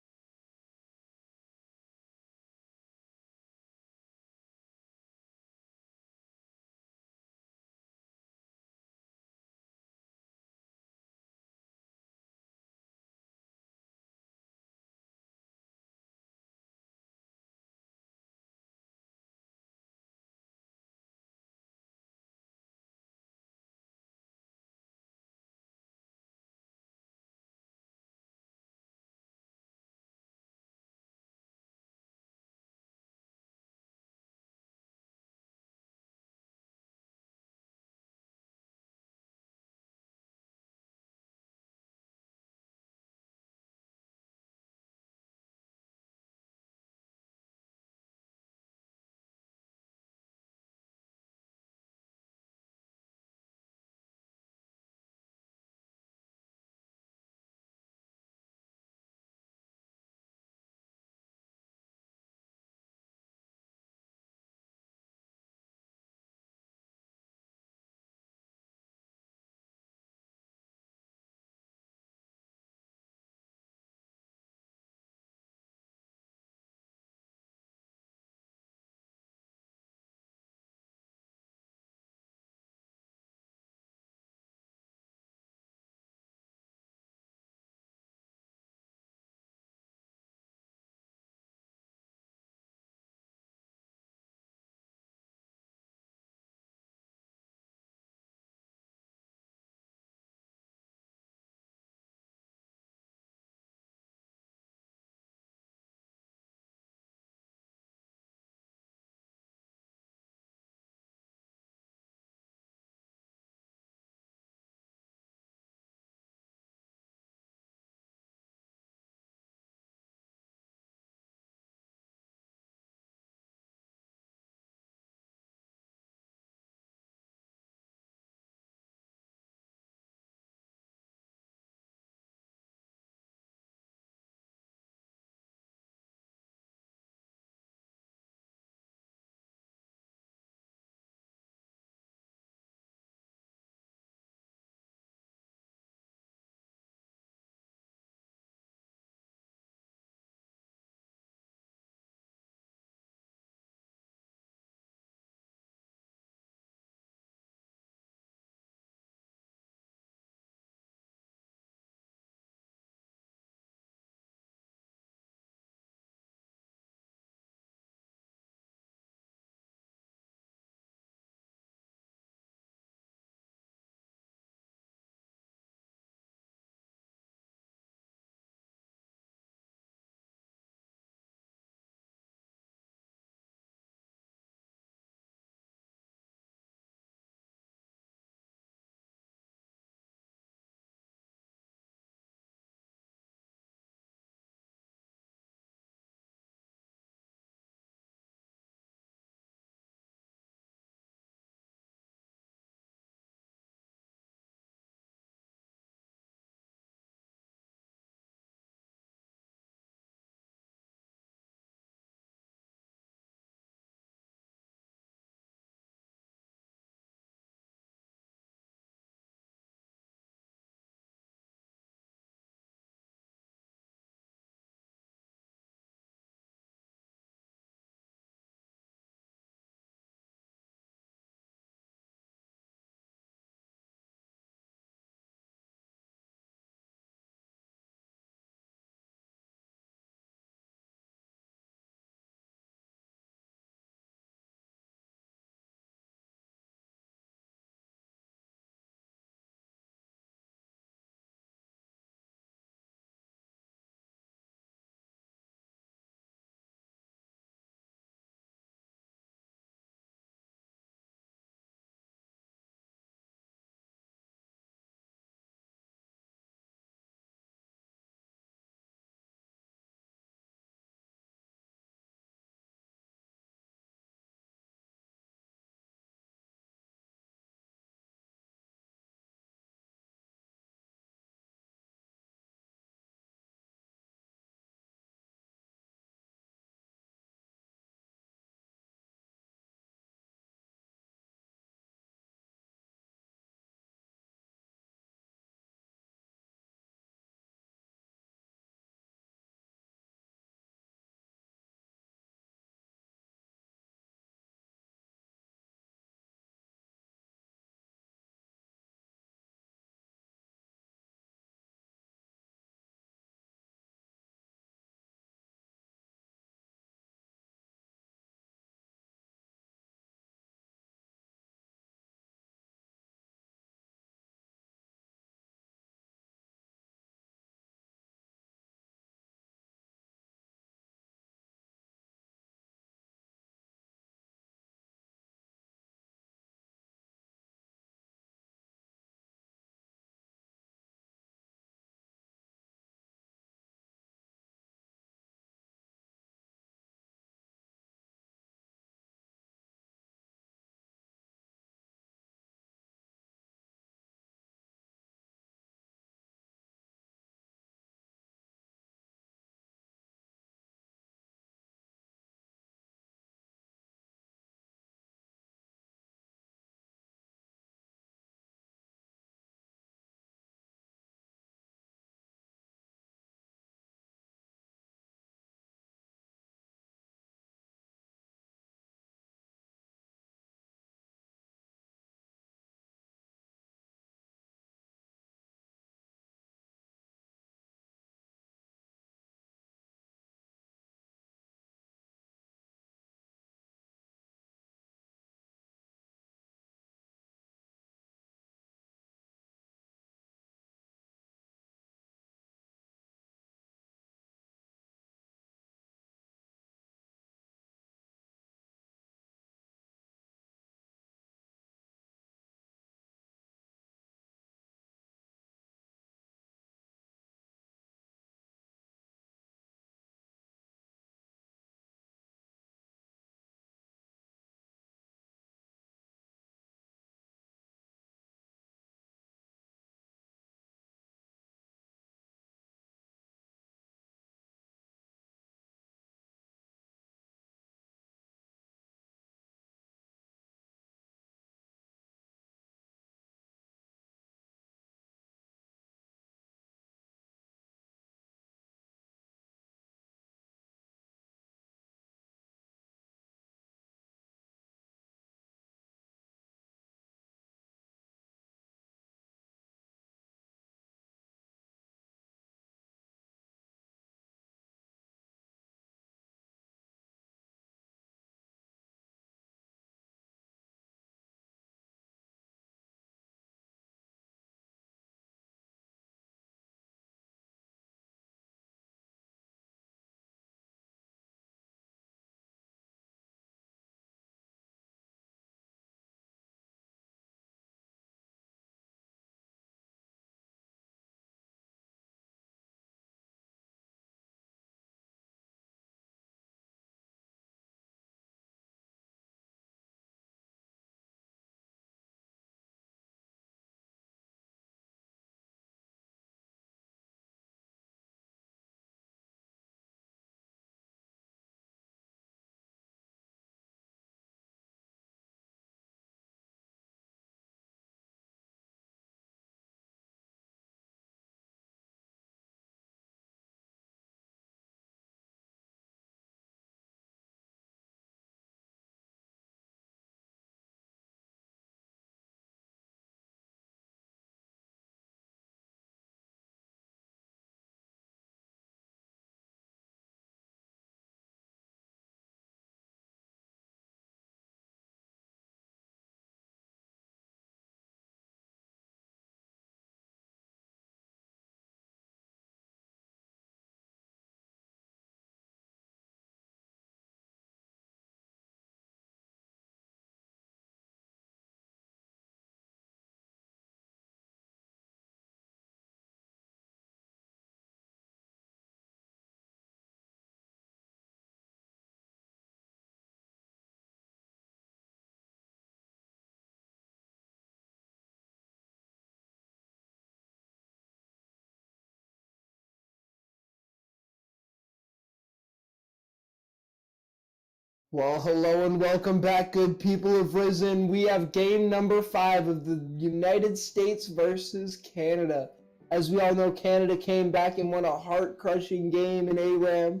Speaker 1: Well, hello and welcome back, good people of Risen. We have game number 5 of the United States versus Canada. As we all know, Canada came back and won a heart-crushing game in ARAM.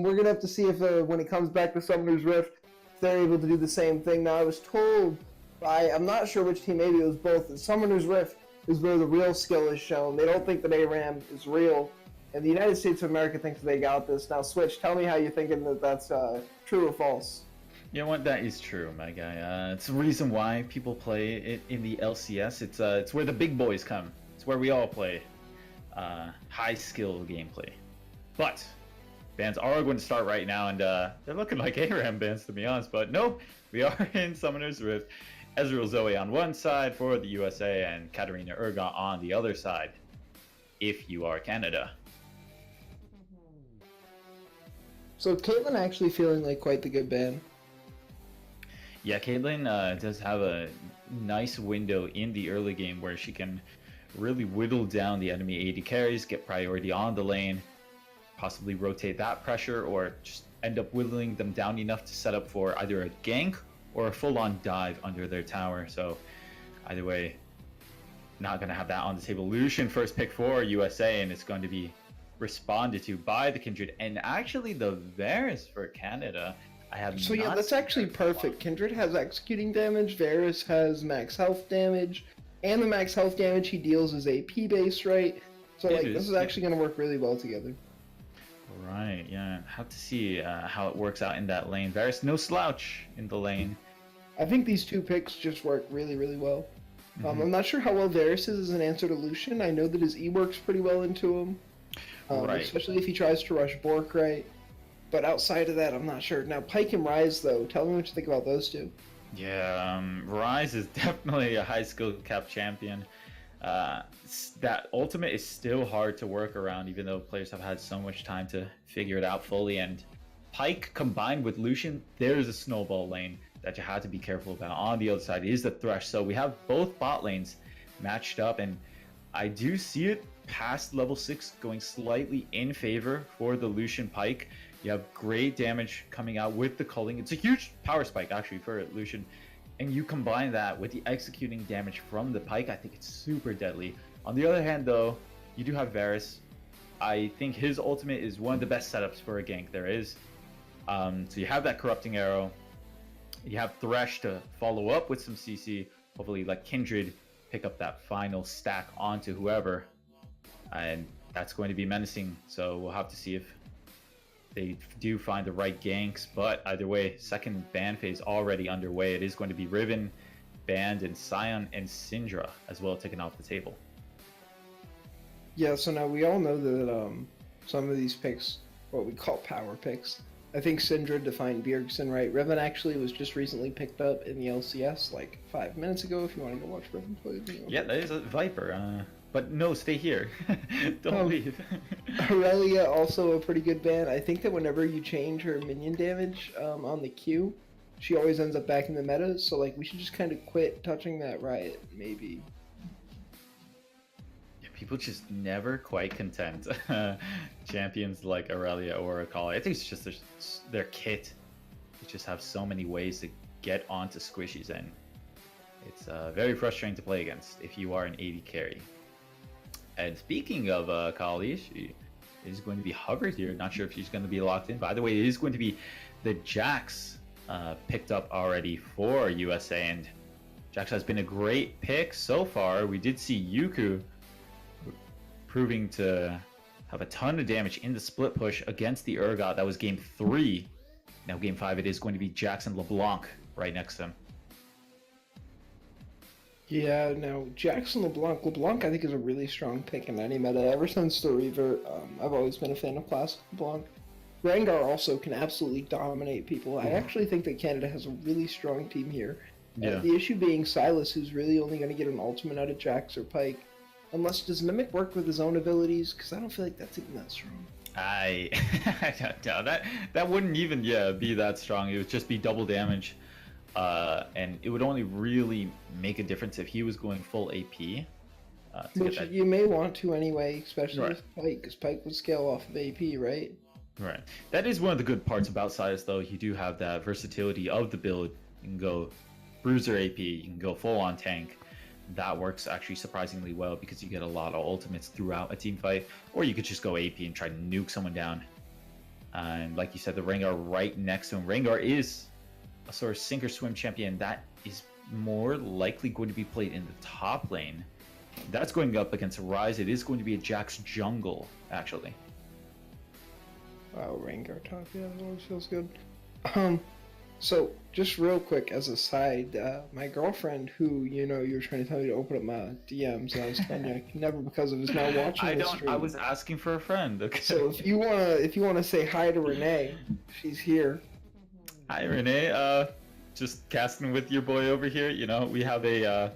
Speaker 1: We're gonna have to see if when it comes back to Summoner's Rift, if they're able to do the same thing. Now, I was told by, I'm not sure which team, maybe it was both, that Summoner's Rift is where the real skill is shown. They don't think that ARAM is real. And the United States of America thinks they got this. Now, Switch, tell me how you're thinking that that's true or false.
Speaker 4: You know what? That is true, my guy. It's the reason why people play it in the LCS. It's where the big boys come. It's where we all play high skill gameplay. But bans are going to start right now, and they're looking like ARAM bans, to be honest. But no, we are in Summoner's Rift. Ezreal Zoe on one side for the USA, and Katarina Urgot on the other side. If you are Canada.
Speaker 1: So Caitlyn actually feeling like quite the good ban.
Speaker 4: Yeah, Caitlyn does have a nice window in the early game where she can really whittle down the enemy AD carries, get priority on the lane, possibly rotate that pressure, or just end up whittling them down enough to set up for either a gank or a full-on dive under their tower. So either way, not going to have that on the table. Lucian first pick for USA, and it's going to be responded to by the Kindred, and actually the Varus for Canada. I have
Speaker 1: So yeah, that's actually perfect. Kindred has executing damage, Varus has max health damage, and the max health damage he deals is AP based, right? So like this is actually going to work really well together.
Speaker 4: Right, yeah. Have to see how it works out in that lane. Varus, no slouch in the lane.
Speaker 1: I think these two picks just work really, really well. I'm not sure how well Varus is as an answer to Lucian. I know that his E works pretty well into him.
Speaker 4: Right.
Speaker 1: Especially if he tries to rush Bork, right? But outside of that, I'm not sure. Now, Pyke and Ryze, though, tell me what you think about those two.
Speaker 4: Yeah, Ryze is definitely a high skill cap champion. That ultimate is still hard to work around, even though players have had so much time to figure it out fully. And Pyke combined with Lucian, there's a snowball lane that you have to be careful about. On the other side is the Thresh. So we have both bot lanes matched up, and I do see it past level 6 going slightly in favor for the Lucian Pyke. You have great damage coming out with the culling. It's a huge power spike actually for Lucian, and you combine that with the executing damage from the Pyke, I think it's super deadly. On the other hand though, you do have Varus. I think his ultimate is one of the best setups for a gank there is. So you have that corrupting arrow, you have Thresh to follow up with some CC, hopefully let Kindred pick up that final stack onto whoever, and that's going to be menacing. So we'll have to see if they do find the right ganks. But either way, second ban phase already underway. It is going to be Riven banned, and Sion and Syndra as well taken off the table.
Speaker 1: Yeah, so now we all know that some of these picks, what we call power picks, I think Syndra defined Bjergsen right. Riven actually was just recently picked up in the LCS like 5 minutes ago if you want to go watch Riven play.
Speaker 4: Yeah, that is a Viper. But no, stay here. Don't leave.
Speaker 1: Aurelia, also a pretty good ban. I think that whenever you change her minion damage on the Q, she always ends up back in the meta. So like we should just kind of quit touching that Riot, maybe.
Speaker 4: Yeah, people just never quite content. Champions like Aurelia or Akali. I think it's just their kit. They just have so many ways to get onto squishies, and it's very frustrating to play against if you are an AD carry. And speaking of Akali, she is going to be hovered here. Not sure if she's going to be locked in. By the way, it is going to be the Jax picked up already for USA, and Jax has been a great pick so far. We did see Yuku proving to have a ton of damage in the split push against the Urgot. That was game 3. Now game 5, it is going to be Jax and LeBlanc right next to him.
Speaker 1: Yeah, now Jackson LeBlanc I think is a really strong pick in any meta. Ever since the Reaver, I've always been a fan of classic LeBlanc. Rengar also can absolutely dominate people. I actually think that Canada has a really strong team here.
Speaker 4: Yeah.
Speaker 1: The issue being Silas, who's really only going to get an ultimate out of Jax or Pyke. Unless, does Mimic work with his own abilities? Because I don't feel like that's even that strong.
Speaker 4: I don't know. That wouldn't even be that strong. It would just be double damage. And it would only really make a difference if he was going full AP.
Speaker 1: Which you may want to anyway, especially with Pyke, because Pyke would scale off of AP, right?
Speaker 4: Right. That is one of the good parts about Silas, though. You do have that versatility of the build. You can go bruiser AP, you can go full on tank. That works actually surprisingly well because you get a lot of ultimates throughout a team fight, or you could just go AP and try to nuke someone down. And like you said, the Rengar right next to him. Rengar is a sort of sink or swim champion that is more likely going to be played in the top lane. That's going up against Ryze. It is going to be a Jax jungle, actually.
Speaker 1: Wow, Rengar top, yeah, that always feels good. So just real quick as a side, my girlfriend, who you were trying to tell me to open up my DMs, and I was telling you I can never because of is now watching the stream.
Speaker 4: I was asking for a friend. Okay.
Speaker 1: So if you wanna say hi to Renee, she's here.
Speaker 4: Hi Renee. Just casting with your boy over here. You know, we have a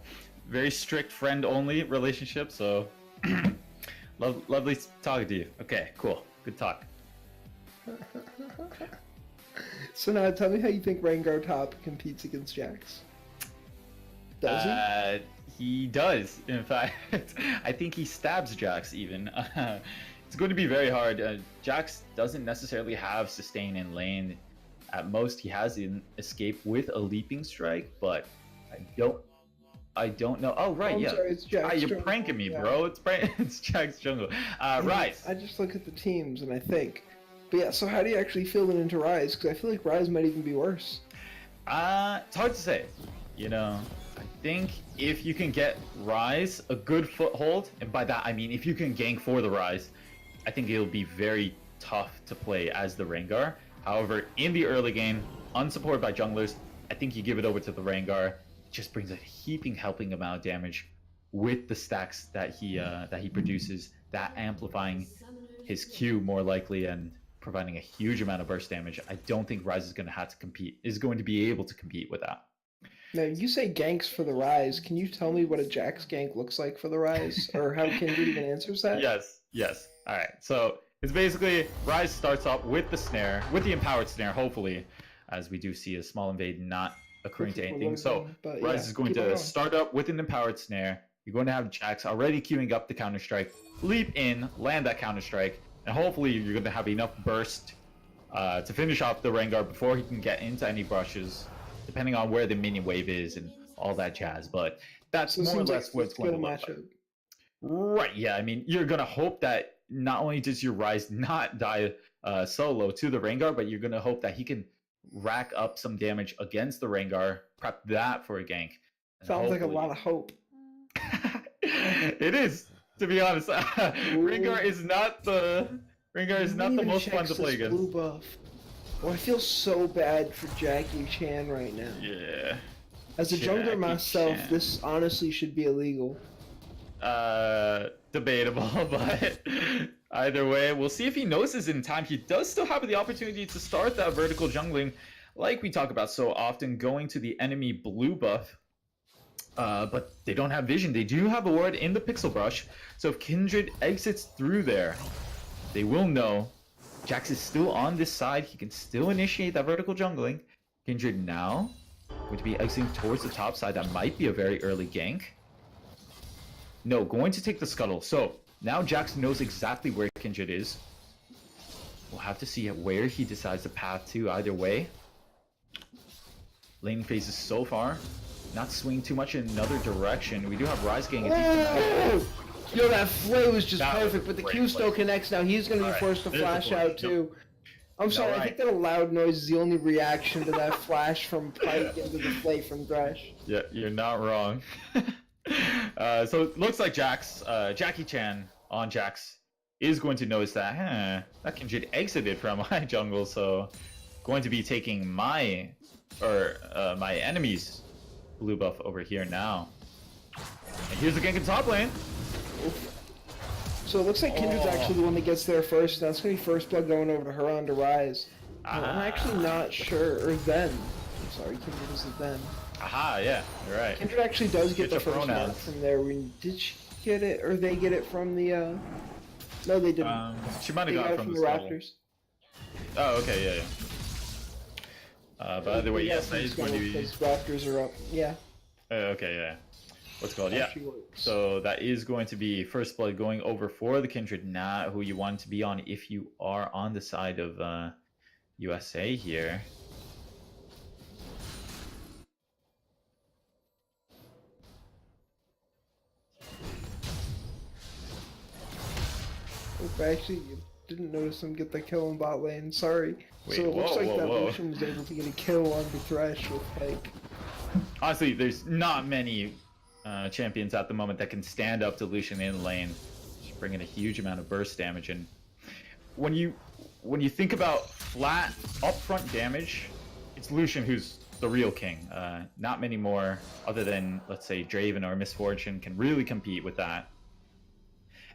Speaker 4: very strict friend-only relationship, so lovely talking to you. Okay, cool, good talk.
Speaker 1: So now tell me how you think Rengar top competes against Jax. Does he?
Speaker 4: He does. In fact, I think he stabs Jax even. It's going to be very hard. Jax doesn't necessarily have sustain in lane. At most, he has an escape with a leaping strike, but I don't know. Oh right, yeah.
Speaker 1: Sorry, it's Jax
Speaker 4: You're
Speaker 1: jungle.
Speaker 4: pranking me,
Speaker 1: Yeah.
Speaker 4: bro. It's Jax jungle. Ryze.
Speaker 1: I just look at the teams and I think. But yeah, so how do you actually fill it into Ryze? Because I feel like Ryze might even be worse.
Speaker 4: It's hard to say. You know, I think if you can get Ryze a good foothold, and by that I mean if you can gank for the Ryze, I think it'll be very tough to play as the Rengar. However, in the early game, unsupported by junglers, I think you give it over to the Rengar. It just brings a heaping helping amount of damage with the stacks that he produces, that amplifying his Q more likely and providing a huge amount of burst damage. I don't think Ryze is going to be able to compete with that.
Speaker 1: Now, you say ganks for the Ryze. Can you tell me what a Jax gank looks like for the Ryze? Or how Kindred even answers that?
Speaker 4: Yes. Alright, so it's basically Ryze starts off with the snare, with the empowered snare, hopefully, as we do see a small invade not occurring to anything. So Ryze is going to start up with an empowered snare. You're going to have Jax already queuing up the counter-strike, leap in, land that counter-strike, and hopefully you're going to have enough burst to finish off the Rengar before he can get into any brushes, depending on where the minion wave is and all that jazz. But that's
Speaker 1: So it
Speaker 4: more or
Speaker 1: seems
Speaker 4: less
Speaker 1: like
Speaker 4: what it's going to
Speaker 1: skill
Speaker 4: look like.
Speaker 1: matchup.
Speaker 4: Right, yeah. I mean, you're going to hope that not only does your Ryze not die solo to the Rengar, but you're going to hope that he can rack up some damage against the Rengar, prep that for a gank. and
Speaker 1: Sounds like a
Speaker 4: hopefully-
Speaker 1: lot of hope.
Speaker 4: It is, to be honest. Rengar is not the most fun to play against.
Speaker 1: Blue buff. Oh, I feel so bad for Jackie Chan right now.
Speaker 4: Yeah.
Speaker 1: As a jungler
Speaker 4: Jackie
Speaker 1: myself,
Speaker 4: Chan.
Speaker 1: this honestly should be illegal.
Speaker 4: Debatable, but either way, we'll see if he notices in time. He does still have the opportunity to start that vertical jungling, like we talk about so often, going to the enemy blue buff. But they don't have vision. They do have a ward in the pixel brush, so if Kindred exits through there, they will know Jax is still on this side. He can still initiate that vertical jungling. Kindred now going to be exiting towards the top side. That might be a very early gank. No, going to take the scuttle. So now Jax knows exactly where Kindred is. We'll have to see where he decides to path to either way. Laning phases so far. Not swing too much in another direction. We do have Ryze getting a decent
Speaker 1: Yo, that flay was just
Speaker 4: That was
Speaker 1: perfect, but the
Speaker 4: great
Speaker 1: Q still
Speaker 4: play.
Speaker 1: connects now. He's going to be
Speaker 4: Alright,
Speaker 1: forced to
Speaker 4: there's the
Speaker 1: flash
Speaker 4: flash.
Speaker 1: out
Speaker 4: Yep.
Speaker 1: too. I'm sorry, I
Speaker 4: Alright.
Speaker 1: think that a loud noise is the only reaction to that flash from Pike into the flay from Thresh.
Speaker 4: Yeah, you're not wrong. So it looks like Jackie Chan on Jax is going to notice that, that Kindred exited from my jungle, so going to be taking my enemy's blue buff over here now. And here's the gank in top lane.
Speaker 1: So it looks like Kindred's actually the one that gets there first. That's going to be first blood going over to her on to Ryze. I'm actually not sure. Or then. I'm sorry, Kindred is the then.
Speaker 4: Aha, yeah, you're right.
Speaker 1: Kindred actually does get
Speaker 4: Get
Speaker 1: the
Speaker 4: your
Speaker 1: first mark
Speaker 4: pronouns.
Speaker 1: from there. Did she get it? Or they get it from the, No, they didn't.
Speaker 4: She might
Speaker 1: They
Speaker 4: have
Speaker 1: got
Speaker 4: got
Speaker 1: it
Speaker 4: it from
Speaker 1: from
Speaker 4: the
Speaker 1: the
Speaker 4: scuttle.
Speaker 1: Raptors.
Speaker 4: Oh, okay, yeah. But either way,
Speaker 1: They got it
Speaker 4: yes,
Speaker 1: from
Speaker 4: that
Speaker 1: the
Speaker 4: is going to
Speaker 1: scuttle
Speaker 4: be...
Speaker 1: because Raptors are up. Yeah.
Speaker 4: Okay, yeah. what's it called? Yeah.
Speaker 1: Actually works.
Speaker 4: So that is going to be First Blood going over for the Kindred, not who you want to be on if you are on the side of USA here.
Speaker 1: I actually didn't notice him get the kill in bot lane. Sorry.
Speaker 4: Wait,
Speaker 1: So it looks like that
Speaker 4: whoa.
Speaker 1: Lucian was able to get a kill on the Thresh with Pike.
Speaker 4: Honestly, there's not many champions at the moment that can stand up to Lucian in lane, just bringing a huge amount of burst damage. And when you think about flat upfront damage, it's Lucian who's the real king. Not many more, other than let's say Draven or Misfortune, can really compete with that.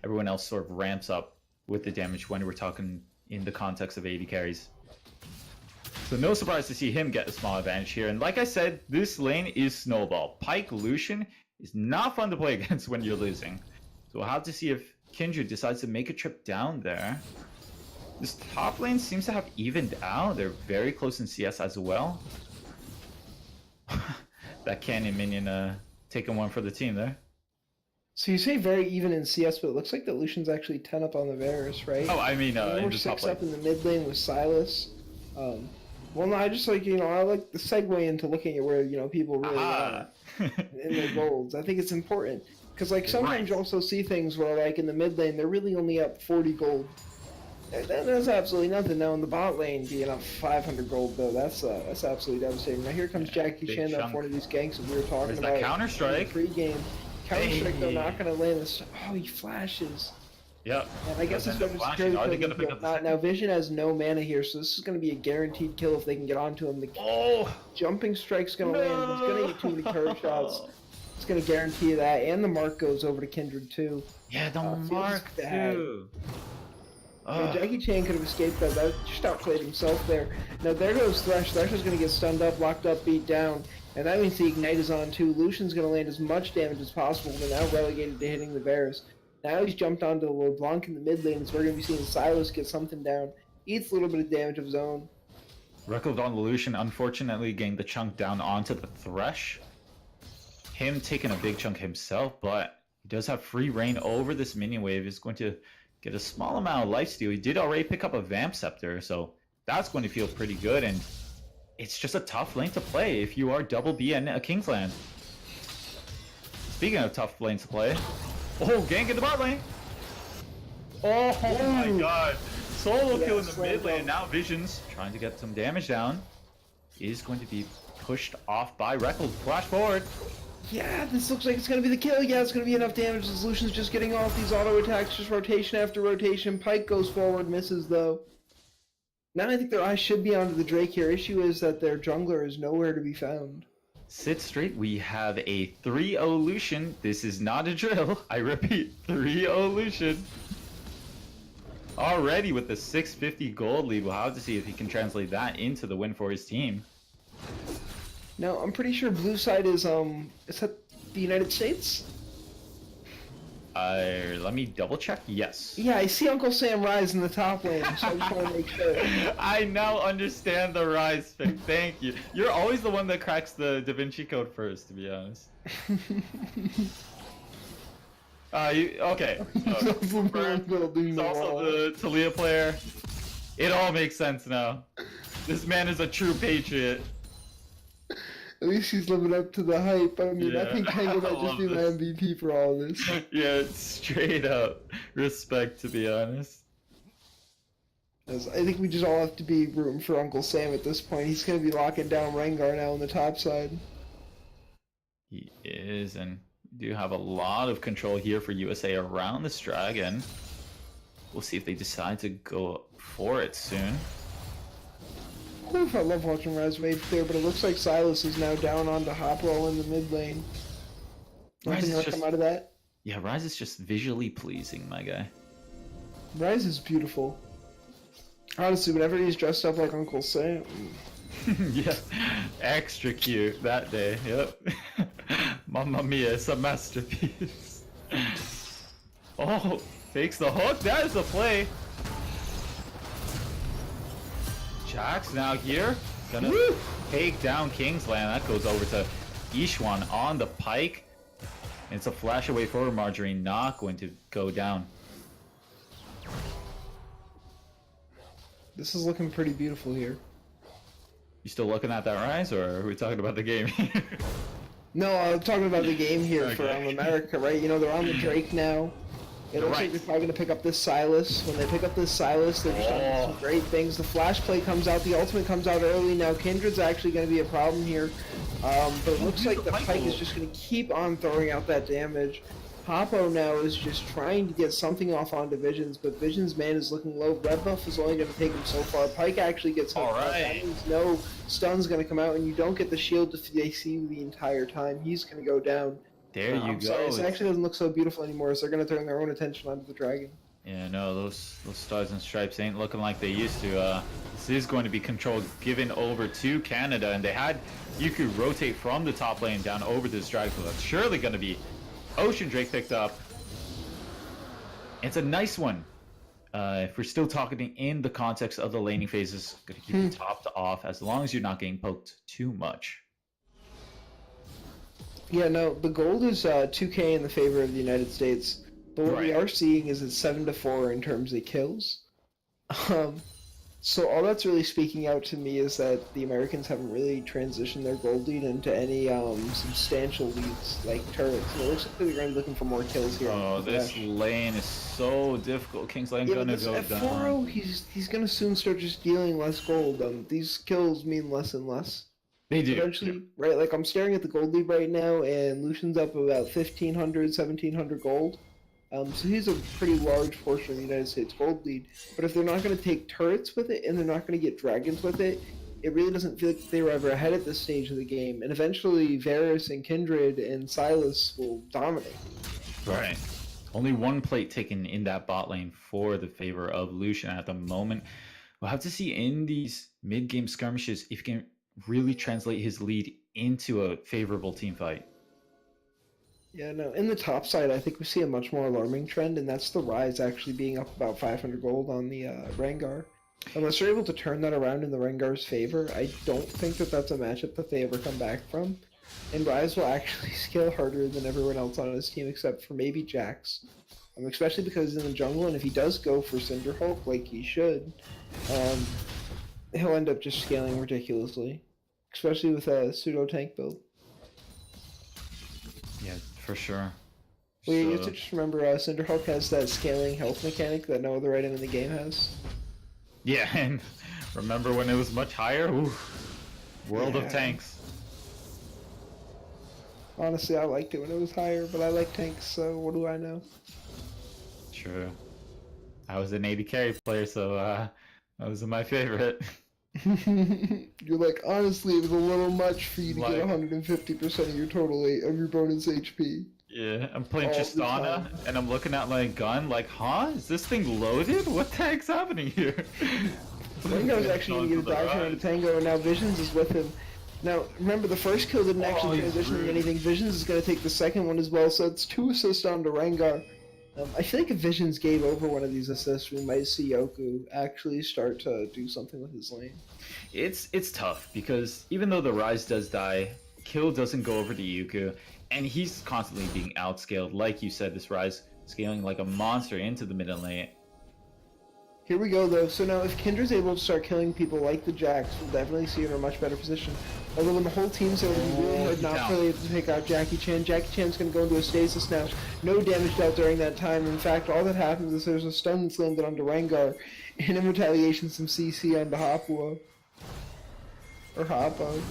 Speaker 4: Everyone else sort of ramps up with the damage when we're talking in the context of AD carries. So no surprise to see him get a small advantage here. And like I said, this lane is Snowball. Pike Lucian is not fun to play against when you're losing. So we'll have to see if Kindred decides to make a trip down there. This top lane seems to have evened out. They're very close in CS as well. That Canyon minion taking one for the team there.
Speaker 1: So you say very even in CS, but it looks like that Lucian's actually 10 up on the Varus, right?
Speaker 4: Oh, I mean,
Speaker 1: And
Speaker 4: in
Speaker 1: we're
Speaker 4: the top
Speaker 1: 6
Speaker 4: lane.
Speaker 1: up in the mid lane with Silas. Well, no, I just like, I like the segue into looking at where, people really are in their golds. I think it's important. Because, like, sometimes you also see things where, like, in the mid lane, they're really only up 40 gold. That's absolutely nothing. Now in the bot lane, being up 500 gold, though, that's absolutely devastating. Now here comes Jackie
Speaker 4: big
Speaker 1: Chan up
Speaker 4: chunk.
Speaker 1: one of these ganks that we were talking
Speaker 4: Where's
Speaker 1: about.
Speaker 4: that Counter-Strike?
Speaker 1: Pre-game. Counter-Strike, though,
Speaker 4: Hey.
Speaker 1: not going to land this. Oh, he flashes.
Speaker 4: Yep.
Speaker 1: And I guess it's
Speaker 4: Doesn't
Speaker 1: going
Speaker 4: end up
Speaker 1: to
Speaker 4: flashing. Are they gonna pick up the
Speaker 1: now Vision has no mana here, so this is going to be a guaranteed kill if they can get onto him. The
Speaker 4: Oh!
Speaker 1: jumping strike's going to land. He's going to get too many curve shots. It's going to guarantee that. And the mark goes over to Kindred, too.
Speaker 4: Yeah, the
Speaker 1: feels
Speaker 4: mark
Speaker 1: bad.
Speaker 4: too.
Speaker 1: Jackie Chan could have escaped that. That just outplayed himself there. Now there goes Thresh. Thresh is going to get stunned up, locked up, beat down. And that means the Ignite is on too. Lucian's going to land as much damage as possible, but now relegated to hitting the Varus. Now he's jumped onto the LeBlanc in the mid lane, so we're going to be seeing Silas get something down. Eats a little bit of damage of his own.
Speaker 4: Record on Lucian unfortunately getting the chunk down onto the Thresh. Him taking a big chunk himself, but he does have free reign over this minion wave. He's going to get a small amount of lifesteal. He did already pick up a Vamp Scepter, so that's going to feel pretty good. And it's just a tough lane to play if you are double B and a Kingsland. Speaking of tough lanes to play, oh, gank in the bot lane. Oh my god. Solo kill in the mid lane. Now Visions trying to get some damage down. Is going to be pushed off by Reckles. Flash forward.
Speaker 1: Yeah, this looks like it's going to be the kill. Yeah, it's going to be enough damage. The Lucian's just getting off these auto attacks, just rotation after rotation. Pike goes forward, misses though. Now I think their eyes should be onto the Drake here. Issue is that their jungler is nowhere to be found.
Speaker 4: Sit straight. We have a 3-0 Lucian. This is not a drill. I repeat, 3-0 Lucian. Already with the 650 gold lead. We'll have to see if he can translate that into the win for his team.
Speaker 1: Now I'm pretty sure blue side is that the United States?
Speaker 4: Let me double check. Yes.
Speaker 1: Yeah, I see Uncle Sam Rise in the top lane, so I just want to make sure.
Speaker 4: I now understand the rise pick. Thank you. You're always the one that cracks the Da Vinci Code first, to be honest. Okay.
Speaker 1: He's
Speaker 4: Also the Talia player. It all makes sense now. This man is a true patriot.
Speaker 1: At least he's living up to the hype. I mean, I
Speaker 4: Yeah.
Speaker 1: think Tango might
Speaker 4: I
Speaker 1: just
Speaker 4: love
Speaker 1: be my
Speaker 4: this.
Speaker 1: MVP for all this.
Speaker 4: Yeah, it's straight up respect, to be honest.
Speaker 1: As I think we just all have to be rooting for Uncle Sam at this point. He's going to be locking down Rengar now on the top side.
Speaker 4: He is, and we do have a lot of control here for USA around this dragon. We'll see if they decide to go for it soon.
Speaker 1: Oof, I love watching Rise wave there, but it looks like Silas is now down onto Hopwell in the mid lane.
Speaker 4: Rise
Speaker 1: Nothing
Speaker 4: is
Speaker 1: gonna
Speaker 4: just-
Speaker 1: come out of that.
Speaker 4: Yeah, Rise is just visually pleasing, my guy.
Speaker 1: Rise is beautiful. Honestly, whenever he's dressed up like Uncle Sam,
Speaker 4: Yeah, extra cute that day. Yep. Mamma mia, it's a masterpiece. Oh, takes the hook. That is the play. Jax now here, gonna take down Kingsland. That goes over to Ishwan on the pike. It's a flash away for Marjorie, not going to go down.
Speaker 1: This is looking pretty beautiful here.
Speaker 4: You still looking at that Rise, or are we talking about the game?
Speaker 1: No, I'm talking about the game here for
Speaker 4: Okay.
Speaker 1: America, right? You know, they're on the Drake now. It looks like
Speaker 4: Right.
Speaker 1: they're probably going to pick up this Silas. When they pick up this Silas, they're just going to do some great things. The flash play comes out. The ultimate comes out early. Now, Kindred's actually going to be a problem here. But it looks like the Pike is just going to keep on throwing out that damage. Popo now is just trying to get something off onto Visions, but Visions' man is looking low. Red buff is only going to take him so far. Pike actually gets hooked up. That means no stun's going to come out, and you don't get the shield to AC you the entire time. He's going to go down.
Speaker 4: There you
Speaker 1: I'm
Speaker 4: go.
Speaker 1: sorry, it actually doesn't look so beautiful anymore, so they're going to turn their own attention onto the dragon.
Speaker 4: Yeah, no, those stars and stripes ain't looking like they used to. This is going to be controlled, given over to Canada, and they had Yuku rotate from the top lane down over to this dragon, so that's surely going to be Ocean Drake picked up. It's a nice one. If we're still talking in the context of the laning phases, going to keep it topped off as long as you're not getting poked too much.
Speaker 1: Yeah, no, the gold is 2K in the favor of the United States, but what we
Speaker 4: Right.
Speaker 1: are seeing is it's 7-4 in terms of kills. So all that's really speaking out to me is that the Americans haven't really transitioned their gold lead into any substantial leads like turrets. And it looks like they're going to be looking for more kills here.
Speaker 4: Oh, this lane is so difficult. King's Lane
Speaker 1: Yeah,
Speaker 4: gonna
Speaker 1: but this
Speaker 4: go down.
Speaker 1: F4, he's going to soon start just dealing less gold. These kills mean less and less.
Speaker 4: They do.
Speaker 1: Eventually, right, like I'm staring at the gold lead right now, and Lucian's up about 1,500, 1,700 gold. So he's a pretty large portion of the United States gold lead. But if they're not going to take turrets with it, and they're not going to get dragons with it, it really doesn't feel like they were ever ahead at this stage of the game. And eventually, Varus and Kindred and Silas will dominate.
Speaker 4: Right. Only one plate taken in that bot lane for the favor of Lucian at the moment. We'll have to see in these mid-game skirmishes if he can really translate his lead into a favorable team fight.
Speaker 1: Yeah, no, in the top side, I think we see a much more alarming trend, and that's the Rise actually being up about 500 gold on the Rengar. Unless they're able to turn that around in the Rengar's favor, I don't think that that's a matchup that they ever come back from. And Rise will actually scale harder than everyone else on his team except for maybe Jax. Especially because he's in the jungle, and if he does go for Cinderhulk like he should, he'll end up just scaling ridiculously. Especially with a pseudo-tank build.
Speaker 4: Yeah, for sure.
Speaker 1: Well, you have to just remember, Cinderhulk has that scaling health mechanic that no other item in the game has.
Speaker 4: Yeah, and remember when it was much higher? Ooh, World of
Speaker 1: Yeah.
Speaker 4: Tanks.
Speaker 1: Honestly, I liked it when it was higher, but I like tanks, so what do I know?
Speaker 4: True. I was an 80 carry player, so that was my favorite.
Speaker 1: You're like, honestly, it was a little much for you to
Speaker 4: Like-
Speaker 1: get 150% of your total of your bonus HP.
Speaker 4: Yeah, I'm playing
Speaker 1: All the
Speaker 4: Tristana,
Speaker 1: time.
Speaker 4: and I'm looking at my gun like, huh? Is this thing loaded? What the heck's happening here?
Speaker 1: Rengar's actually going to get a dive here on Tango, and now Visions is with him. Now, remember, the first kill didn't actually
Speaker 4: he's
Speaker 1: transition
Speaker 4: rude.
Speaker 1: to anything. Visions is going to take the second one as well, so it's 2 assists onto Rengar. I feel like if Visions gave over one of these assists, we might see Yoku actually start to do something with his lane.
Speaker 4: It's tough because even though the Rise does die, kill doesn't go over to Yuku, and he's constantly being outscaled. Like you said, this Rise scaling like a monster into the mid lane.
Speaker 1: Here we go, though. So now, if Kindred's able to start killing people like the Jax, we'll definitely see her in a much better position. Although when the whole team's able to be really hard not
Speaker 4: down.
Speaker 1: really able to take out Jackie Chan. Jackie Chan's going to go into a stasis now. No damage dealt during that time. In fact, all that happens is there's a stun that's landed onto Rengar, and in retaliation, some CC onto Hopwo. Or Hoppo.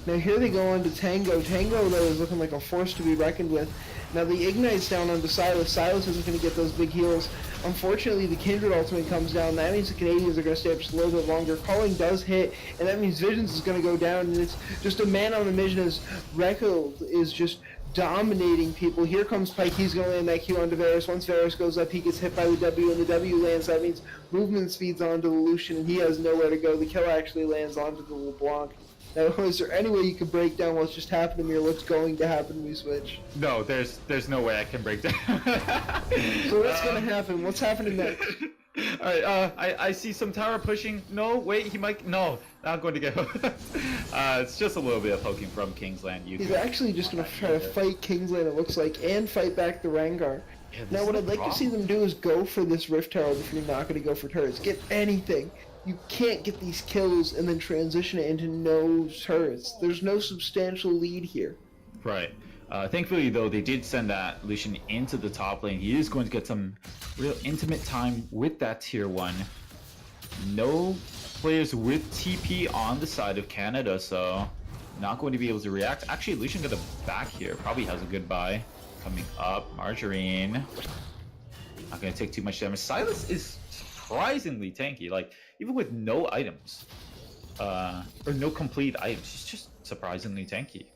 Speaker 1: Now here they go on to Tango. Tango, though, is looking like a force to be reckoned with. Now the Ignite's down onto Silas. Silas isn't going to get those big heals. Unfortunately, the Kindred ultimate comes down. That means the Canadians are going to stay up just a little bit longer. Calling does hit, and that means Visions is going to go down, and it's just a man on a mission as Reckle is just dominating people. Here comes Pike. He's going to land that Q onto Varus. Once Varus goes up, he gets hit by the W, and the W lands. That means movement speeds onto the Lucian, and he has nowhere to go. The kill actually lands onto the LeBlanc. Now, is there any way you could break down what's just happened to me or what's going to happen when we switch?
Speaker 4: No, there's no way I can break down.
Speaker 1: So what's going to happen? What's happening next?
Speaker 4: Alright, I see some tower pushing. No, wait, he might. No, not going to get hooked. It's just a little bit of poking from Kingsland.
Speaker 1: He's actually just gonna try to fight Kingsland, it looks like, and fight back the Rengar.
Speaker 4: Yeah,
Speaker 1: Now, what I'd like to see them do is go for this Rift Herald if you're not gonna go for turrets. Get anything. You can't get these kills and then transition it into no turrets. There's no substantial lead here.
Speaker 4: Right. Thankfully, though, they did send that Lucian into the top lane. He is going to get some real intimate time with that tier 1. No players with TP on the side of Canada, so not going to be able to react. Actually, Lucian got a back here. Probably has a good buy. Coming up, Margarine. Not going to take too much damage. Silas is surprisingly tanky. Like, even with no items, or no complete items, he's just surprisingly tanky.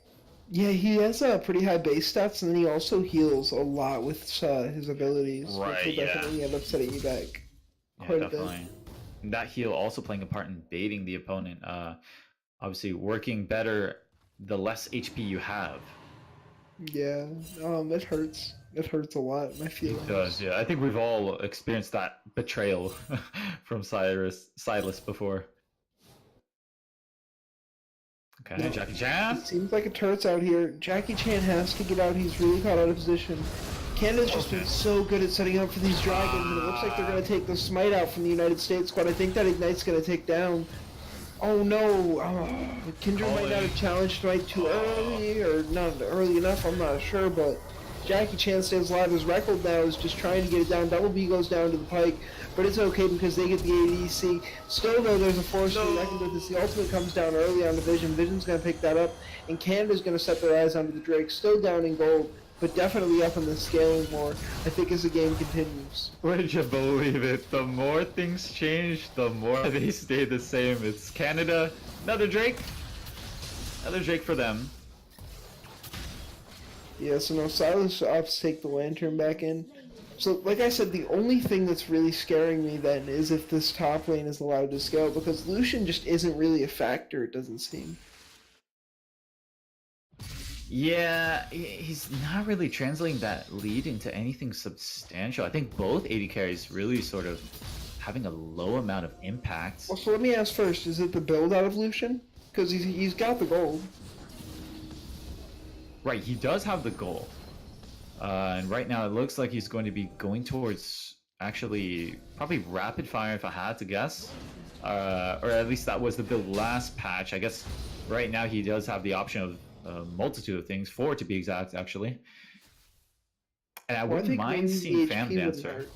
Speaker 1: Yeah, he has pretty high base stats, and then he also heals a lot with his abilities,
Speaker 4: Right,
Speaker 1: which will
Speaker 4: yeah.
Speaker 1: definitely end up setting you back
Speaker 4: Yeah,
Speaker 1: quite a bit.
Speaker 4: definitely. And that heal also playing a part in baiting the opponent. Obviously, working better the less HP you have.
Speaker 1: Yeah, it hurts. It hurts a lot, my feelings.
Speaker 4: It does, yeah. I think we've all experienced that betrayal from Silas before. Okay,
Speaker 1: No.
Speaker 4: Jackie Chan.
Speaker 1: It seems like a turret's out here. Jackie Chan has to get out. He's really caught out of position. Canada's just been so good at setting up for these dragons, and it looks like they're going to take the smite out from the United States squad. I think that Ignite's going to take down. Oh no! Kindred might not have challenged Smite too early, or not early enough, I'm not sure, but Jackie Chan stays alive. His record now is just trying to get it down. Double B goes down to the Pike, but it's okay because they get the ADC. Still though, there's a force to reckon with this. The ultimate comes down early on the Vision. Vision's going to pick that up, and Canada's going to set their eyes onto the Drake. Still down in gold, but definitely up in the scaling more, I think, as the game continues.
Speaker 4: Would you believe it? The more things change, the more they stay the same. It's Canada, another Drake for them.
Speaker 1: Yeah, so now Silas opts to take the Lantern back in. So, like I said, the only thing that's really scaring me then is if this top lane is allowed to scale, because Lucian just isn't really a factor, it doesn't seem.
Speaker 4: Yeah, he's not really translating that lead into anything substantial. I think both AD carries really sort of having a low amount of impact.
Speaker 1: Well, so let me ask first, is it the build out of Lucian? Because he's got the gold.
Speaker 4: Right, he does have the goal. And right now it looks like he's going to be going towards actually probably rapid fire if I had to guess. Or at least that was the build last patch. I guess right now he does have the option of a multitude of things, 4 to be exact actually. And I wouldn't mind seeing Fam Dancer.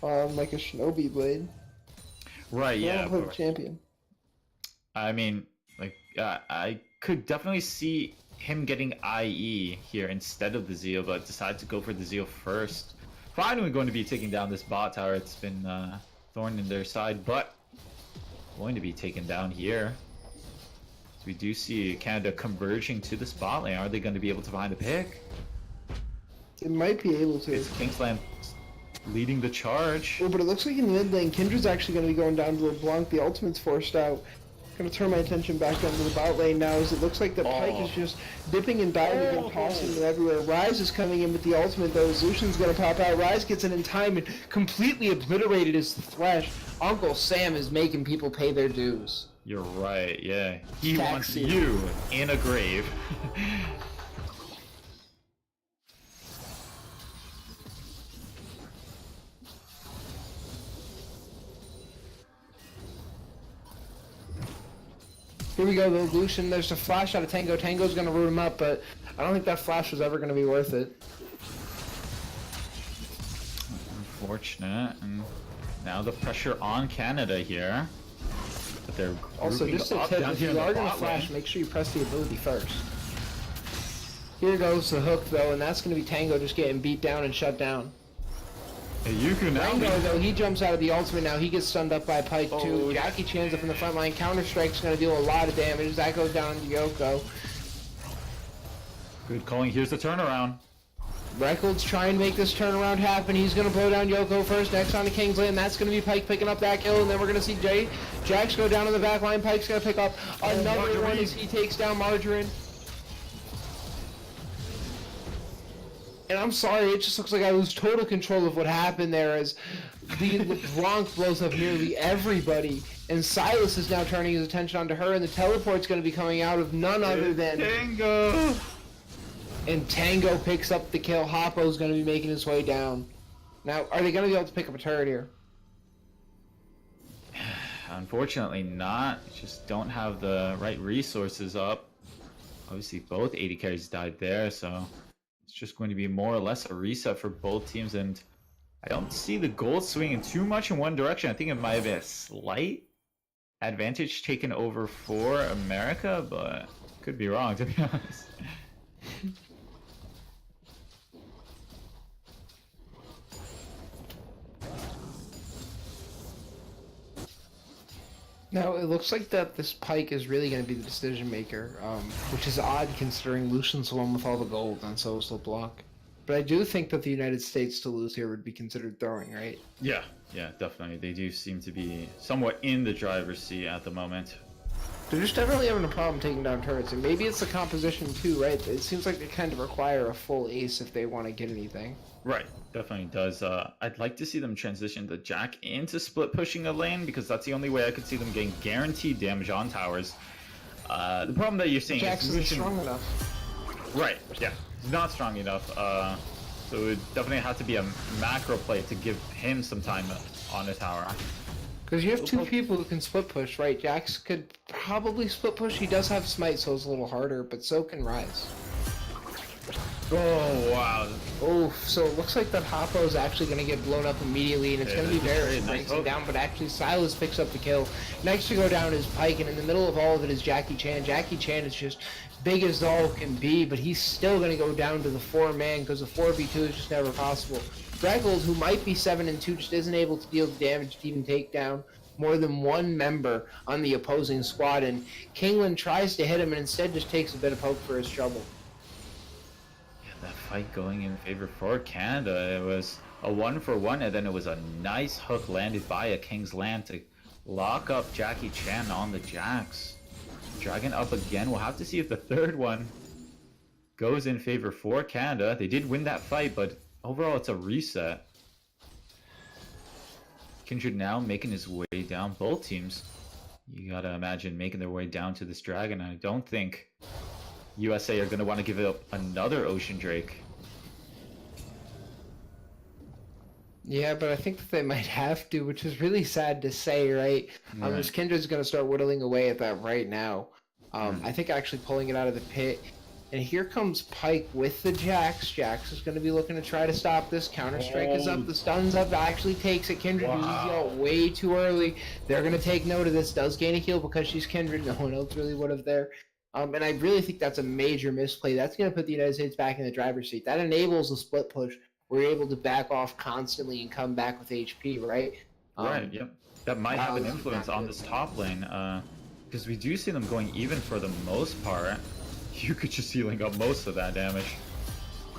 Speaker 1: Like a Shinobi Blade.
Speaker 4: Right, yeah.
Speaker 1: Play the champion.
Speaker 4: I mean, like, I could definitely see him getting IE here instead of the Zeo, but decided to go for the Zeo first. Finally going to be taking down this bot tower. It's been thorn in their side, but going to be taken down here. So we do see Canada converging to the spot lane. Are they going to be able to find a pick?
Speaker 1: It might be able to.
Speaker 4: It's Kingsland leading the charge.
Speaker 1: Oh, but it looks like in the mid lane, Kindred's actually going to be going down to LeBlanc. The ultimate's forced out. Going to turn my attention back down to the bot lane now, as it looks like the Pike is just dipping and diving and tossing it everywhere. Rise is coming in with the ultimate though. Lucian's going to pop out. Rise gets it in time and completely obliterated his flesh. Uncle Sam is making people pay their dues.
Speaker 4: You're right, yeah. He wants
Speaker 1: Taxi.
Speaker 4: you in a grave.
Speaker 1: Here we go though, Lucian. There's a flash out of Tango. Tango's going to root him up, but I don't think that flash was ever going to be worth it.
Speaker 4: Unfortunate, and now the pressure on Canada here. But they're
Speaker 1: Also,
Speaker 4: grouping
Speaker 1: just a
Speaker 4: up
Speaker 1: tip,
Speaker 4: down
Speaker 1: if
Speaker 4: here in
Speaker 1: you
Speaker 4: the
Speaker 1: are going to
Speaker 4: bot
Speaker 1: flash,
Speaker 4: lane.
Speaker 1: make sure you press the ability first. Here goes the hook though, and that's going to be Tango just getting beat down and shut down.
Speaker 4: Hey, you can now
Speaker 1: Rango though, he jumps out of the ultimate now. He gets stunned up by Pike too.
Speaker 4: Oh,
Speaker 1: Jackie Chan's up in the front line. Counter-Strike's going to deal a lot of damage. That goes down to Yoko.
Speaker 4: Good calling. Here's the turnaround.
Speaker 1: Records trying to make this turnaround happen. He's going to blow down Yoko first. Next on to Kingsland. That's going to be Pike picking up that kill. And then we're going to see Jax go down in the back line. Pike's going to pick up another one
Speaker 4: Margarine.
Speaker 1: as he takes down Margarine. And I'm sorry, it just looks like I lose total control of what happened there as the LeBlanc blows up nearly everybody, and Silas is now turning his attention onto her, and the teleport's going to be coming out of none other than
Speaker 4: Tango.
Speaker 1: And Tango picks up the kill. Hoppo's going to be making his way down. Now, are they going to be able to pick up a turret here?
Speaker 4: Unfortunately not. Just don't have the right resources up. Obviously both AD carries died there, so it's just going to be more or less a reset for both teams, and I don't see the gold swinging too much in one direction. I think it might have been a slight advantage taken over for America, but could be wrong, to be honest.
Speaker 1: Now, it looks like that this Pyke is really going to be the decision maker, which is odd considering Lucian's the one with all the gold, and so is LeBlanc. But I do think that the United States to lose here would be considered throwing, right?
Speaker 4: Yeah, definitely. They do seem to be somewhat in the driver's seat at the moment.
Speaker 1: They're just definitely having a problem taking down turrets, and maybe it's the composition too, right? It seems like they kind of require a full ace if they want to get anything.
Speaker 4: Right, definitely does. I'd like to see them transition the Jack into split pushing a lane, because that's the only way I could see them getting guaranteed damage on towers. The problem that you're seeing
Speaker 1: Jax
Speaker 4: is
Speaker 1: isn't strong enough.
Speaker 4: Right, yeah, he's not strong enough. So it would definitely have to be a macro play to give him some time on the tower.
Speaker 1: Because you have two people who can split push, right? Jax could probably split push. He does have smite, so it's a little harder, but so can Rise.
Speaker 4: Oh, wow.
Speaker 1: Oh, so it looks like that Hoppo is actually going to get blown up immediately, and it's going to be Varus who brings him down, but actually Silas picks up the kill. Next to go down is Pyke, and in the middle of all of it is Jackie Chan. Jackie Chan is just big as all can be, but he's still going to go down to the 4-man because the 4v2 is just never possible. Reckles, who might be 7-2, just isn't able to deal the damage to even take down more than one member on the opposing squad, and Kingland tries to hit him and instead just takes a bit of poke for his trouble.
Speaker 4: That fight going in favor for Canada. It was a 1-for-1, and then it was a nice hook landed by a King's Land to lock up Jackie Chan on the Jax. Dragon up again. We'll have to see if the third one goes in favor for Canada. They did win that fight, but overall it's a reset. Kindred now making his way down. Both teams, you gotta imagine, making their way down to this dragon. I don't think USA are going to want to give up another Ocean Drake.
Speaker 1: Yeah, but I think that they might have to, which is really sad to say, right? As Kindred's going to start whittling away at that right now. I think actually pulling it out of the pit. And here comes Pyke with the Jax. Jax is going to be looking to try to stop this. Counter-strike is up. The stun's up. Actually takes it. Kindred uses out way too early. They're going to take note of this. Does gain a heal because she's Kindred. No one else really would have there. And I really think that's a major misplay. That's going to put the United States back in the driver's seat. That enables a split push. We're able to back off constantly and come back with HP, right?
Speaker 4: Right, yep. That might have an influence on this top lane, because we do see them going even for the most part. You could just healing up most of that damage.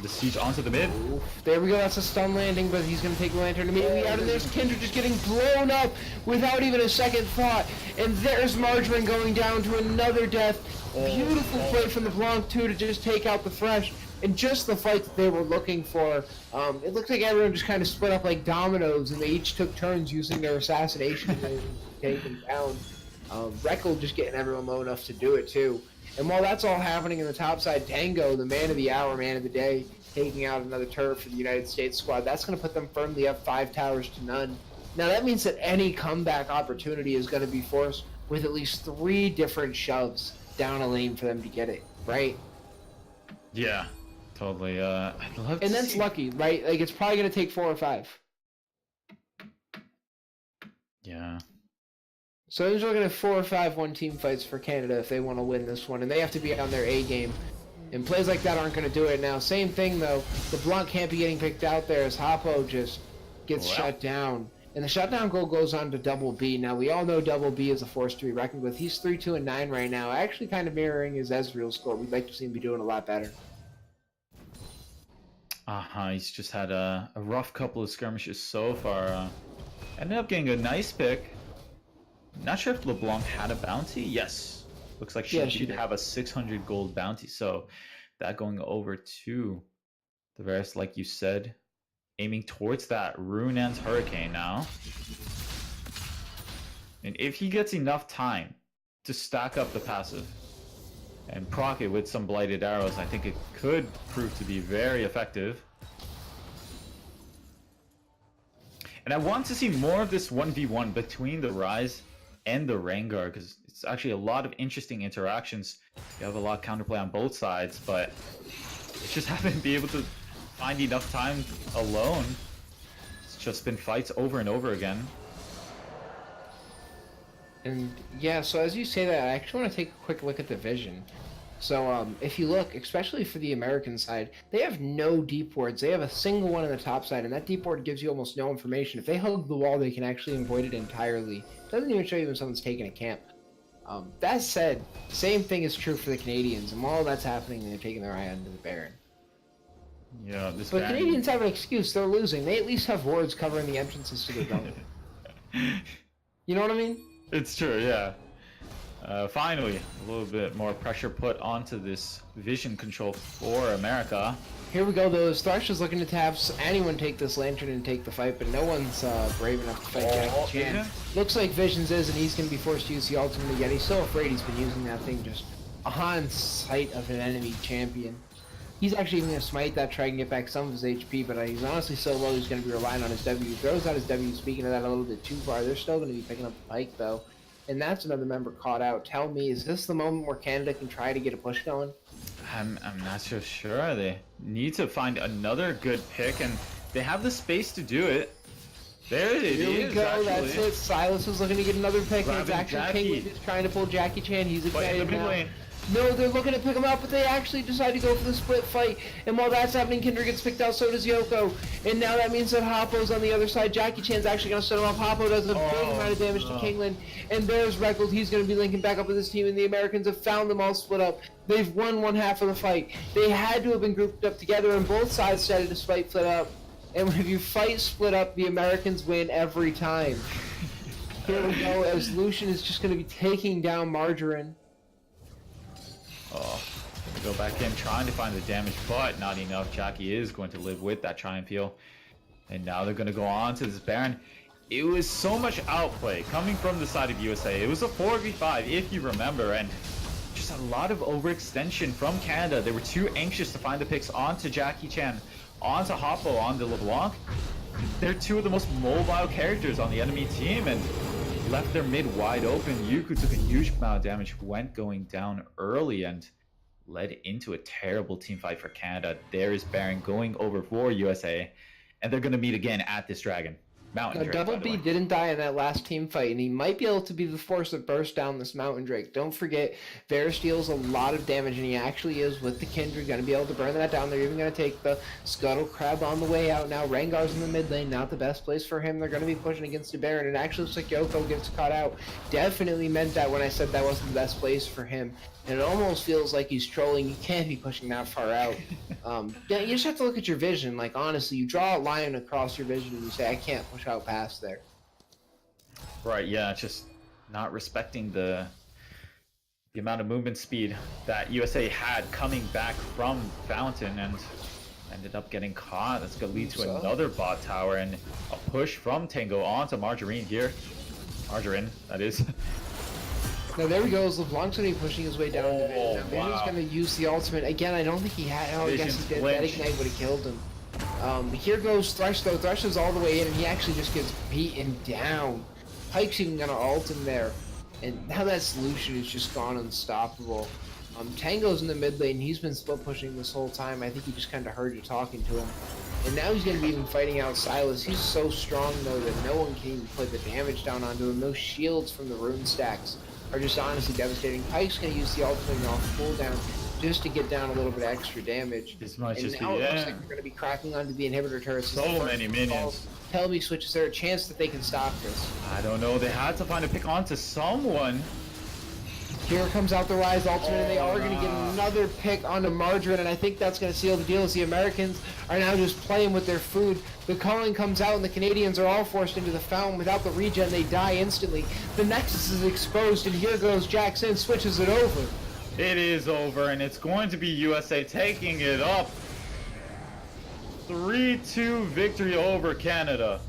Speaker 4: The siege onto the mid.
Speaker 1: Oof. There we go, that's a stun landing, but he's going to take the lantern immediately out, and there's Kindred just getting blown up without even a second thought. And there's Margarine going down to another death. Beautiful play from the Blanc too to just take out the Thresh. And just the fight that they were looking for. It looked like everyone just kind of split up like dominoes, and they each took turns using their assassination to take them down. Reckle just getting everyone low enough to do it too. And while that's all happening in the top side, Tango, the man of the hour, man of the day, taking out another turret for the United States squad. That's going to put them firmly up 5 towers to none. Now that means that any comeback opportunity is going to be forced with at least 3 different shoves down a lane for them to get it, right?
Speaker 4: Yeah, totally. I'd love to
Speaker 1: and that's
Speaker 4: see...
Speaker 1: lucky, right? Like, it's probably going to take 4 or 5.
Speaker 4: Yeah.
Speaker 1: So they're looking at 4 or 5 one-team fights for Canada if they want to win this one, and they have to be on their A game. And plays like that aren't going to do it now. Same thing though. The Blanc can't be getting picked out there as Hoppo just gets shut down. And the shutdown goal goes on to Double B. Now we all know Double B is a force to be reckoned with. He's 3-2-9 right now, actually kind of mirroring his Ezreal score. We'd like to see him be doing a lot better.
Speaker 4: He's just had a rough couple of skirmishes so far. Ended up getting a nice pick. Not sure if LeBlanc had a bounty. Yes. Looks like she did have a 600 gold bounty. So that going over to The rest, like you said, aiming towards that Rune and Hurricane now. And if he gets enough time to stack up the passive and proc it with some Blighted Arrows, I think it could prove to be very effective. And I want to see more of this 1v1 between the Ryze and the Rengar, because it's actually a lot of interesting interactions. You have a lot of counterplay on both sides, but they just haven't been able to find enough time alone. It's just been fights over and over again.
Speaker 1: And yeah, so as you say that, I actually want to take a quick look at the vision. So if you look, especially for the American side, they have no deep wards. They have a single one on the top side, and that deep ward gives you almost no information. If they hug the wall, they can actually avoid it entirely. It doesn't even show you when someone's taking a camp. That said, same thing is true for the Canadians, and while that's happening, they're taking their eye onto the Baron.
Speaker 4: Yeah, this
Speaker 1: But
Speaker 4: Baron...
Speaker 1: Canadians have an excuse. They're losing. They at least have wards covering the entrances to their jungle. You know what I mean?
Speaker 4: It's true, yeah. Finally, a little bit more pressure put onto this vision control for America.
Speaker 1: Here we go, though. Thresh is looking to have anyone take this lantern and take the fight, but no one's brave enough to fight Jackie Chan.
Speaker 4: Vision?
Speaker 1: Looks like Visions is, and he's going to be forced to use the ultimate again. He's so afraid he's been using that thing just on sight of an enemy champion. He's actually even going to smite that, try and get back some of his HP, but he's honestly so low he's going to be relying on his W. He throws out his W, speaking of that, a little bit too far. They're still going to be picking up the pike, though. And that's another member caught out. Tell me, is this the moment where Canada can try to get a push going?
Speaker 4: I'm not so sure. They need to find another good pick, and they have the space to do it. There it is.
Speaker 1: Here we go,
Speaker 4: actually.
Speaker 1: that's it. Silas is looking to get another pick, and it's
Speaker 4: Grabbing
Speaker 1: actually
Speaker 4: Jackie.
Speaker 1: King trying to pull Jackie Chan. He's
Speaker 4: But in the
Speaker 1: excited
Speaker 4: mid
Speaker 1: now.
Speaker 4: lane,
Speaker 1: No, they're looking to pick him up, but they actually decide to go for the split fight. And while that's happening, Kindred gets picked out, so does Yoko. And now that means that Hoppo's on the other side. Jackie Chan's actually going to set him up. Hoppo does a big amount of damage to Kingland. And there's Reckles. He's going to be linking back up with his team, and the Americans have found them all split up. They've won one half of the fight. They had to have been grouped up together, and both sides decided to fight split up. And if you fight split up, the Americans win every time. Here we go, as Lucian is just going to be taking down Margarine.
Speaker 4: oh, gonna go back in, trying to find the damage, but not enough. Jackie is going to live with that Triumph heal. And now they're gonna go on to this Baron. It was so much outplay coming from the side of USA. It was a 4v5, if you remember, and just a lot of overextension from Canada. They were too anxious to find the picks onto Jackie Chan, onto Hoppo, onto LeBlanc. They're two of the most mobile characters on the enemy team, and left their mid wide open. Yuku took a huge amount of damage, went going down early, and led into a terrible team fight for Canada. There is Baron going over for USA, and they're going to meet again at this Dragon. Mountain
Speaker 1: Now,
Speaker 4: Drake,
Speaker 1: Double
Speaker 4: by the
Speaker 1: B
Speaker 4: way.
Speaker 1: didn't die in that last team fight, and he might be able to be the force that bursts down this Mountain Drake. Don't forget, Varus deals a lot of damage, and he actually is, with the Kindred, going to be able to burn that down. They're even going to take the Scuttle Crab on the way out. Now, Rengar's in the mid lane, not the best place for him. They're going to be pushing against the Baron. It actually looks like Yoko gets caught out. Definitely meant that when I said that wasn't the best place for him. And it almost feels like he's trolling. You can't be pushing that far out. Yeah, you just have to look at your vision. Like, honestly, you draw a line across your vision and you say, I can't push out past there.
Speaker 4: Right, yeah, just not respecting the amount of movement speed that USA had coming back from Fountain, and ended up getting caught. That's going to lead to
Speaker 1: So?
Speaker 4: another bot tower, and a push from Tango onto Margarine here. Margarine, that is.
Speaker 1: Now there we go, as LeBlanc's going to be pushing his way down to Vision. Now Vision's
Speaker 4: wow.
Speaker 1: going to use the ultimate. Again, I don't think he had, oh, I guess
Speaker 4: Vision's
Speaker 1: he did. That
Speaker 4: flinched.
Speaker 1: Ignite would have killed him. Here goes Thresh though. Thresh is all the way in, and he actually just gets beaten down. Pyke's even going to ult him there. And now that solution is just gone unstoppable. Tango's in the mid lane. He's been split pushing this whole time. I think he just kind of heard you talking to him. And now he's going to be even fighting out Silas. He's so strong, though, that no one can even put the damage down onto him. Those shields from the rune stacks are just honestly devastating. Pyke's going to use the ultimate off cooldown just to get down a little bit extra damage.
Speaker 4: This might
Speaker 1: And
Speaker 4: just be
Speaker 1: now it looks
Speaker 4: it.
Speaker 1: like they're going to be cracking onto the inhibitor turrets.
Speaker 4: So many minions.
Speaker 1: Tell me, Switch, is there a chance that they can stop this?
Speaker 4: I don't know, they had to find a pick onto someone.
Speaker 1: Here comes out the Rise ultimate, and they
Speaker 4: Oh,
Speaker 1: are going to get
Speaker 4: nah.
Speaker 1: another pick onto Margarine, and I think that's going to seal the deal as the Americans are now just playing with their food. The culling comes out, and the Canadians are all forced into the fountain. Without the regen, they die instantly. The Nexus is exposed, and here goes Jackson, switches it over.
Speaker 4: It is over, and it's going to be USA taking it up. 3-2 victory over Canada.